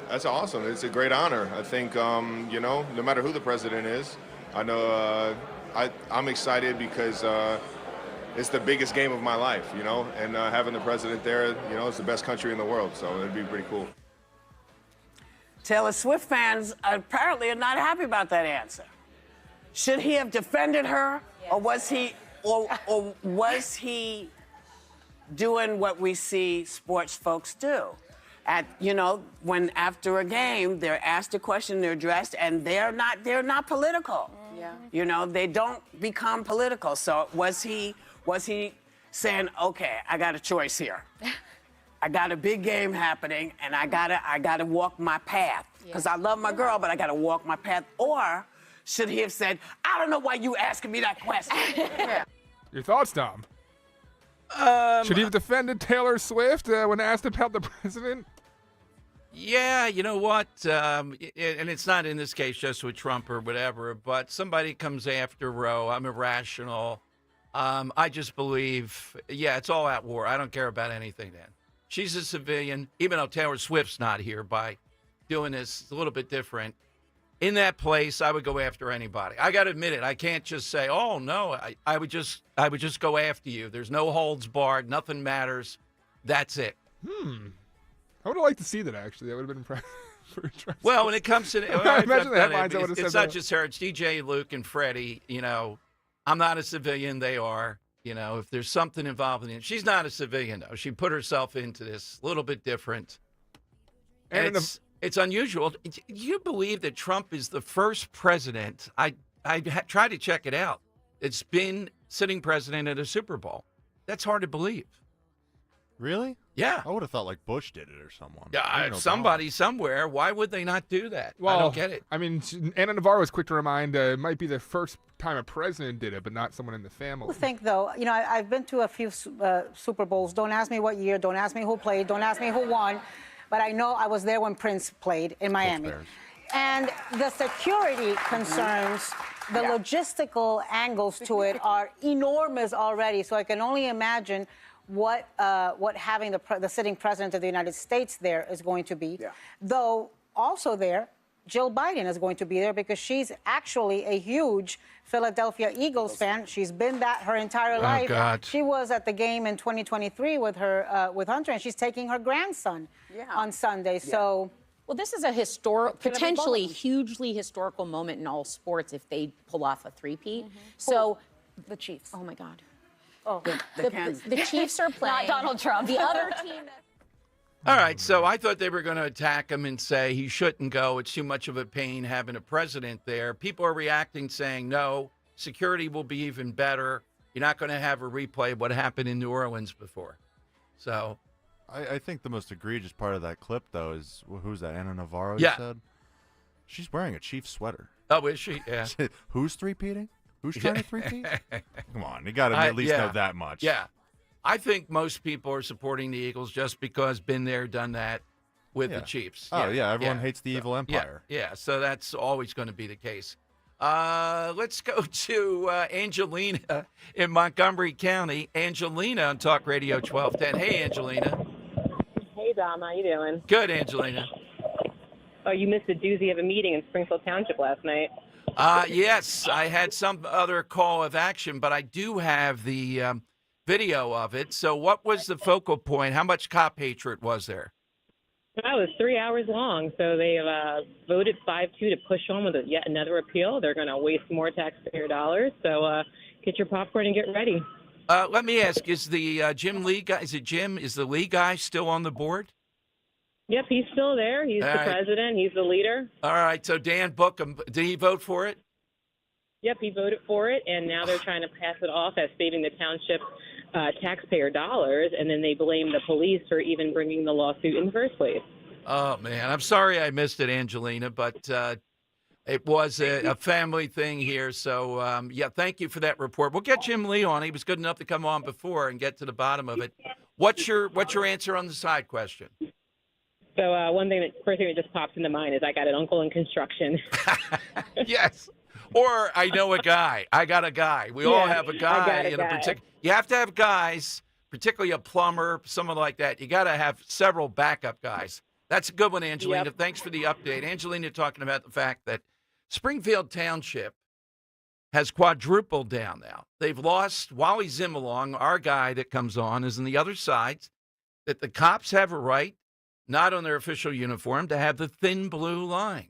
That's awesome. It's a great honor. I think, no matter who the president is, I know I'm excited because it's the biggest game of my life, and having the president there, it's the best country in the world, so it'd be pretty cool. Taylor Swift fans apparently are not happy about that answer. Should he have defended her, or was he doing what we see sports folks do? When after a game, they're asked a question, they're addressed, and they're not political. Yeah. They don't become political. So was he saying, okay, I got a choice here. I got a big game happening, and I gotta walk my path because I love my girl, but I gotta walk my path. Or should he have said, I don't know why you asking me that question? Your thoughts, Tom? Should he have defended Taylor Swift when asked about the president? Yeah, you know what? And it's not in this case just with Trump or whatever, but somebody comes after Roe. I'm irrational. I just believe, it's all out war. I don't care about anything then. She's a civilian, even though Taylor Swift's not here by doing this. It's a little bit different. In that place, I would go after anybody. I got to admit it. I can't just say, oh, no, I would just go after you. There's no holds barred. Nothing matters. That's it. I would have liked to see that, actually. That would have been impressive. Well, when it comes to imagine the headlines, I would have said it's that. not just her. It's DJ, Luke, and Freddie. You know, I'm not a civilian. They are. You know, if there's something involved in it. She's not a civilian, though. She put herself into this a little bit different. And it's unusual. Do you believe that Trump is the first president? I tried to check it out. It's been sitting president at a Super Bowl. That's hard to believe. Really? Yeah. I would have thought like Bush did it or someone. Yeah, somebody somewhere. Why would they not do that? Well, I don't get it. I mean, Anna Navarro was quick to remind it might be the first time a president did it, but not someone in the family. I think, though, you know, I've been to a few Super Bowls. Don't ask me what year. Don't ask me who played. Don't ask me who won. But I know I was there when Prince played in Miami. And the security concerns, the logistical angles to it are enormous already. So I can only imagine what having the sitting president of the United States there is going to be. Though also there, Jill Biden is going to be there because she's actually a huge Philadelphia Eagles fan. She's been that her entire life. God. She was at the game in 2023 with her with Hunter, and she's taking her grandson on Sunday. So. Well, this is a potentially hugely historical moment in all sports if they pull off a three-peat. So, the Chiefs. Oh my God. Oh, the Chiefs are playing. Not Donald Trump. The other team. All right, so I thought they were going to attack him and say he shouldn't go. It's too much of a pain having a president there. People are reacting saying, no, security will be even better. You're not going to have a replay of what happened in New Orleans before. So I think the most egregious part of that clip, though, is who's that? Anna Navarro, Yeah. you said? She's wearing a Chiefs sweater. Oh, is she? Yeah. Who's three-peating? Who's trying to three-peat? Come on, you got to at least know that much. Yeah. I think most people are supporting the Eagles just because been there, done that with the Chiefs. Oh, yeah, everyone hates the evil empire. Yeah, so that's always going to be the case. Let's go to Angelina in Montgomery County. Angelina on Talk Radio 1210. Hey, Angelina. Hey, Dom. How you doing? Good, Angelina. Oh, you missed a doozy of a meeting in Springfield Township last night. Yes, I had some other call of action, but I do have the video of it. So what was the focal point? How much cop hatred was there? That was 3 hours long. So they voted 5-2 to push on with yet another appeal. They're going to waste more taxpayer dollars. So get your popcorn and get ready. Let me ask, is the Jim Lee guy, is the Lee guy still on the board? Yep, he's still there. He's All the right. president. He's the leader. All right, so Dan Bookham, did he vote for it? Yep, he voted for it, and now they're trying to pass it off as saving the township taxpayer dollars, and then they blame the police for even bringing the lawsuit in the first place. Oh, man, I'm sorry I missed it, Angelina, but it was a family thing here. So, thank you for that report. We'll get Jim Lee on. He was good enough to come on before and get to the bottom of it. What's your answer on the side question? So first thing that just pops into mind is I got an uncle in construction. Yes. Or I know a guy. I got a guy. We all have a guy in a particular. You have to have guys, particularly a plumber, someone like that. You got to have several backup guys. That's a good one, Angelina. Yep. Thanks for the update. Angelina talking about the fact that Springfield Township has quadrupled down now. They've lost Wally Zimmelong, our guy that comes on, is on the other side, that the cops have a right, not on their official uniform, to have the thin blue line.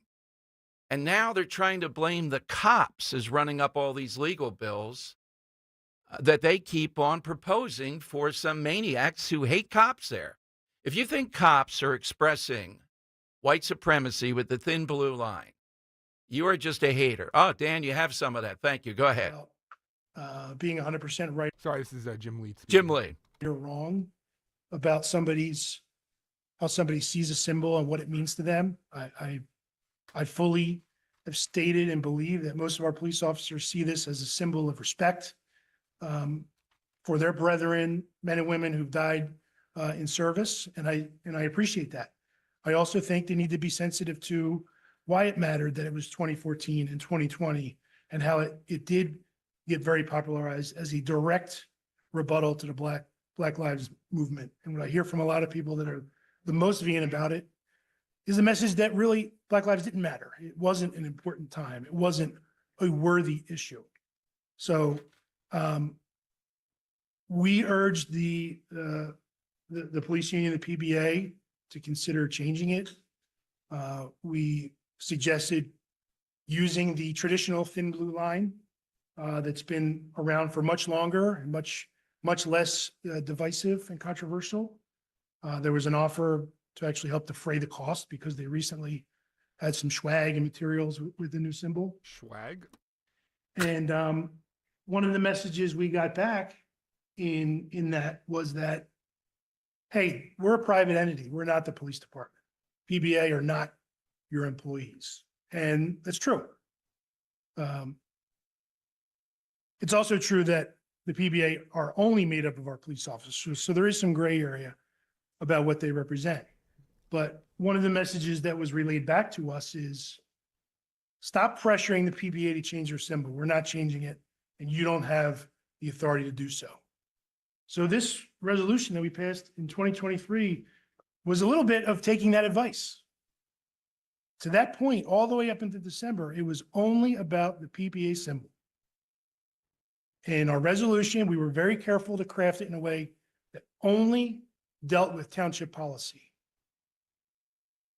And now they're trying to blame the cops as running up all these legal bills that they keep on proposing for some maniacs who hate cops there. If you think cops are expressing white supremacy with the thin blue line, you are just a hater. Oh, Dan, you have some of that. Thank you. Go ahead. Being 100% right. Sorry, this is Jim Lee. Jim Lee. You're wrong about somebody's how somebody sees a symbol and what it means to them. I fully have stated and believe that most of our police officers see this as a symbol of respect for their brethren, men and women who've died in service, and I appreciate that. I also think they need to be sensitive to why it mattered that it was 2014 and 2020, and how it did get very popularized as a direct rebuttal to the Black Lives Movement. And what I hear from a lot of people that are the most vehement about it is the message that really Black lives didn't matter. It wasn't an important time. It wasn't a worthy issue. So we urged the police union, the PBA, to consider changing it. We suggested using the traditional thin blue line that's been around for much longer and much less divisive and controversial. There was an offer to actually help defray the cost because they recently had some swag and materials with the new symbol. Swag. And one of the messages we got back in that was that, hey, we're a private entity. We're not the police department. PBA are not your employees. And that's true. It's also true that the PBA are only made up of our police officers. So there is some gray area about what they represent. But one of the messages that was relayed back to us is stop pressuring the PBA to change their symbol. We're not changing it, and you don't have the authority to do so. So this resolution that we passed in 2023 was a little bit of taking that advice. To that point, all the way up into December, it was only about the PBA symbol. In our resolution, we were very careful to craft it in a way that only dealt with township policy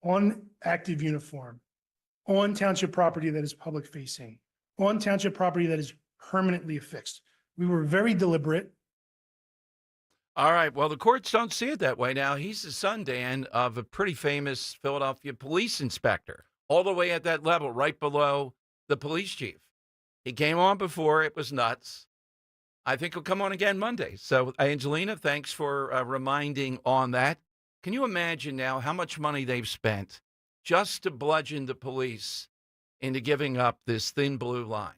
on active uniform, on township property that is public facing, on township property that is permanently affixed. We were very deliberate. All right. Well, the courts don't see it that way now. He's the son, Dan, of a pretty famous Philadelphia police inspector, all the way at that level, right below the police chief. He came on before. It was nuts. I think he'll come on again Monday. So, Angelina, thanks for reminding on that. Can you imagine now how much money they've spent just to bludgeon the police into giving up this thin blue line?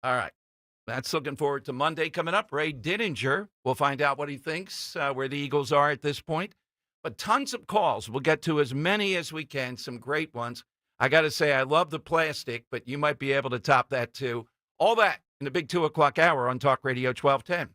All right. That's looking forward to Monday coming up. Ray Dininger, we'll find out what he thinks, where the Eagles are at this point. But tons of calls. We'll get to as many as we can, some great ones. I got to say, I love the plastic, but you might be able to top that too. All that in the big 2 o'clock hour on Talk Radio 1210.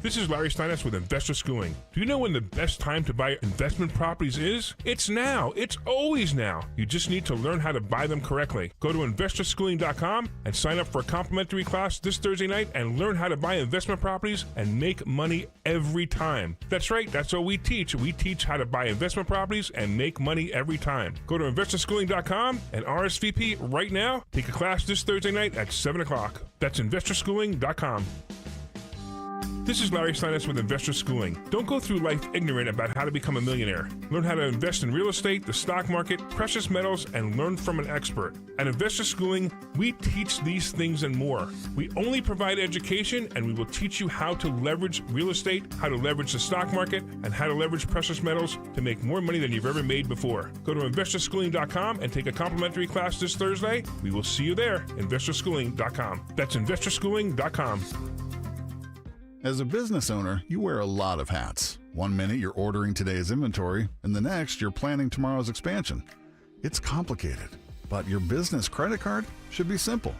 This is Larry Steinitz with Investor Schooling. Do you know when the best time to buy investment properties is? It's now. It's always now. You just need to learn how to buy them correctly. Go to investorschooling.com and sign up for a complimentary class this Thursday night and learn how to buy investment properties and make money every time. That's right. That's what we teach. We teach how to buy investment properties and make money every time. Go to investorschooling.com and RSVP right now. Take a class this Thursday night at 7 o'clock. That's investorschooling.com. This is Larry Steinitz with Investor Schooling. Don't go through life ignorant about how to become a millionaire. Learn how to invest in real estate, the stock market, precious metals, and learn from an expert. At Investor Schooling, we teach these things and more. We only provide education, and we will teach you how to leverage real estate, how to leverage the stock market, and how to leverage precious metals to make more money than you've ever made before. Go to investorschooling.com and take a complimentary class this Thursday. We will see you there, investorschooling.com. That's investorschooling.com. As a business owner, you wear a lot of hats. One minute you're ordering today's inventory, and the next you're planning tomorrow's expansion. It's complicated, but your business credit card should be simple.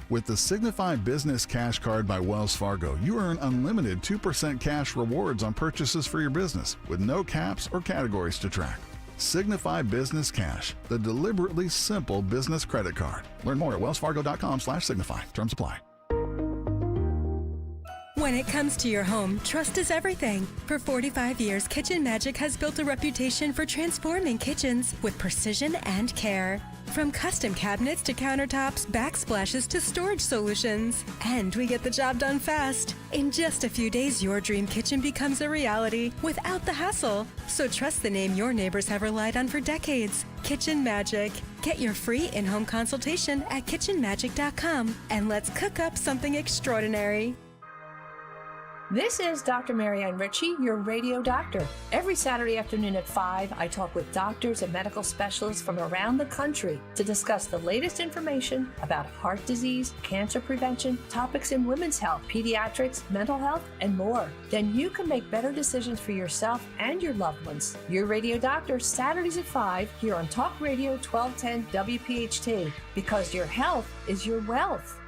With the Signify Business Cash Card by Wells Fargo, you earn unlimited 2% cash rewards on purchases for your business with no caps or categories to track. Signify Business Cash, the deliberately simple business credit card. Learn more at wellsfargo.com/signify. Terms apply. When it comes to your home, trust is everything. For 45 years, Kitchen Magic has built a reputation for transforming kitchens with precision and care. From custom cabinets to countertops, backsplashes to storage solutions. And we get the job done fast. In just a few days, your dream kitchen becomes a reality without the hassle. So trust the name your neighbors have relied on for decades. Kitchen Magic. Get your free in-home consultation at kitchenmagic.com. And let's cook up something extraordinary. This is Dr. Marianne Ritchie, your radio doctor. Every Saturday afternoon at 5, I talk with doctors and medical specialists from around the country to discuss the latest information about heart disease, cancer prevention, topics in women's health, pediatrics, mental health, and more. Then you can make better decisions for yourself and your loved ones. Your radio doctor, Saturdays at 5, here on Talk Radio 1210 WPHT, because your health is your wealth.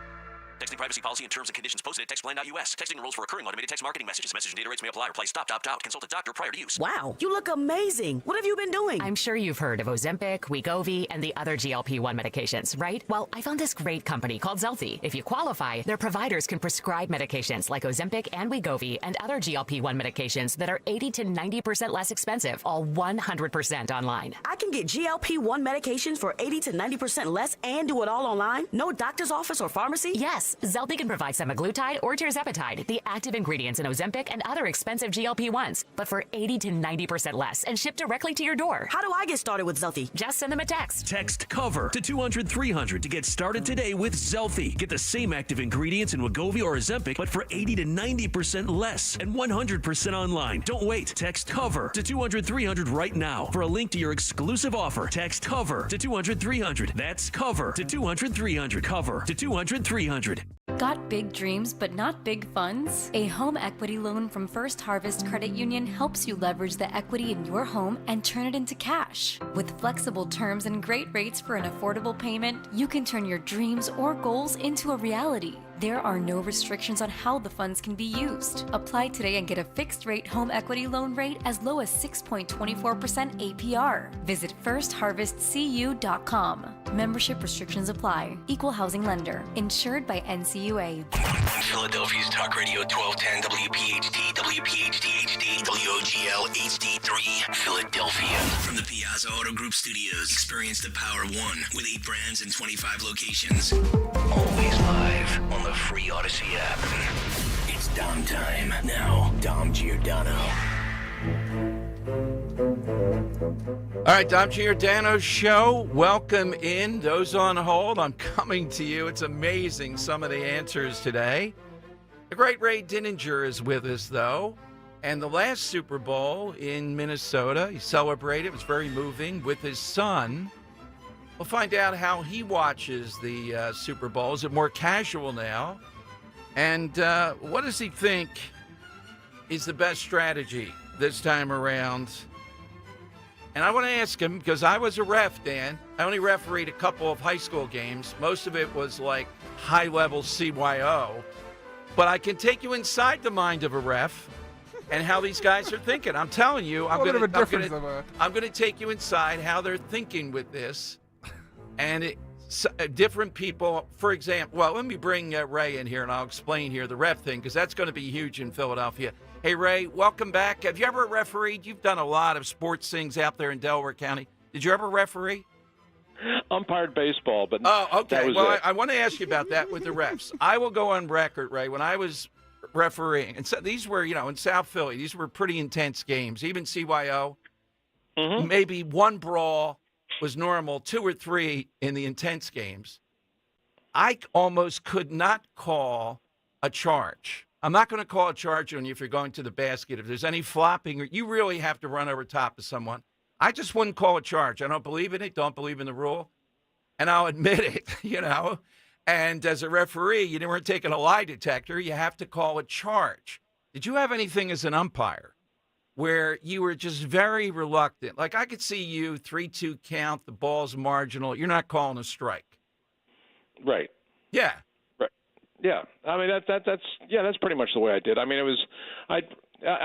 Texting privacy policy and terms and conditions posted at textplan.us. Texting enrolls for recurring automated text marketing messages. Message and data rates may apply. Reply stop, opt out. Consult a doctor prior to use. Wow, you look amazing. What have you been doing? I'm sure you've heard of Ozempic, Wegovy, and the other GLP-1 medications, right? Well, I found this great company called Zelfie. If you qualify, their providers can prescribe medications like Ozempic and Wegovy and other GLP-1 medications that are 80 to 90% less expensive, all 100% online. I can get GLP-1 medications for 80 to 90% less and do it all online? No doctor's office or pharmacy? Yes, Zelfie can provide semaglutide or tirzepatide, the active ingredients in Ozempic and other expensive GLP-1s, but for 80 to 90% less and shipped directly to your door. How do I get started with Zelfie? Just send them a text. Text COVER to 200-300 to get started today with Zelfie. Get the same active ingredients in Wegovy or Ozempic, but for 80 to 90% less and 100% online. Don't wait. Text COVER to 200-300 right now for a link to your exclusive offer. Text COVER to 200-300. That's COVER to 200-300. COVER to 200-300. Got big dreams but not big funds? A home equity loan from First Harvest Credit Union helps you leverage the equity in your home and turn it into cash. With flexible terms and great rates for an affordable payment, you can turn your dreams or goals into a reality. There are no restrictions on how the funds can be used. Apply today and get a fixed rate home equity loan rate as low as 6.24% APR. Visit firstharvestcu.com. Membership restrictions apply. Equal housing lender. Insured by NCUA. Philadelphia's Talk Radio 1210 WPHT, WPHT HD, WOGL HD3, Philadelphia. From the Piazza Auto Group Studios, experience the power of one with 8 brands and 25 locations. Always live on the free Odyssey app. It's Dom time. Now, Dom Giordano. All right, Dom Giordano's show. Welcome in. Those on hold, I'm coming to you. It's amazing, some of the answers today. The great Ray Dininger is with us, though. And the last Super Bowl in Minnesota, he celebrated. It was very moving with his son. We'll find out how he watches the Super Bowl. Is it more casual now? And what does he think is the best strategy this time around? And I want to ask him, because I was a ref, Dan. I only refereed a couple of high school games. Most of it was like high-level CYO. But I can take you inside the mind of a ref and how these guys are thinking. I'm telling you, I'm going to take you inside how they're thinking with this. And different people, for example, well, let me bring Ray in here and I'll explain here the ref thing, because that's going to be huge in Philadelphia. Hey, Ray, welcome back. Have you ever refereed? You've done a lot of sports things out there in Delaware County. Did you ever referee? Umpired baseball, but oh, okay. Well, I want to ask you about that with the refs. I will go on record, Ray, when I was refereeing, and so these were, in South Philly, these were pretty intense games, even CYO. Mm-hmm. Maybe one brawl was normal, 2 or 3 in the intense games. I almost could not call a charge. I'm not going to call a charge on you if you're going to the basket. If there's any flopping, or you really have to run over top of someone, I just wouldn't call a charge. I don't believe in it, don't believe in the rule, and I'll admit it, And as a referee, you weren't taking a lie detector. You have to call a charge. Did you have anything as an umpire where you were just very reluctant? Like, I could see you 3-2 count, the ball's marginal. You're not calling a strike. Right. Yeah. Right. Yeah. I mean, that's pretty much the way I did. I mean, I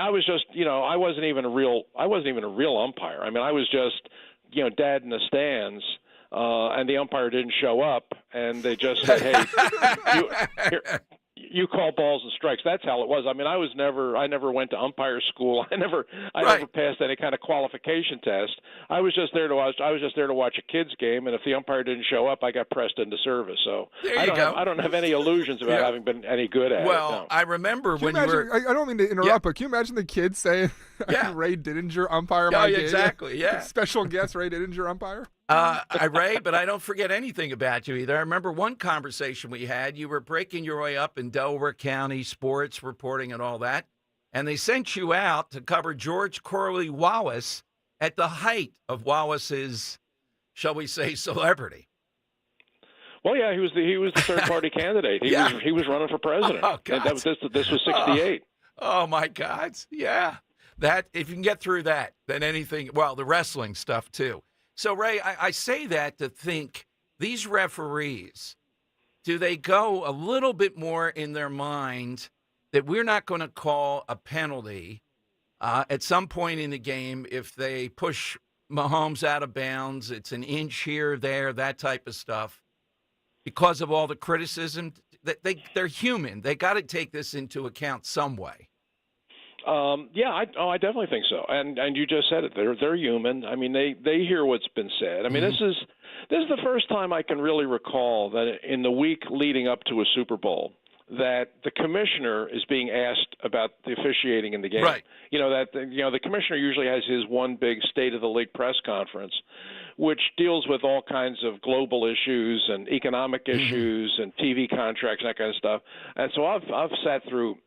was just, I wasn't even a real umpire. I mean, I was just, dad in the stands, and the umpire didn't show up, and they just said, hey, you call balls and strikes. That's how it was. I mean, I never went to umpire school. I never passed any kind of qualification test. I was just there to watch a kids game, and if the umpire didn't show up, I got pressed into service. So I don't have any illusions about having been any good at it. Well, No. I remember when you were. I don't mean to interrupt, but can you imagine the kids saying, Ray Dininger, umpire my game? Exactly, yeah. Special guest, Ray Dininger, umpire? Ray, but I don't forget anything about you either. I remember one conversation we had. You were breaking your way up in Delaware County, sports reporting and all that. And they sent you out to cover George Corley Wallace at the height of Wallace's, shall we say, celebrity. Well, yeah, he was the third party candidate. He was running for president. Oh, God. And this was 68. Oh, my God. Yeah. That, if you can get through that, then anything, well, the wrestling stuff too. So, Ray, I say that to think, these referees, do they go a little bit more in their mind that we're not going to call a penalty at some point in the game if they push Mahomes out of bounds, it's an inch here, there, that type of stuff, because of all the criticism? That they're human. They got to take this into account some way. I definitely think so. And you just said it. They're human. I mean, they hear what's been said. I mean, this is the first time I can really recall that in the week leading up to a Super Bowl that the commissioner is being asked about the officiating in the game. Right. The commissioner usually has his one big State of the League press conference, which deals with all kinds of global issues and economic issues and TV contracts and that kind of stuff. And so I've sat through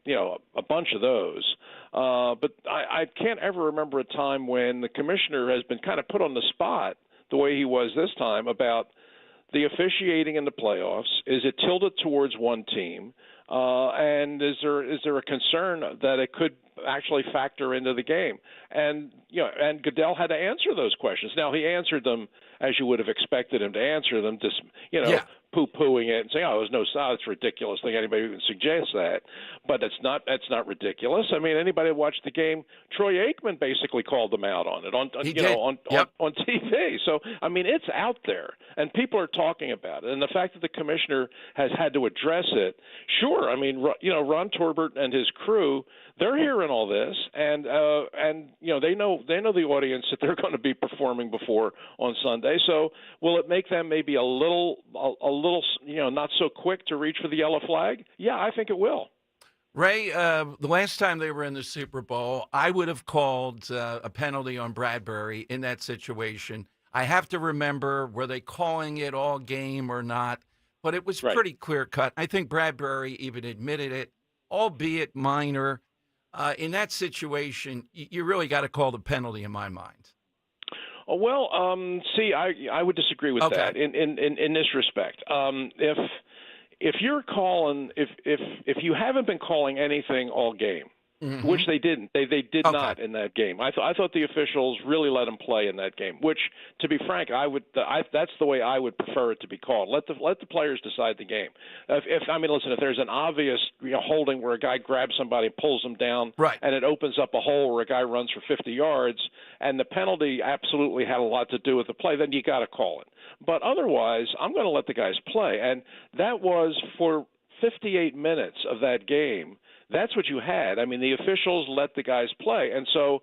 a bunch of those, but I can't ever remember a time when the commissioner has been kind of put on the spot the way he was this time about the officiating in the playoffs. Is it tilted towards one team? And is there a concern that it could actually factor into the game? And Goodell had to answer those questions. Now, he answered them as you would have expected him to answer them, just poo-pooing it and saying, it's ridiculous. I think anybody who can suggest that. But that's not ridiculous. I mean, anybody who watched the game, Troy Aikman basically called them out on it on TV. So, I mean, it's out there, and people are talking about it. And the fact that the commissioner has had to address it, sure. I mean, Ron Torbert and his crew, they're hearing all this, and they know the audience that they're going to be performing before on Sunday. So will it make them maybe a little not so quick to reach for the yellow flag? Yeah, I think it will. Ray, the last time they were in the Super Bowl, I would have called a penalty on Bradbury in that situation. I have to remember, were they calling it all game or not? But it was pretty clear cut. I think Bradbury even admitted it, albeit minor. In that situation, you really got to call the penalty in my mind. Oh, well, I would disagree with that in this respect. If you're calling, if you haven't been calling anything all game, which they didn't, they did not in that game. I thought the officials really let them play in that game. Which, to be frank, that's the way I would prefer it to be called. Let the players decide the game. If there's an obvious holding where a guy grabs somebody and pulls them down, and it opens up a hole where a guy runs for 50 yards, and the penalty absolutely had a lot to do with the play, then you got to call it. But otherwise, I'm going to let the guys play, and that was for 58 minutes of that game. That's what you had. I mean, the officials let the guys play. And so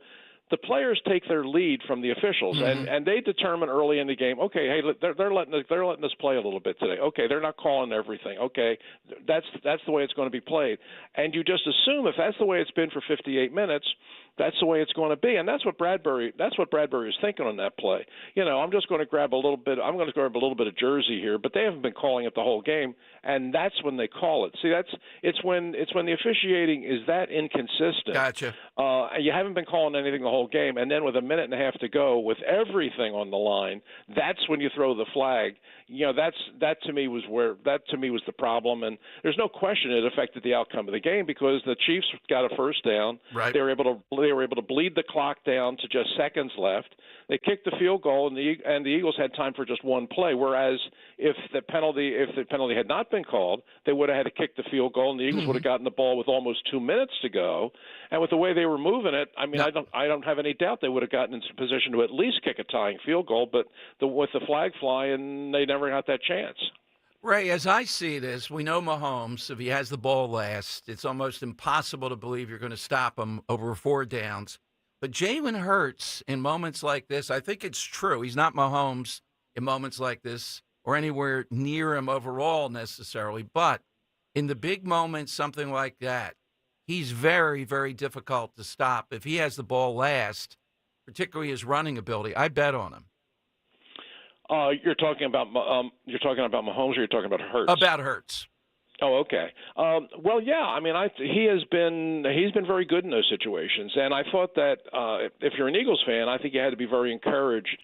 the players take their lead from the officials, and they determine early in the game, okay, hey, they're letting us play a little bit today. Okay, they're not calling everything. Okay, that's the way it's going to be played. And you just assume if that's the way it's been for 58 minutes, that's the way it's going to be. And that's what Bradbury is thinking on that play. I'm just going to grab a little bit of jersey here, but they haven't been calling it the whole game, and that's when they call it. See, it's when the officiating is that inconsistent. Gotcha. You haven't been calling anything the whole game, and then with a minute and a half to go, with everything on the line, that's when you throw the flag. That to me was the problem, and there's no question it affected the outcome of the game because the Chiefs got a first down. Right. They were able to bleed the clock down to just seconds left. They kicked the field goal, and the Eagles had time for just one play. Whereas if the penalty had not been called, they would have had to kick the field goal, and the Eagles would have gotten the ball with almost 2 minutes to go. And with the way they were moving it, I mean, I don't have any doubt they would have gotten into position to at least kick a tying field goal. But with the flag flying, they never got that chance. Ray, as I see this, we know Mahomes, if he has the ball last, it's almost impossible to believe you're going to stop him over 4 downs. But Jalen Hurts, in moments like this, I think it's true. He's not Mahomes in moments like this or anywhere near him overall necessarily. But in the big moments, something like that, he's very, very difficult to stop. If he has the ball last, particularly his running ability, I bet on him. You're talking about Mahomes, or you're talking about Hurts? About Hurts. Oh, okay. Well, yeah. I mean, he's been very good in those situations, and I thought that if you're an Eagles fan, I think you had to be very encouraged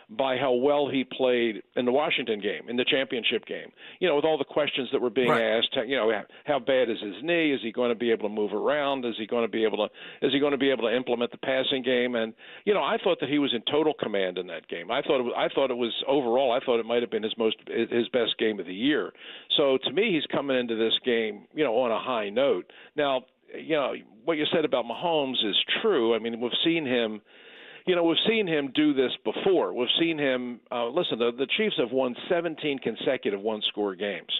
by how well he played in the Washington game, in the championship game. You know, with all the questions that were being asked. You know, how bad is his knee? Is he going to be able to move around? Is he going to be able to implement the passing game? And you know, I thought that he was in total command in that game. I thought it was overall. I thought it might have been his best game of the year. So to me, he's coming into this game, you know, on a high note. Now, you know, what you said about Mahomes is true. I mean, we've seen him do this before. We've seen him listen, the Chiefs have won 17 consecutive one-score games.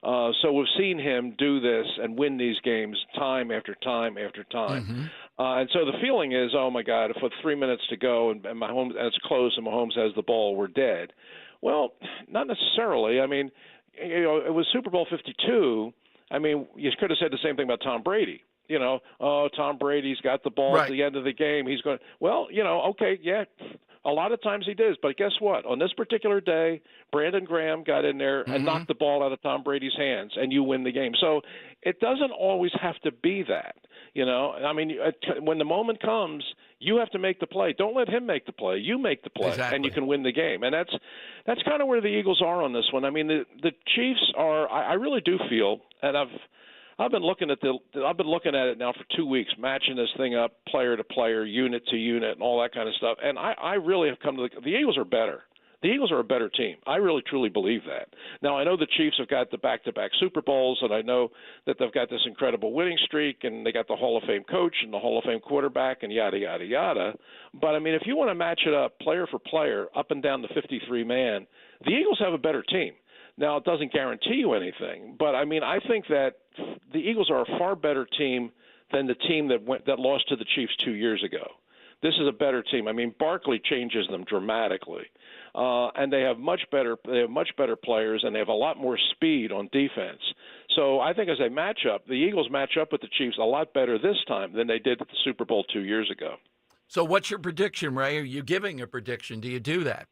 So we've seen him do this and win these games time after time after time. Mm-hmm. And so the feeling is, oh, my God, if with 3 minutes to go and Mahomes, and it's close and Mahomes has the ball, we're dead. Well, not necessarily. I mean, you know, it was Super Bowl 52. I mean, you could have said the same thing about Tom Brady. You know, oh, Tom Brady's got the ball at the end of the game. He's going, well, you know, okay, yeah, a lot of times he does. But guess what? On this particular day, Brandon Graham got in there and knocked the ball out of Tom Brady's hands, and you win the game. So it doesn't always have to be that. You know, I mean, when the moment comes, you have to make the play. Don't let him make the play. You make the play, and you can win the game. And that's kind of where the Eagles are on this one. I mean, the Chiefs are. I really do feel, and I've been looking at it now for 2 weeks, matching this thing up, player to player, unit to unit, and all that kind of stuff. And I really have come to the Eagles are better. The Eagles are a better team. I really, truly believe that. Now, I know the Chiefs have got the back-to-back Super Bowls, and I know that they've got this incredible winning streak, and they got the Hall of Fame coach and the Hall of Fame quarterback, and yada, yada, yada. But, I mean, if you want to match it up player for player, up and down the 53-man, the Eagles have a better team. Now, it doesn't guarantee you anything, but, I mean, I think that the Eagles are a far better team than the team that lost to the Chiefs 2 years ago. This is a better team. I mean, Barkley changes them dramatically, and they have much better players, and they have a lot more speed on defense. So I think as a matchup, the Eagles match up with the Chiefs a lot better this time than they did at the Super Bowl 2 years ago. So what's your prediction, Ray? Are you giving a prediction? Do you do that?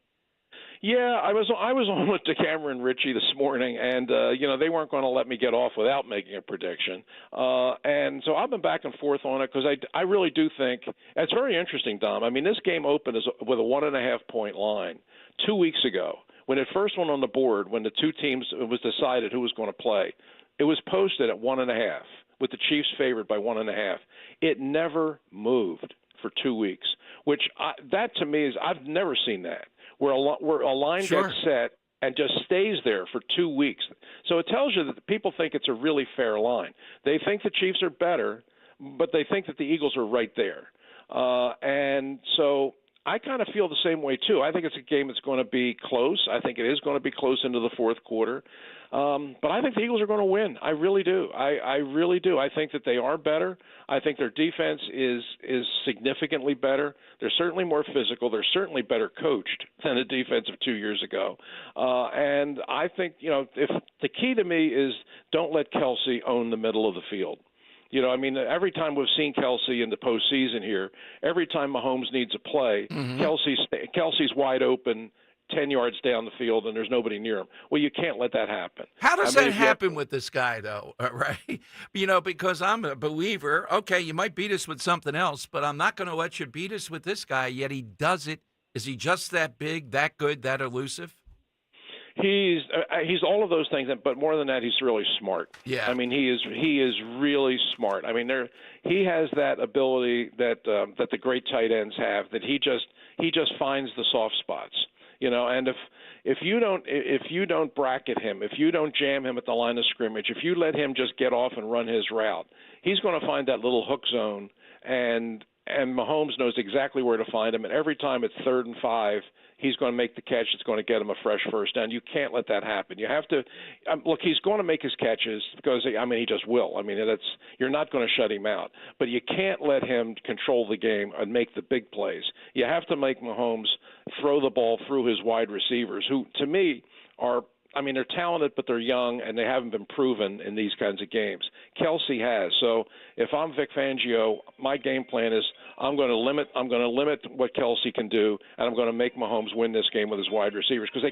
Yeah, I was on with DeCamera and Richie this morning, and you know, they weren't going to let me get off without making a prediction. And so I've been back and forth on it because I really do think it's very interesting, Dom. I mean, this game opened with a 1.5-point line 2 weeks ago when it first went on the board. When the two teams, it was decided who was going to play, it was posted at 1.5 with the Chiefs favored by 1.5. It never moved for 2 weeks, which that to me is I've never seen that. Where a line gets set and just stays there for 2 weeks. So it tells you that the people think it's a really fair line. They think the Chiefs are better, but they think that the Eagles are right there. And so I kind of feel the same way, too. I think it's a game that's going to be close. I think it is going to be close into the fourth quarter. But I think the Eagles are going to win. I really do. I really do. I think that they are better. I think their defense is significantly better. They're certainly more physical. They're certainly better coached than the defense of 2 years ago. And I think, you know, if the key to me is don't let Kelsey own the middle of the field. You know, I mean, every time we've seen Kelsey in the postseason here, every time Mahomes needs a play, Kelsey's wide open 10 yards down the field and there's nobody near him. Well, you can't let that happen. How does that happen with this guy, though, right? You know, because I'm a believer, okay, you might beat us with something else, but I'm not going to let you beat us with this guy, yet he does it. Is he just that big, that good, that elusive? He's all of those things, but more than that, he's really smart. Yeah. I mean, he is really smart. I mean, he has that ability that the great tight ends have, that he just finds the soft spots. You know, and if you don't bracket him, if you don't jam him at the line of scrimmage, if you let him just get off and run his route, he's going to find that little hook zone, and Mahomes knows exactly where to find him. And every time it's 3rd and 5, he's going to make the catch that's going to get him a fresh first down. You can't let that happen. You have to look. He's going to make his catches because he just will. I mean, you're not going to shut him out, but you can't let him control the game and make the big plays. You have to make Mahomes throw the ball through his wide receivers, who to me are. I mean, they're talented, but they're young, and they haven't been proven in these kinds of games. Kelsey has. So if I'm Vic Fangio, my game plan is I'm going to limit what Kelsey can do, and I'm going to make Mahomes win this game with his wide receivers because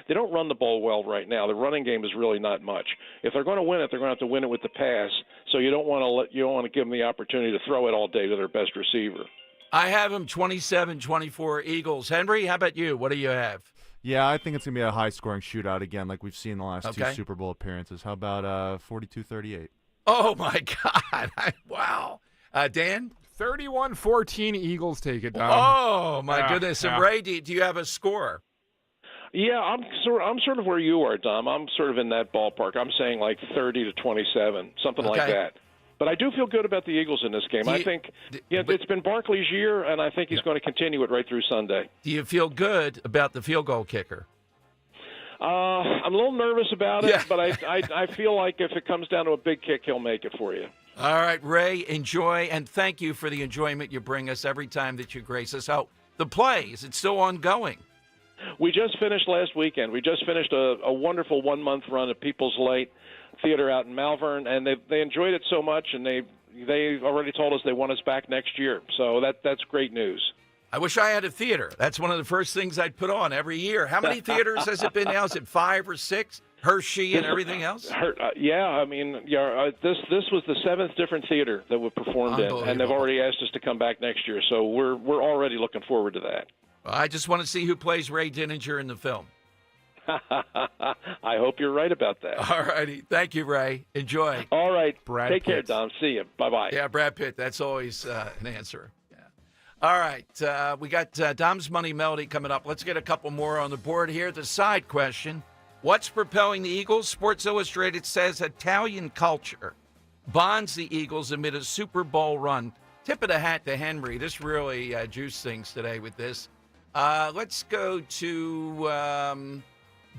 they don't run the ball well right now. The running game is really not much. If they're going to win it, they're going to have to win it with the pass. So you don't want to give them the opportunity to throw it all day to their best receiver. I have them 27-24 Eagles. Henry, how about you? What do you have? Yeah, I think it's going to be a high-scoring shootout again like we've seen the last two Okay. Super Bowl appearances. How about 42-38? Oh, my God. Wow. Dan? 31-14 Eagles take it, Dom. Oh, my goodness. And yeah. Ray, do you have a score? Yeah, I'm sort of where you are, Dom. I'm sort of in that ballpark. I'm saying like 30-27, something like that. But I do feel good about the Eagles in this game. I think it's been Barkley's year, and I think he's going to continue it right through Sunday. Do you feel good about the field goal kicker? I'm a little nervous about it, but I feel like if it comes down to a big kick, he'll make it for you. All right, Ray, enjoy, and thank you for the enjoyment you bring us every time that you grace us. How the play, is it still ongoing? We just finished last weekend. We just finished a wonderful 1-month run at People's Late Theater out in Malvern, and they enjoyed it so much, and they already told us they want us back next year. So that's great news. I wish I had a theater. That's one of the first things I'd put on every year. How many theaters has it been now? Is it 5 or 6? Hershey and everything else? Yeah, I mean, this was the 7th different theater that we performed in, and they've already asked us to come back next year. So we're already looking forward to that. Well, I just want to see who plays Ray Dininger in the film. I hope you're right about that. All righty. Thank you, Ray. Enjoy. All right. Brad Take care, Pitt. Dom. See you. Bye-bye. Yeah, Brad Pitt. That's always an answer. Yeah. All right. We got Dom's Money Melody coming up. Let's get a couple more on the board here. The side question. What's propelling the Eagles? Sports Illustrated says Italian culture bonds the Eagles amid a Super Bowl run. Tip of the hat to Henry. This really juiced things today with this. Let's go to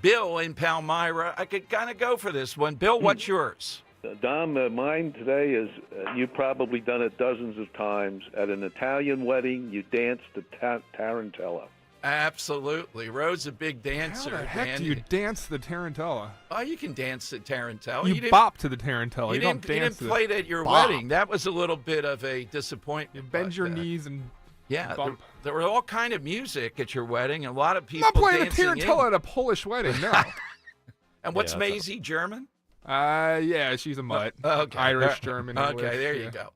Bill in Palmyra. I could kind of go for this one. Bill, what's yours? Dom, mine today is you've probably done it dozens of times. At an Italian wedding, you dance to Tarantella. Absolutely. Ro's a big dancer. How the heck man. do you dance the Tarantella? Oh, you can dance the Tarantella. You bop to the Tarantella. You don't dance You didn't to play it at your bop. wedding. That was a little bit of a disappointment. You bend your knees and bump. There were all kind of music at your wedding. A lot of people I'm not playing the dancing Tarantella at a Polish wedding, no. And what's Maisie, German? Yeah, she's a mutt. Okay. Irish, German, Okay, English, there you go.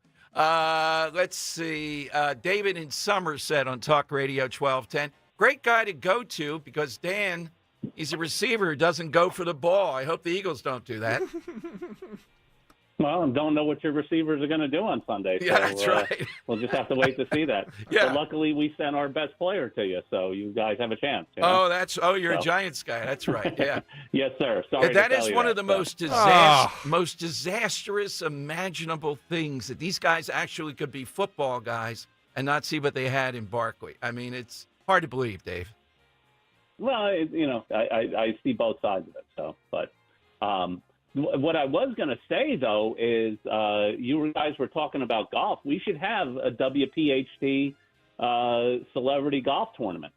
Let's see. David in Somerset on Talk Radio 1210. Great guy to go to because Dan, he's a receiver who doesn't go for the ball. I hope the Eagles don't do that. Well, I don't know what your receivers are going to do on Sunday. Yeah, that's right. We'll just have to wait to see that. Yeah. But luckily, we sent our best player to you, so you guys have a chance. You know? You're a Giants guy. That's right. Yeah. Yes, sir. Sorry. That to tell is you one that, of the so. most disastrous imaginable things that these guys actually could be football guys and not see what they had in Barkley. I mean, it's hard to believe, Dave. Well, I see both sides of it. So, but what I was going to say though is you guys were talking about golf. We should have a WPHT celebrity golf tournament.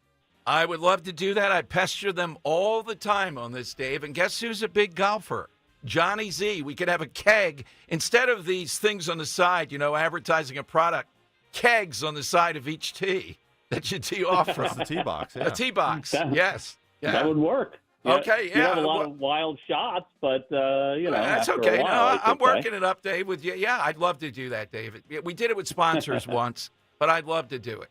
I would love to do that. I pester them all the time on this, Dave. And guess who's a big golfer? Johnny Z. We could have a keg instead of these things on the side, advertising a product. Kegs on the side of each tee that you tee off from. That's the tee box. Yeah. A tee box. Yes. Yeah. That would work. Okay, You have a lot of wild shots, but, that's after okay. a while, I'm working it up, Dave, with you. Yeah, I'd love to do that, David. We did it with sponsors once, but I'd love to do it.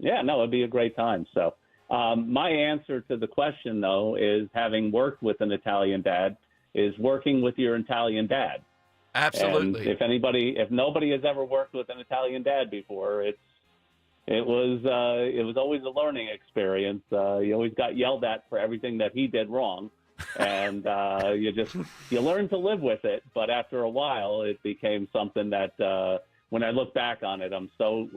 Yeah, no, it'd be a great time. So my answer to the question, though, is having worked with an Italian dad, is working with your Italian dad. Absolutely. And if nobody has ever worked with an Italian dad before, it was always a learning experience. You always got yelled at for everything that he did wrong, and you learn to live with it. But after a while, it became something that when I look back on it, I'm so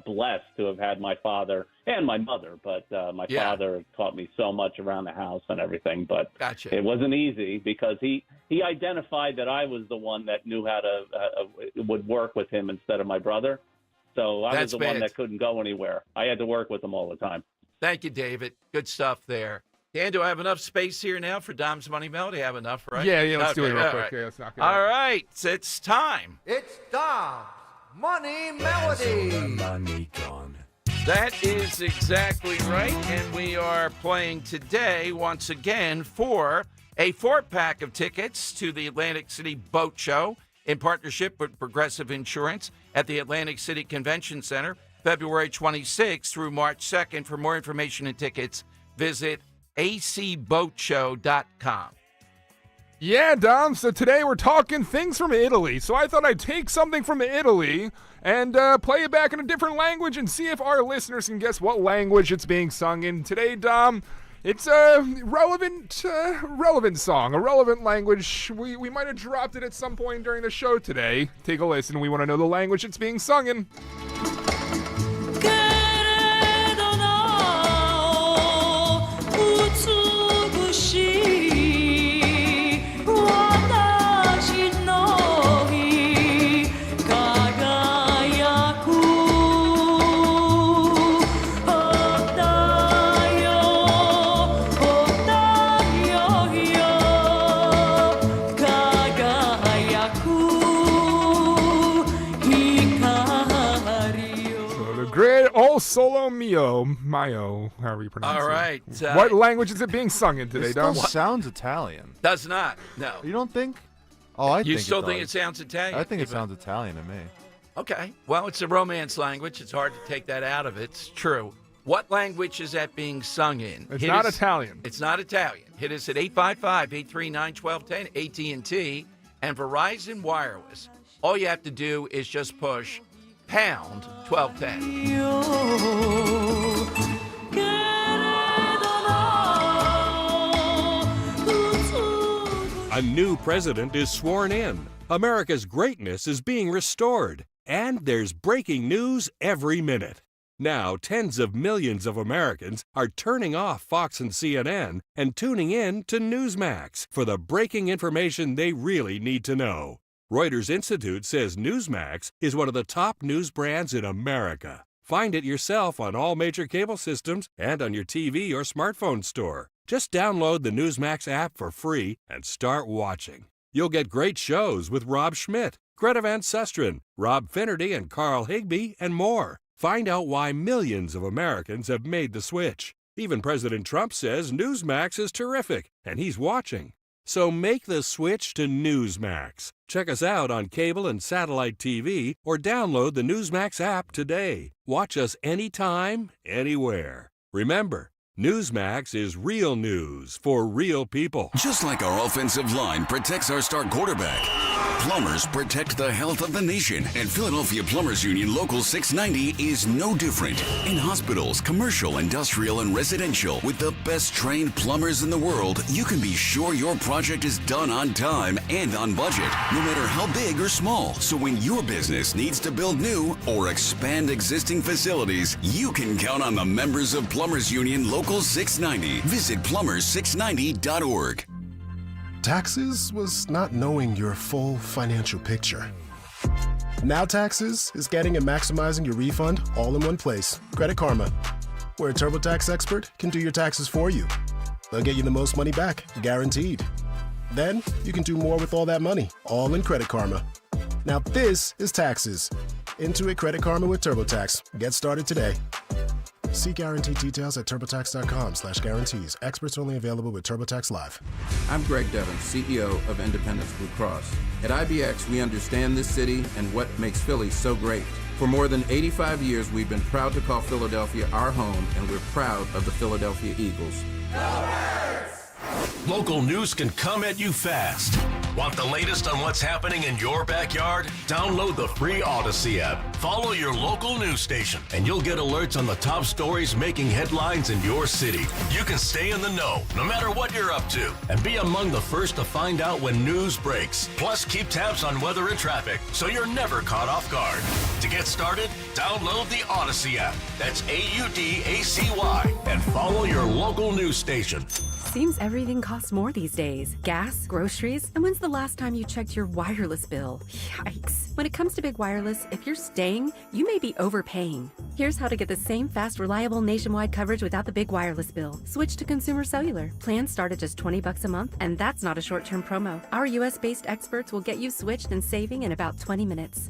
blessed to have had my father and my mother. But my father taught me so much around the house and everything. But Gotcha. It wasn't easy because he identified that I was the one that knew how to would work with him instead of my brother. So I was the one that couldn't go anywhere. I had to work with him all the time. Thank you, David. Good stuff there. Dan, do I have enough space here now for Dom's Money Melody? I have enough, right? Yeah, let's do it real quick. Right. Yeah, let's knock it all out. right, it's time. It's Dom's Money Melody. Money gone. That is exactly right, and we are playing today once again for a 4-pack of tickets to the Atlantic City Boat Show in partnership with Progressive Insurance at the Atlantic City Convention Center, February 26th through March 2nd. For more information and tickets, visit acboatshow.com. Yeah, Dom, so today we're talking things from Italy. So I thought I'd take something from Italy and play it back in a different language and see if our listeners can guess what language it's being sung in. Today, Dom, it's a relevant song, a relevant language. We might have dropped it at some point during the show today. Take a listen. We want to know the language it's being sung in. Oh, solo mio, however you pronounce it. All right. What language is it being sung in today, Dom? It sounds Italian. Does not, no. You don't think? Oh, I think You still it think does. it sounds Italian? I think it sounds Italian to me. Okay. Well, it's a Romance language. It's hard to take that out of it. It's true. What language is that being sung in? It's not Italian. It's not Italian. Hit us at 855-839-1210, AT&T, and Verizon Wireless. All you have to do is just push pound 1210. A new president is sworn in. America's greatness is being restored. And there's breaking news every minute. Now, tens of millions of Americans are turning off Fox and CNN and tuning in to Newsmax for the breaking information they really need to know. Reuters Institute says Newsmax is one of the top news brands in America. Find it yourself on all major cable systems and on your TV or smartphone store. Just download the Newsmax app for free and start watching. You'll get great shows with Rob Schmidt, Greta Van Susteren, Rob Finnerty, and Carl Higbie, and more. Find out why millions of Americans have made the switch. Even President Trump says Newsmax is terrific, and he's watching. So make the switch to Newsmax. Check us out on cable and satellite TV or download the Newsmax app today. Watch us anytime, anywhere. Remember, Newsmax is real news for real people. Just like our offensive line protects our star quarterback, plumbers protect the health of the nation. And Philadelphia Plumbers Union Local 690 is no different. In hospitals, commercial, industrial, and residential, with the best trained plumbers in the world, you can be sure your project is done on time and on budget, no matter how big or small. So when your business needs to build new or expand existing facilities, you can count on the members of Plumbers Union Local 690. Visit plumbers690.org. Taxes was not knowing your full financial picture. Now Taxes is getting and maximizing your refund all in one place. Credit Karma, where a TurboTax expert can do your taxes for you. They'll get you the most money back, guaranteed. Then you can do more with all that money, all in Credit Karma. Now this is Taxes. Intuit Credit Karma with TurboTax. Get started today. See guarantee details at TurboTax.com/guarantees. Experts only available with TurboTax Live. I'm Greg Devin, CEO of Independence Blue Cross. At IBX, we understand this city and what makes Philly so great. For more than 85 years, we've been proud to call Philadelphia our home, and we're proud of the Philadelphia Eagles. Local news can come at you fast. Want the latest on what's happening in your backyard? Download the free Odyssey app. Follow your local news station, and you'll get alerts on the top stories making headlines in your city. You can stay in the know, no matter what you're up to, and be among the first to find out when news breaks. Plus, keep tabs on weather and traffic, so you're never caught off guard. To get started, download the Odyssey app. That's AUDACY, and follow your local news station. Seems everything costs more these days. Gas, groceries, and when's the last time you checked your wireless bill? Yikes. When it comes to big wireless, if you're staying, you may be overpaying. Here's how to get the same fast, reliable nationwide coverage without the big wireless bill. Switch to Consumer Cellular. Plans start at just $20 a month, and that's not a short-term promo. Our US-based experts will get you switched and saving in about 20 minutes.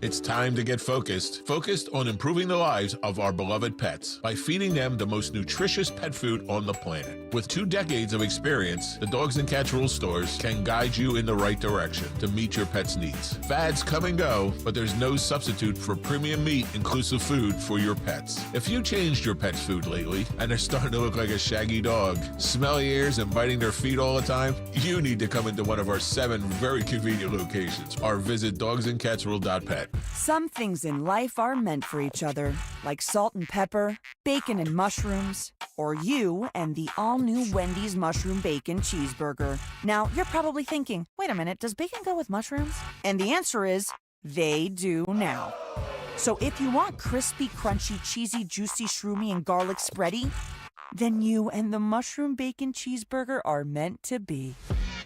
It's time to get focused. Focused on improving the lives of our beloved pets by feeding them the most nutritious pet food on the planet. With 2 decades of experience, the Dogs and Cats Rules stores can guide you in the right direction to meet your pet's needs. Fads come and go, but there's no substitute for premium meat inclusive food for your pets. If you changed your pet's food lately and they're starting to look like a shaggy dog, smelly ears and biting their feet all the time, you need to come into one of our 7 very convenient locations or visit dogsandcatsrule.pet. Some things in life are meant for each other, like salt and pepper, bacon and mushrooms, or you and the all-new Wendy's Mushroom Bacon Cheeseburger. Now, you're probably thinking, wait a minute, does bacon go with mushrooms? And the answer is, they do now. So if you want crispy, crunchy, cheesy, juicy, shroomy, and garlic spready, then you and the Mushroom Bacon Cheeseburger are meant to be.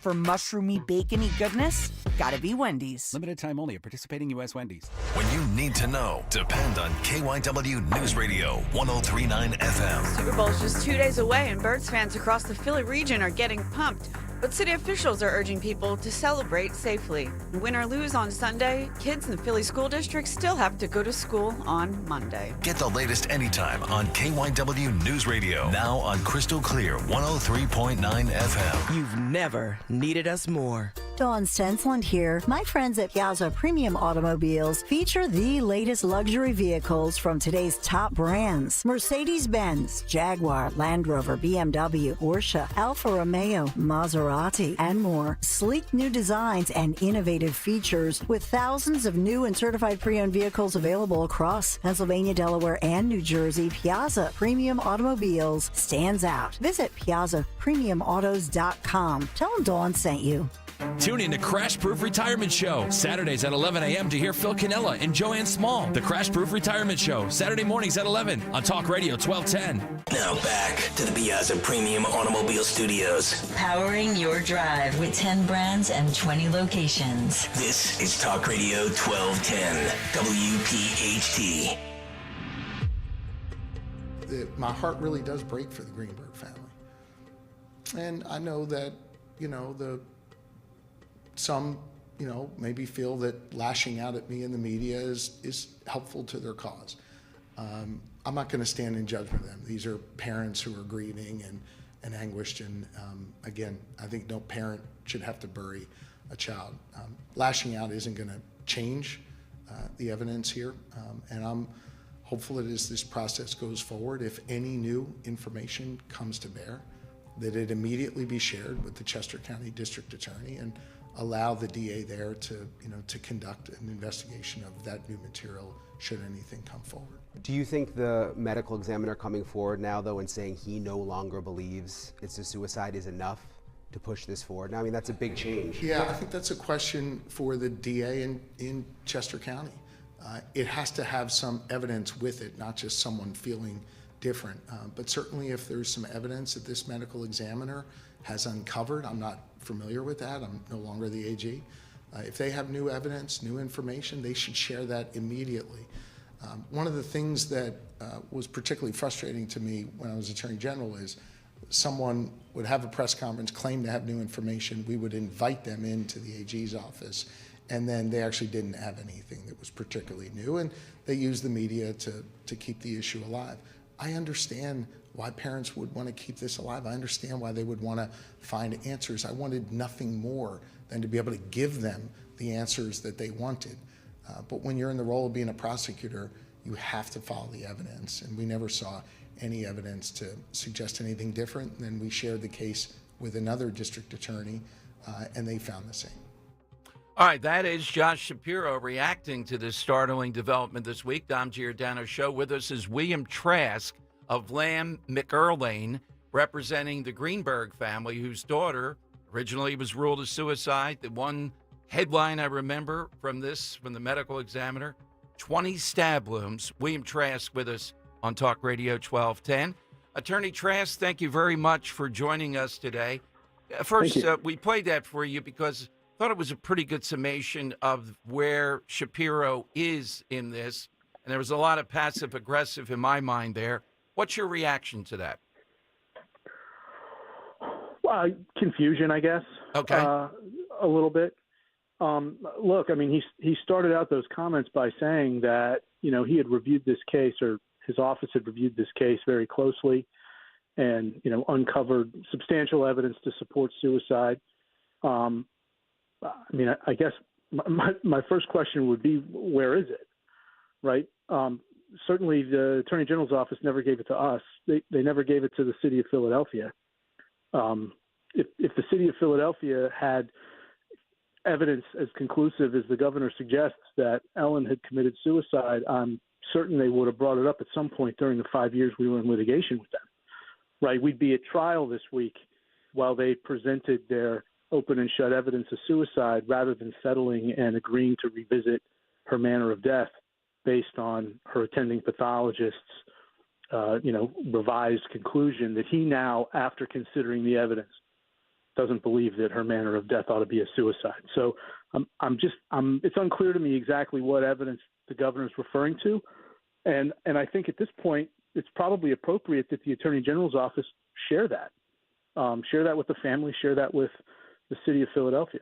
For mushroomy, bacony goodness, gotta be Wendy's. Limited time only at participating U.S. Wendy's. When you need to know, depend on KYW News Radio 103.9 FM. Super Bowl is just 2 days away, and Birds fans across the Philly region are getting pumped. But city officials are urging people to celebrate safely. Win or lose on Sunday, kids in the Philly school district still have to go to school on Monday. Get the latest anytime on KYW News Radio. Now on Crystal Clear 103.9 FM. You've never needed us more. Dawn Stensland here. My friends at Piazza Premium Automobiles feature the latest luxury vehicles from today's top brands. Mercedes-Benz, Jaguar, Land Rover, BMW, Porsche, Alfa Romeo, Maserati, and more. Sleek new designs and innovative features with thousands of new and certified pre-owned vehicles available across Pennsylvania, Delaware, and New Jersey. Piazza Premium Automobiles stands out. Visit PiazzaPremiumAutos.com. Tell them Dawn sent you. Tune in to Crash Proof Retirement Show, Saturdays at 11 a.m. to hear Phil Cannella and Joanne Small. The Crash Proof Retirement Show, Saturday mornings at 11 on Talk Radio 1210. Now back to the Piazza Premium Automobile Studios. Powering your drive with 10 brands and 20 locations. This is Talk Radio 1210, WPHT. My heart really does break for the Greenberg family. And I know that, some, maybe feel that lashing out at me in the media is helpful to their cause. I'm not going to stand in judgment of them. These are parents who are grieving and anguished. And again, I think no parent should have to bury a child. Lashing out isn't going to change the evidence here. And I'm hopeful that as this process goes forward, if any new information comes to bear, that it immediately be shared with the Chester County District Attorney and allow the DA there to conduct an investigation of that new material should anything come forward. Do you think the medical examiner coming forward now, though, and saying he no longer believes it's a suicide is enough to push this forward? Now, I mean, that's a big change. Yeah, I think that's a question for the DA in Chester County. It has to have some evidence with it, not just someone feeling different. But certainly if there's some evidence that this medical examiner has uncovered, I'm not familiar with that, I'm no longer the AG. If they have new evidence, new information, they should share that immediately. One of the things that was particularly frustrating to me when I was Attorney General is someone would have a press conference, claim to have new information, we would invite them into the AG's office, and then they actually didn't have anything that was particularly new, and they used the media to keep the issue alive. I understand why parents would want to keep this alive. I understand why they would want to find answers. I wanted nothing more than to be able to give them the answers that they wanted. But when you're in the role of being a prosecutor, you have to follow the evidence. And we never saw any evidence to suggest anything different. Then we shared the case with another district attorney, and they found the same. All right, that is Josh Shapiro reacting to this startling development this week. Dom Giordano Show. With us is William Trask of Lamb McErlane, representing the Greenberg family, whose daughter originally was ruled a suicide. The one headline I remember from the medical examiner, 20 stab wounds. William Trask with us on Talk Radio 1210. Attorney Trask, thank you very much for joining us today. First, we played that for you because I thought it was a pretty good summation of where Shapiro is in this, and there was a lot of passive-aggressive in my mind there. What's your reaction to that? Well, confusion, I guess. Okay. A little bit. Look, I mean, he started out those comments by saying that, he had reviewed this case, or his office had reviewed this case very closely and, uncovered substantial evidence to support suicide. I guess my first question would be, where is it? Right? Certainly the Attorney General's office never gave it to us. They never gave it to the city of Philadelphia. If the city of Philadelphia had evidence as conclusive as the governor suggests that Ellen had committed suicide, I'm certain they would have brought it up at some point during the 5 years we were in litigation with them. Right? We'd be at trial this week while they presented their open and shut evidence of suicide, rather than settling and agreeing to revisit her manner of death based on her attending pathologist's, revised conclusion that he now, after considering the evidence, doesn't believe that her manner of death ought to be a suicide. So it's unclear to me exactly what evidence the governor is referring to. And I think at this point, it's probably appropriate that the Attorney General's office share that with the family, share that with the city of Philadelphia.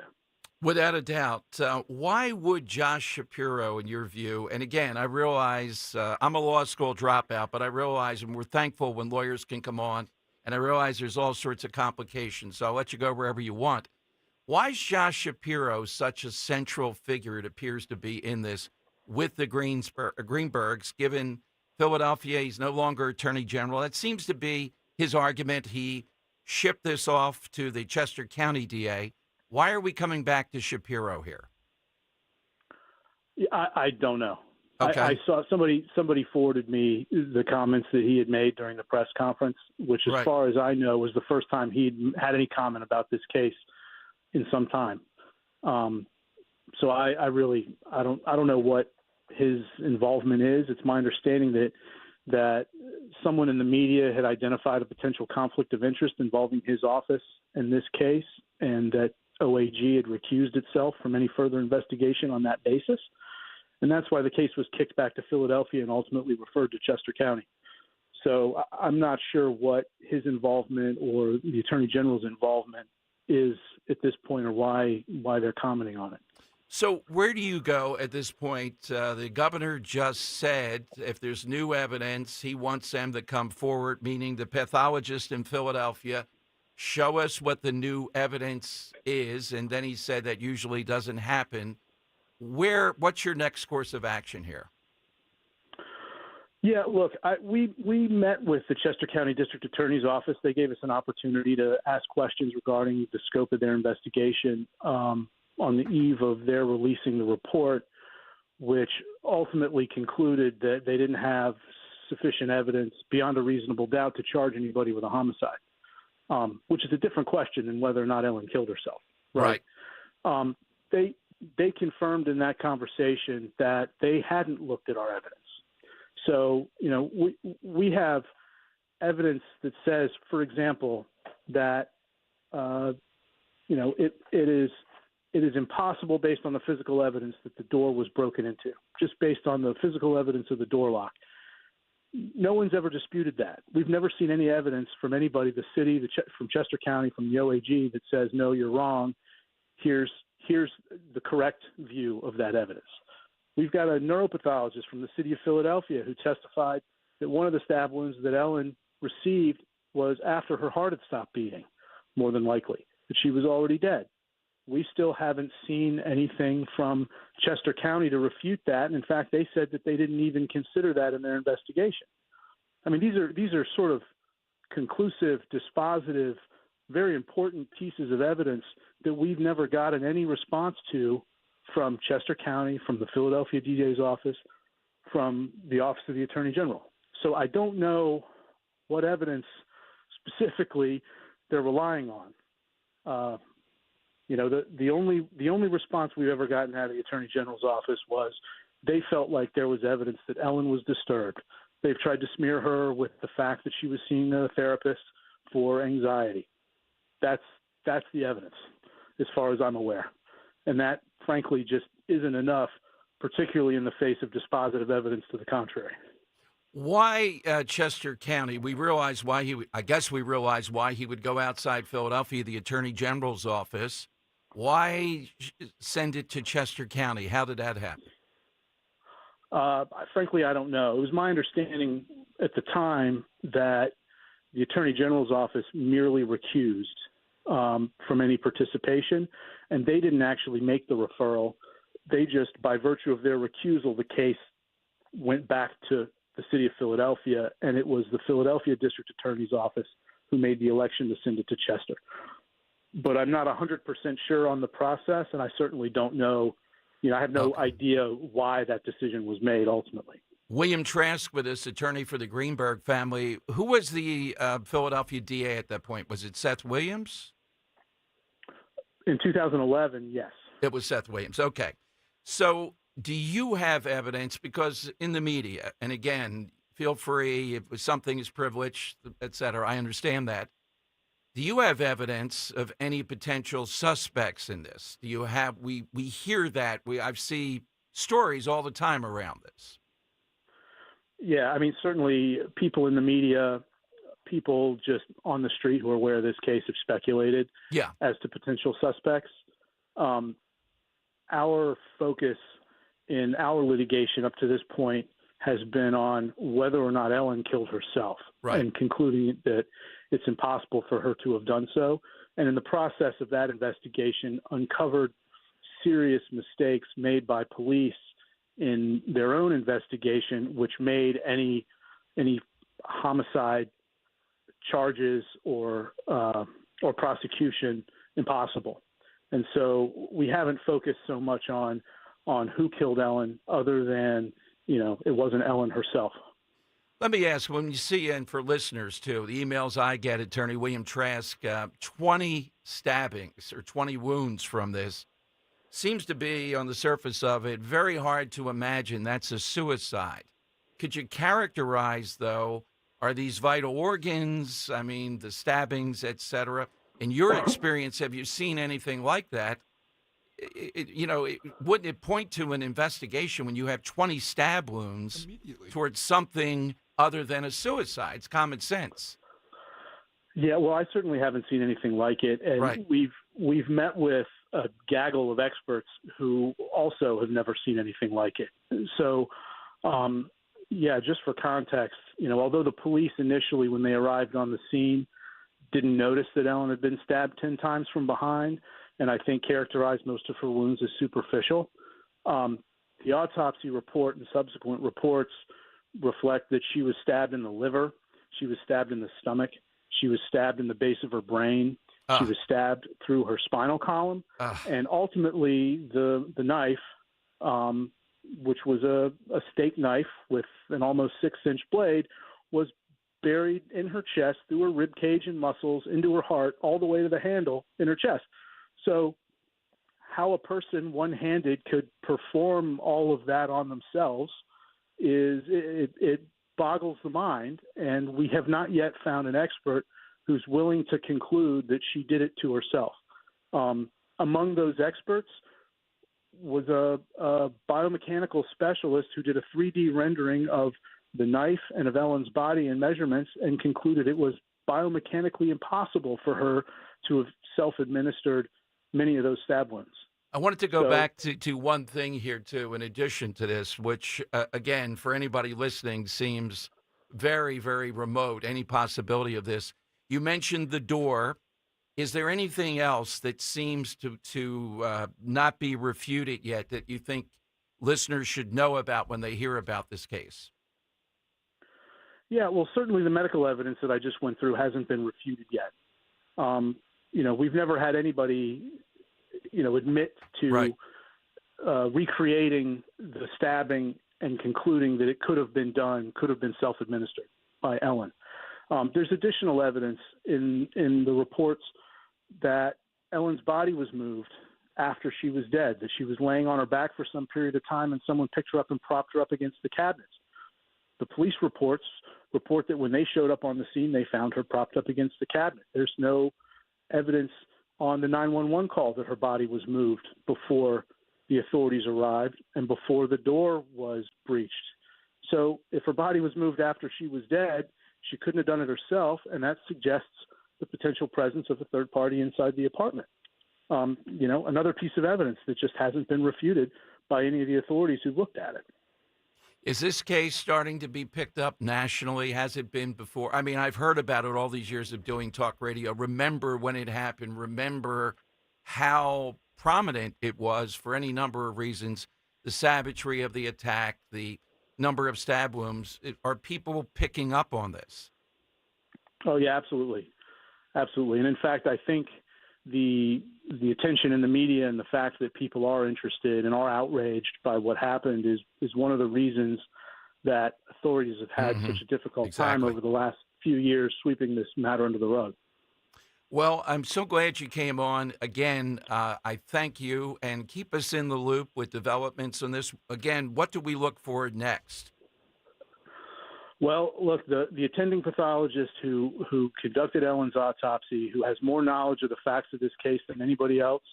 Without a doubt. Why would Josh Shapiro, in your view, and again, I realize I'm a law school dropout, but I realize, and we're thankful when lawyers can come on, and I realize there's all sorts of complications, so I'll let you go wherever you want. Why is Josh Shapiro such a central figure, it appears to be, in this with the Greenbergs, given Philadelphia, he's no longer Attorney General? That seems to be his argument. He shipped this off to the Chester County DA. Why are we coming back to Shapiro here? I don't know. Okay. I saw somebody forwarded me the comments that he had made during the press conference, which, as far as I know, was the first time he'd had any comment about this case in some time. So I don't know what his involvement is. It's my understanding that someone in the media had identified a potential conflict of interest involving his office in this case, and that OAG had recused itself from any further investigation on that basis. And that's why the case was kicked back to Philadelphia and ultimately referred to Chester County. So I'm not sure what his involvement or the Attorney General's involvement is at this point, or why they're commenting on it. So where do you go at this point? The governor just said if there's new evidence, he wants them to come forward, meaning the pathologist in Philadelphia, show us what the new evidence is. And then he said that usually doesn't happen. What's your next course of action here? Yeah, look, we met with the Chester County District Attorney's Office. They gave us an opportunity to ask questions regarding the scope of their investigation on the eve of their releasing the report, which ultimately concluded that they didn't have sufficient evidence beyond a reasonable doubt to charge anybody with a homicide, which is a different question than whether or not Ellen killed herself. Right. They confirmed in that conversation that they hadn't looked at our evidence. So, we have evidence that says, for example, that, it is impossible based on the physical evidence that the door was broken into, just based on the physical evidence of the door lock. No one's ever disputed that. We've never seen any evidence from anybody, the city, from Chester County, from the OAG, that says, no, you're wrong. Here's the correct view of that evidence. We've got a neuropathologist from the city of Philadelphia who testified that one of the stab wounds that Ellen received was after her heart had stopped beating, more than likely, that she was already dead. We still haven't seen anything from Chester County to refute that. And in fact, they said that they didn't even consider that in their investigation. I mean, these are sort of conclusive, dispositive, very important pieces of evidence that we've never gotten any response to from Chester County, from the Philadelphia DA's office, from the Office of the Attorney General. So I don't know what evidence specifically they're relying on. The only response we've ever gotten out of the Attorney General's office was they felt like there was evidence that Ellen was disturbed. They've tried to smear her with the fact that she was seeing a therapist for anxiety. That's the evidence, as far as I'm aware. And that, frankly, just isn't enough, particularly in the face of dispositive evidence to the contrary. Why Chester County? We realize why he would go outside Philadelphia, the Attorney General's office. Why send it to Chester County? How did that happen? Frankly, I don't know. It was my understanding at the time that the Attorney General's office merely recused from any participation, and they didn't actually make the referral. They just, by virtue of their recusal, the case went back to the city of Philadelphia, and it was the Philadelphia District Attorney's office who made the election to send it to Chester. But I'm not 100% sure on the process, and I certainly don't know. I have no idea why that decision was made ultimately. William Trask with us, attorney for the Greenberg family. Who was the Philadelphia DA at that point? Was it Seth Williams? In 2011, yes. It was Seth Williams. Okay. So do you have evidence? Because in the media, and again, feel free if something is privileged, et cetera, I understand that. Do you have evidence of any potential suspects in this? Do you have, we hear that, I've seen stories all the time around this. Yeah, I mean, certainly people in the media, people just on the street who are aware of this case have speculated as to potential suspects. Our focus in our litigation up to this point has been on whether or not Ellen killed herself, and concluding that it's impossible for her to have done so. And in the process of that investigation, uncovered serious mistakes made by police in their own investigation, which made any homicide charges or prosecution impossible. And so we haven't focused so much on who killed Ellen, other than it wasn't Ellen herself. Let me ask, when you see, and for listeners too, the emails I get, Attorney William Trask, 20 stabbings or 20 wounds from this, seems to be, on the surface of it, very hard to imagine that's a suicide. Could you characterize, though, are these vital organs, I mean, the stabbings, et cetera? In your experience, have you seen anything like that? Wouldn't it point to an investigation when you have 20 stab wounds towards something other than a suicide? It's common sense. Yeah, well, I certainly haven't seen anything like it, and we've met with a gaggle of experts who also have never seen anything like it. So, just for context, although the police initially, when they arrived on the scene, didn't notice that Ellen had been stabbed 10 times from behind, and I think characterized most of her wounds as superficial. The autopsy report and subsequent reports reflect that she was stabbed in the liver, she was stabbed in the stomach, she was stabbed in the base of her brain, she was stabbed through her spinal column, and ultimately the knife, which was a steak knife with an almost 6-inch blade, was buried in her chest through her rib cage and muscles into her heart, all the way to the handle in her chest. So how a person one-handed could perform all of that on themselves it boggles the mind, and we have not yet found an expert who's willing to conclude that she did it to herself. Among those experts was a biomechanical specialist who did a 3D rendering of the knife and of Ellen's body and measurements, and concluded it was biomechanically impossible for her to have self-administered many of those stab wounds. I wanted to go back to one thing here, too, in addition to this, which, again, for anybody listening, seems very, very remote, any possibility of this. You mentioned the door. Is there anything else that seems to not be refuted yet that you think listeners should know about when they hear about this case? Yeah, well, certainly the medical evidence that I just went through hasn't been refuted yet. We've never had anybody, admit to recreating the stabbing and concluding that it could have been self-administered by Ellen. There's additional evidence in the reports that Ellen's body was moved after she was dead, that she was laying on her back for some period of time and someone picked her up and propped her up against the cabinets. The police report that when they showed up on the scene, they found her propped up against the cabinet. There's no evidence on the 911 call that her body was moved before the authorities arrived and before the door was breached. So if her body was moved after she was dead, she couldn't have done it herself, and that suggests the potential presence of a third party inside the apartment. another piece of evidence that just hasn't been refuted by any of the authorities who've looked at it. Is this case starting to be picked up nationally? Has it been before? I mean, I've heard about it all these years of doing talk radio. Remember when it happened. Remember how prominent it was for any number of reasons. The savagery of the attack, the number of stab wounds. Are people picking up on this? Oh, yeah, absolutely. Absolutely. And in fact, I think the attention in the media and the fact that people are interested and are outraged by what happened is one of the reasons that authorities have had such a difficult time over the last few years sweeping this matter under the rug. Well, I'm so glad you came on. Again, I thank you, and keep us in the loop with developments on this. Again, what do we look for next? Well, look, the attending pathologist who conducted Ellen's autopsy, who has more knowledge of the facts of this case than anybody else,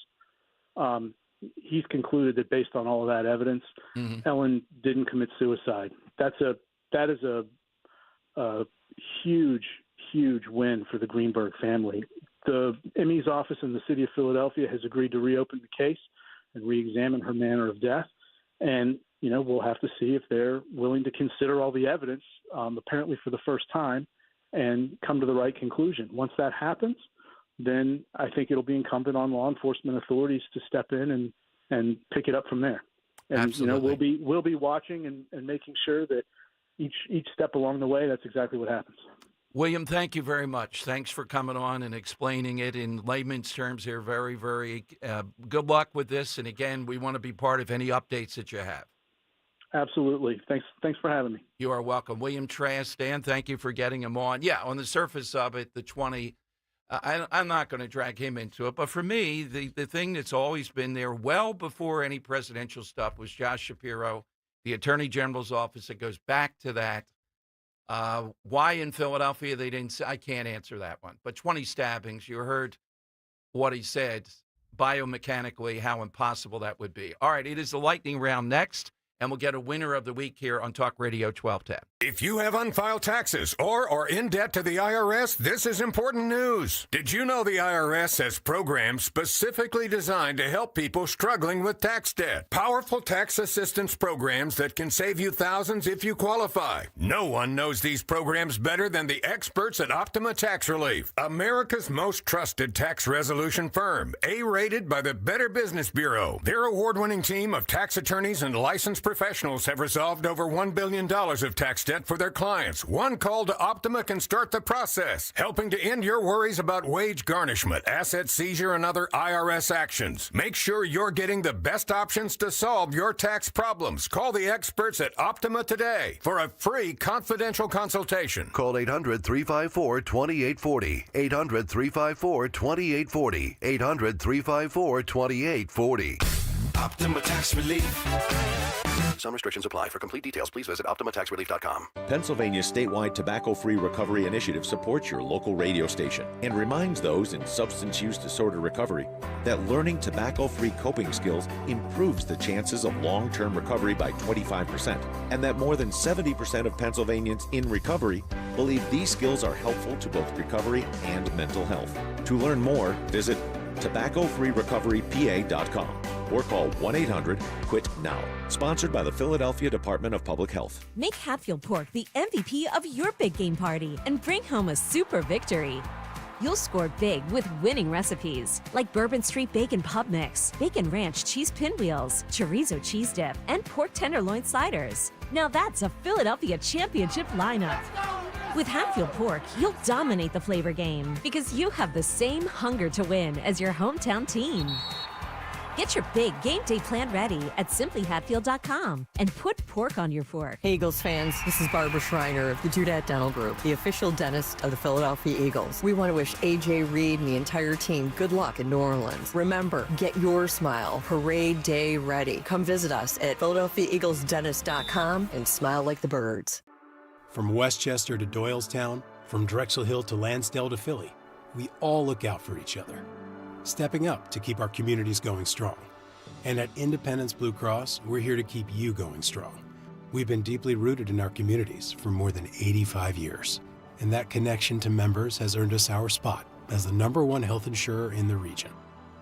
he's concluded that based on all of that evidence, Ellen didn't commit suicide. That is a huge, huge win for the Greenberg family. The ME's office in the city of Philadelphia has agreed to reopen the case and re-examine her manner of death. And, we'll have to see if they're willing to consider all the evidence, apparently for the first time, and come to the right conclusion. Once that happens, then I think it'll be incumbent on law enforcement authorities to step in and pick it up from there. And, Absolutely. we'll be watching and making sure that each step along the way, that's exactly what happens. William, thank you very much. Thanks for coming on and explaining it in layman's terms here. Very, very good luck with this. And again, we want to be part of any updates that you have. Absolutely. Thanks for having me. You are welcome. William Trask, Dan, thank you for getting him on. Yeah, on the surface of it, the 20, I'm not going to drag him into it. But for me, the thing that's always been there well before any presidential stuff was Josh Shapiro, the Attorney General's office. It goes back to that. Why in Philadelphia they didn't say, I can't answer that one. But 20 stabbings, you heard what he said, biomechanically, how impossible that would be. All right, it is the lightning round next, and we'll get a winner of the week here on Talk Radio 1210. If you have unfiled taxes or are in debt to the IRS, this is important news. Did you know the IRS has programs specifically designed to help people struggling with tax debt? Powerful tax assistance programs that can save you thousands if you qualify. No one knows these programs better than the experts at Optima Tax Relief, America's most trusted tax resolution firm, A-rated by the Better Business Bureau. Their award-winning team of tax attorneys and licensed professionals have resolved over $1 billion of tax debt for their clients. One call to Optima can start the process, helping to end your worries about wage garnishment, asset seizure, and other IRS actions. Make sure you're getting the best options to solve your tax problems. Call the experts at Optima today for a free confidential consultation. Call 800-354-2840. 800-354-2840. 800-354-2840. Optima Tax Relief. Some restrictions apply. For complete details, please visit OptimaTaxRelief.com. Pennsylvania's statewide tobacco-free recovery initiative supports your local radio station and reminds those in substance use disorder recovery that learning tobacco-free coping skills improves the chances of long-term recovery by 25%, and that more than 70% of Pennsylvanians in recovery believe these skills are helpful to both recovery and mental health. To learn more, visit tobaccofreerecoverypa.com or call 1-800-QUIT-NOW. Sponsored by the Philadelphia Department of Public Health. Make Hatfield Pork the MVP of your big game party and bring home a super victory. You'll score big with winning recipes like Bourbon Street Bacon Pub Mix, Bacon Ranch Cheese Pinwheels, Chorizo Cheese Dip, and Pork Tenderloin Sliders. Now that's a Philadelphia Championship lineup. With Hatfield Pork, you'll dominate the flavor game because you have the same hunger to win as your hometown team. Get your big game day plan ready at simplyhatfield.com and put pork on your fork. Hey, Eagles fans, this is Barbara Schreiner of the Dudette Dental Group, the official dentist of the Philadelphia Eagles. We want to wish AJ Reed and the entire team good luck in New Orleans. Remember, get your smile parade day ready. Come visit us at PhiladelphiaEaglesDentist.com and smile like the birds. From Westchester to Doylestown, from Drexel Hill to Lansdale to Philly, we all look out for each other, stepping up to keep our communities going strong. And at Independence Blue Cross, we're here to keep you going strong. We've been deeply rooted in our communities for more than 85 years, and that connection to members has earned us our spot as the #1 health insurer in the region.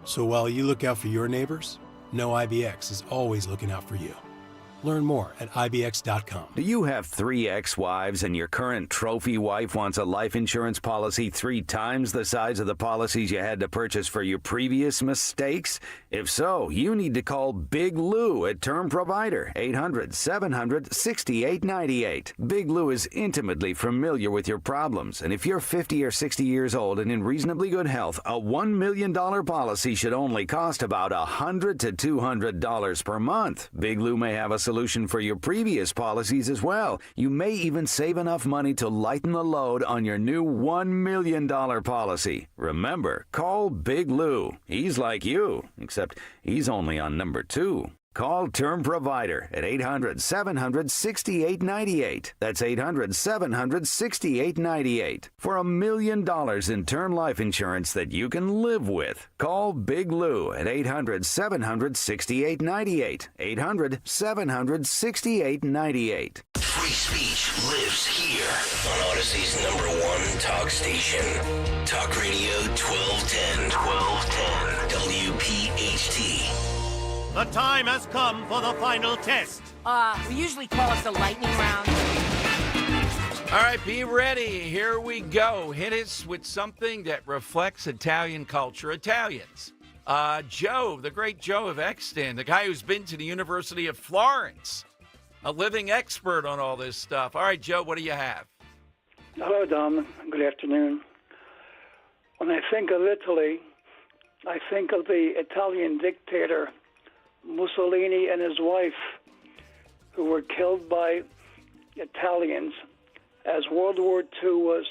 So while you look out for your neighbors, know IBX is always looking out for you. Learn more at IBX.com. Do you have 3 ex-wives and your current trophy wife wants a life insurance policy 3 times the size of the policies you had to purchase for your previous mistakes? If so, you need to call Big Lou at Term Provider, 800-700-6898. Big Lou is intimately familiar with your problems, and if you're 50 or 60 years old and in reasonably good health, a $1 million policy should only cost about $100 to $200 per month. Big Lou may have a solution for your previous policies as well. You may even save enough money to lighten the load on your new $1 million policy. Remember, call Big Lou. He's like you, except he's only on number 2. Call Term Provider at 800-700-6898. That's 800-700-6898. For $1 million in term life insurance that you can live with. Call Big Lou at 800-700-6898. 800-700-6898. Free speech lives here on Odyssey's #1 talk station. Talk Radio 1210. WPHT. The time has come for the final test. We usually call it the lightning round. All right, be ready. Here we go. Hit us with something that reflects Italian culture. Italians. Joe, the great Joe of Exton, the guy who's been to the University of Florence, a living expert on all this stuff. All right, Joe, what do you have? Hello, Dom. Good afternoon. When I think of Italy, I think of the Italian dictator Mussolini and his wife, who were killed by Italians as World War II was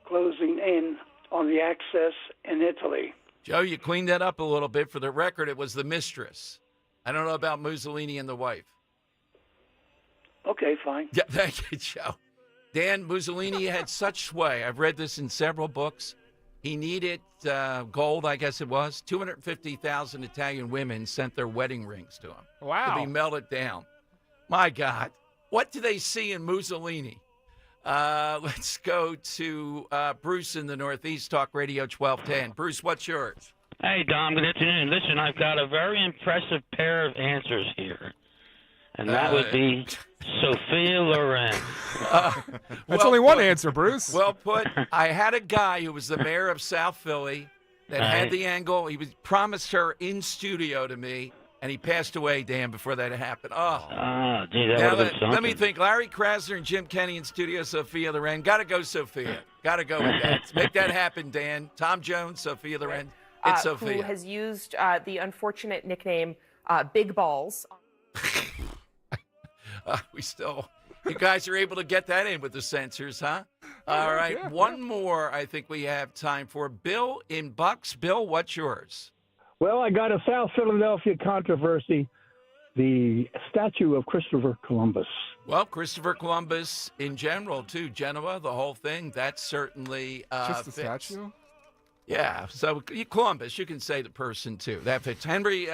closing in on the Axis in Italy. Joe, you cleaned that up a little bit. For the record, it was the mistress. I don't know about Mussolini and the wife. Okay, fine. Yeah, thank you, Joe. Dan, Mussolini had such sway. I've read this in several books. He needed gold, I guess it was. 250,000 Italian women sent their wedding rings to him. Wow. To be melted down. My God. What do they see in Mussolini? Let's go to Bruce in the Northeast, Talk Radio 1210. Bruce, what's yours? Hey, Dom, good afternoon. Listen, I've got a very impressive pair of answers here. And that would be Sophia Loren. That's only one answer, Bruce. Well put. I had a guy who was the mayor of South Philly that had the angle. He was promised her in studio to me, and he passed away, Dan, before that happened. Gee, that would have been something. Let me think. Larry Krasner and Jim Kenny in studio, Sophia Loren. Got to go, Sophia. Got to go with that. Make that happen, Dan. Tom Jones, Sophia Loren. It's Sophia. Who has used the unfortunate nickname Big Balls. You guys are able to get that in with the censors, huh? All right, one more I think we have time for. Bill in Bucks. Bill, what's yours? Well, I got a South Philadelphia controversy, the statue of Christopher Columbus. Well, Christopher Columbus in general, too. Genoa, the whole thing, that certainly Just the fits. statue? Yeah, so Columbus, you can say the person, too. That fits. Henry,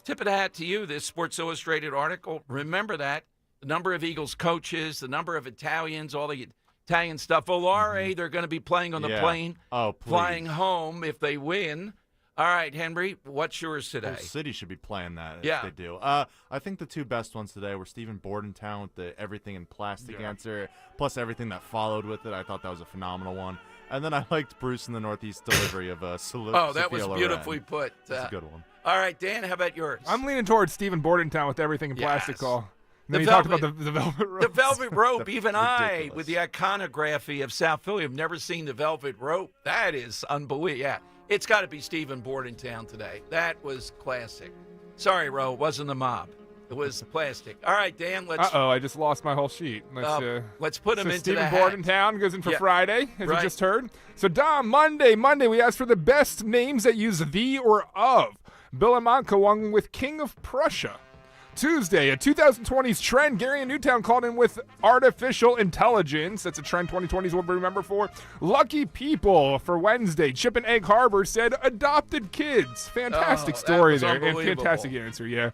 tip of the hat to you, this Sports Illustrated article. Remember that. The number of Eagles coaches, the number of Italians, all the Italian stuff. Volare, they're going to be playing on the plane, flying home if they win. All right, Henry, what's yours today? The city should be playing that if they do. I think the two best ones today were Stephen Bordentown with the everything in plastic answer, plus everything that followed with it. I thought that was a phenomenal one. And then I liked Bruce in the Northeast delivery of salute. Oh, that was beautifully put. That's a good one. All right, Dan, how about yours? I'm leaning towards Stephen Bordentown with everything in plastic call. And then he talked about the velvet rope. The velvet rope. Even I, with the iconography of South Philly, have never seen the velvet rope. That is unbelievable. Yeah, it's got to be Stephen Bordentown today. That was classic. Sorry, Ro, it wasn't the mob. It was plastic. All right, Dan, let's... I just lost my whole sheet. Let's put him into Stephen the hat. Bordentown goes in for Friday, as Right. we just heard. So, Dom, Monday, we asked for the best names that use the or of. Bill Amanka won with King of Prussia. Tuesday, a 2020s trend. Gary in Newtown called in with artificial intelligence. That's a trend 2020s will remember for. Lucky people for Wednesday. Chip in Egg Harbor said adopted kids. Fantastic story there. And fantastic answer, yeah.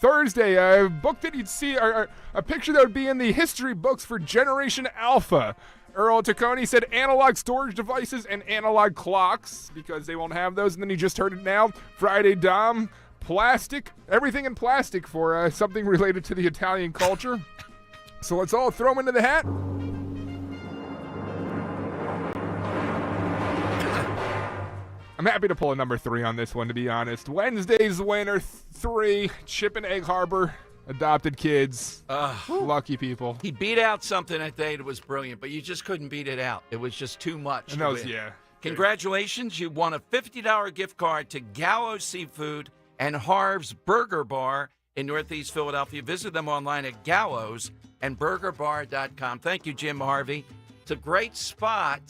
Thursday, a book that you'd see, or a picture that would be in the history books for Generation Alpha. Earl Taccone said analog storage devices and analog clocks because they won't have those. And then you just heard it now. Friday, Dom, plastic, everything in plastic for something related to the Italian culture. So let's all throw them into the hat. I'm happy to pull a number 3 on this one, to be honest. Wednesday's winner, 3, Chip and Egg Harbor. Adopted kids. Lucky people. He beat out something that day that was brilliant, but you just couldn't beat it out. It was just too much. And that was, yeah. Congratulations. You won a $50 gift card to Gallows Seafood and Harv's Burger Bar in Northeast Philadelphia. Visit them online at gallowsandburgerbar.com. Thank you, Jim Harvey. It's a great spot.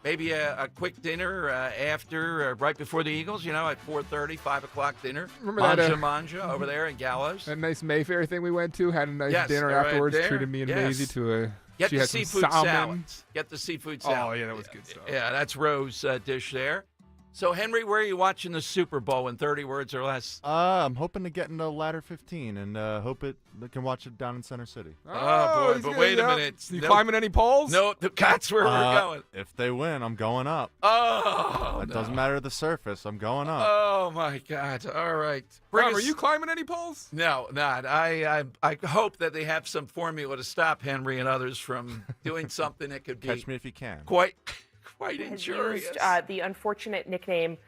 Maybe a quick dinner after, right before the Eagles, at 4:30, 5 o'clock dinner. Remember Manja over there in Gallows. That nice Mayfair thing we went to, had a nice dinner afterwards, treated me and Maisie to a... Get she the had seafood some salmon. salads. Get the seafood salad. Oh, yeah, that was good stuff. Yeah, that's Rose's dish there. So, Henry, where are you watching the Super Bowl in 30 words or less? I'm hoping to get into ladder 15 and hope I can watch it down in Center City. Oh boy, but wait a minute. You climbing any poles? No, that's where we're going. If they win, I'm going up. Oh, it doesn't matter the surface. I'm going up. Oh, my God. All right. Rob, are you climbing any poles? No, not. I hope that they have some formula to stop Henry and others from doing something that could be... Catch me if you can. Quite has injurious. used the unfortunate nickname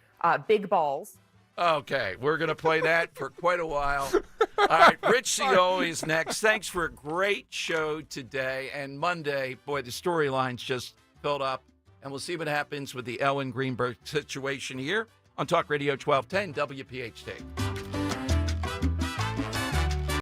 Big Balls. Okay, we're going to play that for quite a while. All right, Rich Cioli is next. Thanks for a great show today. And Monday, boy, the storylines just filled up. And we'll see what happens with the Ellen Greenberg situation here on Talk Radio 1210 WPHT.